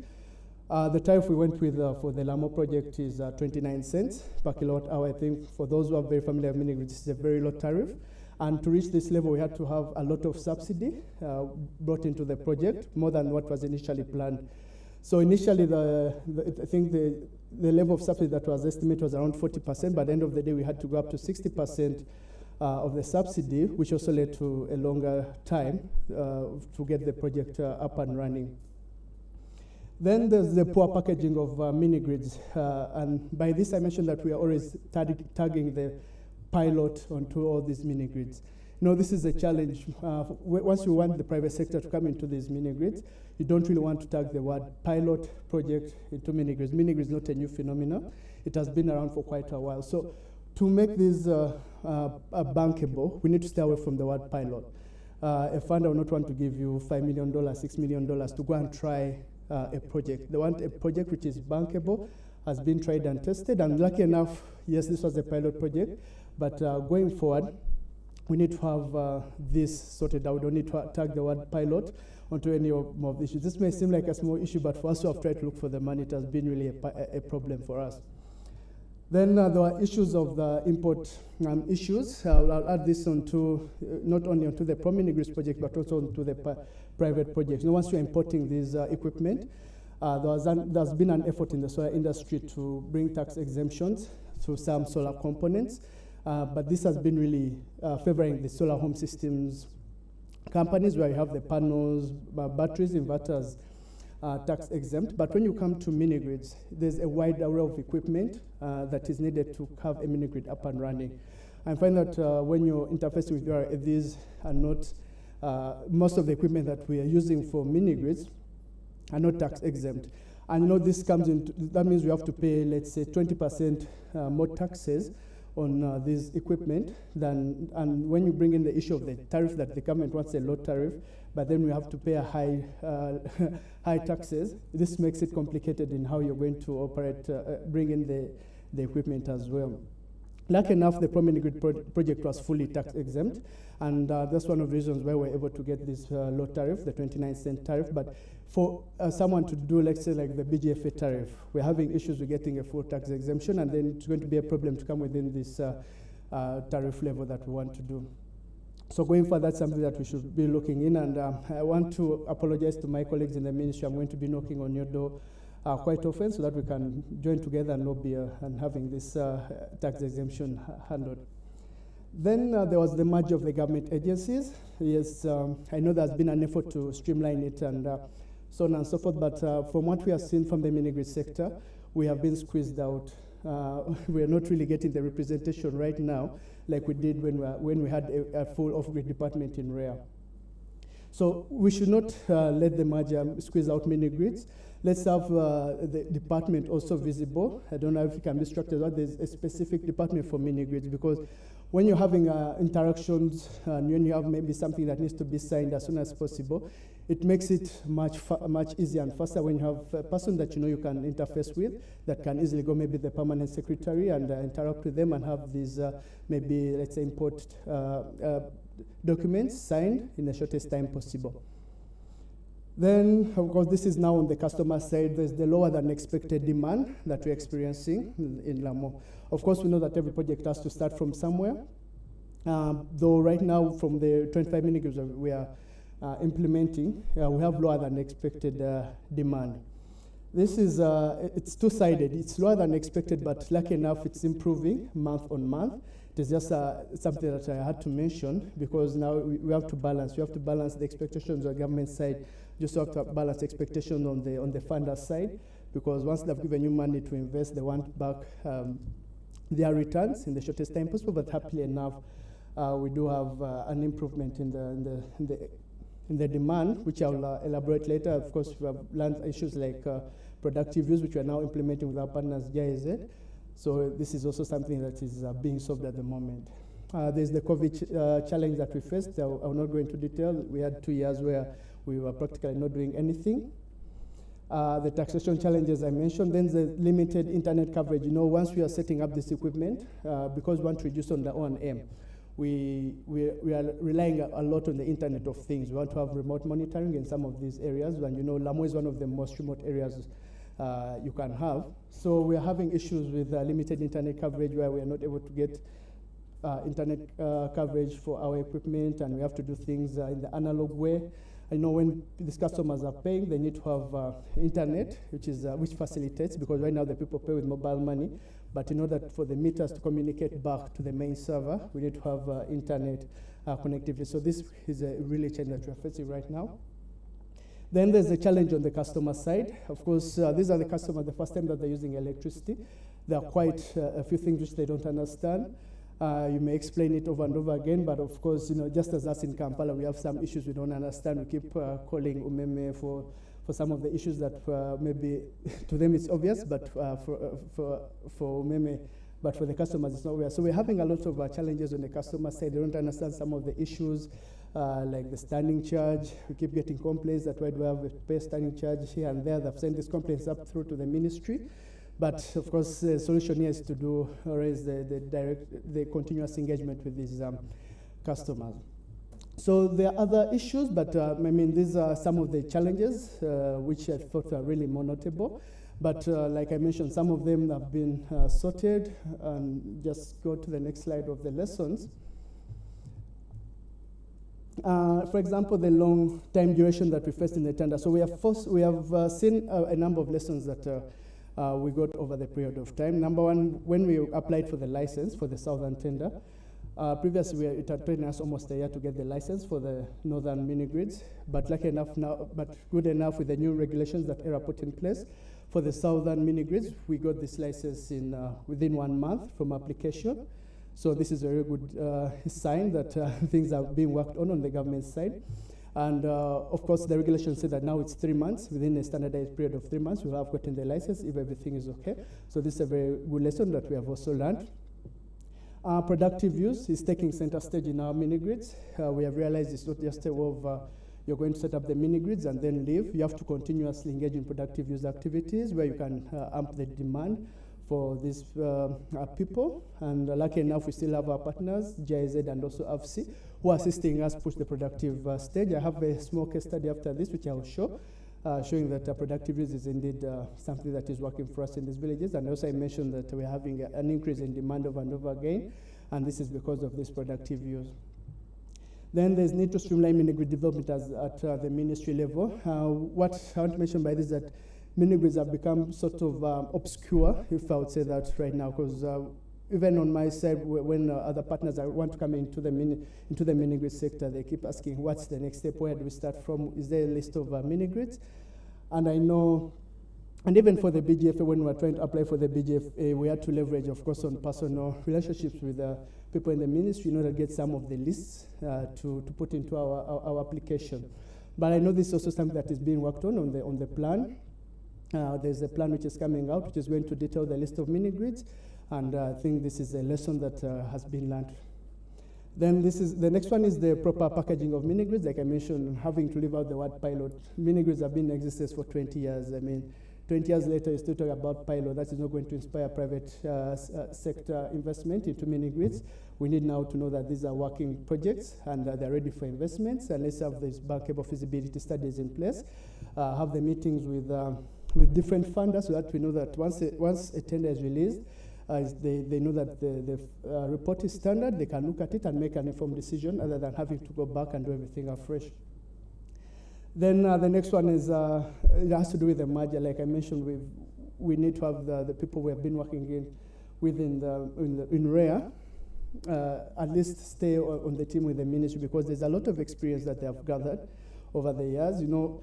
The tariff we went with for the Lamo project is 29 cents per kilowatt hour. I think for those who are very familiar with mini-grids, this is a very low tariff. And to reach this level, we had to have a lot of subsidy brought into the project, more than what was initially planned. So initially, I think the level of subsidy that was estimated was around 40%. By the end of the day, we had to go up to 60% of the subsidy, which also led to a longer time to get the project up and running. Then there's the poor packaging of mini-grids. And by this, I mentioned that we are always tagging the pilot onto all these mini-grids. This is a challenge. Once you want the private sector to come into these mini-grids, you don't really want to tag the word pilot project into mini-grids. Mini-grids is not a new phenomenon. It has been around for quite a while. So to make this bankable, we need to stay away from the word pilot. A funder will not want to give you $5 million, $6 million to go and try a project. They want a project which is bankable, has been tried and tested, and lucky enough, yes, this was a pilot project, but going forward, we need to have this sorted out. We don't need to tag the word pilot onto any of the issues. This may seem like a small issue, but for us who have tried to look for the money, it has been really a problem for us. Then there are issues of the import issues. I'll add this onto, not only onto the pro-mini-grids project, but also onto the private projects. Once you're importing this equipment, there's been an effort in the solar industry to bring tax exemptions to some solar components, but this has been really favoring the solar home systems companies, where you have the panels, batteries, inverters, tax exempt. But when you come to mini-grids, there's a wide array of equipment that is needed to have a mini-grid up and running. I find that when you're interfacing with these are not, most of the equipment that we are using for mini-grids are not tax exempt. And this comes into, that means we have to pay, let's say, 20% more taxes on this equipment than, and when you bring in the issue of the tariff that the government wants a low tariff, but then we have to pay a high taxes, this makes it complicated in how you're going to operate, bring in the equipment as well. Lucky enough, the pro-mini-grid project was fully tax exempt, and that's one of the reasons why we're able to get this low tariff, the 29-cent tariff. But for someone to do, let's say, like the BGFA tariff, we're having issues with getting a full tax exemption, and then it's going to be a problem to come within this tariff level that we want to do. So going forward, that's something that we should be looking in, and I want to apologize to my colleagues in the ministry. I'm going to be knocking on your door quite often so that we can join together and lobby and having this tax exemption handled. Then there was the merge of the government agencies. Yes, I know there's been an effort to streamline it and so on and so forth, but from what we have seen from the mini-grid sector, we have been squeezed out. We are not really getting the representation right now like we did when we had a full off-grid department in REA. So we should not let the merger squeeze out mini-grids. Let's have the department also visible. I don't know if it can be structured out. There's a specific department for mini-grids, because when you're having interactions and when you have maybe something that needs to be signed as soon as possible, it makes it much easier and faster when you have a person that you know you can interface with, that can easily go maybe the permanent secretary and interact with them and have these maybe, let's say, import documents signed in the shortest time possible. Then, of course, this is now on the customer side. There's the lower than expected demand that we're experiencing in Lamo. Of course, we know that every project has to start from somewhere. Though right now, from the 25 mini-grids we are implementing, we have lower than expected demand. This is, it's two-sided. It's lower than expected, but lucky enough, it's improving month on month. It is just something that I had to mention, because now we have to balance. We have to balance the expectations on the government side. Just have to balance expectations on the funder side, because once they've given you money to invest, they want back their returns in the shortest time possible. But happily enough, we do have an improvement in the demand, which I'll elaborate later. Of course, we have learned issues like productive use, which we are now implementing with our partners GIZ. So this is also something that is being solved at the moment. There's the COVID challenge that we faced. I will not go into detail. We had 2 years where we were practically not doing anything. The taxation challenges I mentioned. Then the limited internet coverage. You know, once we are setting up this equipment, because we want to reduce on the O&M, we are relying a lot on the Internet of Things. We want to have remote monitoring in some of these areas, and you know, Lamu is one of the most remote areas you can have. So we are having issues with limited internet coverage, where we are not able to get internet coverage for our equipment, and we have to do things in the analog way. I know when these customers are paying, they need to have internet, which facilitates, because right now the people pay with mobile money. But in order for the meters to communicate back to the main server, we need to have internet connectivity. So this is a really challenge that we're facing right now. Then there's a challenge on the customer side. Of course, these are the customers the first time that they're using electricity. There are quite a few things which they don't understand. You may explain it over and over again, but of course, you know, just as us in Kampala, we have some issues we don't understand. We keep calling Umeme for some of the issues that maybe to them it's obvious, but for Umeme, but for the customers it's not obvious. So we're having a lot of challenges on the customer side. They don't understand some of the issues, like the standing charge. We keep getting complaints that why do we have a pay standing charge here and there. They've sent these complaints up through to the ministry. But of course, the solution here is to do raise the continuous engagement with these customers. So there are other issues, but I mean, these are some of the challenges which I thought are really more notable. But like I mentioned, some of them have been sorted. And just go to the next slide of the lessons. For example, the long time duration that we faced in the tender. So we have seen a number of lessons that we got over the period of time. Number one, when we applied for the license for the southern tender, previously it had taken us almost a year to get the license for the northern mini-grids, but lucky enough now, but good enough with the new regulations that ERA put in place for the southern mini-grids, we got this license in within 1 month from application. So this is a very good sign that things are being worked on the government side. And of course, the regulations say that now it's 3 months. Within a standardized period of 3 months, we'll have gotten the license if everything is okay. So this is a very good lesson that we have also learned. Productive use is taking center stage in our mini-grids. We have realized it's not just a way of you're going to set up the mini-grids and then leave. You have to continuously engage in productive use activities where you can amp the demand for these people. And lucky enough, we still have our partners, GIZ and also AFC, who are assisting us push the productive stage. I have a small case study after this, which I will show, showing that productive use is indeed something that is working for us in these villages. And also I mentioned that we're having an increase in demand over and over again, and this is because of this productive use. Then there's need to streamline mini-grid development at the ministry level. What I want to mention by this is that mini-grids have become sort of obscure, if I would say that right now, because even on my side, when other partners want to come into the mini-grid sector, they keep asking, what's the next step? Where do we start from? Is there a list of mini-grids? And I know, and even for the BGFA, when we were trying to apply for the BGFA, we had to leverage, of course, on personal relationships with people in the ministry in order to get some of the lists to put into our application. But I know this is also something that is being worked on the plan. There's a plan which is coming out, which is going to detail the list of mini-grids. And I think this is a lesson that has been learned. Then the next one is the proper packaging of mini-grids. Like I mentioned, having to leave out the word pilot. Mini-grids have been in existence for 20 years. I mean, 20 years later, you still talk about pilot. That is not going to inspire private sector investment into mini-grids. We need now to know that these are working projects and they're ready for investments. And let's have these bankable feasibility studies in place. Have the meetings with different funders so that we know that once a tender is released, they know that the report is standard, they can look at it and make an informed decision other than having to go back and do everything afresh. Then the next one is, it has to do with the merger. Like I mentioned, we need to have the people we have been working in REA at least stay on the team with the ministry, because there's a lot of experience that they have gathered over the years. You know,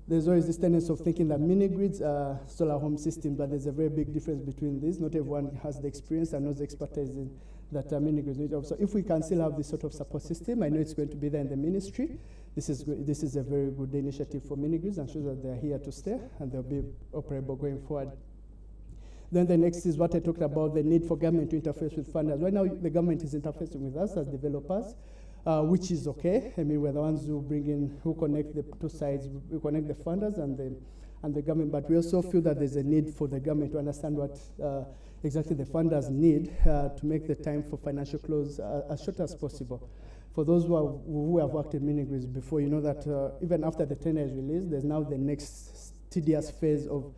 there's always this tendency of thinking that mini-grids are solar home systems, but there's a very big difference between these. Not everyone has the experience and knows the expertise in that mini-grids need. So if we can still have this sort of support system, I know it's going to be there in the ministry. This is a very good initiative for mini-grids and shows that they're here to stay and they'll be operable going forward. Then the next is what I talked about, the need for government to interface with funders. Right now, the government is interfacing with us as developers, which is okay. I mean, we're the ones who connect the two sides. We connect the funders and the government, but we also feel that there's a need for the government to understand what exactly the funders need to make the time for financial close as short as possible. For those who have worked in mini-grids before, you know that even after the tender is released, there's now the next tedious phase of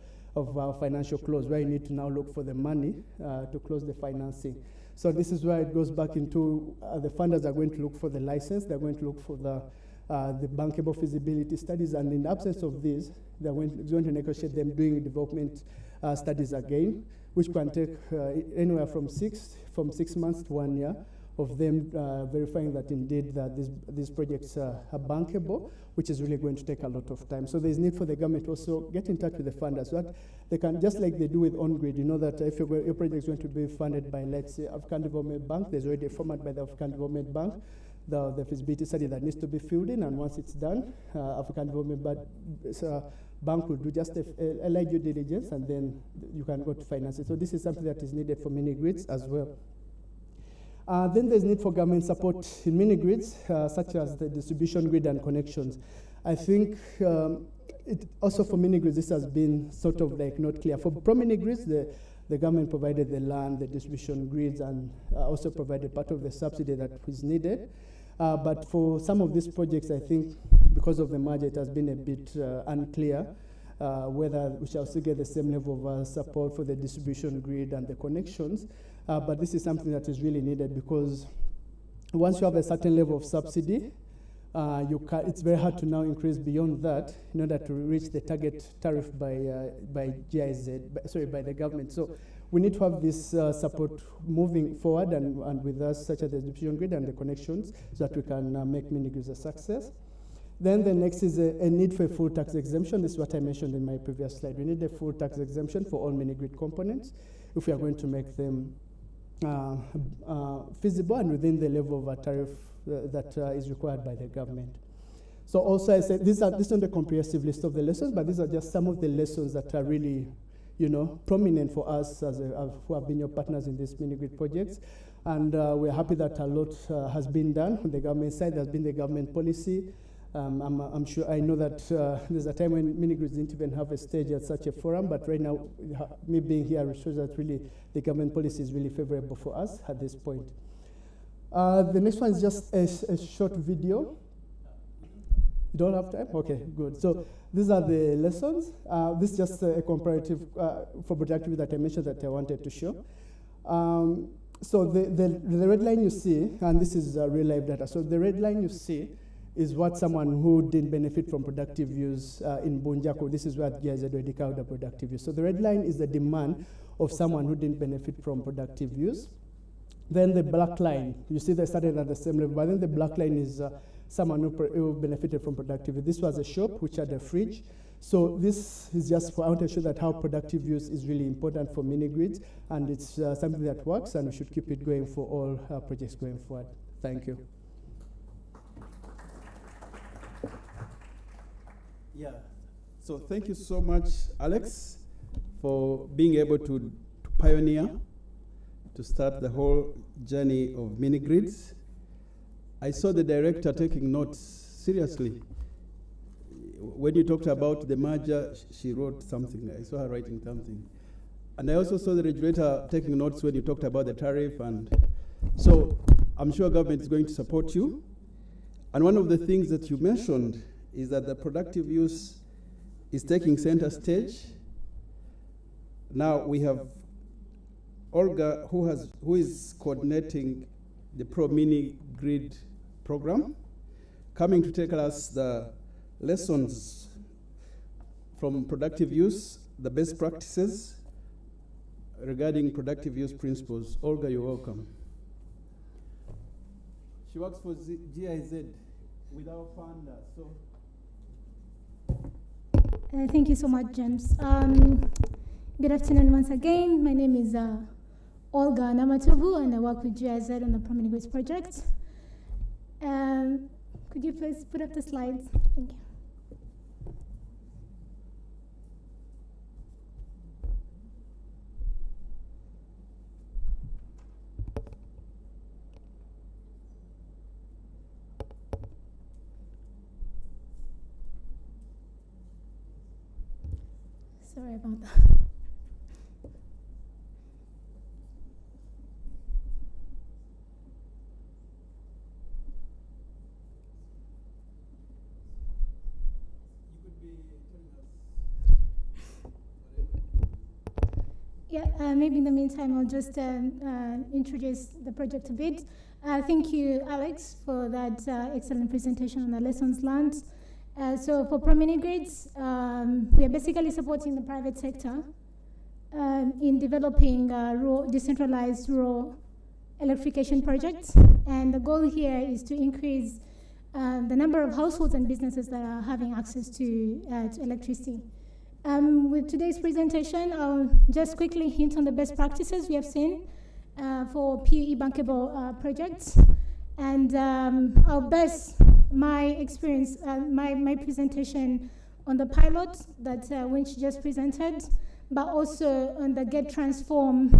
financial close, where you need to now look for the money to close the financing. So this is where it goes back into the funders are going to look for the license, they're going to look for the bankable feasibility studies, and in the absence of this, they're going to negotiate them doing development studies again, which can take anywhere from 6 months to 1 year of them verifying that indeed that these projects are bankable, which is really going to take a lot of time. So there's need for the government to also get in touch with the funders so that they can, just like they do with on-grid, you know that if your project is going to be funded by, let's say, African Development Bank, there's already a format by the African Development Bank, the feasibility study that needs to be filled in, and once it's done, African Development Bank will do just a light due diligence, and then you can go to finance it. So this is something that is needed for mini-grids as well. Then there's need for government support in mini-grids, such as the distribution grid and connections. I think also for mini-grids, this has been sort of like not clear. For pro-mini-grids, the government provided the land, the distribution grids, and also provided part of the subsidy that was needed. But for some of these projects, I think because of the merger, it has been a bit unclear whether we shall still get the same level of support for the distribution grid and the connections. But this is something that is really needed, because once you have a certain level of subsidy, it's very hard to now increase beyond that in order to reach the target tariff by the government. So we need to have this support moving forward and with us, such as the distribution grid and the connections, so that we can make mini-grids a success. Then the next is a need for a full tax exemption. This is what I mentioned in my previous slide. We need a full tax exemption for all mini-grid components if we are going to make them feasible and within the level of a tariff that is required by the government. So also I said, this is not a comprehensive list of the lessons, but these are just some of the lessons that are really, prominent for us who have been your partners in these mini-grid projects. And we're happy that a lot has been done on the government side. There's been the government policy. I'm sure, I know that there's a time when mini-grids didn't even have a stage at such a forum, but right now, me being here shows that really the government policy is really favorable for us at this point. The next one is just a short video. You don't have time? Okay, good. So these are the lessons. This is just a comparative for productivity that I mentioned that I wanted to show. So the red line you see, and this is real life data. So the red line you see is what someone who didn't benefit from productive use in Bunjako, this is what GIZ already covered the productive use. So the red line is the demand of someone who didn't benefit from productive use. Then the black line, you see they started at the same level, but then the black line is someone who benefited from productivity. This was a shop which had a fridge. So this is just for, I want to show that how productive use is really important for mini grids, and it's something that works, and we should keep it going for all projects going forward. Thank you. Yeah, so thank you so much, Alex, for being able to pioneer, to start the whole journey of mini grids. I saw the director taking notes seriously. When you talked about the merger, she wrote something. I saw her writing something. And I also saw the regulator taking notes when you talked about the tariff. And so I'm sure government is going to support you. And one of the things that you mentioned is that the productive use is taking center stage. Now we have Olga, who is coordinating the Pro Mini Grid program, coming to take us the lessons from productive use, the best practices regarding productive use principles. Olga, you're welcome. She works for GIZ with our founder, so. Thank you so much, James. Good afternoon once again. My name is Olga Namatovu, and I work with GIZ on the Pro Mini Grids project. Could you please put up the slides? Thank you. Sorry about that. Yeah, maybe in the meantime, I'll just introduce the project a bit. Thank you, Alex, for that excellent presentation on the lessons learned. So for Pro Mini Grids, we are basically supporting the private sector in developing decentralized rural electrification projects. And the goal here is to increase the number of households and businesses that are having access to electricity. With today's presentation, I'll just quickly hint on the best practices we have seen for PUE bankable projects. And I'll base my experience, my presentation on the pilot that Winch just presented, but also on the Get Transform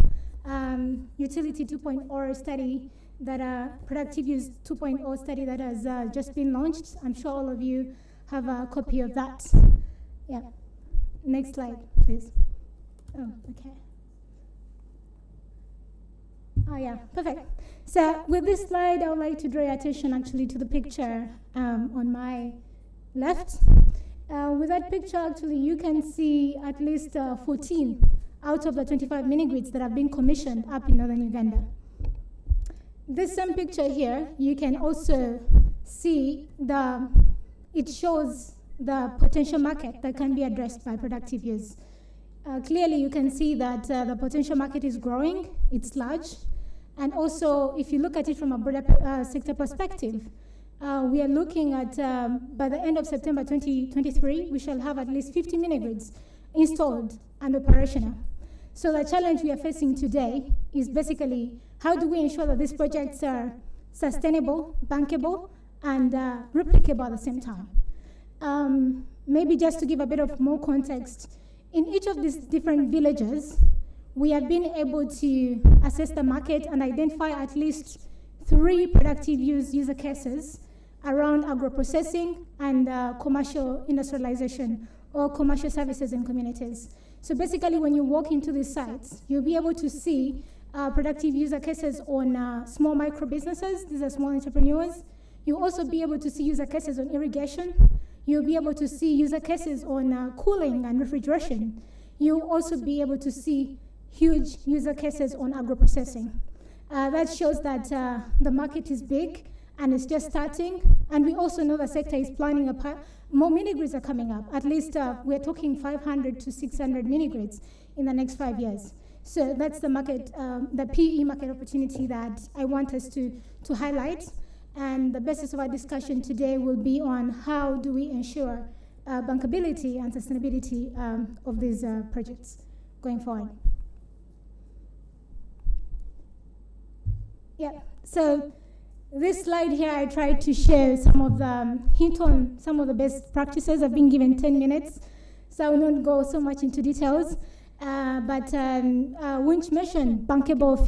Utility 2.0 study, that Productive Use 2.0 study that has just been launched. I'm sure all of you have a copy of that. Yeah. Next slide, please. Oh, okay. Oh, yeah, perfect. So with this slide, I would like to draw your attention actually to the picture on my left. With that picture, actually, you can see at least 14 out of the 25 mini grids that have been commissioned up in northern Uganda. This same picture here, you can also see it shows the potential market that can be addressed by productive use. Clearly, you can see that the potential market is growing, it's large. And also, if you look at it from a broader sector perspective, we are looking at, by the end of September 2023, we shall have at least 50 mini grids installed and operational. So the challenge we are facing today is basically, how do we ensure that these projects are sustainable, bankable, and replicable at the same time? Maybe just to give a bit of more context, in each of these different villages, we have been able to assess the market and identify at least 3 productive user cases around agro-processing and commercial industrialization or commercial services in communities. So basically, when you walk into these sites, you'll be able to see productive user cases on small micro businesses. These are small entrepreneurs. You'll also be able to see user cases on irrigation. You'll be able to see user cases on cooling and refrigeration. You'll also be able to see huge user cases on agro-processing. That shows that the market is big and it's just starting. And we also know the sector is planning more mini grids are coming up. At least we're talking 500 to 600 mini grids in the next 5 years. So that's the market, the PE market opportunity that I want us to highlight. And the basis of our discussion today will be on how do we ensure bankability and sustainability of these projects going forward. Yeah, so this slide here, I tried to share some of the hint on some of the best practices. I've been given 10 minutes, so I will not go so much into details. But Winch mentioned bankable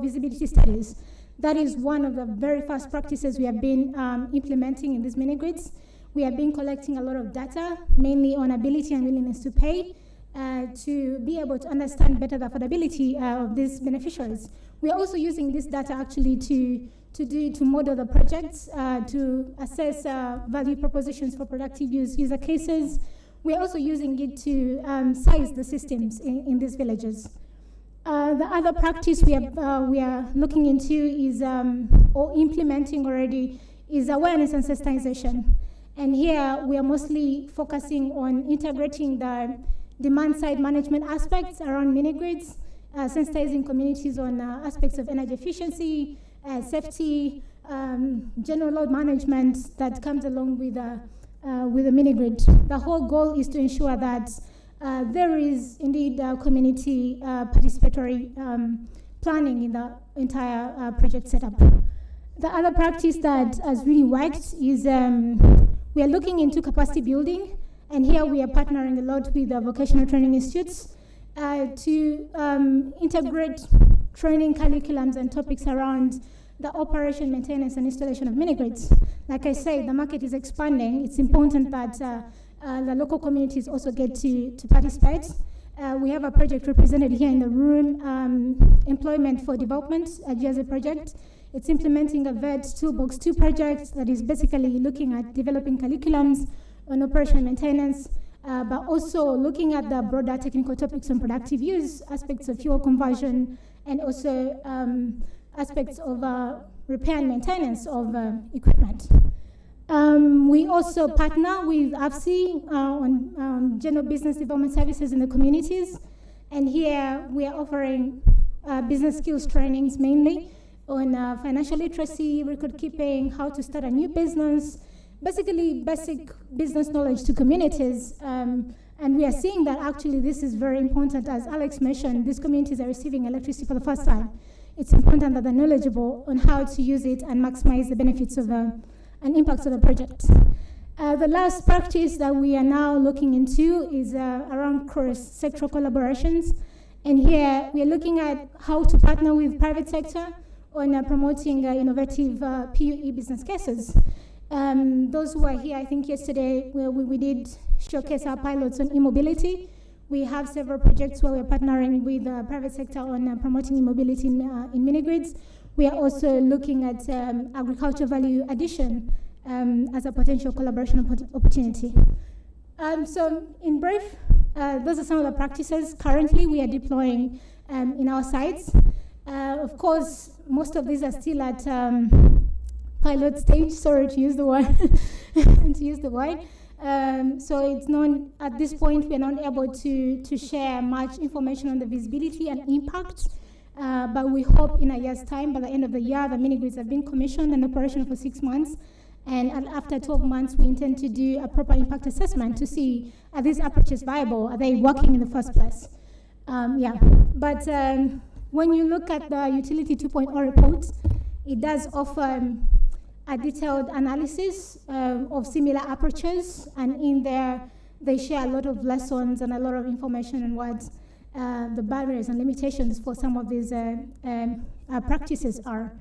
visibility studies. That is one of the very first practices we have been implementing in these mini-grids. We have been collecting a lot of data, mainly on ability and willingness to pay, to be able to understand better the affordability of these beneficiaries. We are also using this data actually to model the projects, to assess value propositions for productive user cases. We are also using it to size the systems in these villages. The other practice we are looking into is, or implementing already, is awareness and sensitization. And here we are mostly focusing on integrating the demand-side management aspects around mini-grids, sensitizing communities on aspects of energy efficiency, safety, general load management that comes along with a mini-grid. The whole goal is to ensure that there is indeed community participatory planning in the entire project setup. The other practice that has really worked is we are looking into capacity building, and here we are partnering a lot with the vocational training institutes to integrate training curriculums and topics around the operation, maintenance, and installation of mini-grids. Like I say, the market is expanding. It's important that the local communities also get to participate. We have a project represented here in the room, Employment for Development, a GSA project. It's implementing a VET Toolbox 2 project that is basically looking at developing curriculums on operation and maintenance, but also looking at the broader technical topics on productive use, aspects of fuel conversion, and also aspects of repair and maintenance of equipment. We also partner with AFSI on general business development services in the communities. And here we are offering business skills trainings mainly on financial literacy, record keeping, how to start a new business, basically basic business knowledge to communities. And we are seeing that actually this is very important. As Alex mentioned, these communities are receiving electricity for the first time. It's important that they're knowledgeable on how to use it and maximize the benefits of and impacts of the project. The last practice that we are now looking into is around cross-sectoral collaborations. And here we are looking at how to partner with private sector on promoting innovative PUE business cases. Those who are here, I think yesterday we did showcase our pilots on e-mobility. We have several projects where we're partnering with the private sector on promoting e-mobility in mini-grids. We are also looking at agricultural value addition as a potential collaboration opportunity. So in brief, those are some of the practices currently we are deploying in our sites. Of course, most of these are still at pilot stage, sorry to use the word, so it's not, at this point, we're not able to share much information on the visibility and impact, but we hope in a year's time, by the end of the year, the mini-grids have been commissioned and operational for 6 months, and after 12 months, we intend to do a proper impact assessment to see, are these approaches viable, are they working in the first place? But when you look at the Utility 2.0 report, it does offer a detailed analysis of similar approaches, and in there they share a lot of lessons and a lot of information on what the barriers and limitations for some of these practices are.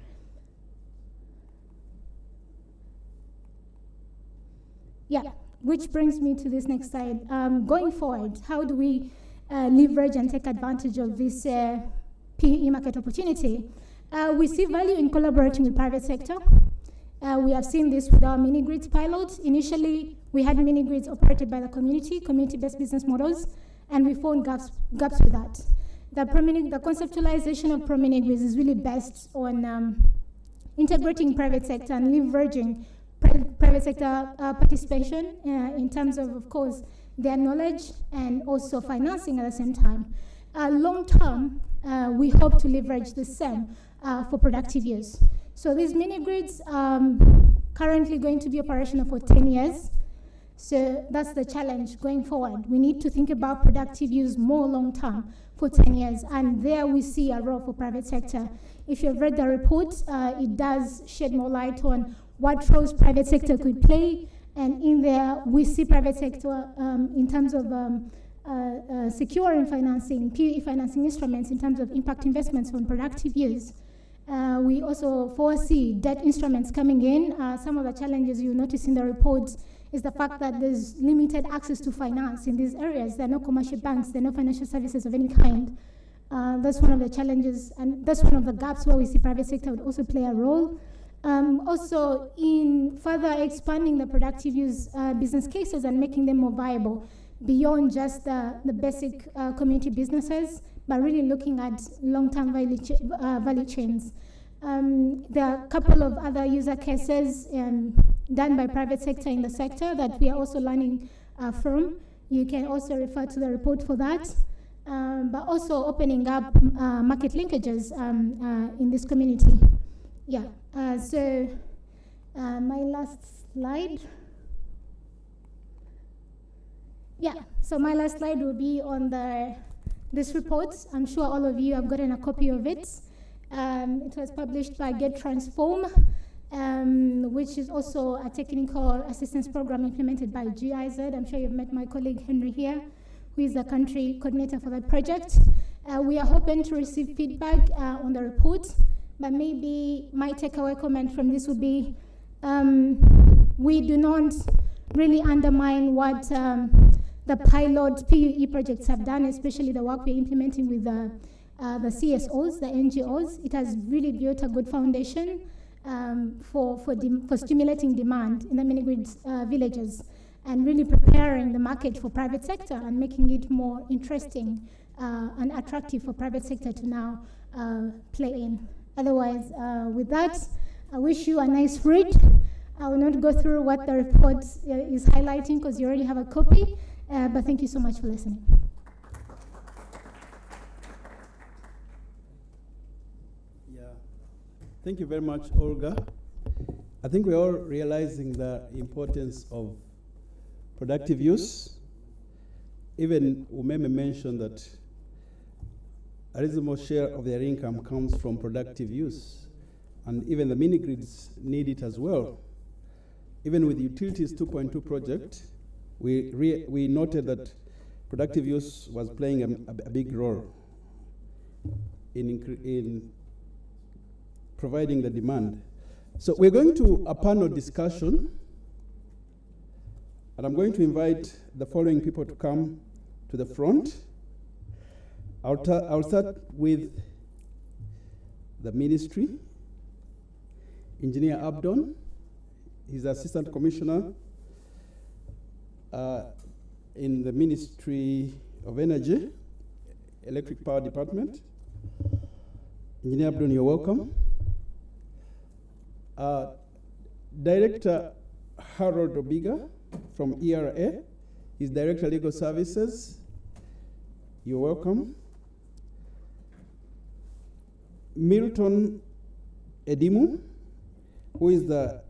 Which brings me to this next slide. Going forward, how do we leverage and take advantage of this PE market opportunity? We see value in collaborating with private sector. We have seen this with our mini-grids pilots. Initially, we had mini-grids operated by the community-based business models, and we found gaps with that. The conceptualization of pro-mini-grids is really based on integrating private sector and leveraging private sector participation in terms of course, their knowledge and also financing at the same time. long term, we hope to leverage the same for productive use. So these mini grids currently going to be operational for 10 years. So that's the challenge going forward. We need to think about productive use more long term for 10 years. And there we see a role for private sector. If you've read the report, it does shed more light on what roles private sector could play. And in there, we see private sector in terms of securing financing, PUE financing instruments in terms of impact investments on productive use. We also foresee debt instruments coming in. Some of the challenges you notice in the report is the fact that there's limited access to finance in these areas. There are no commercial banks, there are no financial services of any kind. That's one of the challenges, and that's one of the gaps where we see private sector would also play a role. Also, in further expanding the productive use business cases and making them more viable beyond just the basic community businesses, but really looking at long-term value chains. There are a couple of other user cases done by private sector in the sector that we are also learning from. You can also refer to the report for that. But also opening up market linkages in this community. Yeah, so my last slide. Yeah, so my last slide will be on this report. I'm sure all of you have gotten a copy of it. It was published by Get Transform, which is also a technical assistance program implemented by GIZ. I'm sure you've met my colleague Henry here, who is the country coordinator for that project. We are hoping to receive feedback on the report, but maybe my takeaway comment from this would be we do not really undermine what the pilot PUE projects have done, especially the work we're implementing with the CSOs, the NGOs. It has really built a good foundation for stimulating demand in the mini-grid villages and really preparing the market for private sector and making it more interesting and attractive for private sector to now play in. Otherwise, with that, I wish you a nice read. I will not go through what the report is highlighting because you already have a copy, but thank you so much for listening. Yeah, thank you very much, Olga. I think we're all realizing the importance of productive use. Even Umeme mentioned that a reasonable share of their income comes from productive use. And even the mini-grids need it as well. Even with Utilities 2.2 project, we noted that productive use was playing a big role in providing the demand. So we're going to a panel discussion, and I'm going to invite the following people to come to the front. I'll start with the ministry. Engineer Abdon, he's Assistant Commissioner in the Ministry of Energy, Electric Power Department. Engineer Abdon, you're welcome. Director Harold Obiga from ERA, he's Director Legal Services. You're welcome. Milton Edimu, who is the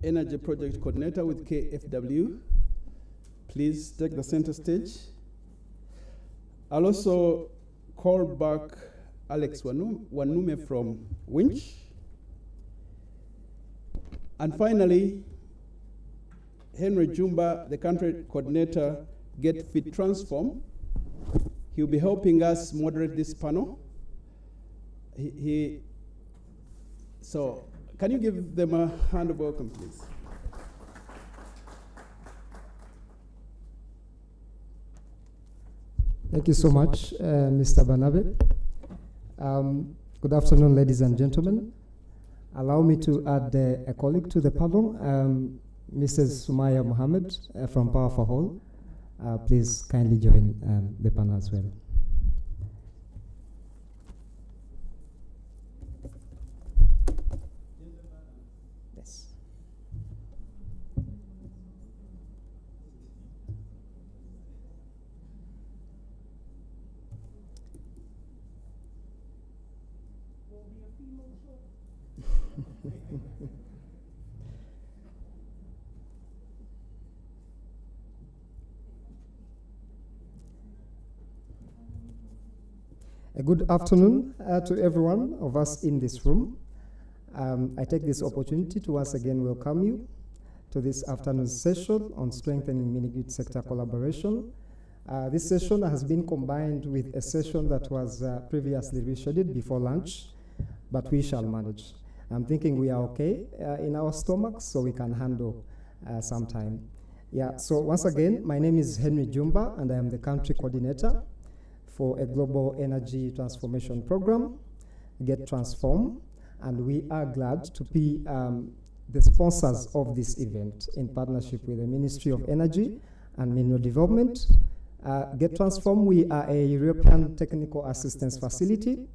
Energy Project Coordinator with KFW. Please take the center stage. I'll also call back Alex Wanume from Winch. And finally, Henry Jumba, the Country Coordinator, Get Fit Transform. He'll be helping us moderate this panel. So can you give them a hand of welcome, please? Thank you so much, Mr. Banabe. Good afternoon, ladies and gentlemen. Allow me to add a colleague to the panel, Mrs. Sumaya Mohammed from Power for All. Please kindly join the panel as well. A good afternoon to everyone of us in this room. I take this opportunity to once again welcome you to this afternoon's session on strengthening mini-grid sector collaboration. This session has been combined with a session that was previously rescheduled before lunch, but we shall manage. I'm thinking we are okay in our stomachs, so we can handle some time. Yeah, so once again, my name is Henry Jumba, and I am the country coordinator for a global energy transformation program, Get Transform, and we are glad to be the sponsors of this event in partnership with the Ministry of Energy and Mineral Development. Get Transform, we are a European technical assistance facility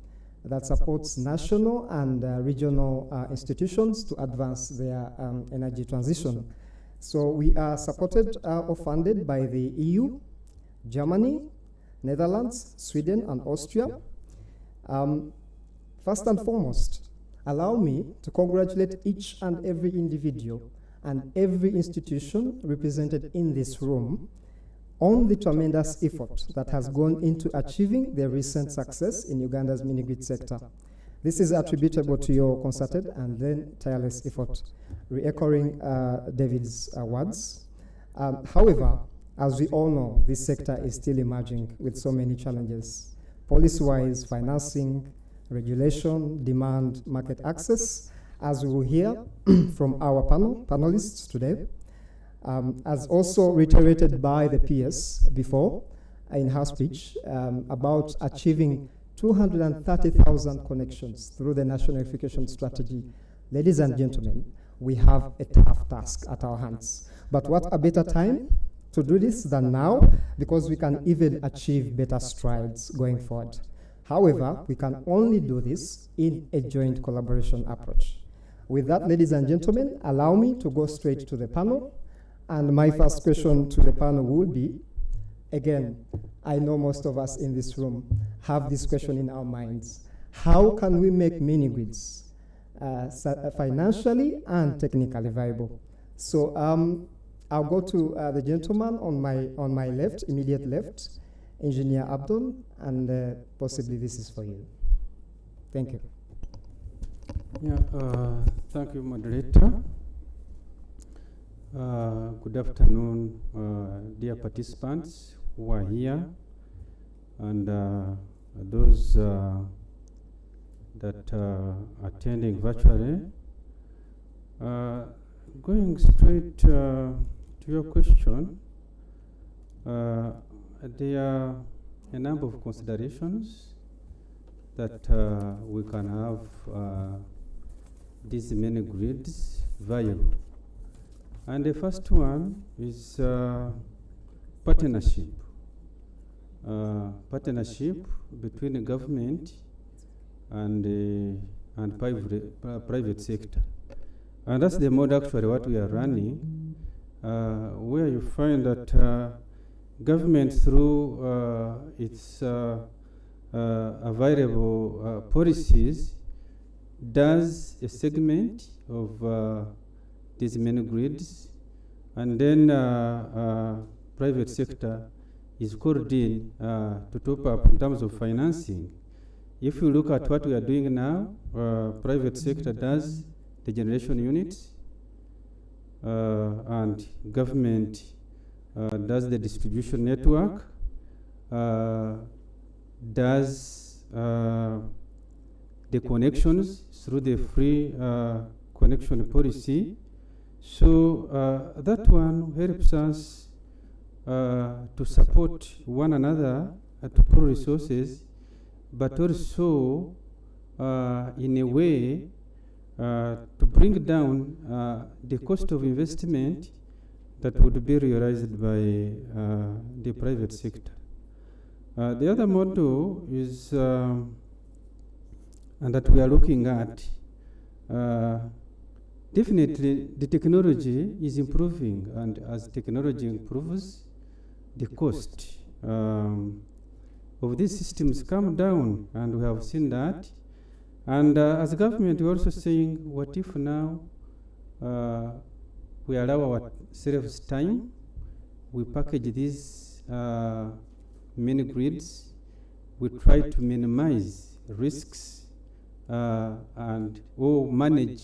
that supports national and regional institutions to advance their energy transition. So we are supported or funded by the EU, Germany, Netherlands, Sweden, and Austria. First and foremost, allow me to congratulate each and every individual and every institution represented in this room on the tremendous effort that has gone into achieving the recent success in Uganda's mini-grid sector. This is attributable to your concerted and then tireless effort, re-echoing David's words. However, as we all know, this sector is still emerging with so many challenges. Policy-wise, financing, regulation, demand, market access, as we will hear from our panelists today, as also reiterated by the PS before in her speech about achieving 230,000 connections through the National Electrification Strategy. Ladies and gentlemen, we have a tough task at our hands. But what a better time to do this than now, because we can even achieve better strides going forward. However, we can only do this in a joint collaboration approach. With that, ladies and gentlemen, allow me to go straight to the panel. And my first question to the panel would be, again, I know most of us in this room have this question in our minds. How can we make mini-grids financially and technically viable? So I'll go to the gentleman on my left, immediate left, Engineer Abdul, and possibly this is for you. Thank you. Yeah, thank you, moderator. Good afternoon, dear participants who are here, and those that are attending virtually. Going straight to your question, there are a number of considerations that we can have these mini grids viable. And the first one is partnership. Partnership between the government and private sector. And that's the mode actually what we are running, where you find that government through its available policies does a segment of these mini grids, and then private sector is called in to top up in terms of financing. If you look at what we are doing now, private sector does the generation units, and government does the distribution network, does the connections through the free connection policy. So that one helps us to support one another to pool resources, but also in a way to bring down the cost of investment that would be realized by the private sector. The other model is, and that we are looking at, definitely the technology is improving, and as technology improves, the cost of these systems come down, and we have seen that And as a government, we're also saying, what if now we allow ourselves time, we package these mini grids, we try to minimize risks and manage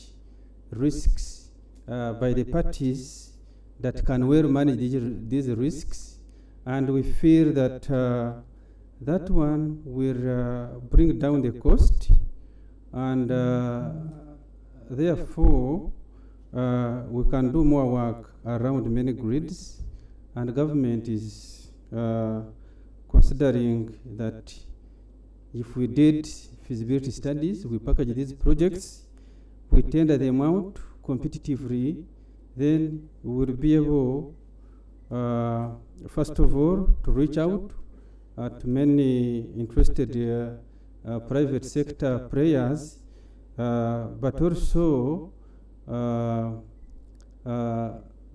risks by the parties that can well manage these risks, and we fear that that one will bring down the cost, and therefore we can do more work around mini grids, and government is considering that if we did feasibility studies, we package these projects, we tender them out competitively, then we will be able, first of all, to reach out to many interested private sector players, but also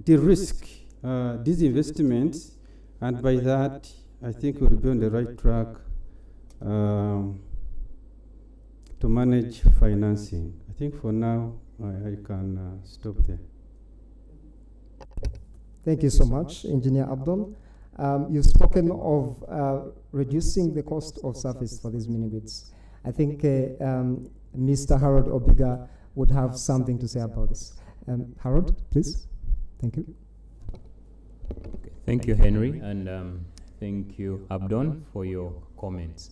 de-risk these investments, and by that, I think we'll be on the right track to manage financing. I think for now, I can stop there. Thank you so much, Engineer Abdon. You've spoken of reducing the cost of service for these mini grids. I think Mr. Harold Obiga would have something to say about this. Harold, please. Thank you. Okay. Thank you, Henry, and thank you, Abdon, for your comments.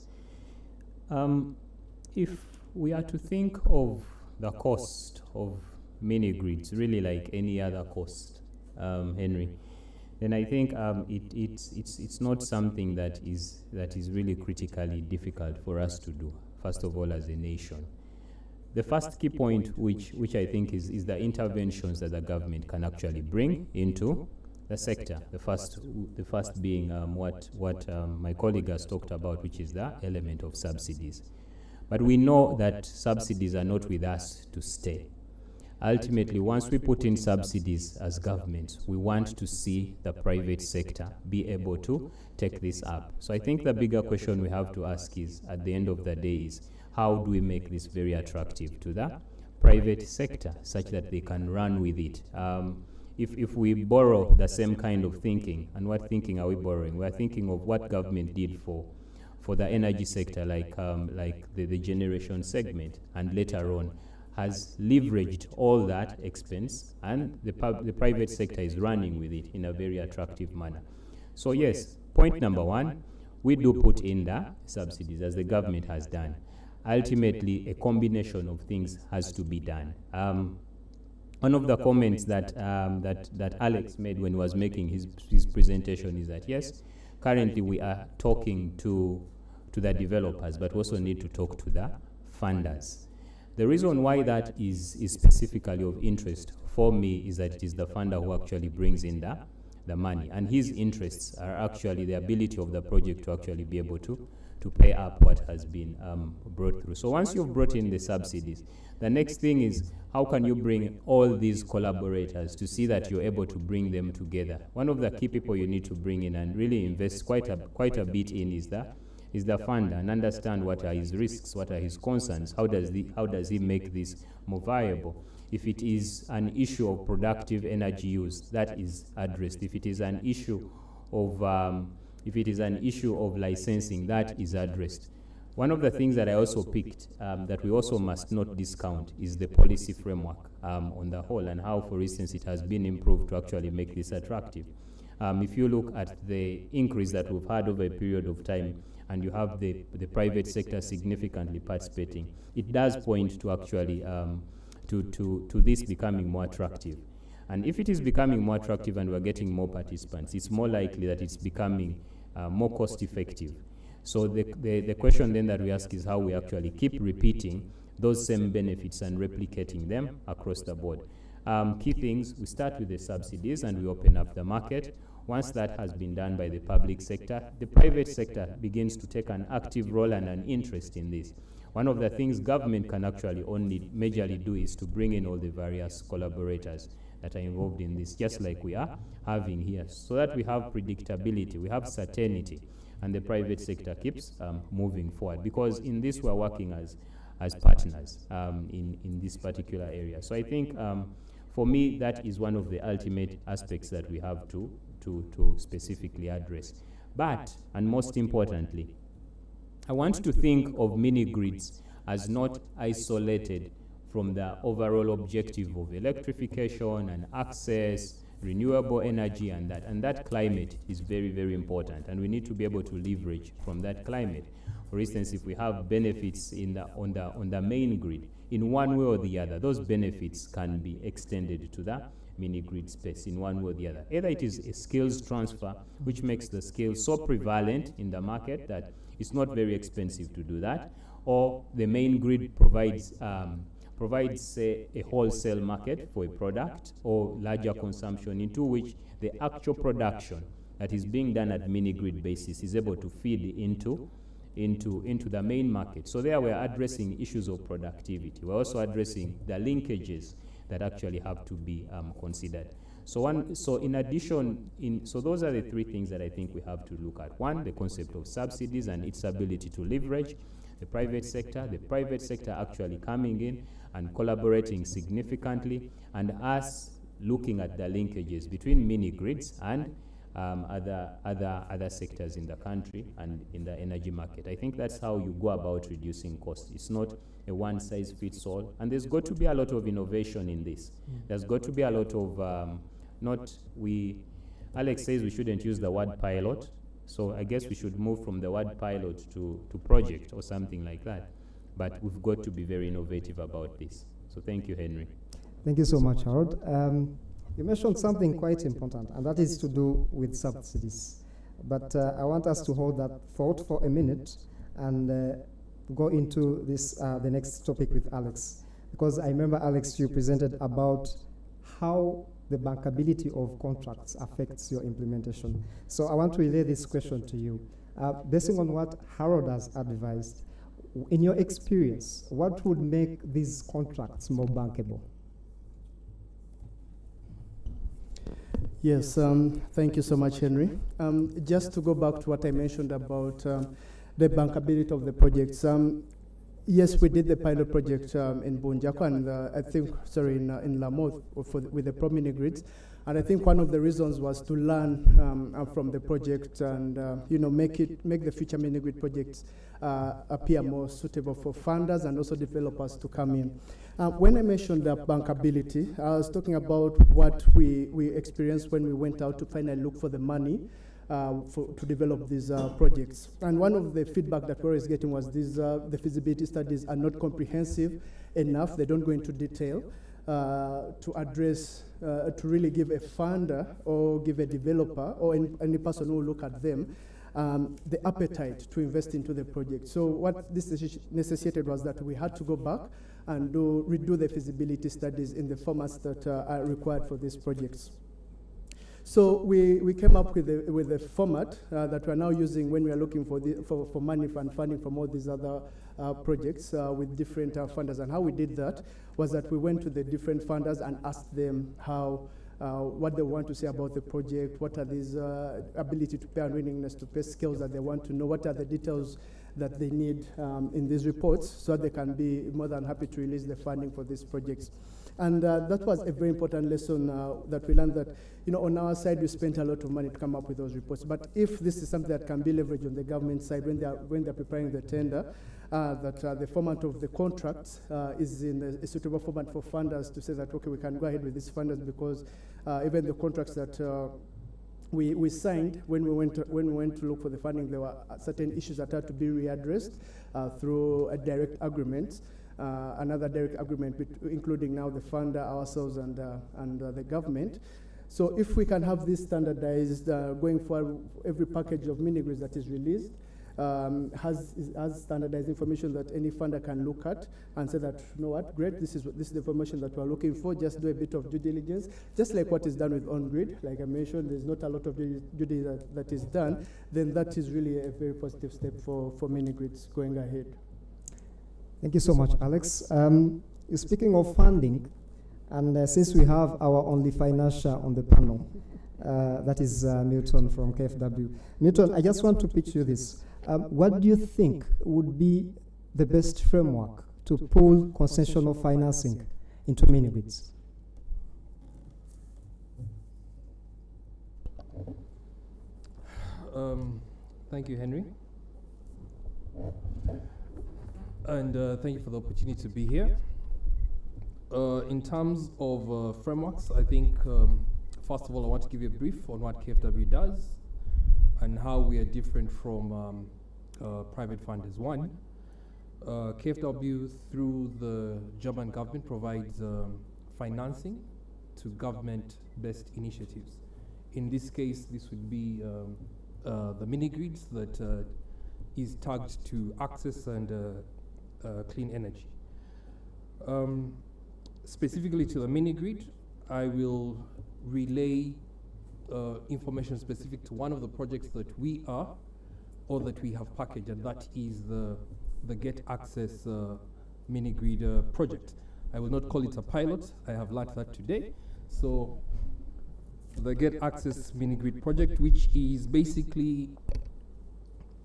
If we are to think of the cost of mini grids, really like any other cost, Henry, then I think it's not something that is really critically difficult for us to do, first of all, as a nation. The first key point, which I think is the interventions that the government can actually bring into the sector. The first being what my colleague has talked about, which is the element of subsidies. But we know that subsidies are not with us to stay. Ultimately, once we put in subsidies as governments, we want to see the private sector be able to take this up. So I think the bigger question we have to ask is, at the end of the day, is how do we make this very attractive to the private sector such that they can run with it? If we borrow the same kind of thinking, and what thinking are we borrowing? We're thinking of what government did for the energy sector, like the generation segment, and later on has leveraged all that expense, and the private sector is running with it in a very attractive manner. So yes, point number one, we do put in the subsidies, as the government has done. Ultimately, a combination of things has to be done. One of the comments that Alex made when he was making his presentation is that, yes, currently we are talking to the developers, but also need to talk to the funders. The reason why that is specifically of interest for me is that it is the funder who actually brings in the money, and his interests are actually the ability of the project to actually be able to pay up what has been brought through. So once you've brought in the subsidies, the next thing is, how can you bring all these collaborators to see that you're able to bring them together? One of the key people you need to bring in and really invest quite a bit in is the funder, and understand what are his risks, what are his concerns, how does he make this more viable. If it is an issue of productive energy use, that is addressed. If it is an issue of licensing, that is addressed. One of the things that I also picked that we also must not discount is the policy framework on the whole, and how, for instance, it has been improved to actually make this attractive. If you look at the increase that we've had over a period of time, and you have the private sector significantly participating, it does point to actually to this becoming more attractive. And if it is becoming more attractive and we're getting more participants, it's more likely that it's becoming more cost effective. So the question then that we ask is how we actually keep repeating those same benefits and replicating them across the board. Key things, we start with the subsidies and we open up the market. Once that has been done by the public sector, the private sector begins to take an active role and an interest in this. One of the things government can actually only majorly do is to bring in all the various collaborators that are involved in this, just like we are having here, so that we have predictability, we have certainty, and the private sector keeps moving forward. Because in this we're working partners in this particular area. So I think for me, that is one of the ultimate aspects that we have to specifically address. But, and most importantly, I want to think of mini-grids as not isolated from the overall objective of electrification and access, renewable energy, and that climate is very, very important, and we need to be able to leverage from that climate. For instance, if we have benefits on the main grid, in one way or the other, those benefits can be extended to the mini-grid space in one way or the other. Either it is a skills transfer, which makes the skills so prevalent in the market that it's not very expensive to do that, or the main grid provides, say, a wholesale market for a product or larger consumption, into which the actual production that is being done at mini-grid basis is able to feed into the main market. So there we're addressing issues of productivity. We're also addressing the linkages that actually have to be considered. So in addition, so those are the three things that I think we have to look at. One, the concept of subsidies and its ability to leverage the private sector actually coming in and collaborating significantly, and us looking at the linkages between mini-grids and other sectors in the country and in the energy market. I think that's how you go about reducing costs. It's not a one-size-fits-all, and there's got to be a lot of innovation in this. There's got to be a lot of Alex says we shouldn't use the word pilot, so I guess we should move from the word pilot to project or something like that. But we've got to be very innovative about this. So thank you, Henry. Thank you so much, Harold. You mentioned something quite important, and that is to do with subsidies. But I want us to hold that thought for a minute and go into this, the next topic with Alex. Because I remember, Alex, you presented about how the bankability of contracts affects your implementation. So I want to relay this question to you. Based on what Harold has advised, in your experience, what would make these contracts more bankable? Yes, thank you so much, Henry. Just to go back to what I mentioned about the bankability of the projects. Yes, we did the pilot project in Bunjako and I think, in Lamoth with the pro-mini grids. And I think one of the reasons was to learn from the project and make the future mini grid projects appear more suitable for funders and also developers to come in. When I mentioned the bankability, I was talking about what we experienced when we went out to finally look for the money to develop these projects. And one of the feedback that we're always getting was the feasibility studies are not comprehensive enough. They don't go into detail to address, to really give a funder or give a developer or any person who will look at them the appetite to invest into the project. So what this necessitated was that we had to go back and redo the feasibility studies in the formats that are required for these projects. So we came up with a format that we're now using when we are looking for money and funding from all these other projects with different funders. And how we did that was that we went to the different funders and asked them what they want to say about the project, what are these ability to pay and willingness to pay skills that they want to know, what are the details that they need in these reports so that they can be more than happy to release the funding for these projects. And that was a very important lesson that we learned, that on our side we spent a lot of money to come up with those reports. But if this is something that can be leveraged on the government side when they're preparing the tender, that the format of the contracts is in a suitable format for funders to say that, okay, we can go ahead with these funders, because even the contracts that we signed when we went to look for the funding, there were certain issues that had to be readdressed through a direct agreement. Another direct agreement, including now the funder, ourselves, and the government. So if we can have this standardized, going forward, every package of mini-grids that is released has standardized information that any funder can look at and say that, you know what, great, this is the information that we're looking for, just do a bit of due diligence, just like what is done with on-grid. Like I mentioned, there's not a lot of due diligence that is done, then that is really a very positive step for mini-grids going ahead. Thank you so much, Alex. Speaking of funding, and since we have our only financial on the panel, that is Milton from KFW. Milton, I just want to pitch you this. What do you think would be the best framework to pool concessional financing into mini-grids? Thank you, Henry. And thank you for the opportunity to be here. In terms of frameworks, I think, first of all, I want to give you a brief on what KFW does and how we are different from private funders. One, KFW, through the German government, provides financing to government-based initiatives. In this case, this would be the mini-grids that is tagged to access and clean energy. Specifically to the mini-grid, I will relay information specific to one of the projects that we are or that we have packaged, and that is the Get Access mini-grid project. I will not call it a pilot. I have learned that today. So the Get Access mini-grid project, which is basically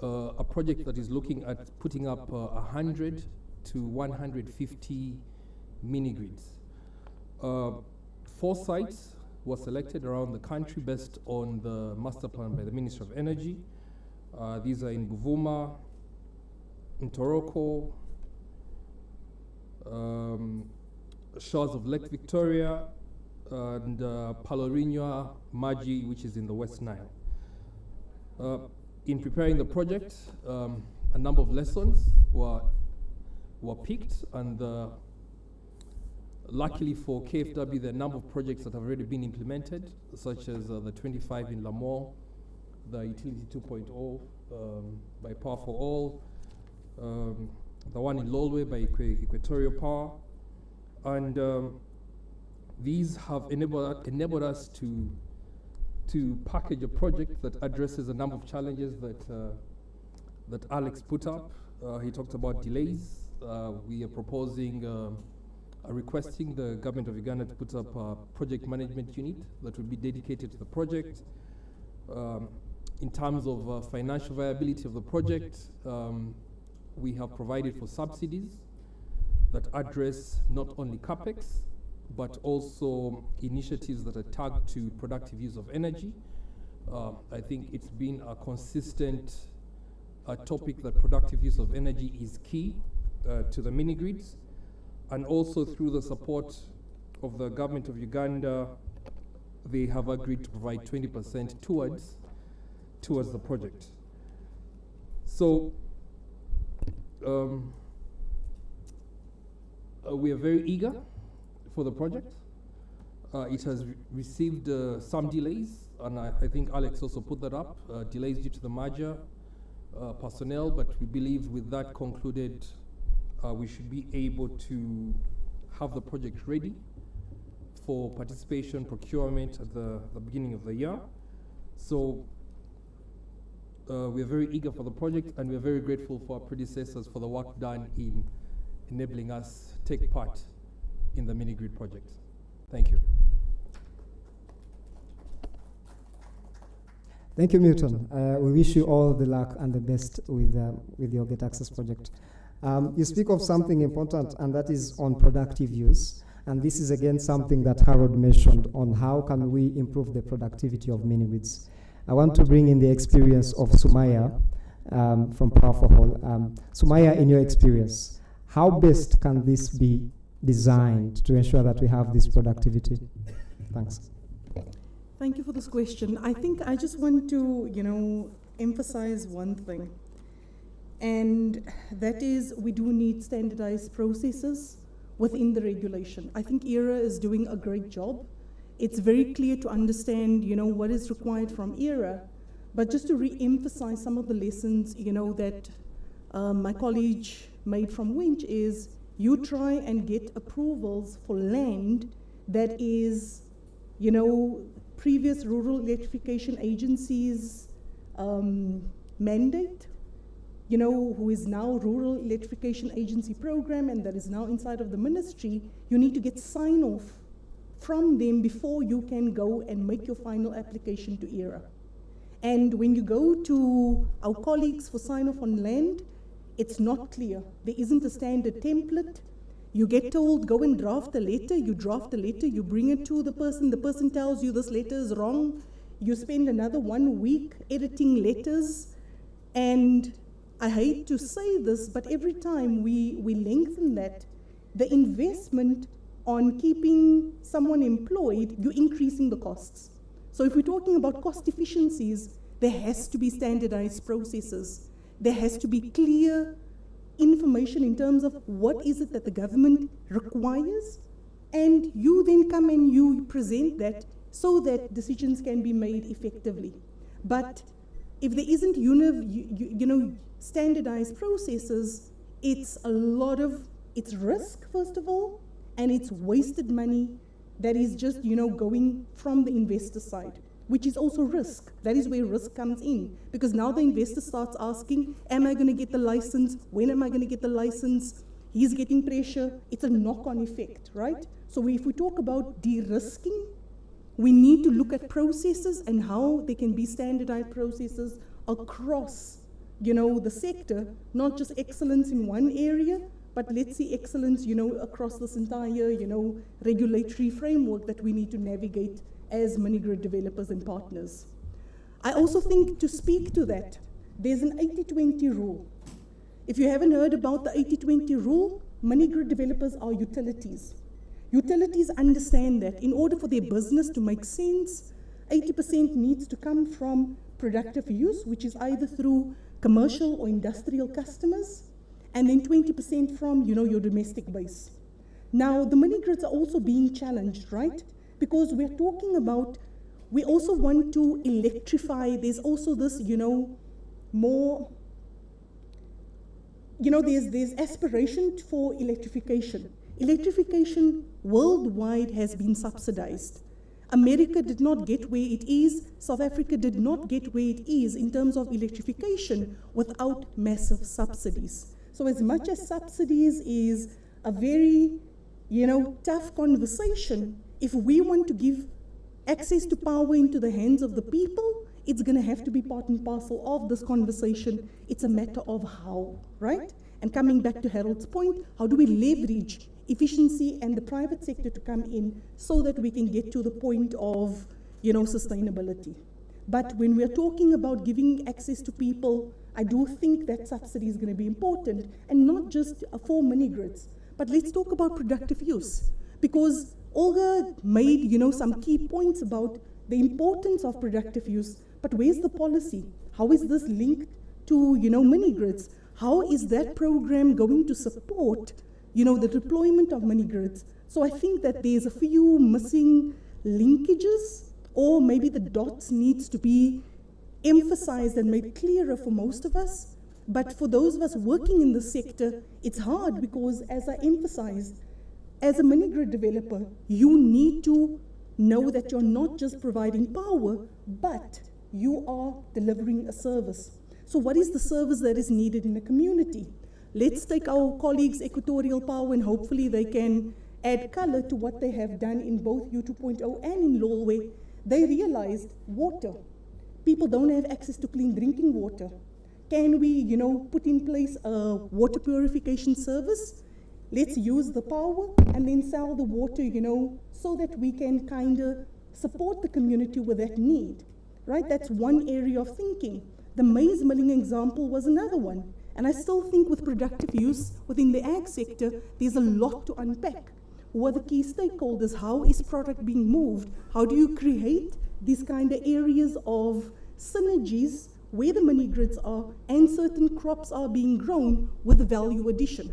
a project that is looking at putting up 100 to 150 mini-grids. 4 sites were selected around the country based on the master plan by the Ministry of Energy. These are in Buvuma, in Toroko, shores of Lake Victoria, and Palorinia, Maji, which is in the West Nile. In preparing the project, a number of lessons were picked, and luckily for KFW, there are a number of projects that have already been implemented, such as the 25 in Lamore, the Utility 2.0 by Power for All, the one in Lolwe by Equatorial Power, and these have enabled us to package a project that addresses a number of challenges that Alex put up. He talked about delays. We are proposing, requesting the government of Uganda to put up a project management unit that will be dedicated to the project. In terms of financial viability of the project, we have provided for subsidies that address not only CAPEX, but also initiatives that are tagged to productive use of energy. I think it's been a consistent topic that productive use of energy is key to the mini-grids, and also through the support of the government of Uganda, they have agreed to provide 20% towards the project. So we are very eager for the project. It has received some delays, and I think Alex also put that up, delays due to the merger personnel, but we believe with that concluded, we should be able to have the project ready for participation, procurement at the beginning of the year. So we are very eager for the project, and we are very grateful for our predecessors for the work done in enabling us take part in the mini-grid project. Thank you. Thank you, Milton. We wish you all the luck and the best with your Get Access project. You speak of something important, and that is on productive use. And this is again something that Harold mentioned on how can we improve the productivity of mini-grids. I want to bring in the experience of Sumaya from Power for All. Sumaya, in your experience, how best can this be designed to ensure that we have this productivity? Thanks. Thank you for this question. I think I just want to, emphasize one thing, and that is we do need standardized processes within the regulation. I think ERA is doing a great job. It's very clear to understand, what is required from ERA, but just to re-emphasize some of the lessons, that my colleague made from Winch is you try and get approvals for land that is, previous rural electrification agencies mandate, who is now rural electrification agency program and that is now inside of the ministry. You need to get sign off from them before you can go and make your final application to ERA. And when you go to our colleagues for sign off on land, it's not clear. There isn't a standard template. You get told, go and draft a letter. You draft a letter, you bring it to the person tells you this letter is wrong. You spend another 1 week editing letters. And I hate to say this, but every time we lengthen that, the investment on keeping someone employed, you're increasing the costs. So if we're talking about cost efficiencies, there has to be standardized processes. There has to be clear information in terms of what is it that the government requires, and you then come and you present that so that decisions can be made effectively. But if there isn't standardized processes, it's it's risk, first of all, and it's wasted money that is just, going from the investor side, which is also risk. That is where risk comes in, because now the investor starts asking, am I going to get the license? When am I going to get the license? He's getting pressure. It's a knock-on effect, right? So if we talk about de-risking, we need to look at processes and how they can be standardized processes across, the sector, not just excellence in one area, but let's see excellence, across this entire, regulatory framework that we need to navigate as mini-grid developers and partners. I also think, to speak to that, there's an 80-20 rule. If you haven't heard about the 80-20 rule, mini-grid developers are utilities. Utilities understand that in order for their business to make sense, 80% needs to come from productive use, which is either through commercial or industrial customers, and then 20% from, your domestic base. Now, the mini-grids are also being challenged, right? Because we're talking about, we also want to electrify. There's also this, more, there's aspiration for electrification. Electrification worldwide has been subsidized. America did not get where it is. South Africa did not get where it is in terms of electrification without massive subsidies. So as much as subsidies is a very, tough conversation, if we want to give access to power into the hands of the people, it's going to have to be part and parcel of this conversation. It's a matter of how, right? And coming back to Harold's point, how do we leverage efficiency and the private sector to come in so that we can get to the point of, sustainability? But when we're talking about giving access to people, I do think that subsidy is going to be important, and not just for mini-grids. But let's talk about productive use, because Olga made, some key points about the importance of productive use, but where's the policy? How is this linked to, mini-grids? How is that program going to support, the deployment of mini-grids? So I think that there's a few missing linkages, or maybe the dots needs to be emphasized and made clearer for most of us. But for those of us working in the sector, it's hard because, as I emphasized, as a mini-grid developer, you need to know that you're not just providing power, but you are delivering a service. So what is the service that is needed in the community? Let's take our colleagues, Equatorial Power, and hopefully they can add color to what they have done in both U2.0 and in Lolwe. They realized water. People don't have access to clean drinking water. Can we, put in place a water purification service? Let's use the power and then sell the water, so that we can kind of support the community with that need, right? That's one area of thinking. The maize milling example was another one. And I still think with productive use within the ag sector, there's a lot to unpack. Who are the key stakeholders? How is product being moved? How do you create these kind of areas of synergies where the mini-grids are and certain crops are being grown with the value addition,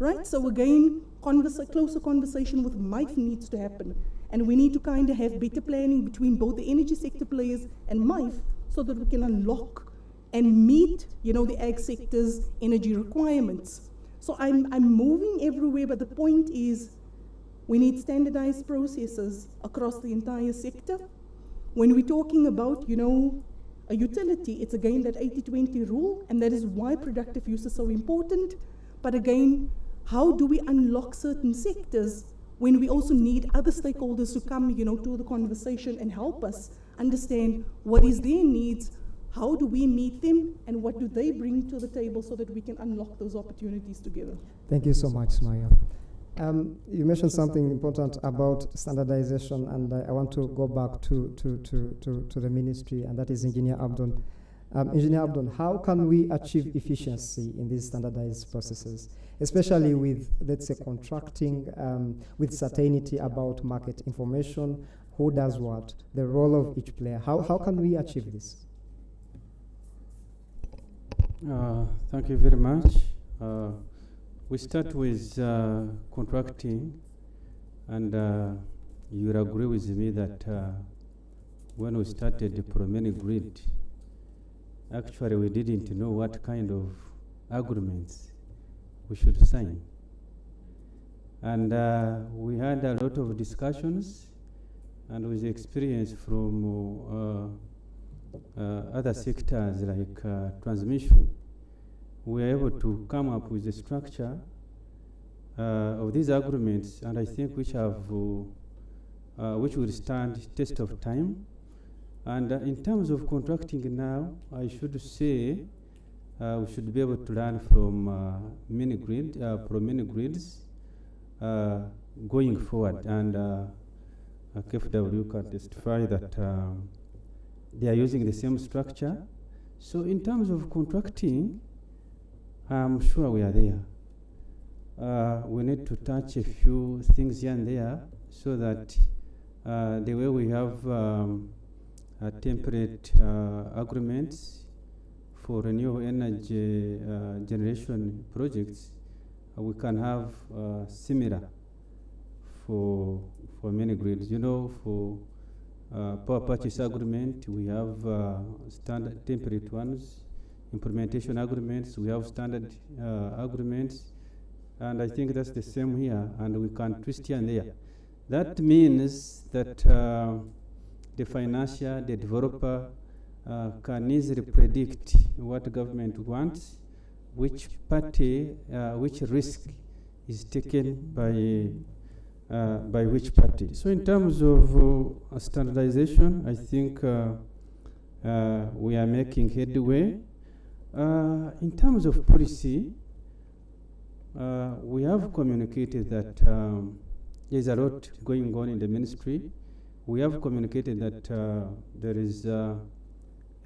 right? So again, closer conversation with MIFE needs to happen. And we need to kind of have better planning between both the energy sector players and MIFE so that we can unlock and meet, the ag sector's energy requirements. So I'm moving everywhere, but the point is we need standardized processes across the entire sector. When we're talking about, a utility, it's again that 80-20 rule, and that is why productive use is so important. But again, how do we unlock certain sectors when we also need other stakeholders to come, to the conversation and help us understand what is their needs How do we meet them, and what do they bring to the table so that we can unlock those opportunities together? Thank you so much, Maya. You mentioned something important about standardization, and I want to go back to the ministry, and that is Engineer Abdon. Engineer Abdon, how can we achieve efficiency in these standardized processes, especially with, let's say, contracting, with certainty about market information, who does what, the role of each player? How can we achieve this? Thank you very much. We start with contracting, and you will agree with me that when we started the Pro-mini grid, actually we didn't know what kind of agreements we should sign. And we had a lot of discussions, and with experience from other sectors like transmission, we were able to come up with a structure of these agreements, and I think which will stand test of time. And in terms of contracting now, I should say we should be able to learn from Pro-mini grids going forward. And KFW can testify that they are using the same structure. So in terms of contracting, I'm sure we are there. We need to touch a few things here and there so that the way we have temperate agreements for renewable energy generation projects, we can have similar for many grids. You know, for power purchase agreement, we have standard temperate ones. Implementation agreements, we have standard agreements, and I think that's the same here, and we can twist here and there. That means that the financier, the developer, can easily predict what government wants, which party, which risk is taken by which party. So in terms of standardization, I think we are making headway. In terms of policy, we have communicated that there's a lot going on in the ministry. We have communicated that there is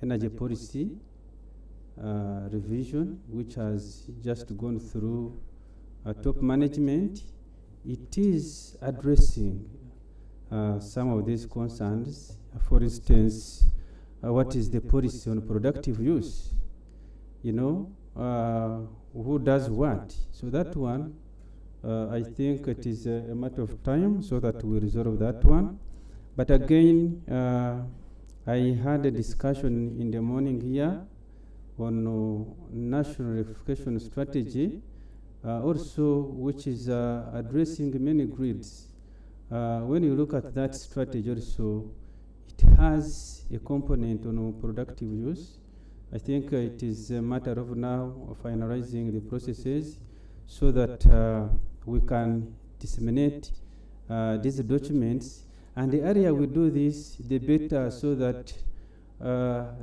energy policy revision, which has just gone through top management. It is addressing some of these concerns. For instance, what is the policy on productive use? You know, who does what? So that one, I think it is a matter of time so that we resolve that one. But again, I had a discussion in the morning here on national electrification strategy, also which is addressing many grids. When you look at that strategy also, it has a component on productive use. I think it is a matter of now finalizing the processes so that we can disseminate these documents. And the earlier we do this, the better, so that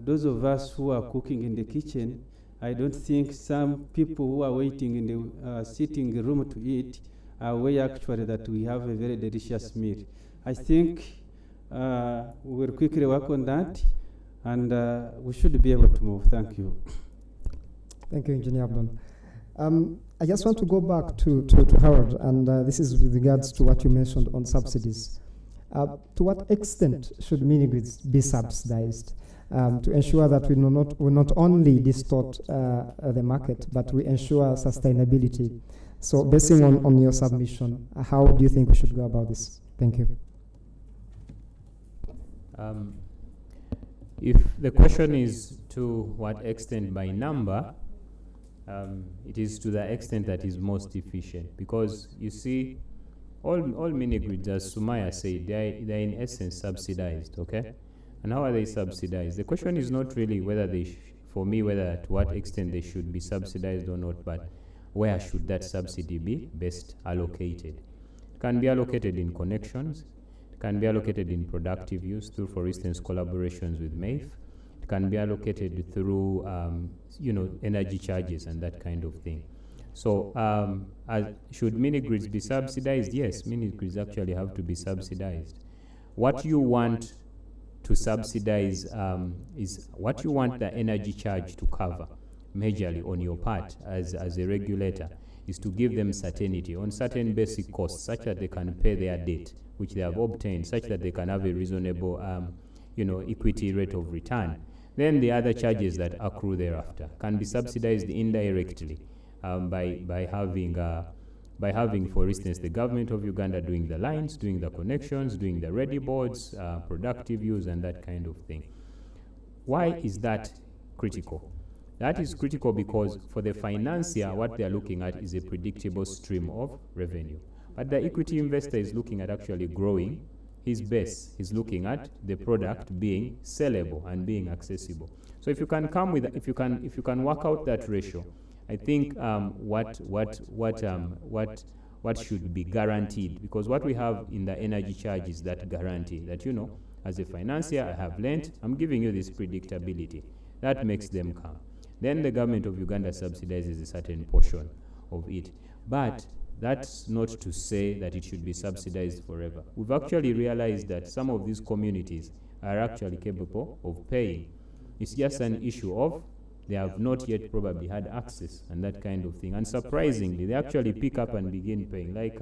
those of us who are cooking in the kitchen, I don't think some people who are waiting in the sitting room to eat are aware actually that we have a very delicious meal. I think we will quickly work on that, and we should be able to move. Thank you. Thank you, Engineer Abdon. I just want to go back to Harold, and this is with regards to what you mentioned on subsidies. To what extent should mini-grids be subsidized to ensure that we not only distort the market, but we ensure sustainability? So basing on your submission, how do you think we should go about this? Thank you. If the question is to what extent by number, it is to the extent that is most efficient, because you see, all mini-grids, as Sumaya said, they're in essence subsidized, okay? And how are they subsidized? The question is not really whether for me, whether to what extent they should be subsidized or not, but where should that subsidy be best allocated? It can be allocated in connections, it can be allocated in productive use through, for instance, collaborations with MAIF, can be allocated through, energy charges and that kind of thing. So should mini-grids be subsidized? Yes, mini-grids actually have to be subsidized. What you want to subsidize is what you want the energy charge to cover, majorly on your part as a regulator, is to give them certainty on certain basic costs such that they can pay their debt, which they have obtained, such that they can have a reasonable equity rate of return. Then the other charges that accrue thereafter can be subsidized indirectly by having, for instance, the government of Uganda doing the lines, doing the connections, doing the ready boards, productive use, and that kind of thing. Why is that critical? That is critical because for the financier, what they are looking at is a predictable stream of revenue. But the equity investor is looking at actually growing his base. He's looking at the product being sellable and being accessible. So if you can come with, if you can work out that ratio, I think what should be guaranteed, because what we have in the energy charge is that guarantee that, as a financier, I have lent, I'm giving you this predictability. That makes them come. Then the government of Uganda subsidizes a certain portion of it. But that's not to say that it should be subsidized forever. We've actually realized that some of these communities are actually capable of paying. It's just an issue of they have not yet probably had access and that kind of thing. And surprisingly, they actually pick up and begin paying. Like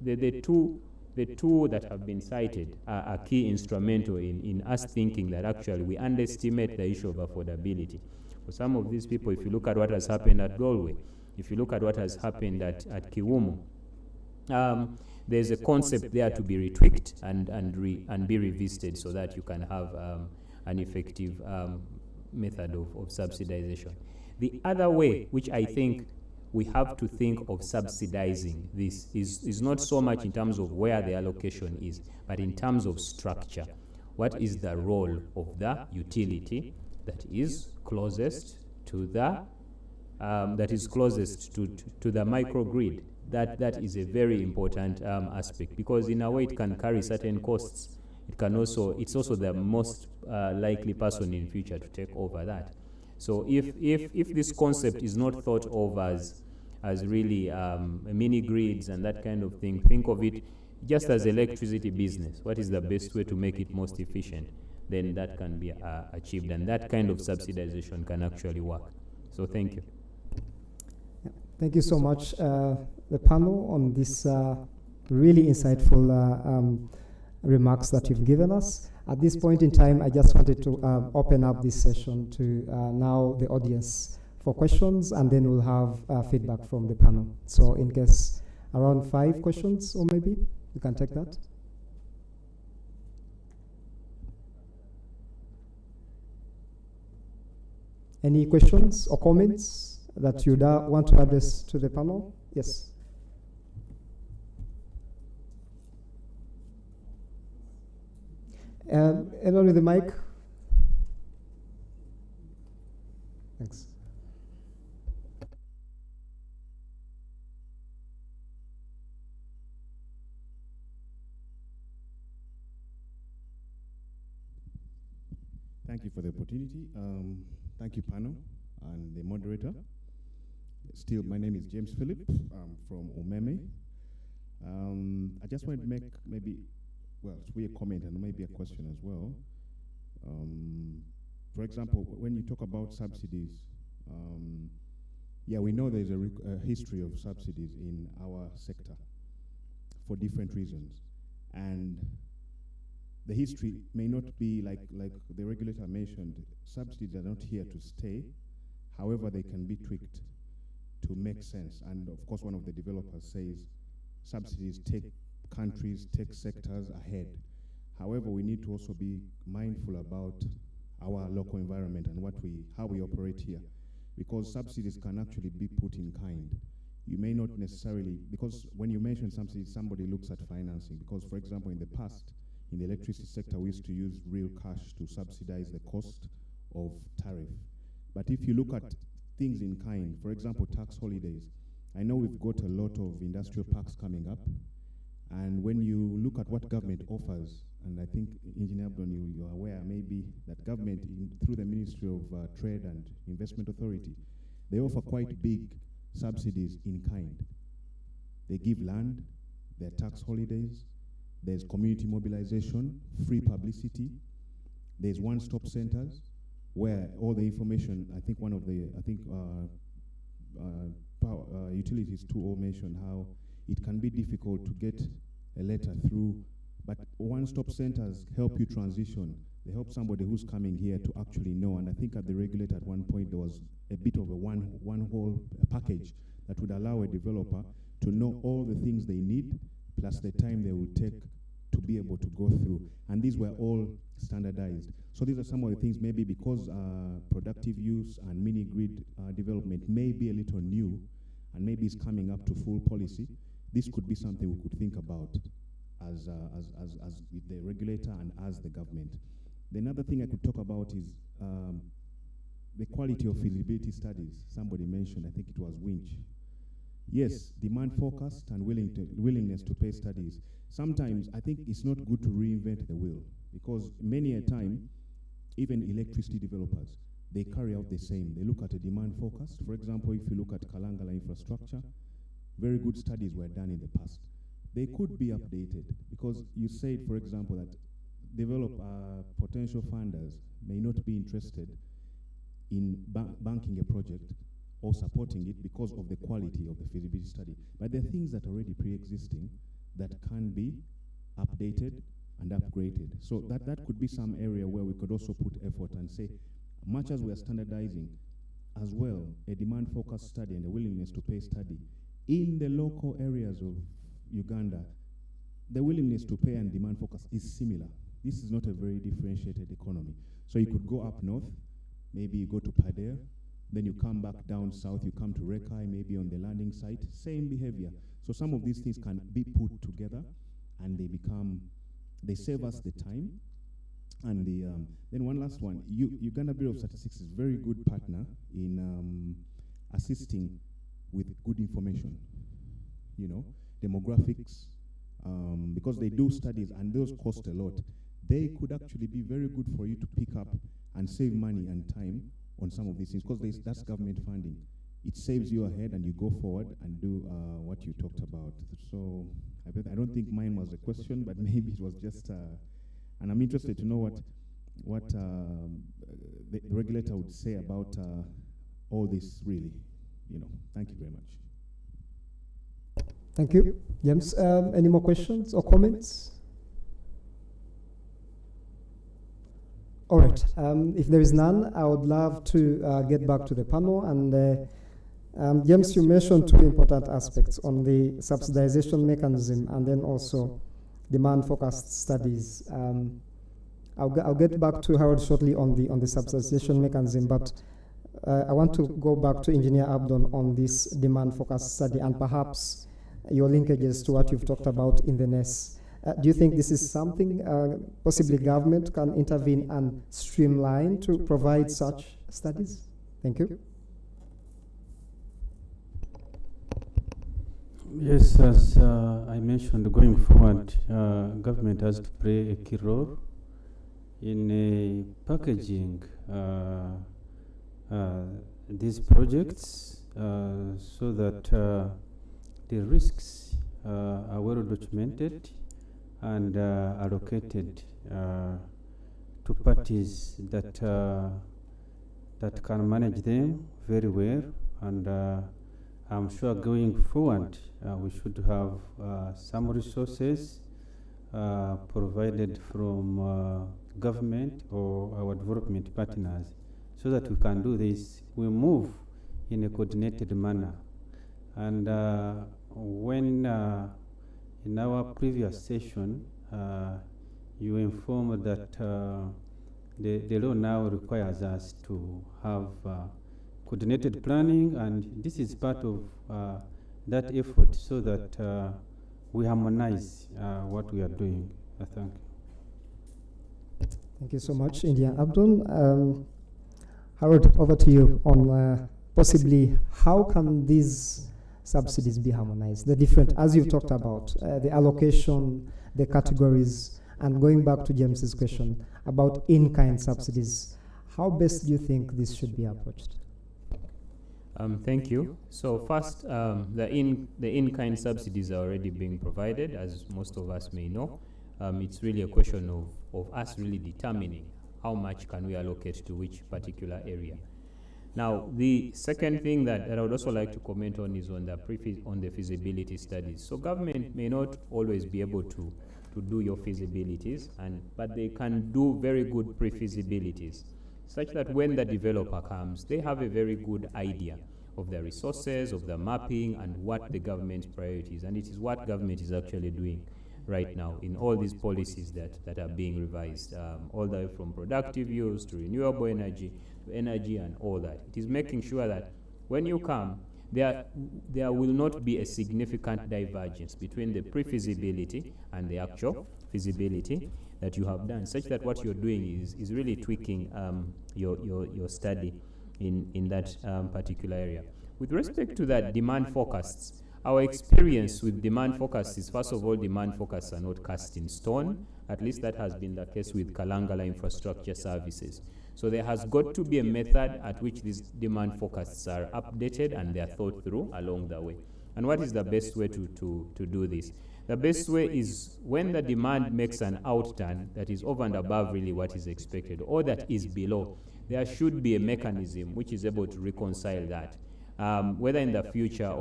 the two that have been cited are key instrumental in us thinking that actually we underestimate the issue of affordability. For some of these people, if you look at what has happened at Galway, if you look at what has happened at Kiwumu, there's a concept there to be retweaked and be revisited so that you can have an effective method of subsidization. The other way, which I think we have to think of subsidizing this, is not so much in terms of where the allocation is, but in terms of structure. What is the role of the utility that is closest to the microgrid? That is a very important aspect, because in a way it can carry certain costs. It's also the most likely person in future to take over that. So if this concept is not thought of as really mini grids and that kind of thing, think of it just as electricity business. What is the best way to make it most efficient? Then that can be achieved, and that kind of subsidization can actually work. So thank you. Yeah, thank you so much, the panel, on this really insightful remarks that you've given us. At this point in time, I just wanted to open up this session to now the audience for questions, and then we'll have feedback from the panel. So in case around 5 questions, or maybe you can take that. Any questions or comments that you'd want to address to the panel? Yes. Anyone with the mic? Thanks. Thank you for the opportunity. Thank you, panel and the moderator. Still, my name is James Philip. I'm from Umeme. I just want to make a comment and maybe a question as well. For example, when you talk about subsidies, we know there's a history of subsidies in our sector for different reasons. And the history may not be like the regulator mentioned. Subsidies are not here to stay. However, they can be tweaked to make sense. And of course, one of the developers says subsidies take countries, take sectors ahead. However, we need to also be mindful about our local environment and how we operate here, because subsidies can actually be put in kind. You may not necessarily, because when you mention subsidies, somebody looks at financing, because for example, in the past, in the electricity sector, we used to use real cash to subsidize the cost of tariff. But if you look at things in kind, for example, tax holidays, I know we've got a lot of industrial parks coming up, and when you look at what government offers and I think, Engineer Abdon, you're aware maybe that government, through the Ministry of Trade and Investment Authority, they offer quite big subsidies in kind. They give land, there are tax holidays, there's community mobilization, free publicity, there's one-stop centers where all the information, I think one of the, utilities too all mentioned how it can be difficult to get a letter through, but one-stop centers help you transition. They help somebody who's coming here to actually know, and I think at the regulator at one point there was a bit of a one whole package that would allow a developer to know all the things they need, plus the time they will take to be able to go through. And these were all standardized. So these are some of the things, maybe because productive use and mini-grid development may be a little new, and maybe it's coming up to full policy, this could be something we could think about as the regulator and as the government. The another thing I could talk about is the quality of feasibility studies. Somebody mentioned, I think it was Winch. Yes, demand forecast and willingness to pay studies. Sometimes I think it's not good to reinvent the wheel, because many a time, even electricity developers, they carry out the same. They look at a demand forecast. For example, if you look at Kalangala infrastructure, very good studies were done in the past. They could be updated, because you said, for example, that potential funders may not be interested in banking a project or supporting it because of the quality of the feasibility study. But there are things that are already pre-existing that can be updated and upgraded. So that could be some area where we could also put effort and say, much as we are standardizing, as well, a demand focused study and a willingness to pay study in the local areas of Uganda, the willingness to pay and demand focus is similar. This is not a very differentiated economy. So you could go up north, maybe you go to Padere, then you come back down south, you come to Rekai, maybe on the landing site, same behavior. So some of these things can be put together, and they save us the time. And then one last one, Uganda Bureau of Statistics is a very good partner in assisting with good information, demographics, because they do studies and those cost a lot. They could actually be very good for you to pick up and save money and time on some of these things, because that's government funding. It saves you ahead and you go forward and do what you talked about. So I don't think mine was a question, but maybe it was just, and I'm interested to know what the regulator would say about all this really, Thank you very much. Thank you. James, any more questions or comments? All right. If there is none, I would love to get back to the panel. And James, you mentioned two important aspects on the subsidization mechanism and then also demand-focused studies. I'll get back to Harold shortly on the subsidization mechanism, but I want to go back to Engineer Abdon on this demand-focused study and perhaps your linkages to what you've talked about in the NES. Do you think this is something possibly government can intervene and streamline to provide such studies? Thank you. Yes, as I mentioned, going forward, government has to play a key role in packaging these projects so that the risks are well documented and allocated to parties that can manage them very well. And I'm sure going forward, we should have some resources provided from government or our development partners so that we can do this. We move in a coordinated manner. And when in our previous session, you informed that the law now requires us to have coordinated planning, and this is part of that effort so that we harmonize what we are doing. Thank you. Thank you so much, Engineer Abdon. Harold, over to you on possibly how can these subsidies be harmonized? The different, as you've talked about, the allocation, the categories, And going back to James's question about in-kind subsidies, how best do you think this should be approached? Thank you. So first, the in-kind subsidies are already being provided, as most of us may know. It's really a question of us really determining how much can we allocate to which particular area. Now, the second thing that I would also like to comment on is on the feasibility studies. So government may not always be able to do your feasibilities, but they can do very good pre-feasibilities, such that when the developer comes, they have a very good idea of the resources, of the mapping, and what the government's priorities. And it is what government is actually doing right now in all these policies that are being revised, all the way from productive use to renewable energy, to energy and all that. It is making sure that when you come, there will not be a significant divergence between the pre-feasibility and the actual feasibility that you have done, such that what you're doing is really tweaking your study in that particular area. With respect to that demand forecasts, our experience with demand forecasts is, first of all, demand forecasts are not cast in stone. At least that has been the case with Kalangala Infrastructure Services. So there has got to be a method at which these demand forecasts are updated and they are thought through along the way. And what is the best way to do this? The best way is when the demand makes an outturn that is over and above really what is expected, or that is below, there should be a mechanism which is able to reconcile that. Whether in the future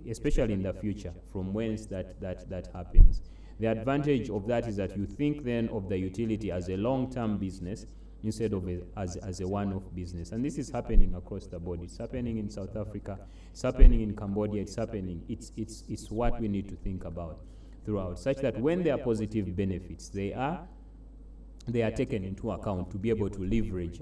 especially in the future, from whence that happens. The advantage of that is that you think then of the utility as a long-term business instead of as a one-off business. And this is happening across the board. It's happening in South Africa, it's happening in Cambodia, it's what we need to think about throughout, such that when there are positive benefits, they are taken into account to be able to leverage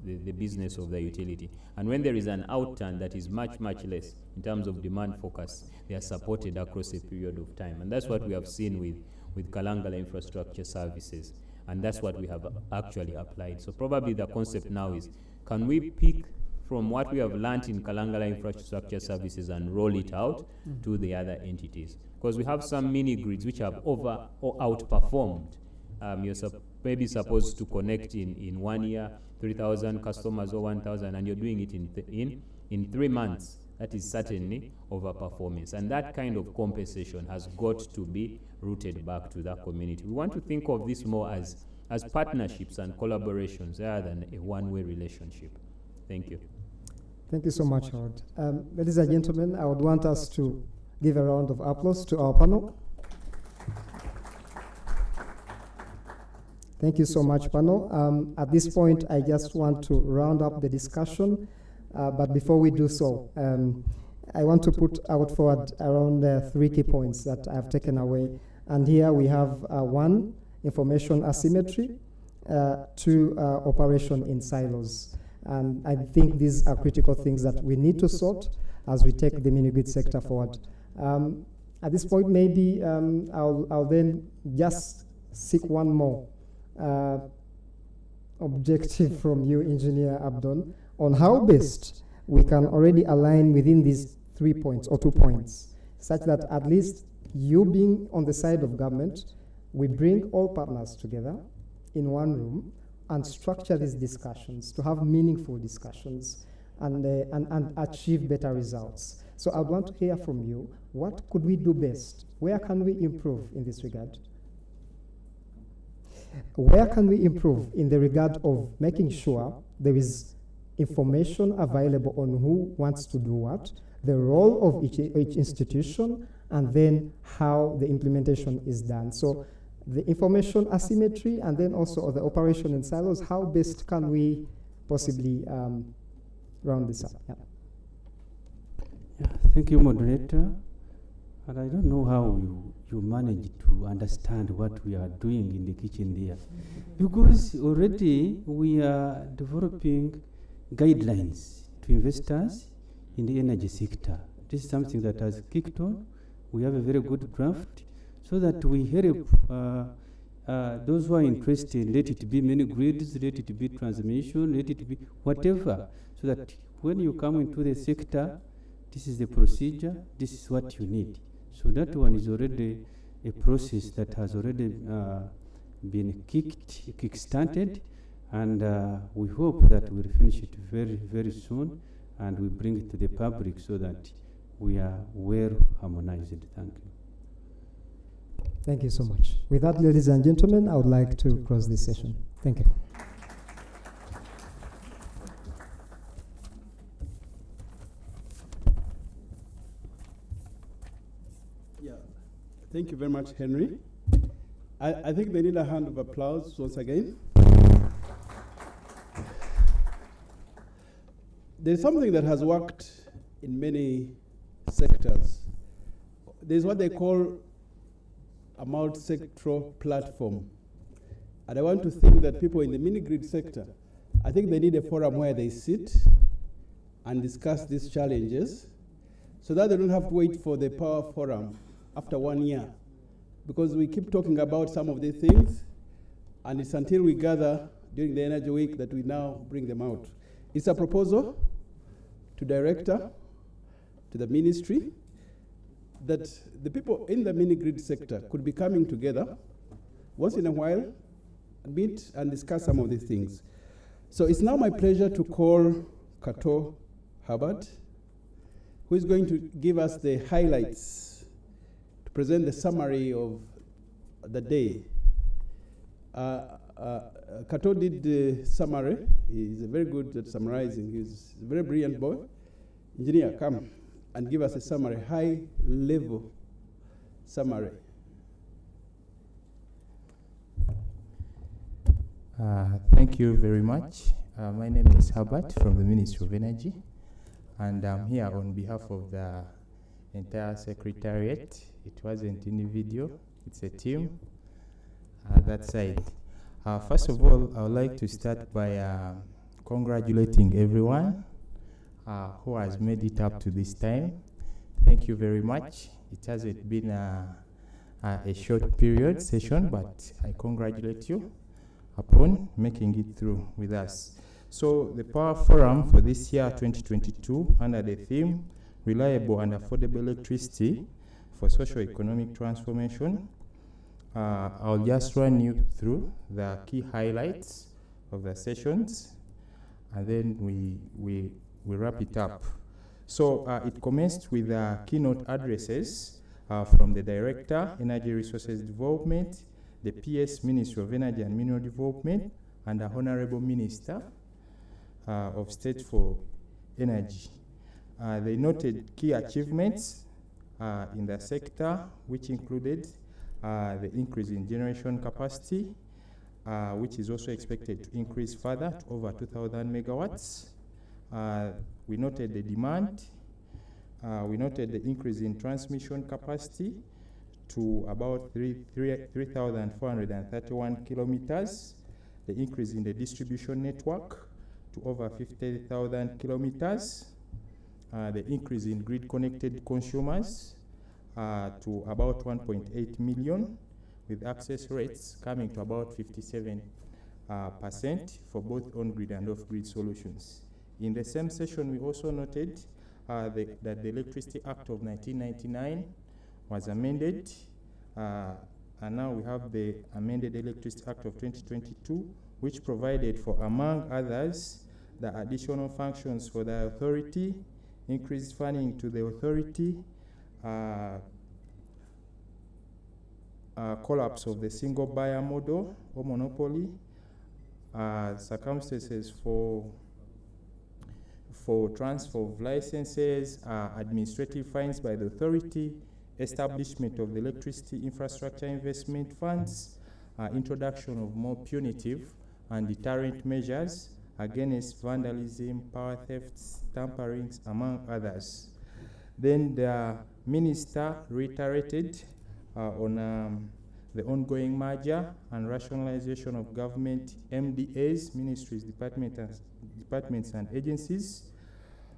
the business of the utility. And when there is an outturn that is much, much less in terms of demand focus, they are supported across a period of time. And that's what we have seen with Kalangala Infrastructure Services. And that's what we have actually applied. So probably the concept now is, can we pick from what we have learned in Kalangala Infrastructure Services and roll it out to the other entities? Because we have some mini grids which have over or outperformed. You're maybe supposed to connect in 1 year, 3,000 customers or 1,000, and you're doing it in 3 months. That is certainly overperformance. And that kind of compensation has got to be rooted back to that community. We want to think of this more as partnerships and collaborations rather than a one-way relationship. Thank you. Thank you so much, Howard. Ladies and gentlemen, I would want us to give a round of applause to our panel. Thank you so much, panel. At this point, I just want to round up the discussion. But before we do so, I want to put out forward around 3 key points that I've taken away. And here we have 1, information asymmetry, 2, operation in silos. And I think these are critical things that we need to sort as we take the mini-grid sector forward. At this point, maybe I'll then just seek one more objective from you, Engineer Abdon, on how best we can already align within these 3 points or 2 points, such that at least you being on the side of government, we bring all partners together in one room and structure these discussions to have meaningful discussions and achieve better results. So I would want to hear from you, what could we do best? Where can we improve in this regard? Where can we improve in the regard of making sure there is information available on who wants to do what, the role of each institution, and then how the implementation is done. So the information asymmetry and then also the operation in silos, how best can we possibly round this up? Yeah, thank you, moderator. And I don't know how you manage to understand what we are doing in the kitchen there. Because already we are developing guidelines to investors in the energy sector. This is something that has kicked on. We have a very good draft so that we help those who are interested, let it be mini grids, let it be transmission, let it be whatever, so that when you come into the sector, this is the procedure, this is what you need. So that one is already a process that has already been kick-started, and we hope that we'll finish it very, very soon, and we bring it to the public so that we are well harmonized. Thank you. Thank you so much. With that, ladies and gentlemen, I would like to close this session. Thank you. Yeah, thank you very much, Henry. I think they need a hand of applause once again. There's something that has worked in many sectors. There's what they call a multi-sectoral platform. And I want to think that people in the mini-grid sector, I think they need a forum where they sit and discuss these challenges so that they don't have to wait for the power forum after 1 year. Because we keep talking about some of these things, and it's until we gather during the Energy Week that we now bring them out. It's a proposal to director, to the ministry, that the people in the mini-grid sector could be coming together once in a while, meet and discuss some of these things. So it's now my pleasure to call Kato Herbert, who is going to give us the highlights, to present the summary of the day. Kato did the summary. He's very good at summarizing. He's a very brilliant boy. Engineer, come and give us a summary, high-level summary. Thank you very much. My name is Herbert from the Ministry of Energy, and I'm here on behalf of the entire Secretariat. It wasn't individual, it's a team that side. First of all, I would like to start by congratulating everyone who has made it up to this time. Thank you very much. It hasn't been a short period session, but I congratulate you upon making it through with us. So the Power Forum for this year 2022 under the theme Reliable and Affordable Electricity for Socio-economic Transformation. I'll just run you through the key highlights of the sessions, and then we wrap it up. So it commenced with keynote addresses from the Director, Energy Resources Development, the PS, Ministry of Energy and Mineral Development, and the Honorable Minister of State for Energy. They noted key achievements in the sector, which included the increase in generation capacity, which is also expected to increase further to over 2,000 megawatts. We noted the demand. We noted the increase in transmission capacity to about 3,431 kilometers, the increase in the distribution network to over 50,000 kilometers, the increase in grid-connected consumers to about 1.8 million, with access rates coming to about 57% for both on-grid and off-grid solutions. In the same session, we also noted that the Electricity Act of 1999 was amended, and now we have the amended Electricity Act of 2022, which provided for, among others, the additional functions for the authority, increased funding to the authority, collapse of the single buyer model or monopoly, circumstances for transfer of licenses, administrative fines by the authority, establishment of the electricity infrastructure investment funds, introduction of more punitive and deterrent measures against vandalism, power thefts, tamperings, among others. Then the minister reiterated on the ongoing merger and rationalization of government MDAs, ministries, departments and agencies,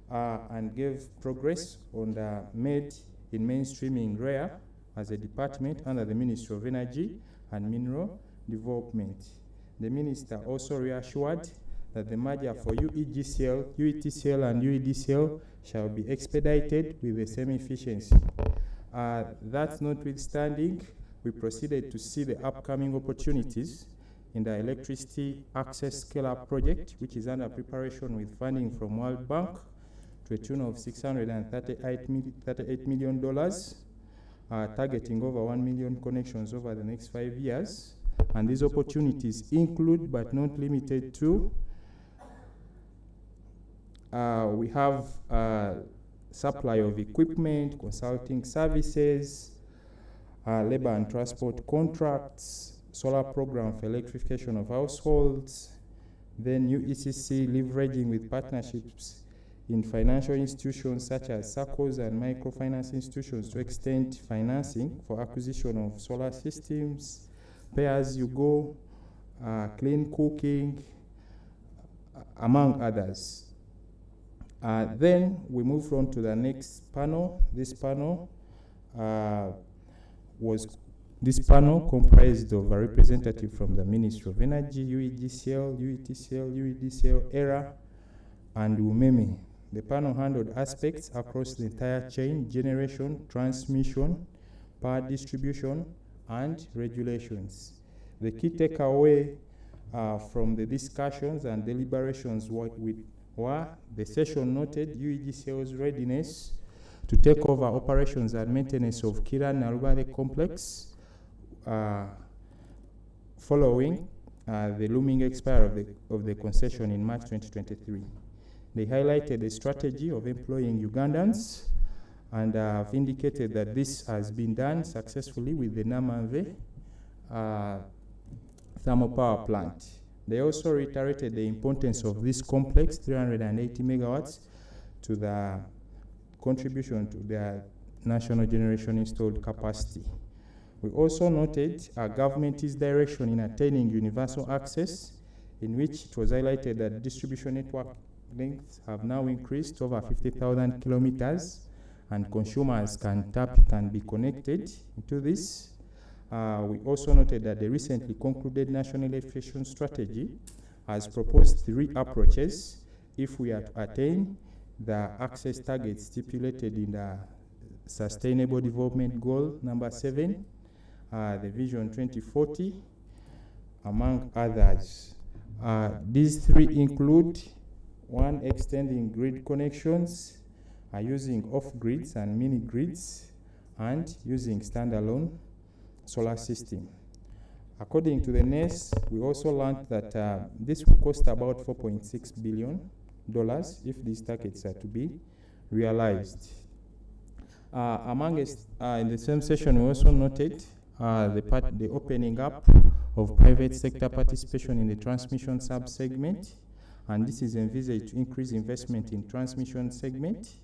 and gave progress on the made in mainstreaming REA as a department under the Ministry of Energy and Mineral Development. The minister also reassured that the merger for UEGCL, UETCL and UEDCL shall be expedited with the same efficiency. That notwithstanding, we proceeded to see the upcoming opportunities in the electricity access scale-up project, which is under preparation with funding from World Bank to a tune of $638 million, targeting over 1 million connections over the next 5 years. And these opportunities include, but not limited to, we have supply of equipment, consulting services, labor and transport contracts, solar program for electrification of households, then new ECC leveraging with partnerships in financial institutions such as SACCOs and microfinance institutions to extend financing for acquisition of solar systems, pay-as-you-go, clean cooking, among others. Then we move on to the next panel. This panel comprised of a representative from the Ministry of Energy, UEGCL, UETCL, UEDCL, ERA, and UMEME. The panel handled aspects across the entire chain: generation, transmission, power distribution, and regulations. The key takeaway from the discussions and deliberations were the session noted UEGCL's readiness to take over operations and maintenance of Kiran Narubale complex following the looming expiry of the concession in March 2023. They highlighted the strategy of employing Ugandans and have indicated that this has been done successfully with the Namave thermal power plant. They also reiterated the importance of this complex, 380 megawatts, to the contribution to their national generation installed capacity. We also noted our government's direction in attaining universal access, in which it was highlighted that distribution network lengths have now increased to over 50,000 kilometers, and consumers can tap and be connected to this. We also noted that the recently concluded National Electrification Strategy has proposed 3 approaches if we are to attain the access targets stipulated in the Sustainable Development Goal number 7, the Vision 2040, among others. These 3 include: 1, extending grid connections, using off-grids and mini-grids, and using standalone solar system. According to the NES, we also learned that this will cost about $4.6 billion if these targets are to be realized. In the same session, we also noted the opening up of private sector participation in the transmission sub-segment, and this is envisaged to increase investment in transmission segment,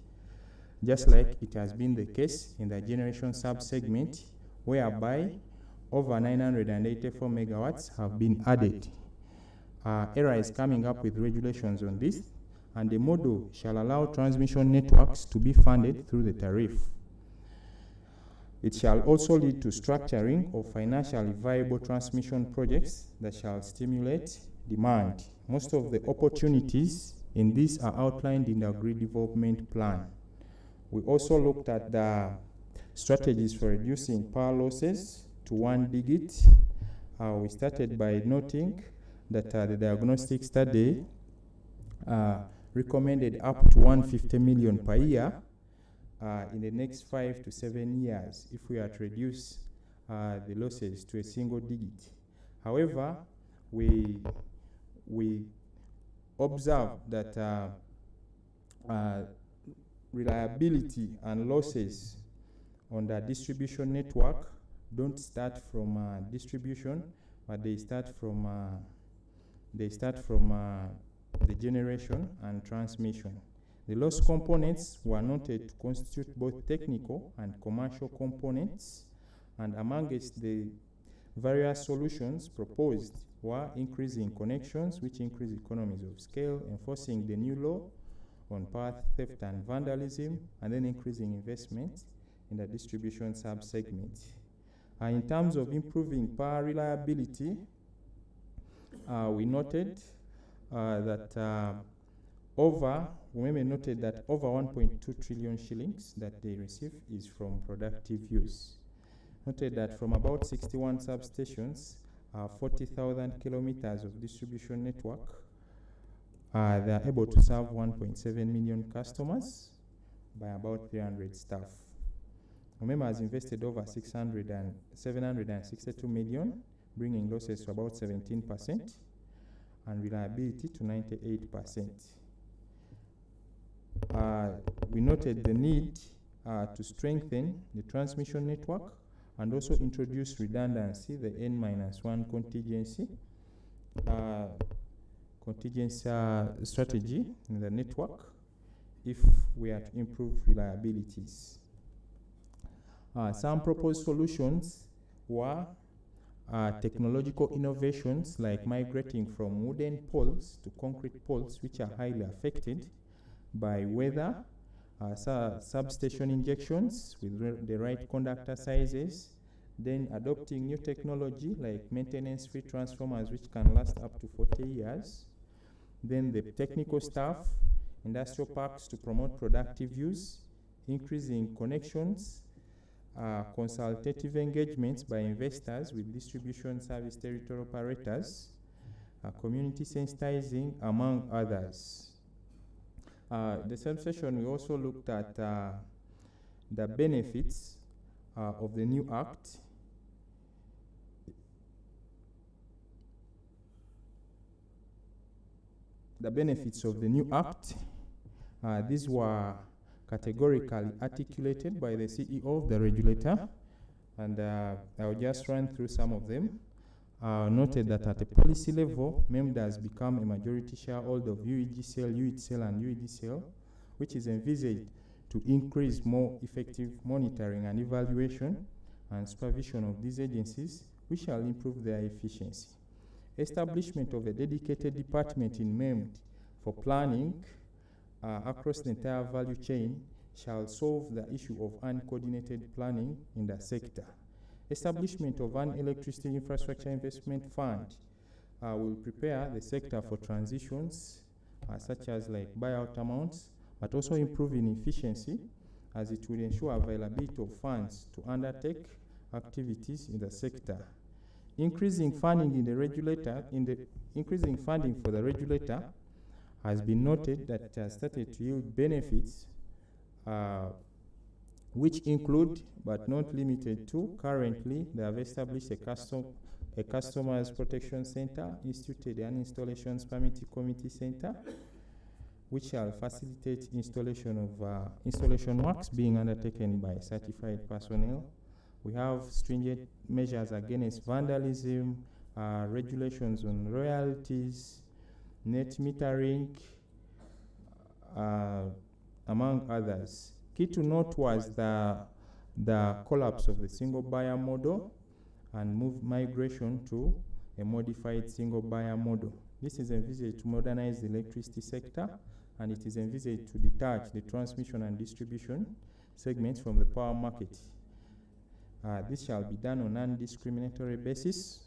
just like it has been the case in the generation sub-segment, whereby over 984 megawatts have been added. ERA is coming up with regulations on this, and the model shall allow transmission networks to be funded through the tariff. It shall also lead to structuring of financially viable transmission projects that shall stimulate demand. Most of the opportunities in this are outlined in the grid development plan. We also looked at the strategies for reducing power losses to 1 digit. We started by noting that the diagnostic study recommended up to 150 million per year in the next 5 to 7 years if we are to reduce the losses to a single digit. However, we observed that reliability and losses on the distribution network don't start from distribution, but they start from the generation and transmission. The loss components were noted to constitute both technical and commercial components, and amongst the various solutions proposed were increasing connections, which increase economies of scale, enforcing the new law on power theft and vandalism, and then increasing investment in the distribution sub-segment. In terms of improving power reliability, we noted that over 1.2 trillion shillings that they receive is from productive use. noted that from about 61 substations, 40,000 kilometers of distribution network, they are able to serve 1.7 million customers by about 300 staff. MEMA has invested over 762 million, bringing losses to about 17% and reliability to 98%. We noted the need to strengthen the transmission network and also introduce redundancy, the N-1 contingency strategy in the network if we are to improve reliabilities. Some proposed solutions were technological innovations like migrating from wooden poles to concrete poles, which are highly affected by weather, substation injections with the right conductor sizes, then adopting new technology like maintenance-free transformers which can last up to 40 years, then the technical staff, industrial parks to promote productive use, increasing connections, consultative engagements by investors with distribution service territory operators, community sensitizing, among others. The same session, we also looked at the benefits of the new act. The benefits of the new act, these were categorically articulated by the CEO of the regulator, and I'll just run through some of them. Noted that at a policy level, MEMD has become a majority shareholder of UEGCL, UEGCL, and UEDCL, which is envisaged to increase more effective monitoring and evaluation and supervision of these agencies, which shall improve their efficiency. Establishment of a dedicated department in MEMD for planning across the entire value chain shall solve the issue of uncoordinated planning in the sector. Establishment of an electricity infrastructure investment fund will prepare the sector for transitions such as like buyout amounts, but also improving efficiency, as it will ensure availability of funds to undertake activities in the sector. Increasing funding in the regulator, increasing funding for the regulator has been noted that it has started to yield benefits, which include, but not limited to, currently they have established a Customers Protection Center, instituted an Installations Permitting Committee Center, which shall facilitate installation of installation works being undertaken by certified personnel. We have stringent measures against vandalism, regulations on royalties, net metering, among others. Key to note was the collapse of the single buyer model and migration to a modified single buyer model. This is envisaged to modernize the electricity sector, and it is envisaged to detach the transmission and distribution segments from the power market. This shall be done on a non-discriminatory basis,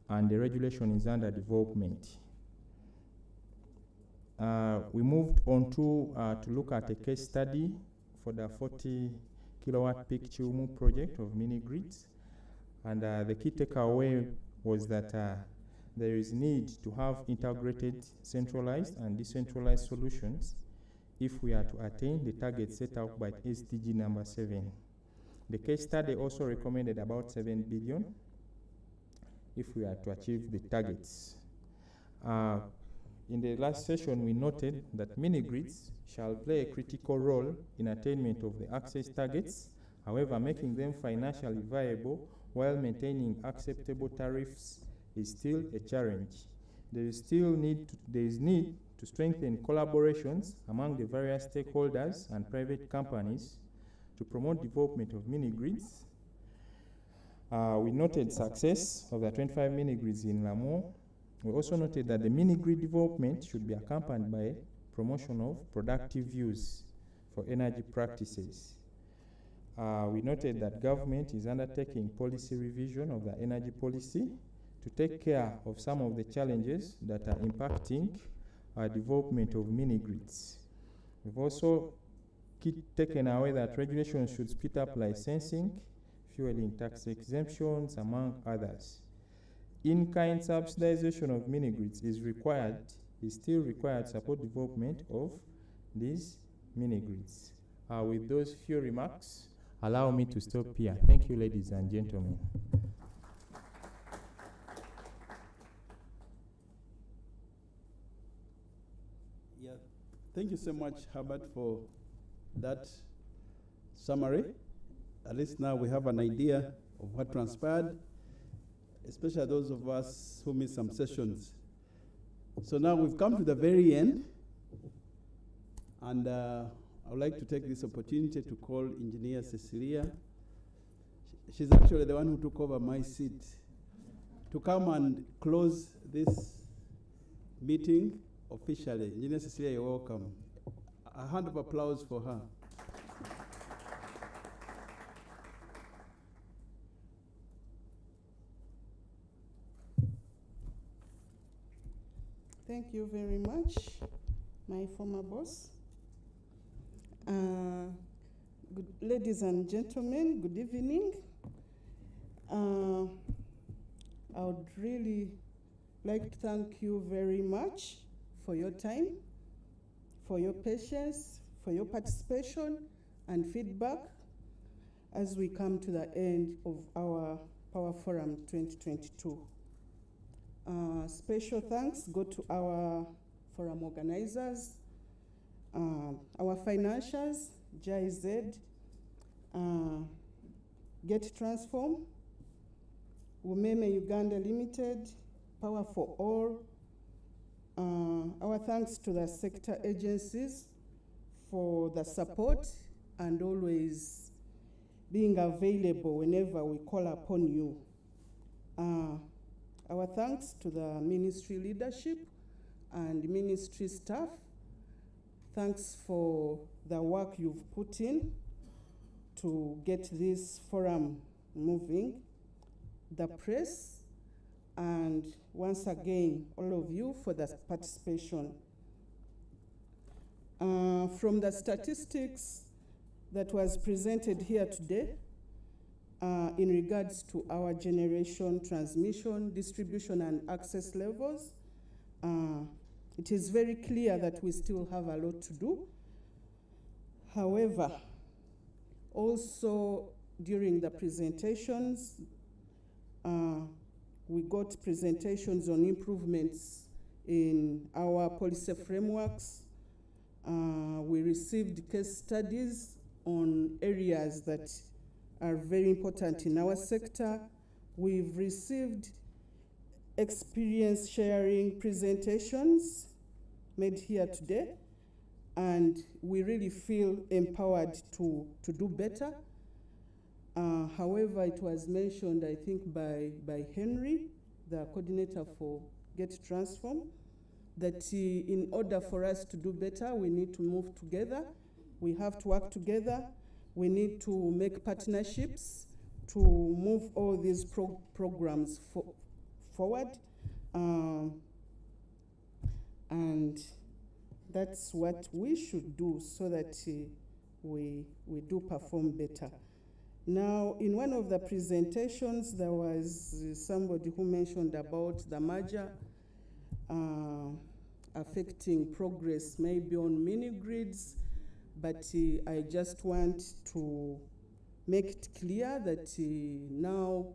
and the regulation is under development. We moved on to look at a case study for the 40 kilowatt peak Chiumu project of mini grids, and the key takeaway was that there is need to have integrated, centralized and decentralized solutions if we are to attain the target set out by SDG number 7. The case study also recommended about 7 billion if we are to achieve the targets. In the last session, we noted that mini-grids shall play a critical role in attainment of the access targets, however, making them financially viable while maintaining acceptable tariffs is still a challenge. There is need to strengthen collaborations among the various stakeholders and private companies to promote development of mini-grids. We noted success of the 25 mini-grids in Lamu. We also noted that the mini-grid development should be accompanied by promotion of productive use for energy practices. We noted that government is undertaking policy revision of the energy policy to take care of some of the challenges that are impacting development of mini-grids. We've also taken away that regulations should speed up licensing, fueling tax exemptions, among others. In-kind subsidization of mini-grids is still required to support development of these mini-grids. With those few remarks, allow me to stop here. Thank you, ladies and gentlemen. Yeah, thank you so much, Herbert, for that summary. At least now we have an idea of what transpired, especially those of us who missed some sessions. So now we've come to the very end, and I would like to take this opportunity to call Engineer Cecilia. She's actually the one who took over my seat to come and close this meeting officially. Engineer Cecilia, you're welcome. A hand of applause for her. Thank you very much, my former boss. Ladies and gentlemen, good evening. I would really like to thank you very much for your time, for your patience, for your participation and feedback as we come to the end of our Power Forum 2022. Special thanks go to our forum organizers, our financiers, GIZ, Get Transform, Umeme Uganda Limited, Power for All. Our thanks to the sector agencies for the support and always being available whenever we call upon you. Our thanks to the ministry leadership and ministry staff. Thanks for the work you've put in to get this forum moving. The press, and once again, all of you for the participation. From the statistics that was presented here today, in regards to our generation, transmission, distribution, and access levels, it is very clear that we still have a lot to do. However, also during the presentations, we got presentations on improvements in our policy frameworks. We received case studies on areas that are very important in our sector. We've received experience sharing presentations made here today, and we really feel empowered to do better. However, it was mentioned, I think, by Henry, the coordinator for Get Transform, that in order for us to do better, we need to move together. We have to work together. We need to make partnerships to move all these programs forward. And that's what we should do so that we do perform better. Now, in one of the presentations, there was somebody who mentioned about the merger affecting progress maybe on mini-grids, but I just want to make it clear that now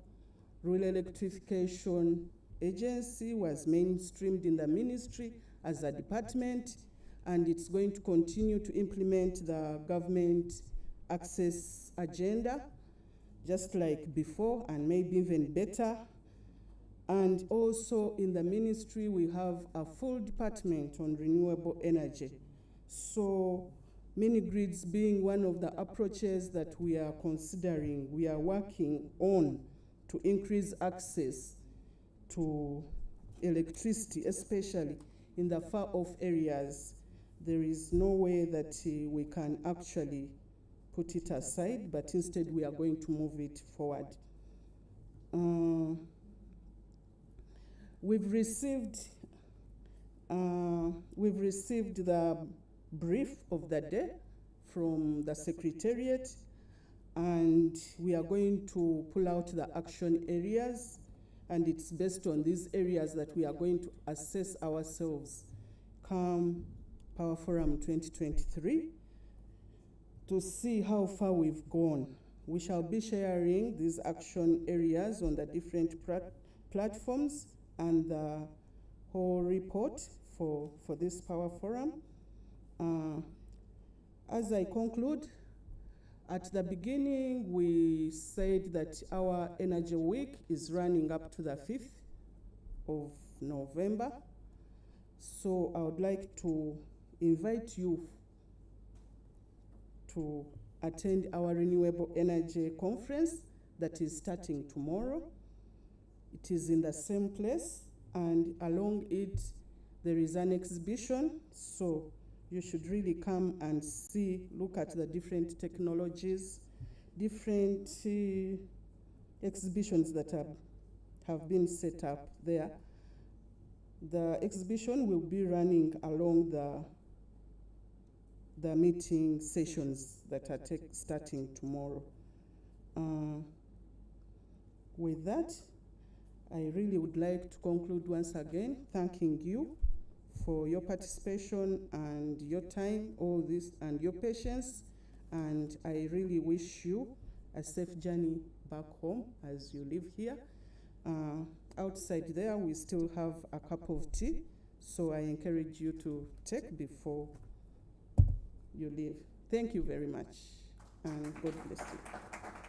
Rural Electrification Agency was mainstreamed in the ministry as a department, and it's going to continue to implement the government access agenda, just like before, and maybe even better. And also in the ministry, we have a full department on renewable energy. So mini-grids being one of the approaches that we are considering, we are working on to increase access to electricity, especially in the far-off areas. There is no way that we can actually put it aside, but instead we are going to move it forward. We've received the brief of the day from the Secretariat, and we are going to pull out the action areas, and it's based on these areas that we are going to assess ourselves come Power Forum 2023 to see how far we've gone. We shall be sharing these action areas on the different platforms and the whole report for this Power Forum. As I conclude, at the beginning, we said that our Energy Week is running up to the 5th of November. So I would like to invite you to attend our Renewable Energy Conference that is starting tomorrow. It is in the same place, and along it, there is an exhibition. So you should really come and see, look at the different technologies, different exhibitions that have been set up there. The exhibition will be running along the meeting sessions that are starting tomorrow. With that, I really would like to conclude once again, thanking you for your participation and your time, all this, and your patience. And I really wish you a safe journey back home as you live here. Outside there, we still have a cup of tea, so I encourage you to take before you leave. Thank you very much, and God bless you.